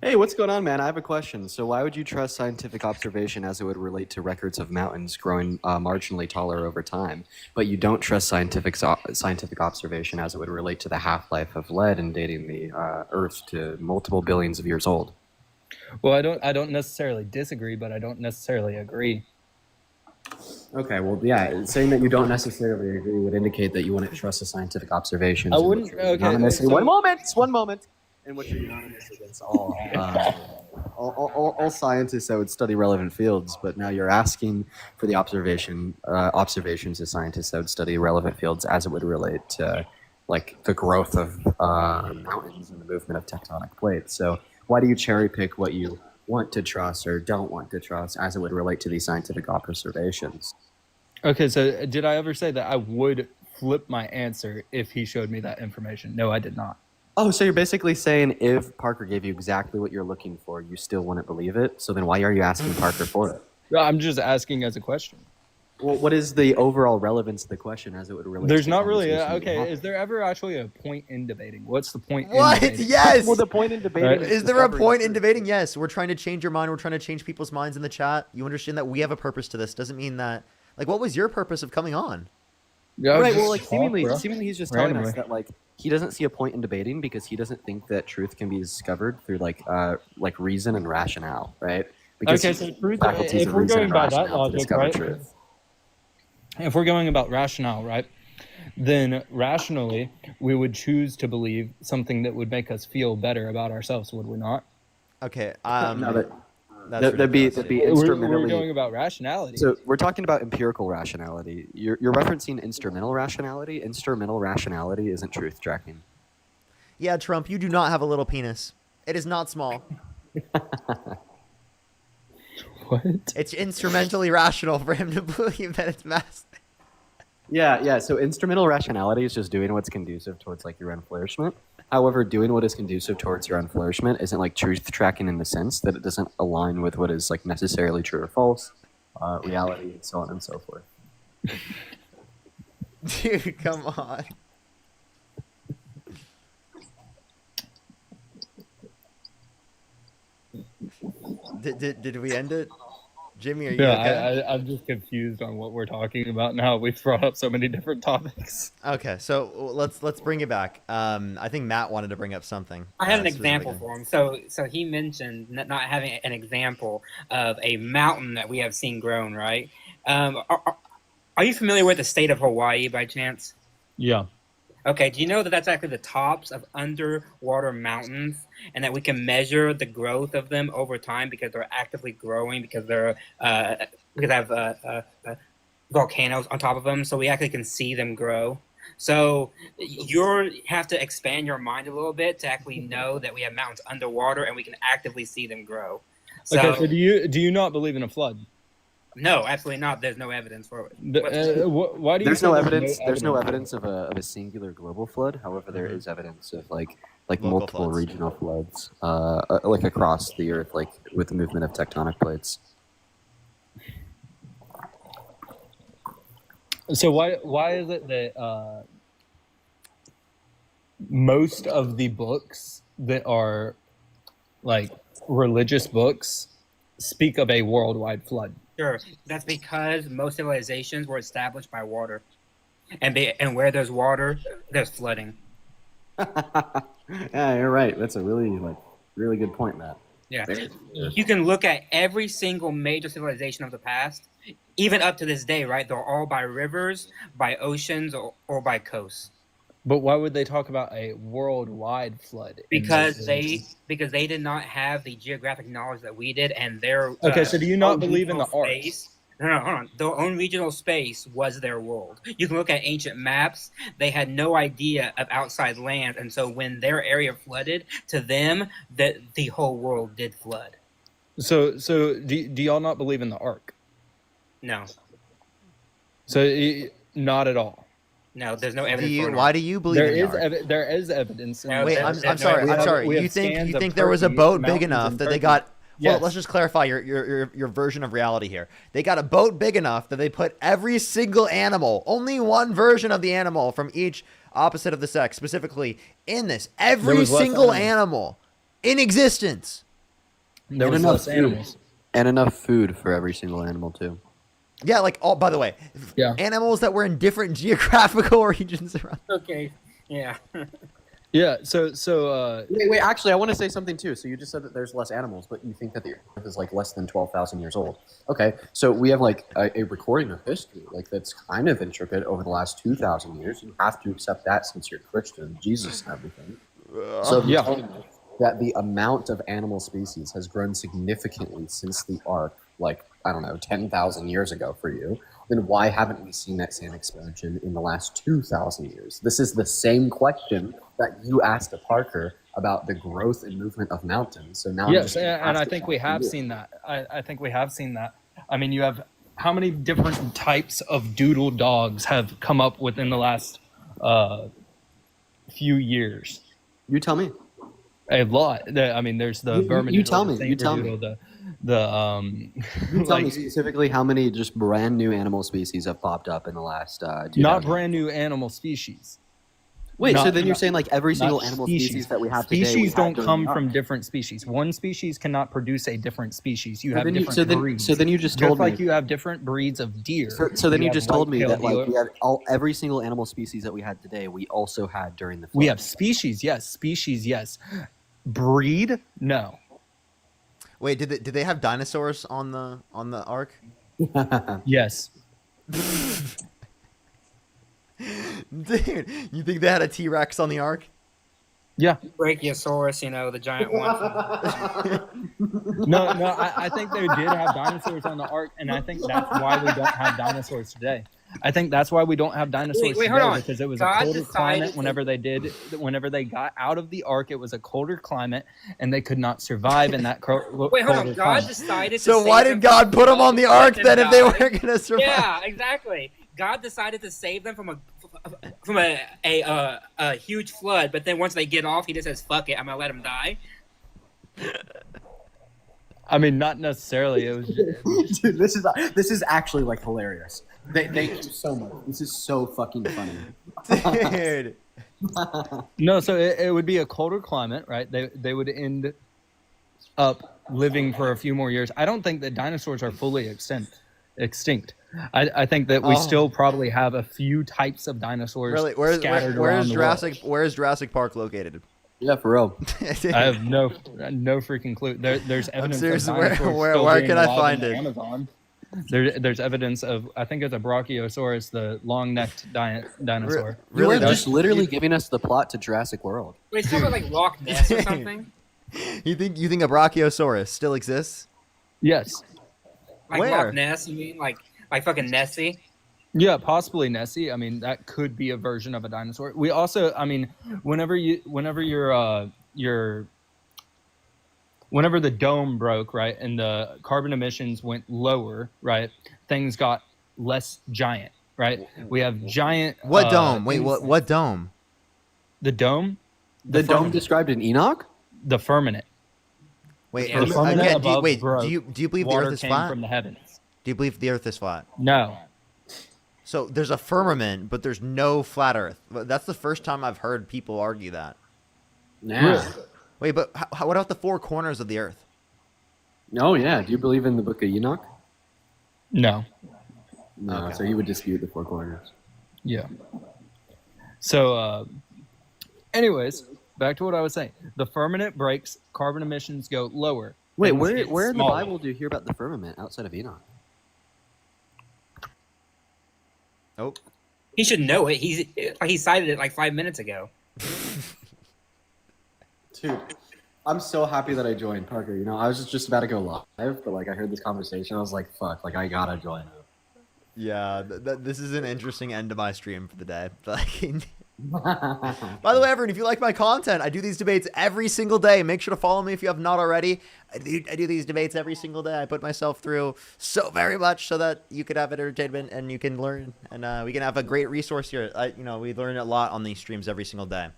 Hey, what's going on, man? I have a question. So why would you trust scientific observation as it would relate to records of mountains growing marginally taller over time, but you don't trust scientific observation as it would relate to the half-life of lead and dating the Earth to multiple billions of years old? Well, I don't necessarily disagree, but I don't necessarily agree. Okay, well, yeah, saying that you don't necessarily agree would indicate that you wouldn't trust the scientific observations. I wouldn't. Okay. So, One moment. In which you're unanimous against all scientists that would study relevant fields, but now you're asking for the observations of scientists that would study relevant fields as it would relate to, like, the growth of mountains and the movement of tectonic plates. So why do you cherry pick what you want to trust or don't want to trust as it would relate to these scientific observations? Okay, so did I ever say that I would flip my answer if he showed me that information? No, I did not. Oh, so you're basically saying if Parker gave you exactly what you're looking for, you still wouldn't believe it? So then why are you asking Parker for it? No, I'm just asking as a question. Well, what is the overall relevance of the question as it would relate There's to not really is there ever actually a point in debating? What's the point What? in debating? Yes. Well, the point in debating Right. Is there a point in debating? Yes. We're trying to change your mind. We're trying to change people's minds in the chat. You understand that we have a purpose to this. Doesn't mean that. Like, what was your purpose of coming on? Yeah, right, just well, like, talk, seemingly bro. he's just telling us Randomly. that, like, he doesn't see a point in debating because he doesn't think that truth can be discovered through, like reason and rationale, right? Because Okay, so truth, faculties if of we're reason going and by that rationale to logic, discover right? truth. If we're going about rationale, right, then rationally we would choose to believe something that would make us feel better about ourselves, would we not? Okay. No, That's that'd be We're instrumentally. going about rationality. So we're talking about empirical rationality. You're referencing instrumental rationality. Instrumental rationality isn't truth tracking. Yeah, Trump, you do not have a little penis. It is not small. What? It's instrumentally rational for him to believe that it's massive. Yeah. So instrumental rationality is just doing what's conducive towards, like, your own flourishment. However, doing what is conducive towards your own flourishment isn't, like, truth tracking in the sense that it doesn't align with what is, like, necessarily true or false, reality, and so on and so forth. Dude, come on. Did we end it? Jimmy, are you Yeah, okay? I'm just confused on what we're talking about now. We've brought up so many different topics. Okay, so let's bring it back. I think Matt wanted to bring up something. I had an example specifically. for him. So he mentioned not having an example of a mountain that we have seen grown, right? Are you familiar with the state of Hawaii by chance? Yeah. Okay, do you know that that's actually the tops of underwater mountains and that we can measure the growth of them over time because they're actively growing because they have volcanoes on top of them, so we actually can see them grow. So you have to expand your mind a little bit to actually know that we have mountains underwater and we can actively see them grow. Okay, so do you not believe in a flood? No, absolutely not. There's no evidence for it. Why do you? There's say no there's evidence. There's no evidence of a singular global flood. However, there is evidence of like multiple floods. regional floods, like across the earth, like with the movement of tectonic plates. So why is it that most of the books that are like religious books speak of a worldwide flood? Sure, that's because most civilizations were established by water, and where there's water, there's flooding. Yeah, you're right. That's a really good point, Matt. Yeah. You can look at every single major civilization of the past, even up to this day, right? They're all by rivers, by oceans, or by coasts. But why would they talk about a worldwide flood? Because they did not have the geographic knowledge that we did, and their Okay, so do you not believe in the ark? No, hold on. Their own regional space was their world. You can look at ancient maps. They had no idea of outside land, and so when their area flooded, to them, the whole world did flood. So do y'all not believe in the ark? No. So not at all. No, there's no evidence. Why do you believe in the ark? There is evidence. Wait, I'm sorry. You think there was a boat big enough that they got? Well, let's just clarify your version of reality here. They got a boat big enough that they put every single animal, only one version of the animal from each opposite of the sex, specifically in this. Every single animal in existence. There was less animals. And enough food for every single animal, too. Yeah, by the way, animals that were in different geographical regions around. Okay, yeah. Yeah, so wait, actually, I want to say something too. So you just said that there's less animals, but you think that the Earth is less than 12,000 years old. Okay, so we have a recording of history that's kind of intricate over the last 2,000 years. You have to accept that since you're Christian, Jesus and everything. So you're telling me that the amount of animal species has grown significantly since the Ark, 10,000 years ago for you, then why haven't we seen that same expansion in the last 2,000 years? This is the same question that you asked of Parker about the growth and movement of mountains. So now, yes, and I think we have seen that. I think we have seen that. I mean, you have how many different types of doodle dogs have come up within the last few years? You tell me. A lot. I mean, there's the Burman. You tell me. You tell me. You tell me specifically how many just brand new animal species have popped up in the last. Not brand new animal species. Wait, so then you're saying every single animal species that we have today. Species don't come from different species. One species cannot produce a different species. You have different breeds. So then you just told me. Just like you have different breeds of deer. So then you just told me that we have every single animal species that we had today. We also had during the flood. We have species, yes. Species, yes. Breed, no. Wait, did they have dinosaurs on the ark? Yes. Dude, you think they had a T-Rex on the ark? Yeah. Brachiosaurus, the giant one. No, I think they did have dinosaurs on the ark, and I think that's why we don't have dinosaurs today. I think that's why we don't have dinosaurs today, because it was a colder climate whenever they got out of the ark. It was a colder climate, and they could not survive in that colder climate. God decided So why did God put them on the ark then if they weren't going to survive? Yeah, exactly. God decided to save them from a huge flood, but then once they get off, he just says, "Fuck it, I'm gonna let them die." I mean, not necessarily. It was just... Dude, this is actually hilarious. Thank you so much. This is so fucking funny. Dude. No, so it would be a colder climate, right? They would end up living for a few more years. I don't think that dinosaurs are fully extinct. I think that we still probably have a few types of dinosaurs scattered around the world. Where is Jurassic Park located? Yeah, for real. I have no freaking clue. There's evidence of dinosaurs where can I find it? Amazon. There's evidence of, I think it's a Brachiosaurus, the long-necked dinosaur. Really? You're just literally giving us the plot to Jurassic World. Wait, it's something like Loch Ness or something? You think a Brachiosaurus still exists? Yes. Like Where? Loch Ness? You mean like fucking Nessie? Yeah, possibly Nessie. I mean, that could be a version of a dinosaur. We also, I mean, whenever the dome broke, right, and the carbon emissions went lower, right, things got less giant, right? We have giant. What dome? Wait, what dome? The dome. The dome described in Enoch. The firmament. Wait, The firmament again, above broke, do you believe the water Earth is came flat? from the heavens. Do you believe the Earth is flat? No. So there's a firmament, but there's no flat Earth. That's the first time I've heard people argue that. Nah. Really? Wait, but what about the four corners of the Earth? Oh, yeah. Do you believe in the book of Enoch? No. No, Okay. so he would dispute the four corners. Yeah. So Anyways, back to what I was saying. The firmament breaks, carbon emissions go lower. Wait, things where get in the smaller. Bible do you hear about the firmament outside of Enoch? Oh, He should know it. He cited it like 5 minutes ago. Dude, I'm so happy that I joined, Parker. You know, I was just about to go live, but like I heard this conversation, I was like, fuck, like I gotta join it. yeah. This is an interesting end to my stream for the day. By the way, everyone, if you like my content, I do these debates every single day. Make sure to follow me if you have not already. I do these debates every single day. I put myself through so very much so that you could have entertainment and you can learn. And we can have a great resource here. We learn a lot on these streams every single day.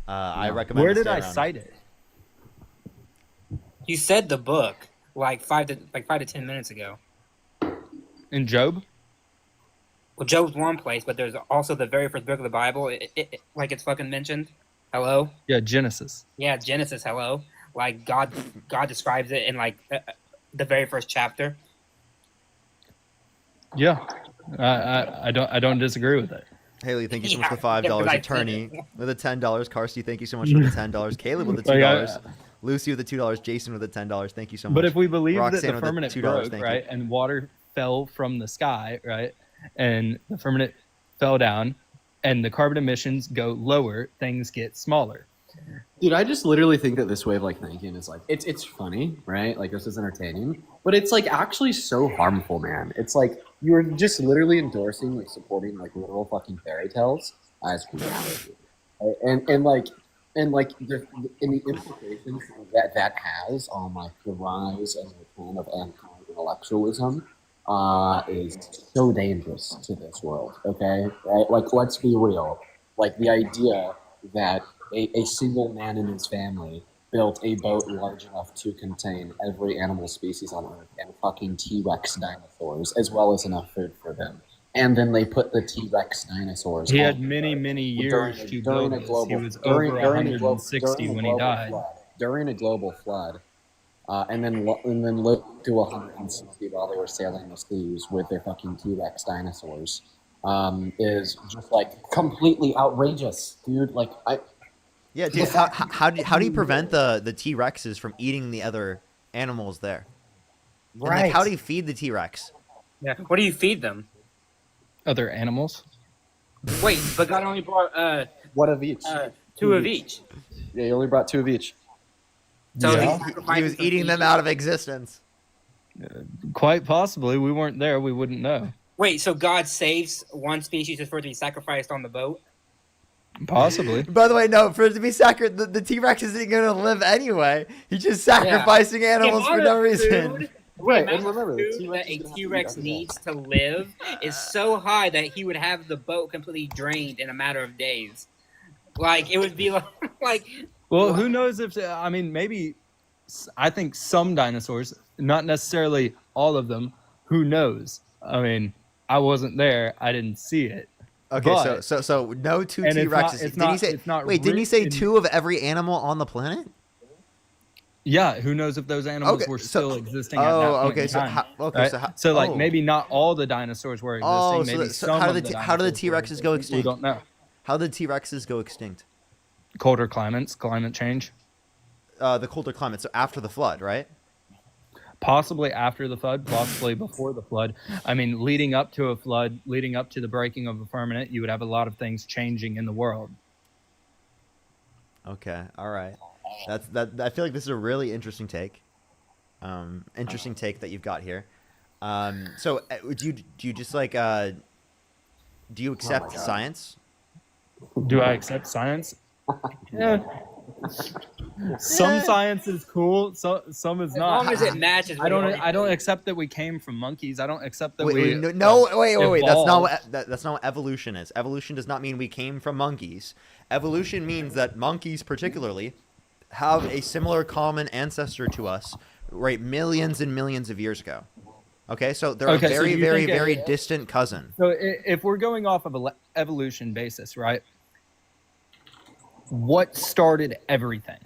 I recommend. Where to did stay I around. cite it? You said the book like 5 to 10 minutes ago. In Job? Well, Job's one place, but there's also the very first book of the Bible. Like it's fucking mentioned. Hello. Yeah, Genesis. Yeah, Genesis. Hello. Like God describes it in like the very first chapter. Yeah, I don't disagree with that. Haley, thank you so much for the Yeah, $5. 'cause I said Attorney it. with the $10. Carsty, thank you so much for the $10. Caleb with the $2. Lucy with the $2. Jason with the $10. Thank you so much. But if we believe that Roxanne the with firmament $2, broke, thank right, you. and water fell from the sky, right, and the firmament fell down, and the carbon emissions go lower, things get smaller. Dude, I just literally think that this way of like thinking is like it's funny, right? Like this is entertaining, but it's like actually so harmful, man. It's like you're just literally endorsing, like supporting like literal fucking fairy tales as reality, right? and the implications that has on like the rise and return of anti-intellectualism is so dangerous to this world. Okay, right? Like let's be real. Like the idea that a single man and his family built a boat large enough to contain every animal species on Earth and fucking T-Rex dinosaurs, as well as enough food for them. And then they put the T-Rex dinosaurs. He on had the many, boat many years to build this. He was during over a 160 when he died. flood, during a global flood, and then lived to 160 while they were sailing the seas with their fucking T-Rex dinosaurs, is just like completely outrageous, dude. Like Yeah, dude. How do you prevent the T-Rexes from eating the other animals there? And, Right. like, how do you feed the T-Rex? Yeah. What do you feed them? Other animals? Wait, but God only brought one of each. Two of each. Yeah, he only brought 2 of each. So Yeah. He was eating them out of existence. Quite possibly. We weren't there. We wouldn't know. Wait, so God saves one species just for it to be sacrificed on the boat? Possibly. By the way, no, for it to be sacrificed, the T-Rex isn't going to live anyway. He's just sacrificing animals for no reason. Right, The and amount remember, of the food T-Rex that a is gonna T-Rex have to needs to live is so high that he would have the boat completely drained in a matter of days. Like, it would be like Well, who knows if, I mean, maybe, I think some dinosaurs, not necessarily all of them, who knows? I mean, I wasn't there. I didn't see it. Okay, But- so no 2 and it's not- T-Rexes. it's Didn't not- he say? it's not Wait, didn't he say written- 2 of every animal on the planet? Yeah, who knows if those animals Okay, were so- still existing at that point okay, in so time, how- okay, right? so how- So, like, oh. maybe not all the dinosaurs were existing. Oh, maybe so some how of do the how do the dinosaurs were T-Rexes go existing. extinct? We don't know. How did T-Rexes go extinct? Colder climates, climate change. The colder climate, so after the flood, right? Possibly after the flood, possibly before the flood. I mean, leading up to a flood, leading up to the breaking of a firmament, you would have a lot of things changing in the world. Okay, all right. That. I feel like this is a really interesting take. Interesting take that you've got here. So do you just like do you accept God. science? Do I accept science? Yeah. Some science is cool. Some is as not. long as it matches. I don't accept that we came from monkeys. I don't accept that Wait, we. wait, wait. That's not evolved. that's not what evolution is. Evolution does not mean we came from monkeys. Evolution means that monkeys, particularly, have a similar common ancestor to us, right? Millions and millions of years ago. Okay, so they're Okay, a so very, you very, think very distant cousin. So if we're going off of an evolution basis, right? What started everything?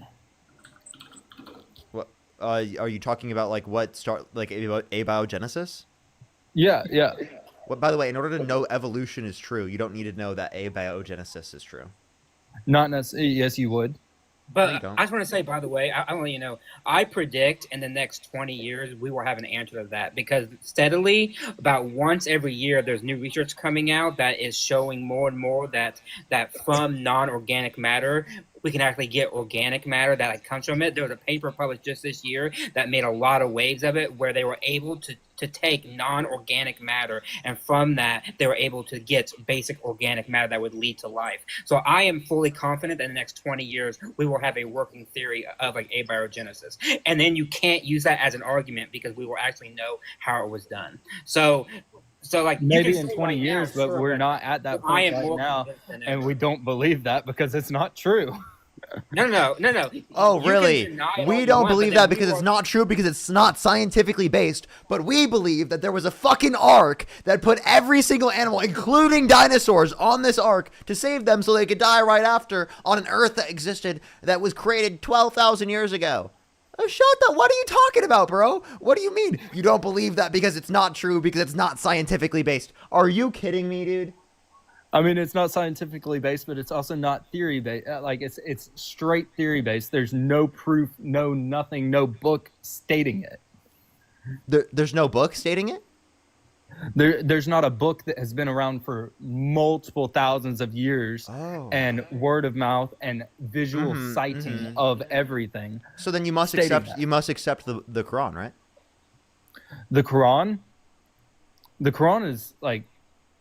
What are you talking about? Like what start like abiogenesis? Yeah, yeah. Well, by the way, in order to know evolution is true, you don't need to know that abiogenesis is true. Not necessarily. Yes, you would. But I just want to say, by the way, I want to let you know, I predict in the next 20 years, we will have an answer to that because steadily, about once every year, there's new research coming out that is showing more and more that from non-organic matter, we can actually get organic matter that comes from it. There was a paper published just this year that made a lot of waves of it where they were able to take non-organic matter, and from that they were able to get basic organic matter that would lead to life. So I am fully confident that in the next 20 years we will have a working theory of like abiogenesis, and then you can't use that as an argument because we will actually know how it was done. So like maybe in 20 years, but we're not at that I point am right more now, convinced than and ever. we don't believe that because it's not true. No. Oh, You can really? deny it all We you don't want, but believe then that we because it's are- not true, because it's not scientifically based. But we believe that there was a fucking ark that put every single animal, including dinosaurs, on this ark to save them so they could die right after on an Earth that existed that was created 12,000 years ago. Oh, shut the... What are you talking about, bro? What do you mean? You don't believe that because it's not true, because it's not scientifically based. Are you kidding me, dude? I mean, it's not scientifically based, but it's also not theory based. Like it's straight theory based. There's no proof, no nothing, no book stating it. There's no book stating it? There's not a book that has been around for multiple thousands of years, and word of mouth and visual citing of everything. So then you must stating accept that. you must accept the Quran, right? The Quran is like,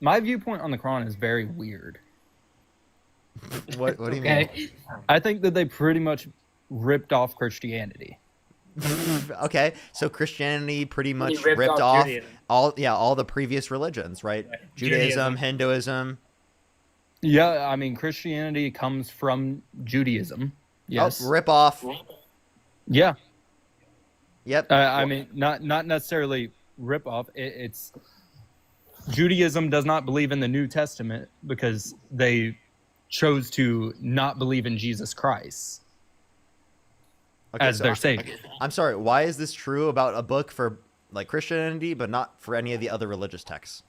my viewpoint on the Quran is very weird. What do you mean? I think that they pretty much ripped off Christianity. Okay, so Christianity pretty much ripped ripped off off Judaism. all the previous religions, right? Judaism, Hinduism. Yeah, I mean, Christianity comes from Judaism. Yes. Oh, rip off. Yeah. Yep. I mean, not necessarily rip off. It's Judaism does not believe in the New Testament because they chose to not believe in Jesus Christ as their savior. I'm sorry. Why is this true about a book for like Christianity, but not for any of the other religious texts?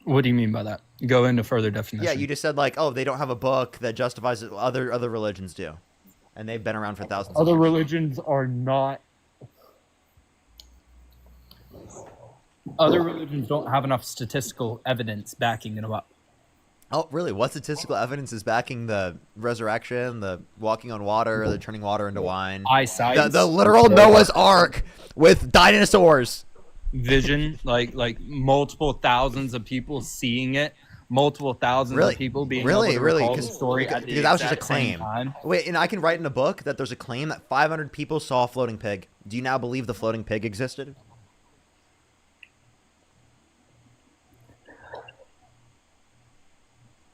What do you mean by that? Go into further definition. Yeah, you just said like, oh, they don't have a book that justifies it. Other religions do, and they've been around for thousands. Other of years. religions are not. Other religions don't have enough statistical evidence backing it up. Oh, really? What statistical evidence is backing the resurrection, the walking on water, the turning water into wine? Eyesight. The literal Noah's Ark with dinosaurs. Vision, like multiple thousands of people seeing it, multiple thousands of people being able to recall the story at the because that was just a exact same claim. time. Wait, and I can write in a book that there's a claim that 500 people saw a floating pig. Do you now believe the floating pig existed?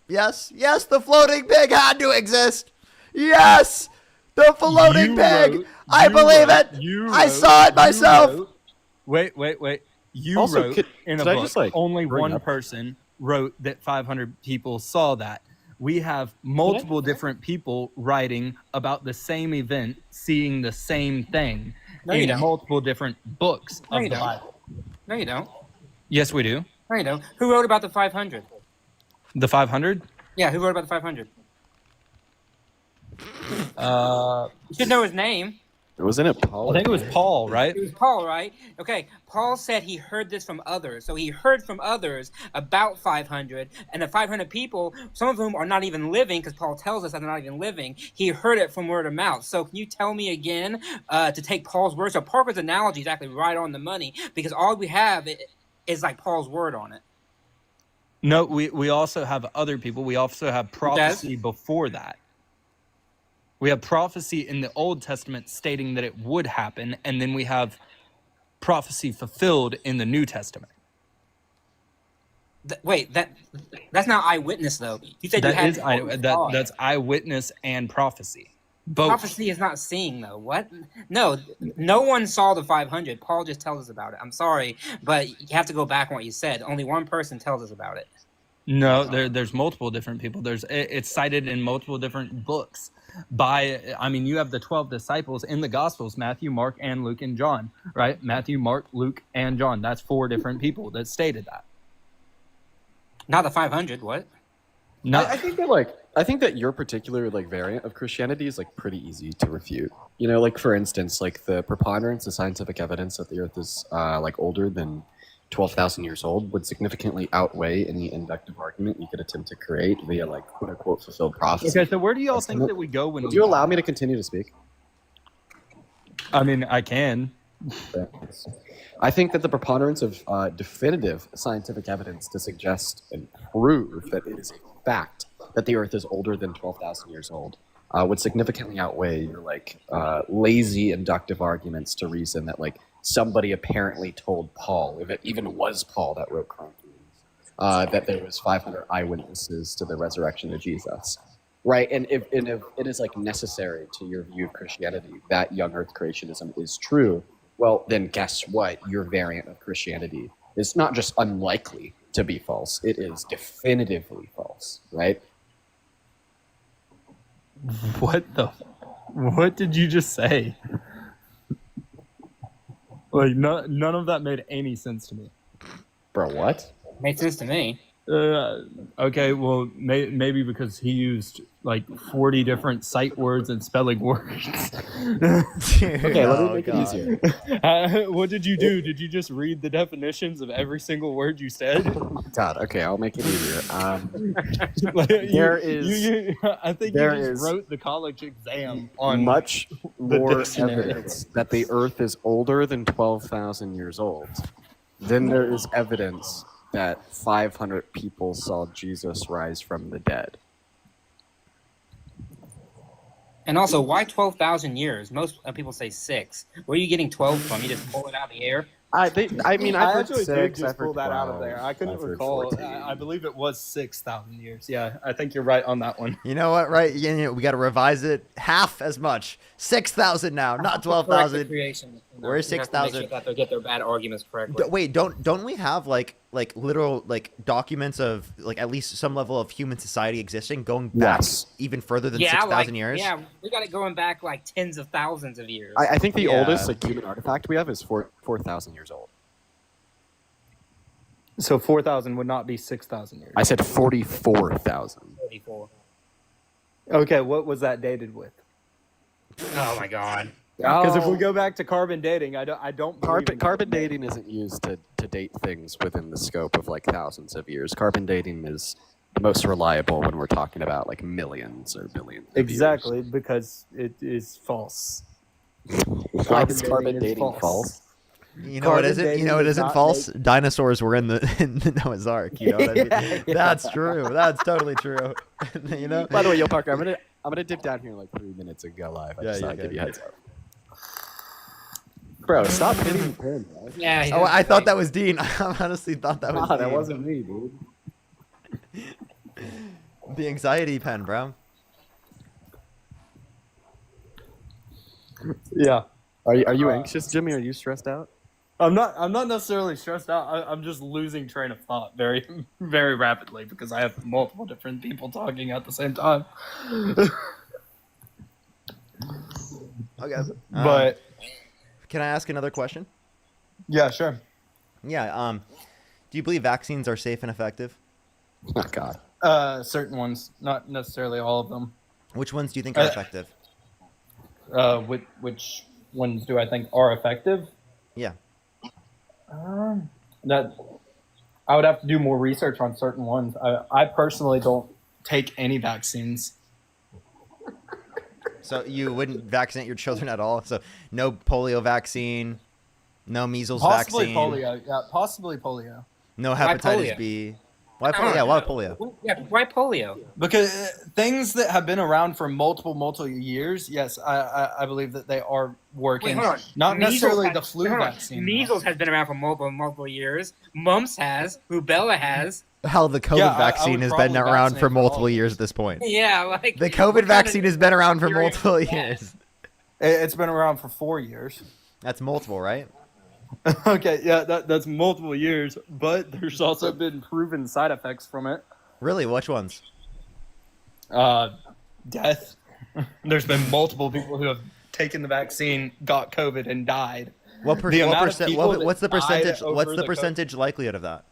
Yes, the floating pig had to exist. Yes, the floating pig. I believe it. I saw it myself. Wait. You Also, wrote could- in a could I book, just, like, only bring one up- person wrote that 500 people saw that. We have multiple different people writing about the same event, seeing the same thing No, you in don't. multiple different books No, of you the don't. Bible. No, you don't. Yes, we do. No, you don't. Who wrote about the 500? The 500? Yeah, who wrote about the 500? You should know his name. Wasn't it Paul? I think it was Paul, right? It was Paul, right? Okay, Paul said he heard this from others. So he heard from others about 500, and the 500 people, some of whom are not even living, because Paul tells us that they're not even living, he heard it from word of mouth. So can you tell me again to take Paul's word? So Parker's analogy is actually right on the money, because all we have is like Paul's word on it. No, we also have other people. We also have prophecy before that. We have prophecy in the Old Testament stating that it would happen, and then we have prophecy fulfilled in the New Testament. Wait, that's not eyewitness though. You said That you had is that's eyewitness and prophecy. Both. Prophecy is not seeing though. What? No one saw the 500. Paul just tells us about it. I'm sorry, but you have to go back on what you said. Only one person tells us about it. No, there's multiple different people. It's cited in multiple different books. You have the 12 disciples in the Gospels: Matthew, Mark, and Luke, and John. Right? Matthew, Mark, Luke, and John. That's 4 different people that stated that. Not the 500. What? No. I think that like I think that your particular like variant of Christianity is like pretty easy to refute. You know, like for instance, like the preponderance of scientific evidence that the Earth is like older than 12,000 years old would significantly outweigh any inductive argument you could attempt to create via like quote unquote fulfilled prophecy. Okay, so where do y'all think that we go when Would you allow me to continue to speak? I mean, I can. I think that the preponderance of definitive scientific evidence to suggest and prove that it is a fact that the Earth is older than 12,000 years old would significantly outweigh your like lazy inductive arguments to reason that like somebody apparently told Paul, if it even was Paul that wrote Corinthians, that there was 500 eyewitnesses to the resurrection of Jesus. Right, and if it is like necessary to your view of Christianity that young Earth creationism is true, well, then guess what? Your variant of Christianity is not just unlikely to be false; it is definitively false. Right? What did you just say? Like, none of that made any sense to me. Bro, what? Made sense to me. Okay, well, maybe because he used like 40 different sight words and spelling words. Okay, let me make it easier. What did you do? Did you just read the definitions of every single word you said? God, okay, I'll make it easier. I think you just wrote the college exam on much more dictionary. evidence that the Earth is older than 12,000 years old than there is evidence that 500 people saw Jesus rise from the dead. And also, why 12,000 years? Most people say 6. Where are you getting 12 from? You just pull it out of the air? I heard actually 6, did just I've heard pull that out of 12, there. I couldn't I've heard recall. 14. I believe it was 6,000 years. Yeah, I think you're right on that one. You know what? Right? You know, we got to revise it half as much. 6,000 now, not 12,000. Where's 6,000? They get their bad arguments correctly. Wait, don't we have like literal like documents of like at least some level of human society existing going back even further than 6,000 years? Yeah, we got it going back like tens of thousands of years. I think the oldest like human artifact we have is 4,000 years old. So 4,000 would not be 6,000 years. I said 44,000. 44. Okay, what was that dated with? Oh my god. Because if we go back to carbon dating, I don't believe in Carbon dating isn't used to date things within the scope of like thousands of years. Carbon dating is the most reliable when we're talking about like millions or billions of exactly because it is false. Why is carbon dating false? You know what isn't? You know what isn't false? Dinosaurs were in the Noah's Ark. You know what I mean? Yeah. That's true. That's totally true. You know. By the way, Yo Parker, I'm gonna dip down here in like 3 minutes and go live. I just thought I'd give you a heads up. Bro, stop hitting the pen, bro. Yeah. Oh, I thought that was Dean. I honestly thought that was Dean. That wasn't me, dude. The anxiety pen, bro. Yeah. Are you anxious, Jimmy? Are you stressed out? I'm not necessarily stressed out. I'm just losing train of thought very, very rapidly because I have multiple different people talking at the same time. Okay. But can I ask another question? yeah, sure. Yeah. Do you believe vaccines are safe and effective? Oh God. Certain ones, not necessarily all of them. Which ones do you think are effective? Which ones do I think are effective? Yeah. That I would have to do more research on certain ones. I personally don't take any vaccines. So you wouldn't vaccinate your children at all? So no polio vaccine, no measles Possibly vaccine, polio. Yeah, possibly polio. no Why hepatitis polio? B. Why polio? Yeah, why polio? Yeah, why polio? Because things that have been around for multiple years, yes, I believe that they are working. Wait, hold on. Not Measles necessarily has- the flu hold on. vaccine. Measles has been around for multiple years. Mumps has. Rubella has. Hell, the COVID Yeah, I vaccine would has been probably around vaccinate for for all multiple of years at this point. Yeah, like The COVID vaccine has been around for multiple Yeah. years. It's been around for 4 years. That's multiple, right? Okay, yeah, that's multiple years, but there's also been proven side effects from it. Really? Which ones? Death. There's been multiple people who have taken the vaccine, got COVID, and died. What The amount of percent? people that What's the died percentage? over What's the co- percentage likelihood of that?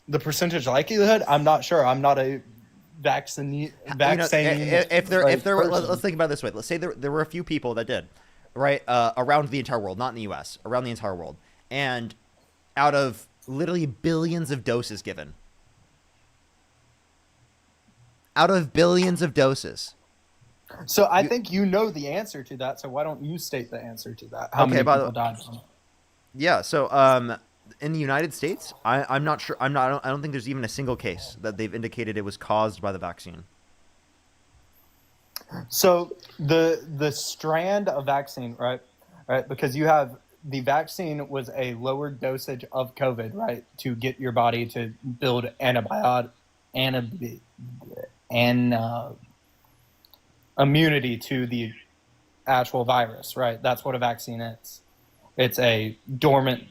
The percentage likelihood? I'm not sure. I'm not a if there like, were, person. let's think about it this way. Let's say there were a few people that did, right, around the entire world, not in the U.S., around the entire world, and out of literally billions of doses given, out of billions of doses. So I think you know the answer to that. So why don't you state the answer to that? How many by people died from it? Yeah. So in the United States, I'm not sure. I don't think there's even a single case that they've indicated it was caused by the vaccine. So the strand of vaccine, right? Because you have the vaccine was a lower dosage of COVID, right, to get your body to build immunity to the actual virus, right? That's what a vaccine is. It's a dormant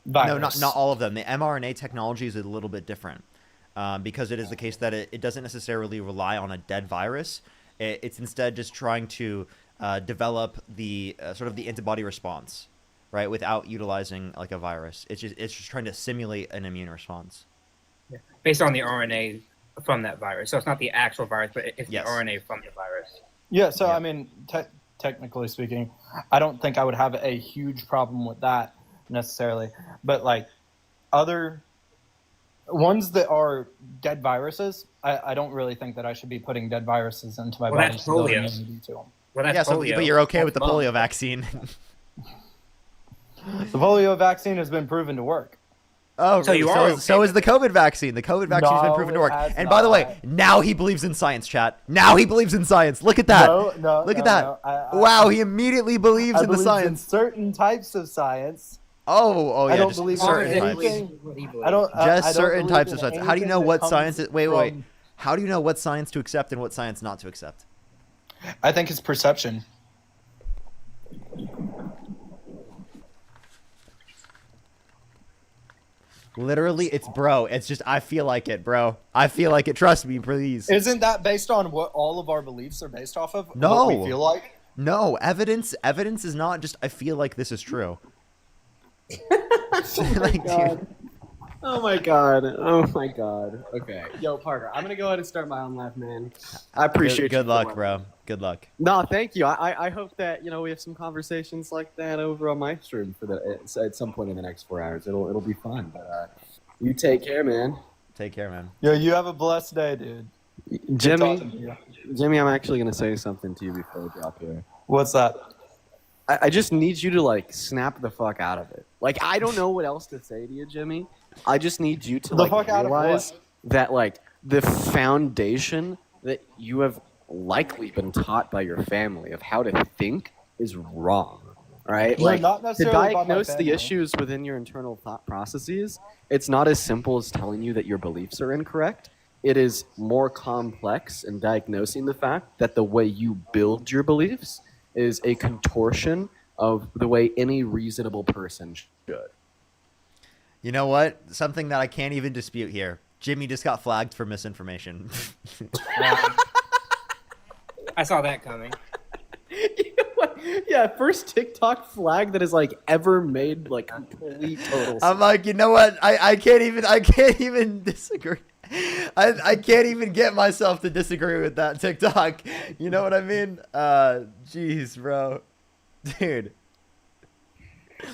virus. No, not all of them. The mRNA technology is a little bit different because it is the case that it doesn't necessarily rely on a dead virus. It's instead just trying to develop the sort of the antibody response, right, without utilizing like a virus. It's just trying to simulate an immune response. Yeah. Based on the RNA from that virus. So it's not the actual virus, but it's Yes. the RNA from the virus. Yeah, so I mean, technically speaking, I don't think I would have a huge problem with that necessarily. But like other ones that are dead viruses, I don't really think that I should be putting dead viruses into my body to build immunity to them. Well, that's Yeah, so, polio. but you're okay with the polio vaccine. The polio vaccine has been proven to work. Oh, So really? you are okay so is the COVID vaccine. The COVID vaccine has been No, proven to it work. has And by the way, not. now he believes in science, chat. Now he believes in science. Look at that. Look at that. Wow, he immediately believes in the science. In certain types of science. Oh, I yeah, don't just believe in certain types. anything. I Just I don't certain believe types in of science. How do you know anything what that science? comes Wait. from- How do you know what science to accept and what science not to accept? I think it's perception. Literally, it's bro. It's just I feel like it, bro. I feel like it. Trust me, please. Isn't that based on what all of our beliefs are based off of? No. What we feel like? No, evidence is not just I feel like this is true. Like, dude. Oh my god. Oh my god. Okay. Yo, Parker, I'm gonna go ahead and start my own live, man. I appreciate Good you. luck, bro. Good luck. No, thank you. I hope that we have some conversations like that over on my stream at some point in the next 4 hours. It'll be fun. But you take care, man. Take care, man. Yo, you have a blessed day, dude. Good Jimmy, talking to you. Jimmy, I'm actually gonna say something to you before we drop here. What's that? I just need you to like snap the fuck out of it. Like I don't know what else to say to you, Jimmy. I just need you to The like fuck out of realize what? that like the foundation that you have likely been taught by your family of how to think is wrong. Right? No, Like not to necessarily by my diagnose the family. issues within your internal thought processes, it's not as simple as telling you that your beliefs are incorrect. It is more complex in diagnosing the fact that the way you build your beliefs is a contortion of the way any reasonable person should. You know what? Something that I can't even dispute here. Jimmy just got flagged for misinformation. I saw that coming. Yeah, first TikTok flag that has like ever made like complete total sense. I'm like, you know what? I can't even disagree. I can't even get myself to disagree with that TikTok. You know what I mean? Jeez, bro. Dude.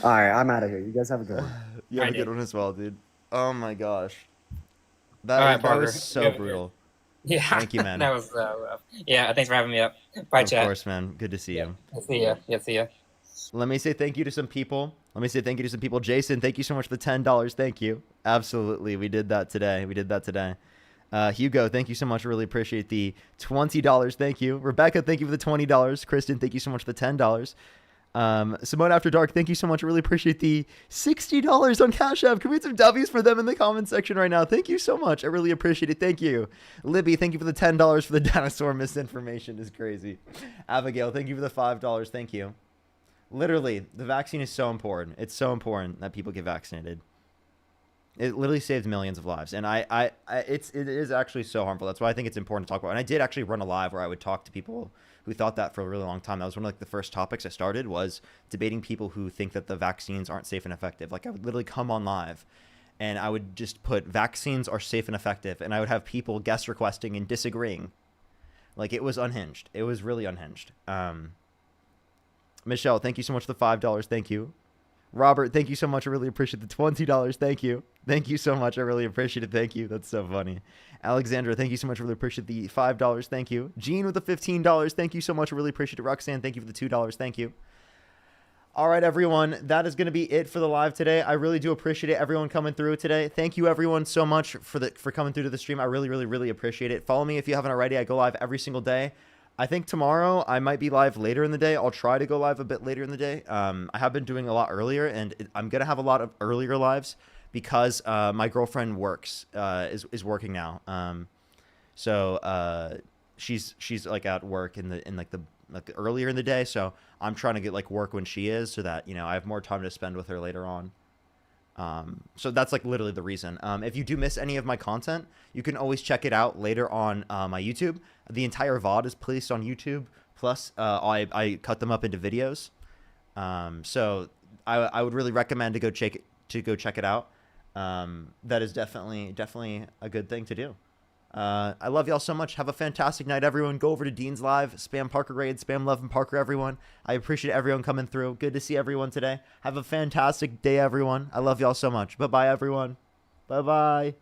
All right, I'm out of here. You guys have a good one. You have a good one as well, dude. Oh my gosh. That, All right, that Parker. was so brutal. Yeah. Thank you, man. That was rough. Yeah, thanks for having me up. Bye, Of chat. course, man. Good to see you. See ya. Yeah, see ya. Let me say thank you to some people. Jason, thank you so much for the $10. Thank you. Absolutely. We did that today. Hugo, thank you so much. Really appreciate the $20. Thank you. Rebecca, thank you for the $20. Kristen, thank you so much for the $10. Simone After Dark, thank you so much. Really appreciate the $60 on Cash App. Can we get some W's for them in the comment section right now? Thank you so much. I really appreciate it. Thank you. Libby, thank you for the $10 for the dinosaur misinformation. Is crazy. Abigail, thank you for the $5. Thank you. Literally, the vaccine is so important. It's so important that people get vaccinated. It literally saves millions of lives, and it is actually so harmful. That's why I think it's important to talk about. And I did actually run a live where I would talk to people who thought that for a really long time. That was one of like the first topics I started, was debating people who think that the vaccines aren't safe and effective. Like I would literally come on live and I would just put vaccines are safe and effective, and I would have people guest requesting and disagreeing. Like, it was unhinged. It was really unhinged. Michelle, thank you so much for the $5. Thank you. Robert, thank you so much. I really appreciate the $20. Thank you. Thank you so much. I really appreciate it. Thank you. That's so funny. Alexandra, thank you so much. I really appreciate the $5. Thank you. Gene with the $15. Thank you so much. I really appreciate it. Roxanne, thank you for the $2. Thank you. All right, everyone. That is going to be it for the live today. I really do appreciate it, everyone coming through today. Thank you, everyone, so much for coming through to the stream. I really, really, really appreciate it. Follow me if you haven't already. I go live every single day. I think tomorrow I might be live later in the day. I'll try to go live a bit later in the day. I have been doing a lot earlier, and I'm going to have a lot of earlier lives because my girlfriend works, is working now. So she's like at work in earlier in the day. So I'm trying to get like work when she is, so that, you know, I have more time to spend with her later on. So that's like literally the reason. If you do miss any of my content, you can always check it out later on my YouTube. The entire VOD is placed on YouTube. Plus, I cut them up into videos. So I would really recommend to go check it out. That is definitely a good thing to do. I love y'all so much. Have a fantastic night, everyone. Go over to Dean's Live, spam Parker Raid, spam Love and Parker, everyone. I appreciate everyone coming through. Good to see everyone today. Have a fantastic day, everyone. I love y'all so much. Bye-bye, everyone. Bye-bye.